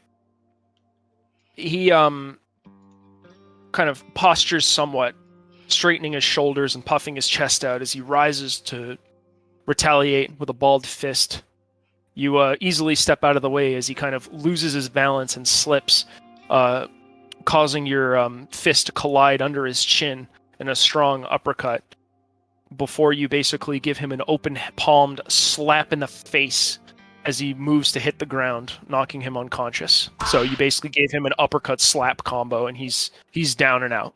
A: He kind of postures somewhat, straightening his shoulders and puffing his chest out as he rises to retaliate with a balled fist. You easily step out of the way as he kind of loses his balance and slips, causing your fist to collide under his chin in a strong uppercut, before you basically give him an open-palmed slap in the face as he moves to hit the ground, knocking him unconscious. So you basically gave him an uppercut slap combo, and he's down and out.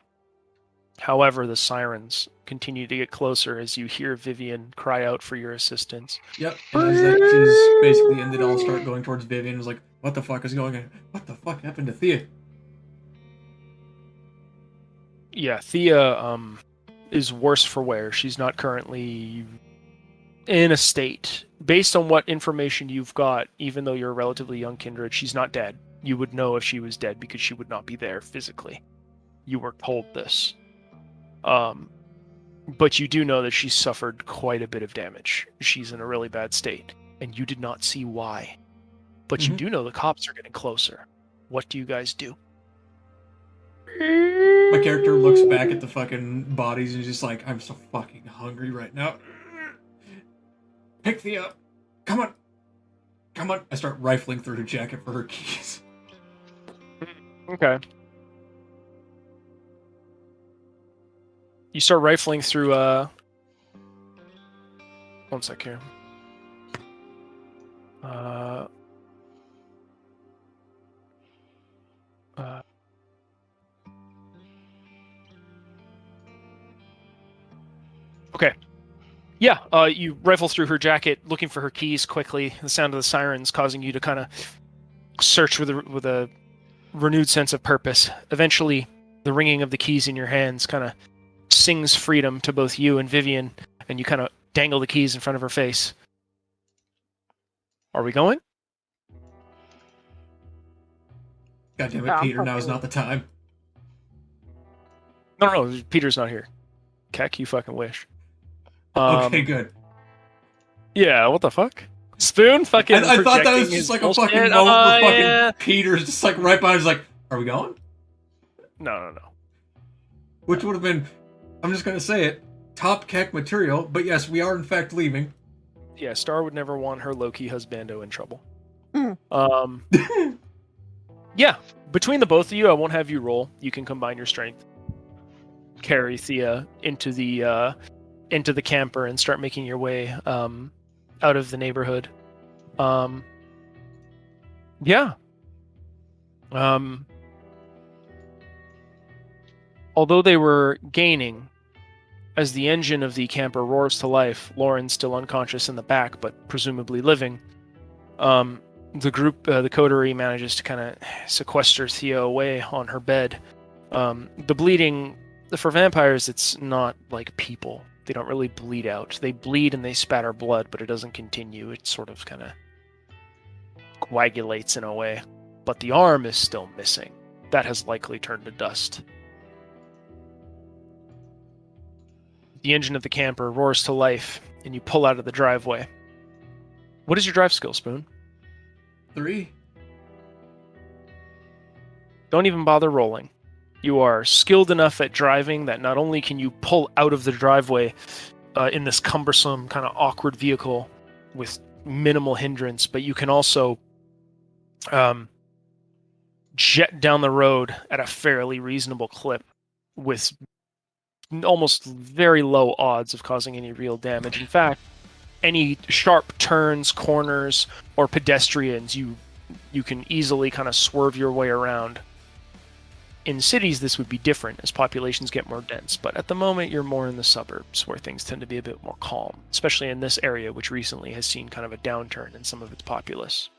A: However, the sirens continue to get closer as you hear Vivian cry out for your assistance.
B: Yep. And as that is basically ended, I'll start going towards Vivian. It's like, what the fuck is going on? What the fuck happened to Thea?
A: Yeah, Thea is worse for wear. She's not currently in a state. Based on what information you've got, even though you're a relatively young kindred, she's not dead. You would know if she was dead because she would not be there physically. You were told this. But you do know that she suffered quite a bit of damage. She's in a really bad state, and you did not see why. But you do know the cops are getting closer. What do you guys do?
B: My character looks back at the fucking bodies and is just like, I'm so fucking hungry right now. Pick Thea up. Come on. Come on. I start rifling through her jacket for her keys.
A: Okay. You start rifling through, one sec here. Okay. Yeah, you rifle through her jacket, looking for her keys quickly. The sound of the sirens causing you to kind of search with a renewed sense of purpose. Eventually, the ringing of the keys in your hands kind of sings freedom to both you and Vivian, and you kind of dangle the keys in front of her face. Are we going?
B: God damn it, Peter, now is not the time.
A: No, Peter's not here. Keck, you fucking wish.
B: Okay, good.
A: Yeah, what the fuck? Spoon fucking
B: I thought that was just like a fucking moment where fucking
A: yeah.
B: Peter's just like right behind. He's like, are we going?
A: No.
B: Which would have been, I'm just going to say it, top Keck material, but yes, we are in fact leaving.
A: Yeah, Star would never want her low-key husbando in trouble. Yeah, between the both of you, I won't have you roll. You can combine your strength. Carry Thea into the camper and start making your way out of the neighborhood. Yeah. Although they were gaining, as the engine of the camper roars to life, Lauren's still unconscious in the back, but presumably living. The group, the coterie, manages to kind of sequester Thea away on her bed. The bleeding, for vampires, it's not like people. They don't really bleed out. They bleed and they spatter blood, but it doesn't continue. It sort of kind of coagulates in a way. But the arm is still missing. That has likely turned to dust. The engine of the camper roars to life, and you pull out of the driveway. What is your drive skill, Spoon?
B: 3.
A: Don't even bother rolling. You are skilled enough at driving that not only can you pull out of the driveway in this cumbersome, kind of awkward vehicle with minimal hindrance, but you can also jet down the road at a fairly reasonable clip with almost very low odds of causing any real damage. In fact, any sharp turns, corners, or pedestrians, you can easily kind of swerve your way around. In cities, this would be different as populations get more dense, but at the moment, you're more in the suburbs where things tend to be a bit more calm, especially in this area, which recently has seen kind of a downturn in some of its populace.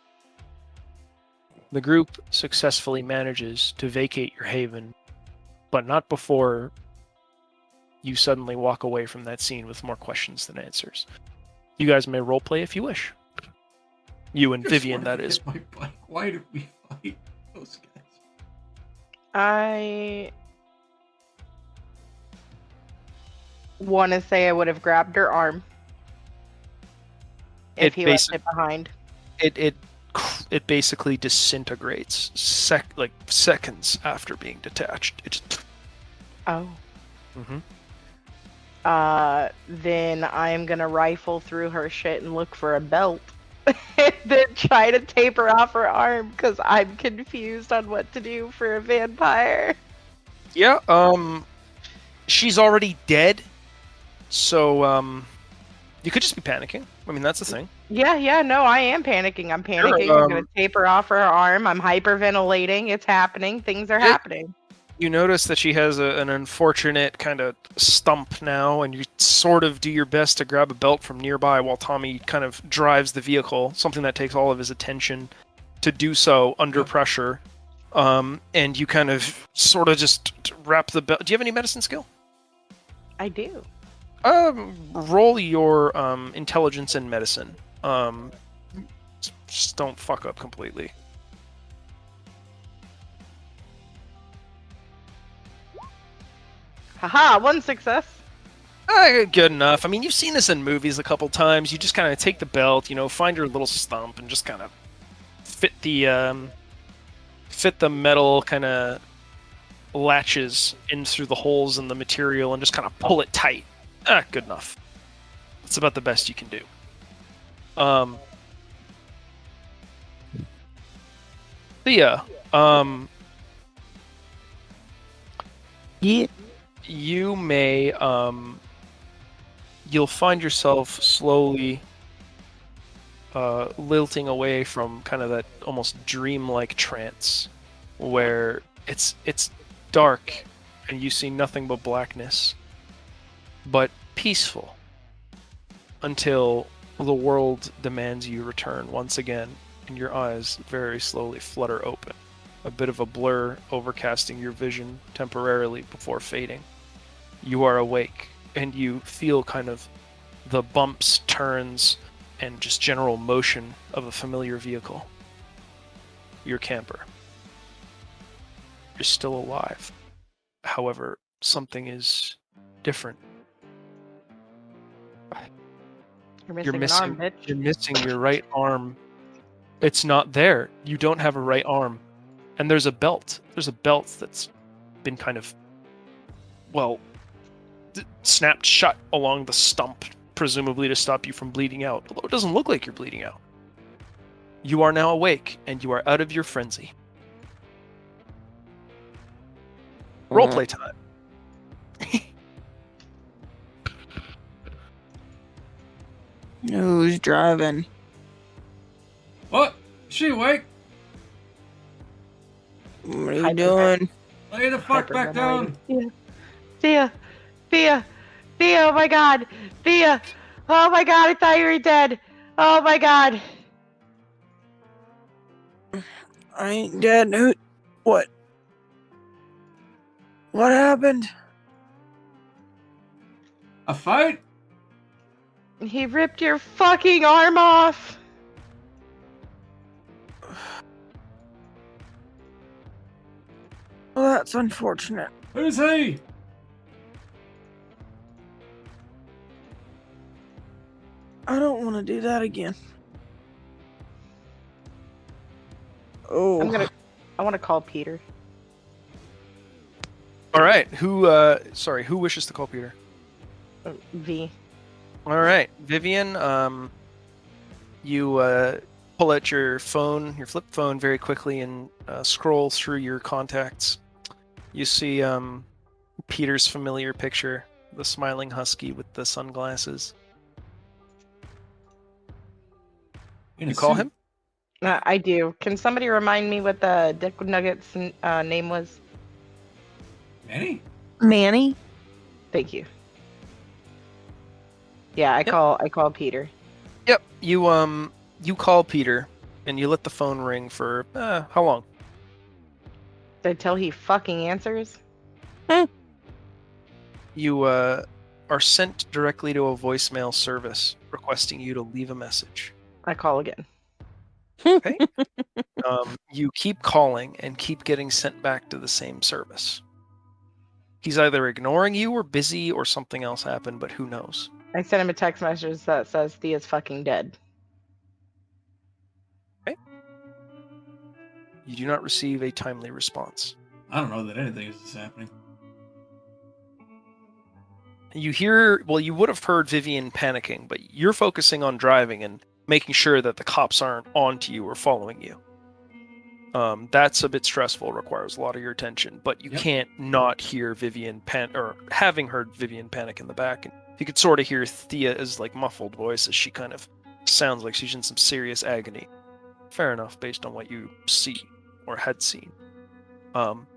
A: The group successfully manages to vacate your haven, but not before you suddenly walk away from that scene with more questions than answers. You guys may roleplay if you wish. You and Vivian, that is.
B: My bike. Why did we fight those guys?
D: I want to say I would have grabbed her arm if he left it behind.
A: It basically disintegrates seconds after being detached. It just...
D: Oh.
A: Mm-hmm.
D: Then I'm gonna rifle through her shit and look for a belt. And then try to tape her off her arm because I'm confused on what to do for a vampire.
A: Yeah, she's already dead, so you could just be panicking. I mean, that's the thing.
D: Yeah, no, I am panicking. I'm panicking.
A: Sure,
D: I'm gonna tape her off her arm. I'm hyperventilating. It's happening. Things are happening.
A: You notice that she has an unfortunate kind of stump now, and you sort of do your best to grab a belt from nearby while Tommy kind of drives the vehicle, something that takes all of his attention to do so under pressure. And you kind of sort of just wrap the belt. Do you have any medicine skill?
D: I do.
A: Roll your intelligence and medicine. Just don't fuck up completely.
D: Haha, one success.
A: Good enough. I mean, you've seen this in movies a couple times. You just kind of take the belt, find your little stump, and just kind of fit the metal kind of latches in through the holes in the material, and just kind of pull it tight. Good enough. That's about the best you can do. Thea,
C: Yeah.
A: you may you'll find yourself slowly lilting away from kind of that almost dreamlike trance where it's dark and you see nothing but blackness, but peaceful until the world demands you return once again and your eyes very slowly flutter open, a bit of a blur overcasting your vision temporarily before fading. You are awake, and you feel kind of the bumps, turns, and just general motion of a familiar vehicle. Your camper. You're still alive. However, something is different.
D: You're missing an arm, bitch.
A: You're missing your right arm. It's not there. You don't have a right arm. And there's a belt. There's a belt that's been kind of, snapped shut along the stump, presumably to stop you from bleeding out. Although it doesn't look like you're bleeding out. You are now awake, and you are out of your frenzy. Roleplay time.
C: Who's driving?
B: What? Is she awake?
C: What are you doing?
B: Lay the fuck back down.
D: Thea, oh my god, Thea, oh my god, I thought you were dead. Oh my god.
C: I ain't dead. Who? What? What happened?
B: A fight?
D: He ripped your fucking arm off.
C: Well, that's unfortunate.
B: Who's he?
C: I don't want to do that again. Oh.
D: I want to call Peter.
A: All right. Who wishes to call Peter?
D: V.
A: All right, Vivian. You pull out your phone, your flip phone, very quickly and scroll through your contacts. You see Peter's familiar picture, the smiling husky with the sunglasses. You call him?
D: I do. Can somebody remind me what the Dick Nuggets name was?
C: Manny?
D: Thank you. Yeah, I call Peter.
A: Yep. You call Peter, and you let the phone ring for how long?
D: Until he fucking answers.
A: You are sent directly to a voicemail service requesting you to leave a message.
D: I call again.
A: Okay. You keep calling and keep getting sent back to the same service. He's either ignoring you or busy or something else happened, but who knows?
D: I sent him a text message that says Thea's fucking dead.
A: Okay. You do not receive a timely response.
B: I don't know that anything is happening.
A: You hear, you would have heard Vivian panicking, but you're focusing on driving and making sure that the cops aren't on to you or following you. That's a bit stressful, requires a lot of your attention, but you can't not hear Vivian or having heard Vivian panic in the back. And you could sort of hear Thea's muffled voice as she kind of Sounds like she's in some serious agony. Fair enough, based on what you see or had seen.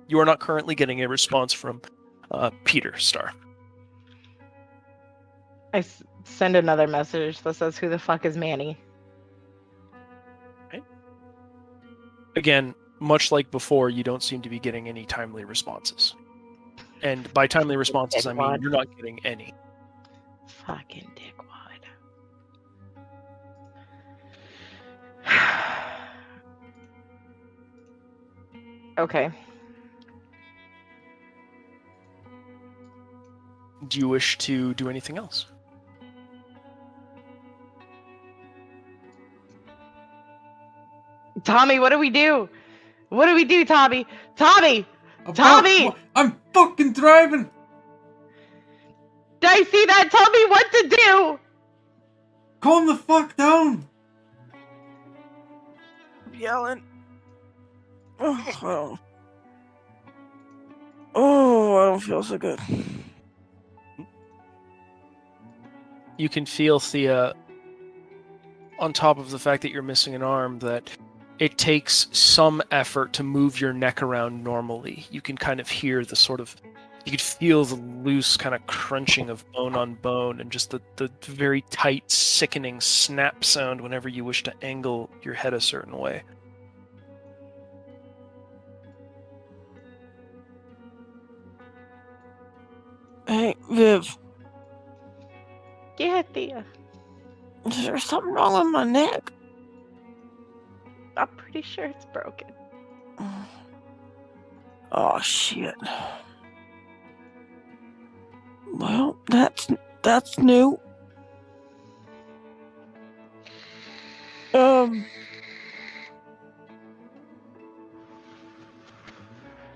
A: You are not currently getting a response from Peter Star.
D: I send another message that says, "Who the fuck is Manny?"
A: Okay. Again, much like before, you don't seem to be getting any timely responses. And by timely responses, I mean you're not getting any.
D: Fucking dickwad. Okay.
A: Do you wish to do anything else?
D: Tommy, what do we do? What do we do, Tommy? Tommy!
B: About
D: Tommy!
B: what? I'm fucking driving!
D: Did I see that? Tell me what to do!
B: Calm the fuck down!
C: Yelling. Oh, I don't feel so good.
A: You can feel, Thea, on top of the fact that you're missing an arm, that it takes some effort to move your neck around normally. You can kind of hear the sort of, you could feel the loose kind of crunching of bone on bone and just the very tight, sickening snap sound whenever you wish to angle your head a certain way.
C: Hey, Viv,
D: Yeah, Thea.
C: is there something wrong with my neck?
D: I'm pretty sure it's broken.
C: Oh, shit. Well, that's new.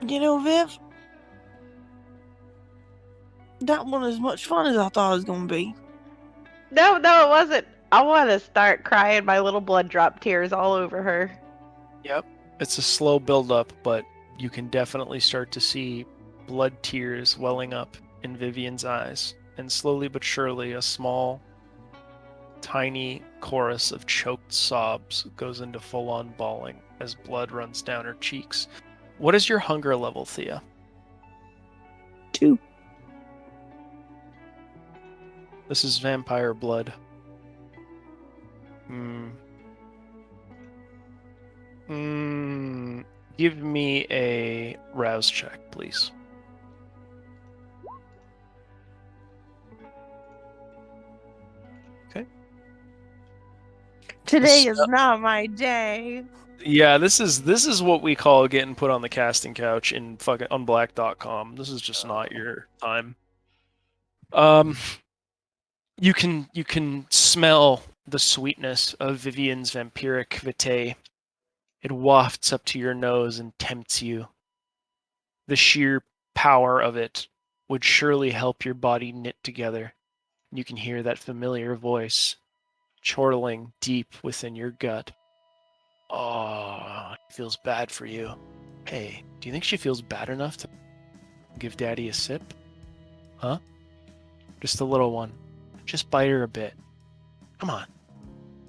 C: You know, Viv, that wasn't as much fun as I thought it was gonna be.
D: No, it wasn't. I want to start crying my little blood drop tears all over her.
A: Yep. It's a slow build-up, but you can definitely start to see blood tears welling up in Vivian's eyes. And slowly but surely, a small, tiny chorus of choked sobs goes into full-on bawling as blood runs down her cheeks. What is your hunger level, Thea?
C: 2.
A: This is vampire blood. Give me a rouse check, please. Okay.
C: Today is not my day.
A: Yeah, this is what we call getting put on the casting couch in fucking unblack.com. This is just not your time. You can smell the sweetness of Vivian's vampiric vitae. It wafts up to your nose and tempts you. The sheer power of it would surely help your body knit together. You can hear that familiar voice chortling deep within your gut. Oh, it feels bad for you. Hey, do you think she feels bad enough to give Daddy a sip? Huh? Just a little one. Just bite her a bit. Come on.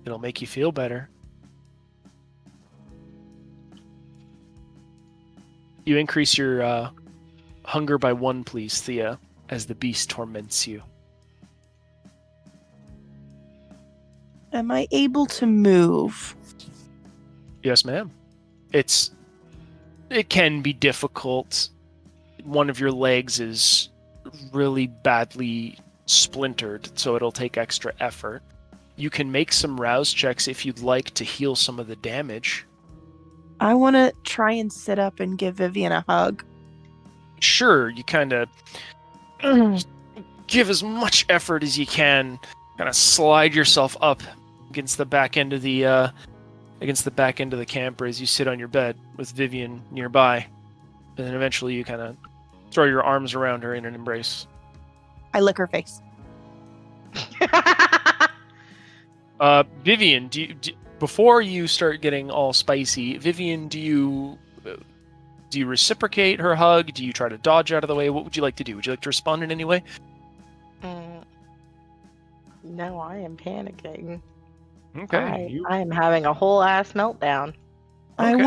A: It'll make you feel better. You increase your hunger by 1, please, Thea, as the beast torments you.
C: Am I able to move?
A: Yes, ma'am. It can be difficult. One of your legs is really badly splintered, so it'll take extra effort. You can make some rouse checks if you'd like to heal some of the damage.
C: I want to try and sit up and give Vivian a hug.
A: Sure, you kind of give as much effort as you can, kind of slide yourself up against the back end of the camper as you sit on your bed with Vivian nearby, and then eventually you kind of throw your arms around her in an embrace.
C: I lick her face.
A: Vivian, before you start getting all spicy, Vivian, do you reciprocate her hug? Do you try to dodge out of the way? What would you like to do? Would you like to respond in any way?
D: No, I am panicking.
A: Okay.
D: I am having a whole ass meltdown.
C: I
A: Okay.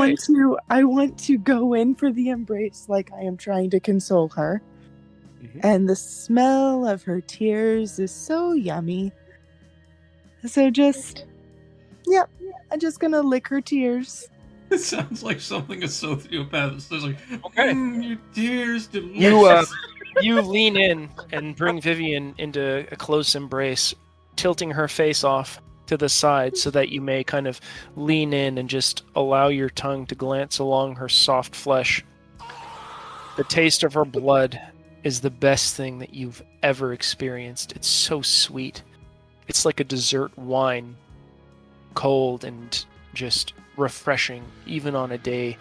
C: want to go in for the embrace like I am trying to console her.
A: Mhm.
C: And the smell of her tears is so yummy. So yep, I'm just gonna lick her tears.
B: It sounds like something a sociopath says, like,
A: Okay.
B: your tears,
A: You
B: delicious.
A: you lean in and bring Vivian into a close embrace, tilting her face off to the side so that you may kind of lean in and just allow your tongue to glance along her soft flesh. The taste of her blood is the best thing that you've ever experienced. It's so sweet. It's like a dessert wine, cold and just refreshing, even on a day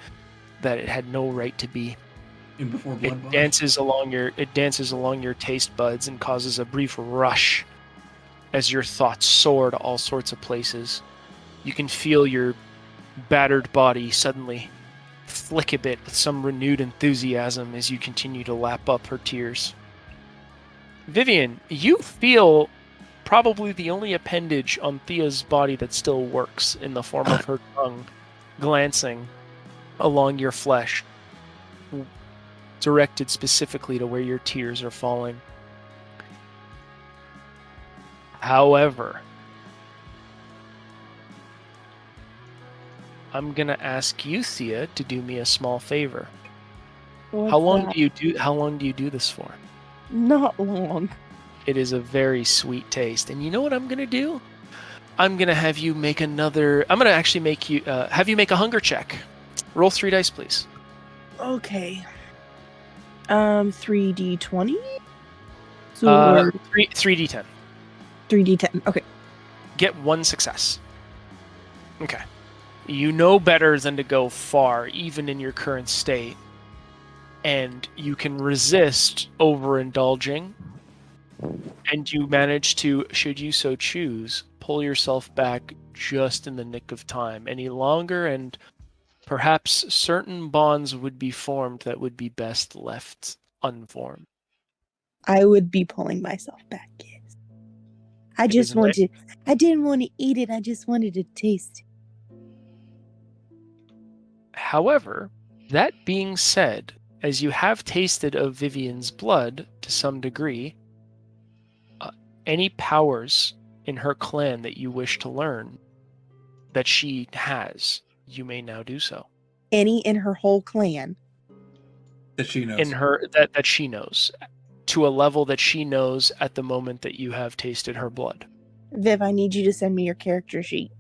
A: that it had no right to be.
B: And before
A: It
B: blood
A: dances along your taste buds and causes a brief rush as your thoughts soar to all sorts of places. You can feel your battered body suddenly flick a bit with some renewed enthusiasm as you continue to lap up her tears. Vivian, you feel probably the only appendage on Thea's body that still works in the form of her tongue glancing along your flesh, directed specifically to where your tears are falling. However, I'm gonna ask you, Thea, to do me a small favor. How long do you do this for?
C: Not long.
A: It is a very sweet taste. And you know what I'm gonna do? I'm gonna have you make another. I'm gonna actually make you have you make a hunger check. Roll 3 dice, please.
C: Okay. 3d20?
A: Uh,
C: Or
A: 3d10.
C: 3d10. Okay.
A: Get 1 success. Okay. You know better than to go far, even in your current state. And you can resist overindulging. And you manage to, should you so choose, pull yourself back just in the nick of time. Any longer, and perhaps certain bonds would be formed that would be best left unformed.
C: I would be pulling myself back, yes. I didn't want to eat it, I just wanted to taste it.
A: However, that being said, as you have tasted of Vivian's blood to some degree, any powers in her clan that you wish to learn that she has, you may now do so.
C: Any in her whole clan.
B: that she knows.
A: In her that she knows, to a level that she knows at the moment that you have tasted her blood.
C: Viv, I need you to send me your character sheet.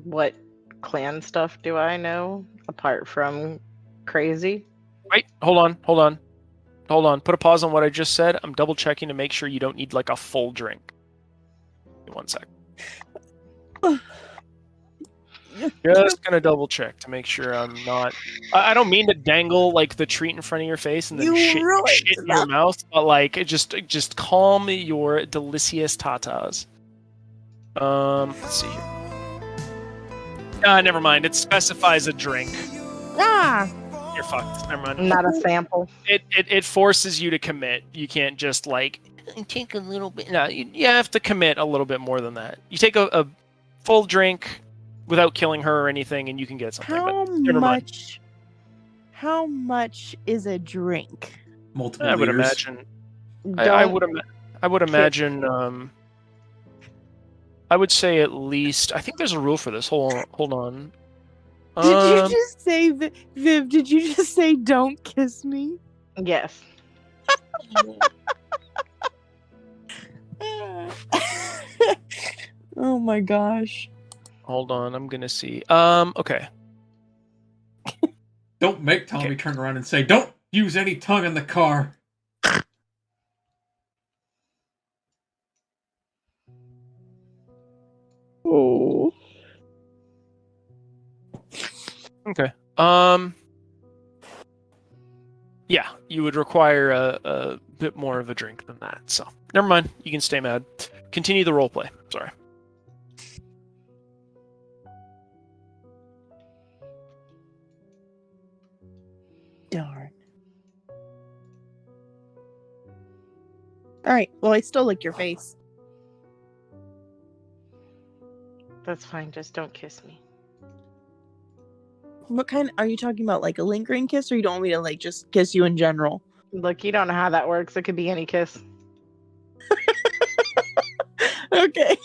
D: What clan stuff do I know apart from crazy?
A: Wait, hold on. Put a pause on what I just said. I'm double checking to make sure you don't need like a full drink. 1 sec. Just gonna double check to make sure I'm not. I don't mean to dangle like the treat in front of your face and then shit in your mouth, but like just calm your delicious tatas. Let's see here. Never mind. It specifies a drink. You're fucked. Never mind.
D: Not a sample.
A: It forces you to commit. You can't just like take a little bit. No, you have to commit a little bit more than that. You take a full drink without killing her or anything, and you can get something.
C: How much is a drink?
B: Multiple
A: I would
B: liters.
A: imagine. I would imagine. I would say at least. I think there's a rule for this. Hold on.
C: Did you just say, Viv? Did you just say, "Don't kiss me"?
D: Yes.
C: Oh my gosh.
A: Hold on, I'm gonna see. Okay.
B: Don't make Tommy turn around and say, "Don't use any tongue in the car."
C: Oh.
A: Okay. Yeah, you would require a bit more of a drink than that. So never mind. You can stay mad. Continue the roleplay. Sorry.
C: Darn. All right. Well, I still lick your face.
D: That's fine. Just don't kiss me.
C: What kind are you talking about? Like a lingering kiss, or you don't want me to like just kiss you in general?
D: Look, you don't know how that works. It could be any kiss.
C: Okay.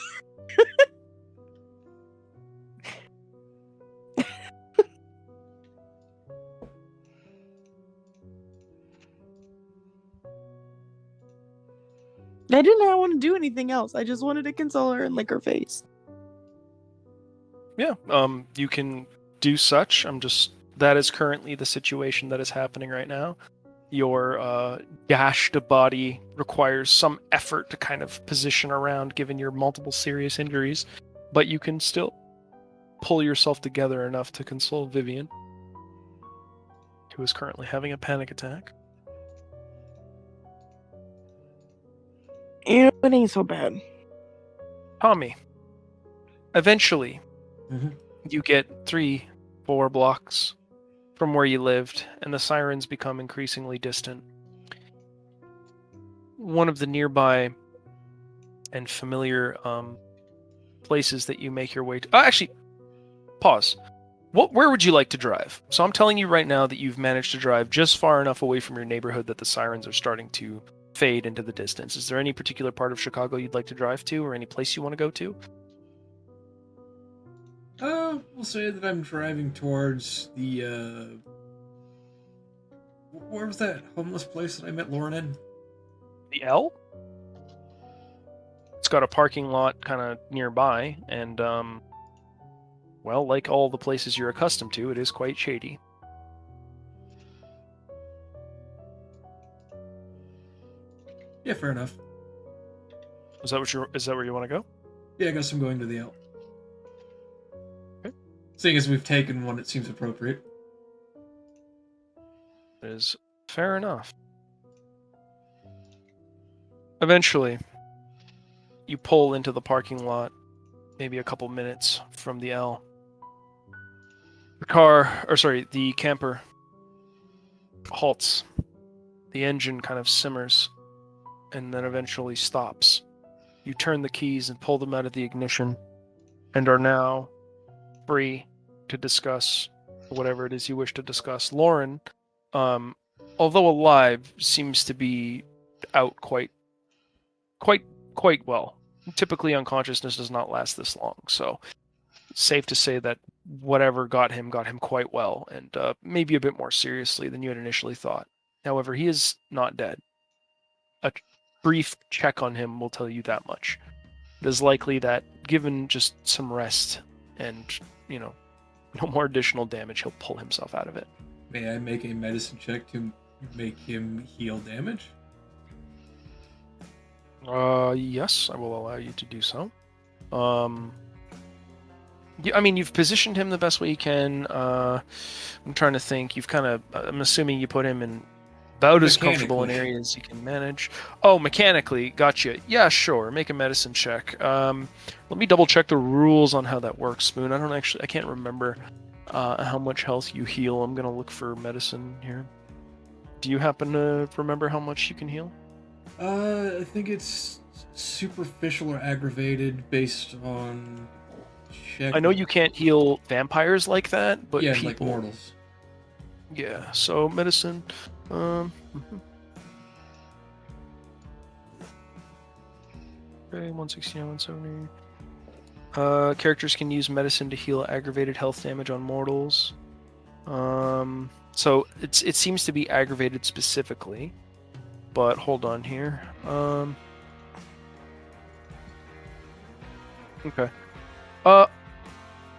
C: I didn't want to do anything else. I just wanted to console her and lick her face.
A: Yeah, you can do such. That is currently the situation that is happening right now. Your gashed body requires some effort to kind of position around given your multiple serious injuries, but you can still pull yourself together enough to console Vivian, who is currently having a panic attack.
C: You know, it ain't so bad.
A: Tommy, eventually,
B: Mhm.
A: you get 3-4 blocks from where you lived, and the sirens become increasingly distant. One of the nearby and familiar places that you make your way to... actually, pause. Where would you like to drive? So I'm telling you right now that you've managed to drive just far enough away from your neighborhood that the sirens are starting to fade into the distance. Is there any particular part of Chicago you'd like to drive to, or any place you want to go to?
B: We'll say that I'm driving towards the, where was that homeless place that I met Lauren in?
A: The L? It's got a parking lot kind of nearby, and, well, like all the places you're accustomed to, it is quite shady.
B: Yeah, fair enough.
A: Is that where you want to go?
B: Yeah, I guess I'm going to the L.
A: Okay.
B: Seeing as we've taken one, it seems appropriate.
A: It is fair enough. Eventually, you pull into the parking lot, maybe a couple minutes from the L. The camper halts. The engine kind of simmers, and then eventually stops. You turn the keys and pull them out of the ignition, and are now free to discuss whatever it is you wish to discuss. Lauren, although alive, seems to be out quite well. Typically, unconsciousness does not last this long, so it's safe to say that whatever got him quite well, and maybe a bit more seriously than you had initially thought. However, he is not dead. A brief check on him will tell you that much. It is likely that, given just some rest and, no more additional damage, he'll pull himself out of it.
B: May I make a medicine check to make him heal damage?
A: Yes, I will allow you to do so. You've positioned him the best way you can. I'm trying to think. I'm assuming you put him in about as comfortable an area as you can manage. Oh, mechanically, gotcha. Yeah, sure. Make a medicine check. Let me double check the rules on how that works, Spoon. I can't remember how much health you heal. I'm gonna look for medicine here. Do you happen to remember how much you can heal?
B: I think it's superficial or aggravated based on check.
A: I know you can't heal vampires like that, but people...
B: like mortals.
A: Yeah, so medicine. Okay, 160, 170. Characters can use medicine to heal aggravated health damage on mortals. So it seems to be aggravated specifically, but hold on here. Okay.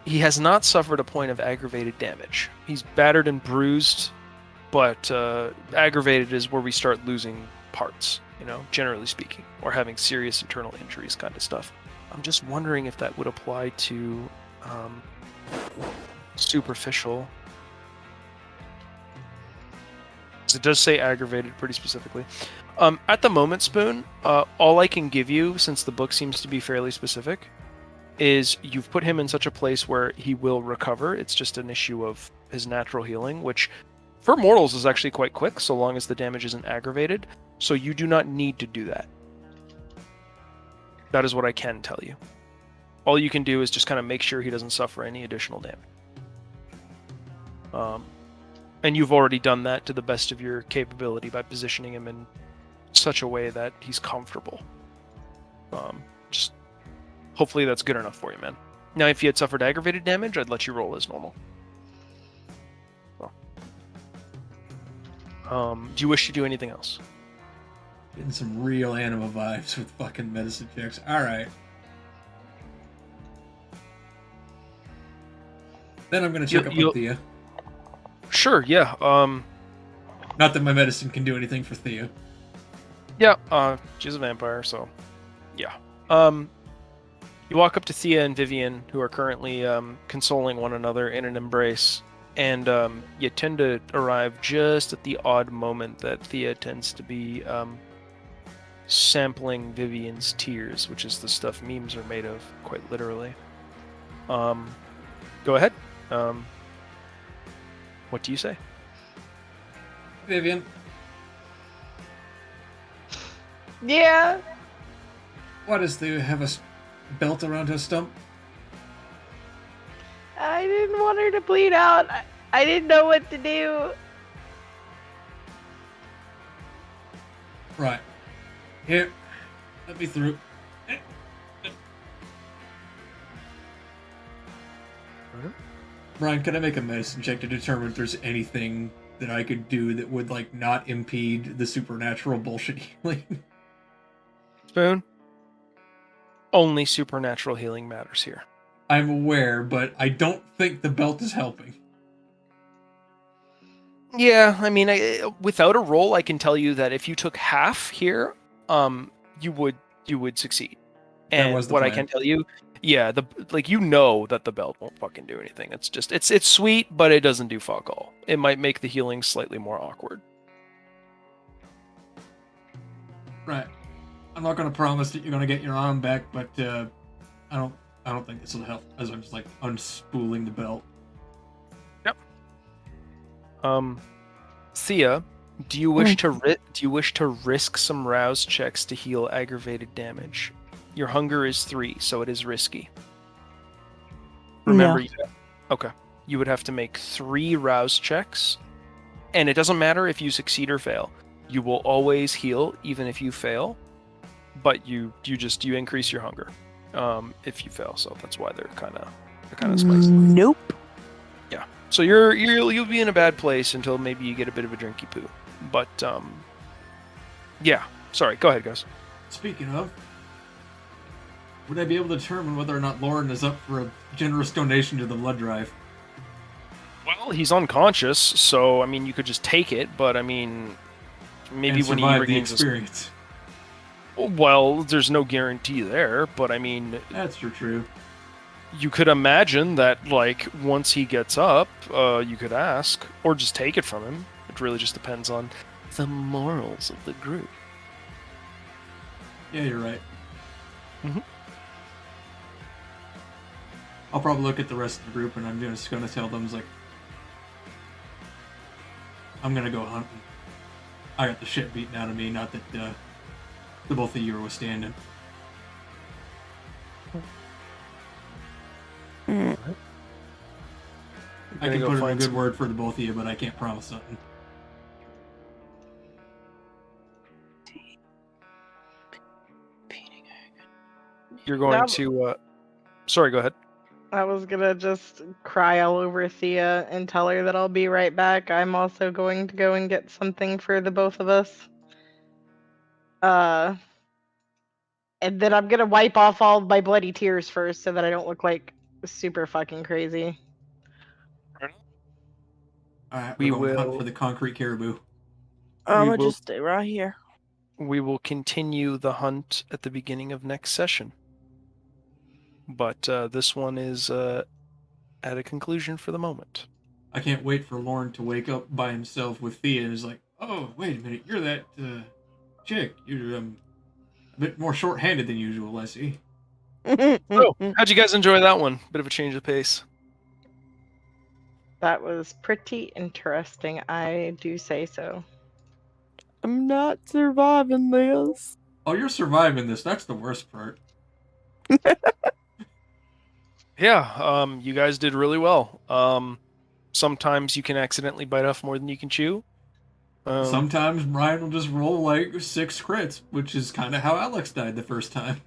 A: He has not suffered a point of aggravated damage. He's battered and bruised, but aggravated is where we start losing parts, generally speaking, or having serious internal injuries kind of stuff. I'm just wondering if that would apply to superficial. It does say aggravated pretty specifically. At the moment, Spoon, all I can give you, since the book seems to be fairly specific, is you've put him in such a place where he will recover. It's just an issue of his natural healing, which for mortals is actually quite quick, so long as the damage isn't aggravated. So you do not need to do that. That is what I can tell you. All you can do is just kind of make sure he doesn't suffer any additional damage. And you've already done that to the best of your capability by positioning him in such a way that he's comfortable. Just hopefully that's good enough for you, man. Now, if you had suffered aggravated damage, I'd let you roll as normal. Do you wish to do anything else?
B: Getting some real anima vibes with fucking medicine checks. Alright. Then I'm gonna check up on Thea.
A: Sure, yeah.
B: Not that my medicine can do anything for Thea.
A: Yeah, she's a vampire, so yeah. You walk up to Thea and Vivian, who are currently consoling one another in an embrace, and you tend to arrive just at the odd moment that Thea tends to be sampling Vivian's tears, which is the stuff memes are made of, quite literally. Go ahead. What do you say?
B: Vivian.
D: Yeah.
B: Why does Thea have a belt around her stump?
D: I didn't want her to bleed out. I didn't know what to do.
B: Right. Here. Let me through. Brian, can I make a medicine check to determine if there's anything that I could do that would, like, not impede the supernatural bullshit healing?
A: Spoon? Only supernatural healing matters here.
B: I'm aware, but I don't think the belt is helping.
A: Yeah, I mean, without a roll, I can tell you that if you took half here, you would succeed. And
B: That was the
A: what I
B: plan.
A: can tell you, yeah, you know that the belt won't fucking do anything. It's just it's sweet, but it doesn't do fuck all. It might make the healing slightly more awkward.
B: Right. I'm not going to promise that you're going to get your arm back, but I don't think this will help. As I'm just like unspooling the belt.
A: Yep. Thea, do you wish to risk some rouse checks to heal aggravated damage? Your hunger is 3, so it is risky. Remember, you would have to make 3 rouse checks, and it doesn't matter if you succeed or fail. You will always heal, even if you fail, but you increase your hunger if you fail. So that's why they're kind of spicy.
C: Nope.
A: Yeah. So you'll be in a bad place until maybe you get a bit of a drinky poo. But yeah. Sorry. Go ahead, guys.
B: Speaking of, would I be able to determine whether or not Lauren is up for a generous donation to the blood drive?
A: Well, he's unconscious, so I mean, you could just take it. But I mean, maybe
B: and
A: when he
B: survive the
A: regains
B: experience.
A: Well, there's no guarantee there, but I mean,
B: That's true.
A: you could imagine that, like, once he gets up, you could ask, or just take it from him. It really just depends on the morals of the group.
B: Yeah, you're right.
A: Mhm.
B: I'll probably look at the rest of the group and I'm just going to tell them, like, I'm going to go hunting. I got the shit beaten out of me, not that the both of you are withstanding.
C: Mm.
B: I can put in a good word for the both of you, but I can't promise something.
A: You're going to... Sorry, go ahead.
D: I was gonna just cry all over Thea and tell her that I'll be right back. I'm also going to go and get something for the both of us. And then I'm gonna wipe off all my bloody tears first so that I don't look like super fucking crazy.
B: Alright,
A: We
B: we're going to hunt
A: will-
B: for the concrete caribou.
C: I'm
A: will-
C: gonna just stay right here.
A: We will continue the hunt at the beginning of next session. But this one is at a conclusion for the moment.
B: I can't wait for Lauren to wake up by himself with Thea and is like, oh, wait a minute, you're that chick. You're a bit more short-handed than usual, I see.
A: Oh, how'd you guys enjoy that one? Bit of a change of pace.
D: That was pretty interesting, I do say so.
C: I'm not surviving this.
B: Oh, you're surviving this. That's the worst part.
A: Yeah, you guys did really well. Sometimes you can accidentally bite off more than you can chew.
B: Sometimes Brian will just roll like 6 crits, which is kind of how Alex died the first time.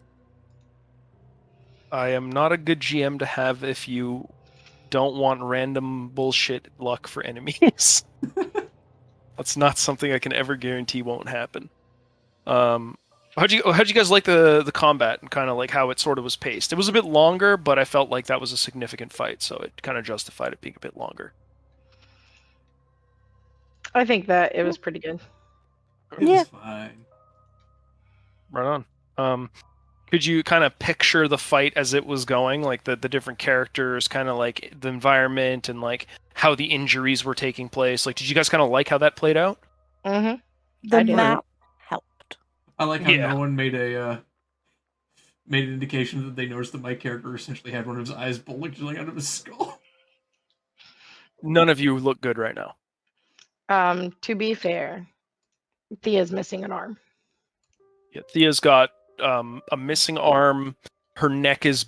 A: I am not a good GM to have if you don't want random bullshit luck for enemies. That's not something I can ever guarantee won't happen. How'd you guys like the combat and kind of like how it sort of was paced? It was a bit longer, but I felt like that was a significant fight, so it kind of justified it being a bit longer.
D: I think that it was pretty good.
B: It
C: Yeah.
B: was fine.
A: Right on. Could you kind of picture the fight as it was going, like the different characters, kind of like the environment and like how the injuries were taking place? Like, did you guys kind of like how that played out?
D: Mm-hmm.
C: The
D: I did.
C: map helped.
B: I like how
A: Yeah.
B: no one made an indication that they noticed that my character essentially had one of his eyes bulging out of his skull.
A: None of you look good right now.
D: To be fair, Thea's missing an arm.
A: Yeah, Thea's got a missing arm. Her neck is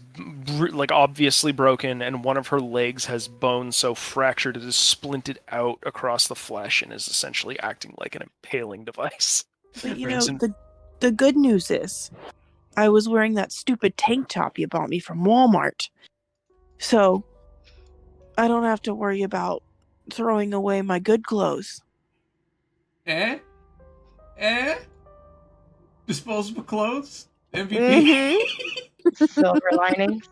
A: like obviously broken, and one of her legs has bones so fractured it is splinted out across the flesh and is essentially acting like an impaling device.
C: But you know,
A: Vincent-
C: the good news is, I was wearing that stupid tank top you bought me from Walmart, so I don't have to worry about throwing away my good clothes.
B: Eh? Disposable clothes? MVP?
C: Mm-hmm.
D: Silver linings.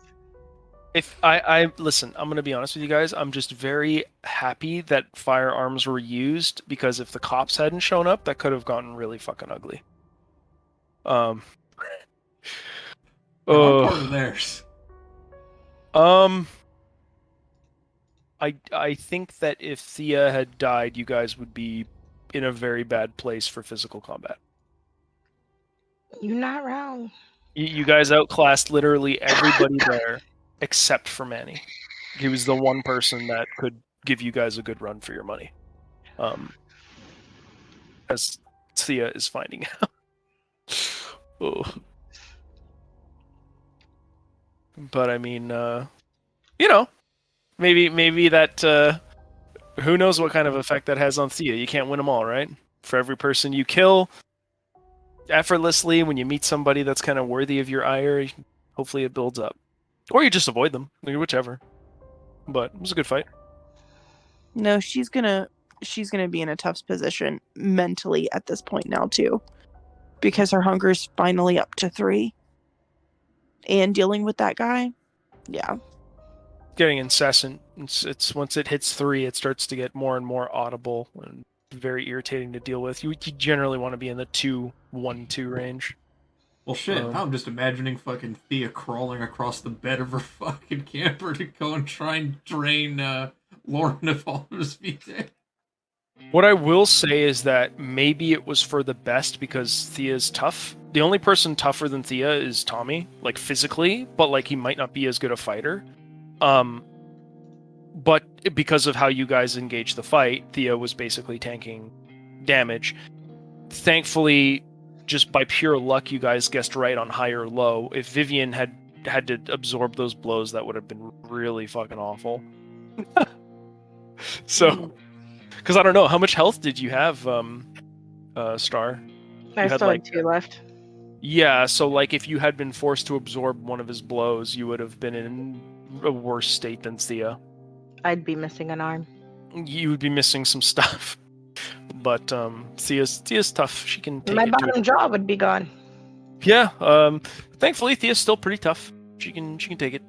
A: If I listen, I'm gonna be honest with you guys. I'm just very happy that firearms were used because if the cops hadn't shown up, that could have gotten really fucking ugly.
B: I'm
A: Oh,
B: part of theirs.
A: I think that if Thea had died, you guys would be in a very bad place for physical combat.
D: You're not wrong.
A: You guys outclassed literally everybody there except for Manny. He was the one person that could give you guys a good run for your money. As Thea is finding out. Oh. But I mean, maybe that who knows what kind of effect that has on Thea. You can't win them all, right? For every person you kill effortlessly, when you meet somebody that's kind of worthy of your ire, hopefully it builds up. Or you just avoid them, whichever. But it was a good fight.
C: No, she's gonna be in a tough position mentally at this point now too, because her hunger's finally up to 3, and dealing with that guy, yeah.
A: Getting incessant. It's once it hits 3, it starts to get more and more audible and very irritating to deal with. You generally want to be in the 2-1-2 range.
B: Well, shit, now I'm just imagining fucking Thea crawling across the bed of her fucking camper to go and try and drain Lauren of all of his vitae.
A: What I will say is that maybe it was for the best because Thea's tough. The only person tougher than Thea is Tommy, like physically, but like he might not be as good a fighter. But because of how you guys engaged the fight, Thea was basically tanking damage. Thankfully, just by pure luck, you guys guessed right on high or low. If Vivian had to absorb those blows, that would have been really fucking awful. So, because I don't know, how much health did you have, Star?
D: I
A: had,
D: still
A: like-
D: had 2 left.
A: Yeah, so like if you had been forced to absorb one of his blows, you would have been in a worse state than Thea.
D: I'd be missing an arm.
A: You would be missing some stuff. But Thea's tough. She can take
D: My
A: it to
D: bottom
A: it.
D: jaw would be gone.
A: Yeah, thankfully Thea's still pretty tough. She can take it.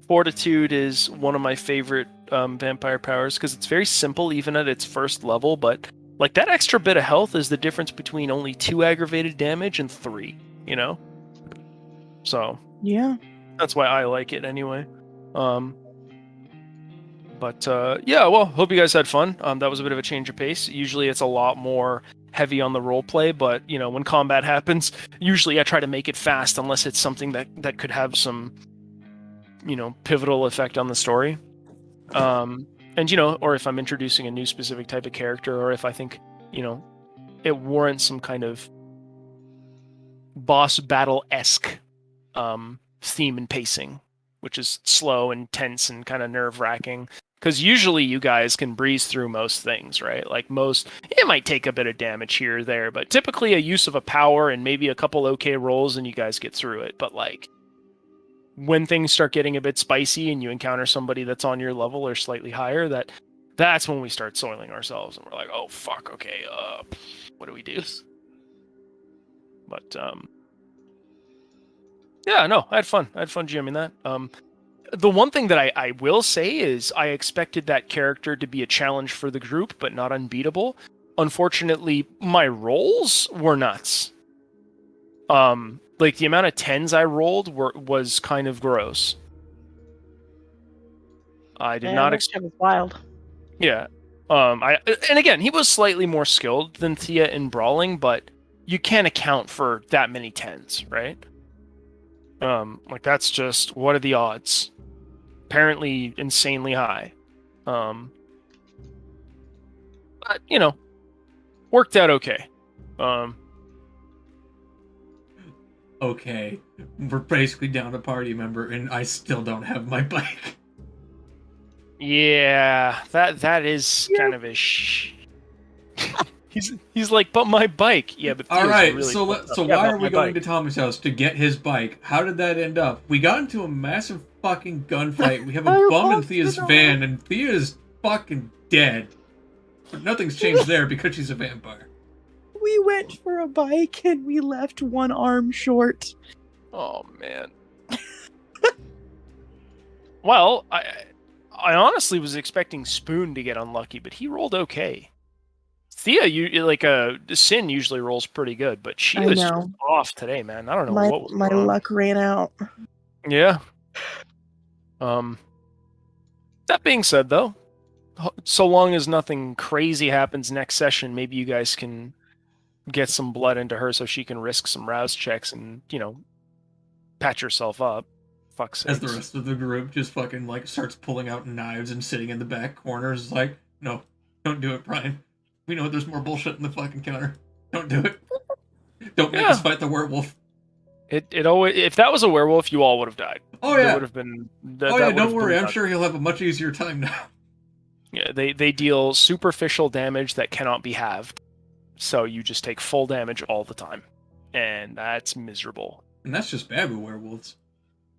A: Fortitude is one of my favorite vampire powers because it's very simple even at its first level, but like that extra bit of health is the difference between only 2 aggravated damage and 3, you know? So
C: Yeah.
A: that's why I like it anyway. But yeah, well, hope you guys had fun. That was a bit of a change of pace. Usually it's a lot more heavy on the role play, but you know, when combat happens, usually I try to make it fast unless it's something that could have some, you know, pivotal effect on the story. And you know, or if I'm introducing a new specific type of character, or if I think, you know, it warrants some kind of boss battle-esque theme and pacing, which is slow and tense and kind of nerve-wracking. Because usually you guys can breeze through most things, right? Like it might take a bit of damage here or there, but typically a use of a power and maybe a couple okay rolls and you guys get through it. But like, when things start getting a bit spicy and you encounter somebody that's on your level or slightly higher, that's when we start soiling ourselves and we're like, oh fuck, okay, what do we do? But yeah, no, I had fun GMing that. The one thing that I will say is I expected that character to be a challenge for the group, but not unbeatable. Unfortunately, my rolls were nuts. Like the amount of 10s I rolled was kind of gross. I did not expect.
D: It was wild.
A: Yeah. And again, he was slightly more skilled than Thea in brawling, but you can't account for that many 10s, right? Like that's just, what are the odds? Apparently insanely high. But you know, worked out okay.
B: Okay, we're basically down a party member, and I still don't have my bike.
A: Yeah, that is kind of a He's like, but my bike. Yeah, but
B: all right.
A: Really
B: so why are we going to Tommy's house to get his bike? How did that end up? We got into a massive fucking gunfight. We have a bum in Thea's van, and Thea is fucking dead. But nothing's changed there because she's a vampire.
C: We went for a bike and we left one arm short.
A: Oh man. Well, I honestly was expecting Spoon to get unlucky, but he rolled okay. Thea, Sin usually rolls pretty good, but she was off today, man. I don't know what was
C: my
A: going on.
C: luck ran out.
A: Yeah. That being said, though, so long as nothing crazy happens next session, maybe you guys can get some blood into her so she can risk some rouse checks and, patch herself up. Fuck's sake.
B: As the rest of the group just fucking starts pulling out knives and sitting in the back corners like, no, don't do it, Brian. We know there's more bullshit in the fucking counter. Don't do it. Don't make us fight the werewolf.
A: It always, if that was a werewolf, you all would have died.
B: Oh yeah.
A: That would have been.
B: Don't worry. I'm sure he'll have a much easier time now.
A: Yeah, they deal superficial damage that cannot be halved, so you just take full damage all the time, and that's miserable.
B: And that's just bad with werewolves.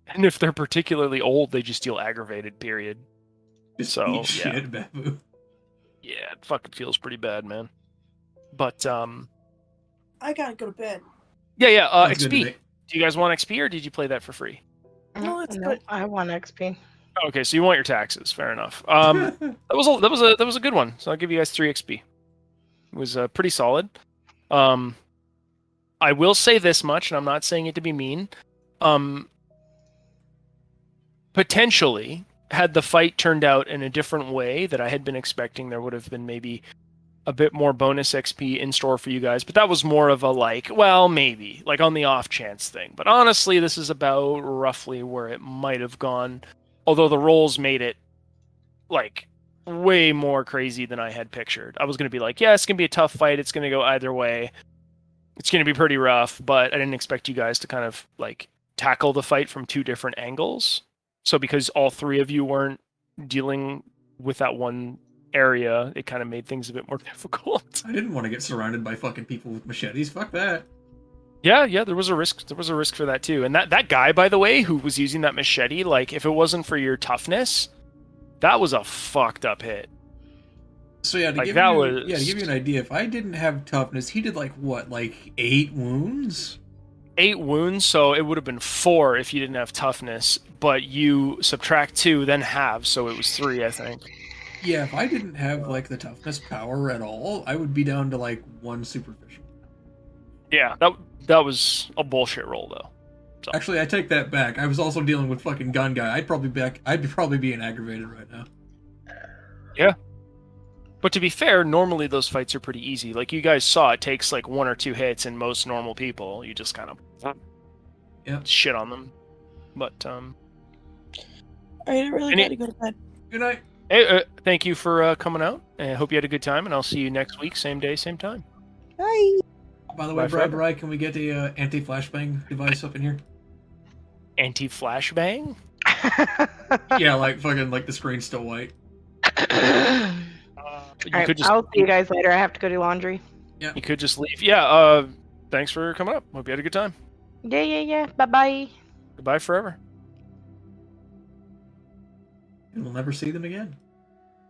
A: And if they're particularly old, they just deal aggravated. Period.
B: Just eat shit, Babu.
A: Yeah, it fucking feels pretty bad, man. But
C: I gotta go to bed.
A: Yeah. XP. Do you guys want XP or did you play that for free?
C: No, it's good.
D: I want XP.
A: Okay, so you want your taxes. Fair enough. That was a good one. So I'll give you guys 3 XP. It was pretty solid. I will say this much, and I'm not saying it to be mean. Potentially, had the fight turned out in a different way that I had been expecting, there would have been maybe a bit more bonus XP in store for you guys. But that was more of a maybe, on the off chance thing. But honestly, this is about roughly where it might have gone. Although the rolls made it, way more crazy than I had pictured. I was going to be like, yeah, it's going to be a tough fight. It's going to go either way. It's going to be pretty rough. But I didn't expect you guys to kind of, tackle the fight from 2 different angles. So because all 3 of you weren't dealing with that one area, it kind of made things a bit more difficult.
B: I didn't want to get surrounded by fucking people with machetes. Fuck that.
A: Yeah, there was a risk. There was a risk for that too. And that guy, by the way, who was using that machete, if it wasn't for your toughness, that was a fucked up hit.
B: So yeah, to give you an idea, if I didn't have toughness, he did 8 wounds?
A: 8 wounds, so it would have been 4 if you didn't have toughness, but you subtract 2, then halve, so it was 3, I think.
B: Yeah, if I didn't have the toughness power at all, I would be down to 1 superficial.
A: Yeah, that was a bullshit roll though. So.
B: Actually, I take that back. I was also dealing with fucking gun guy. I'd probably be aggravated right now.
A: Yeah. But to be fair, normally those fights are pretty easy. You guys saw, it takes 1 or 2 hits, and most normal people, you just kind of shit on them. But
C: Alright, I really gotta go to bed.
B: Good night.
A: Hey, thank you for coming out. I hope you had a good time, and I'll see you next week, same day, same time.
C: Bye.
B: By the way,
A: Bye
B: Brad
A: forever.
B: Wright, can we get a anti-flashbang device up in here?
A: Anti-flashbang?
B: Yeah, like fucking like the screen's still white.
A: You
D: Alright,
A: could just
D: I'll see you guys later. I have to go do laundry.
A: you could just leave. Yeah. Thanks for coming up. Hope you had a good time.
D: Yeah. Bye-bye.
A: Goodbye forever.
B: And we'll never see them again.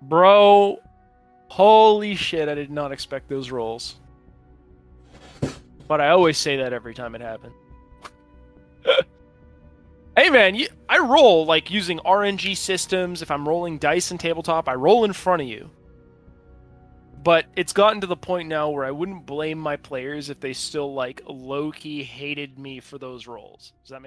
A: Bro, holy shit, I did not expect those rolls. But I always say that every time it happens. Hey man, I roll like using RNG systems. If I'm rolling dice in tabletop, I roll in front of you. But it's gotten to the point now where I wouldn't blame my players if they still like low-key hated me for those rolls. Does that make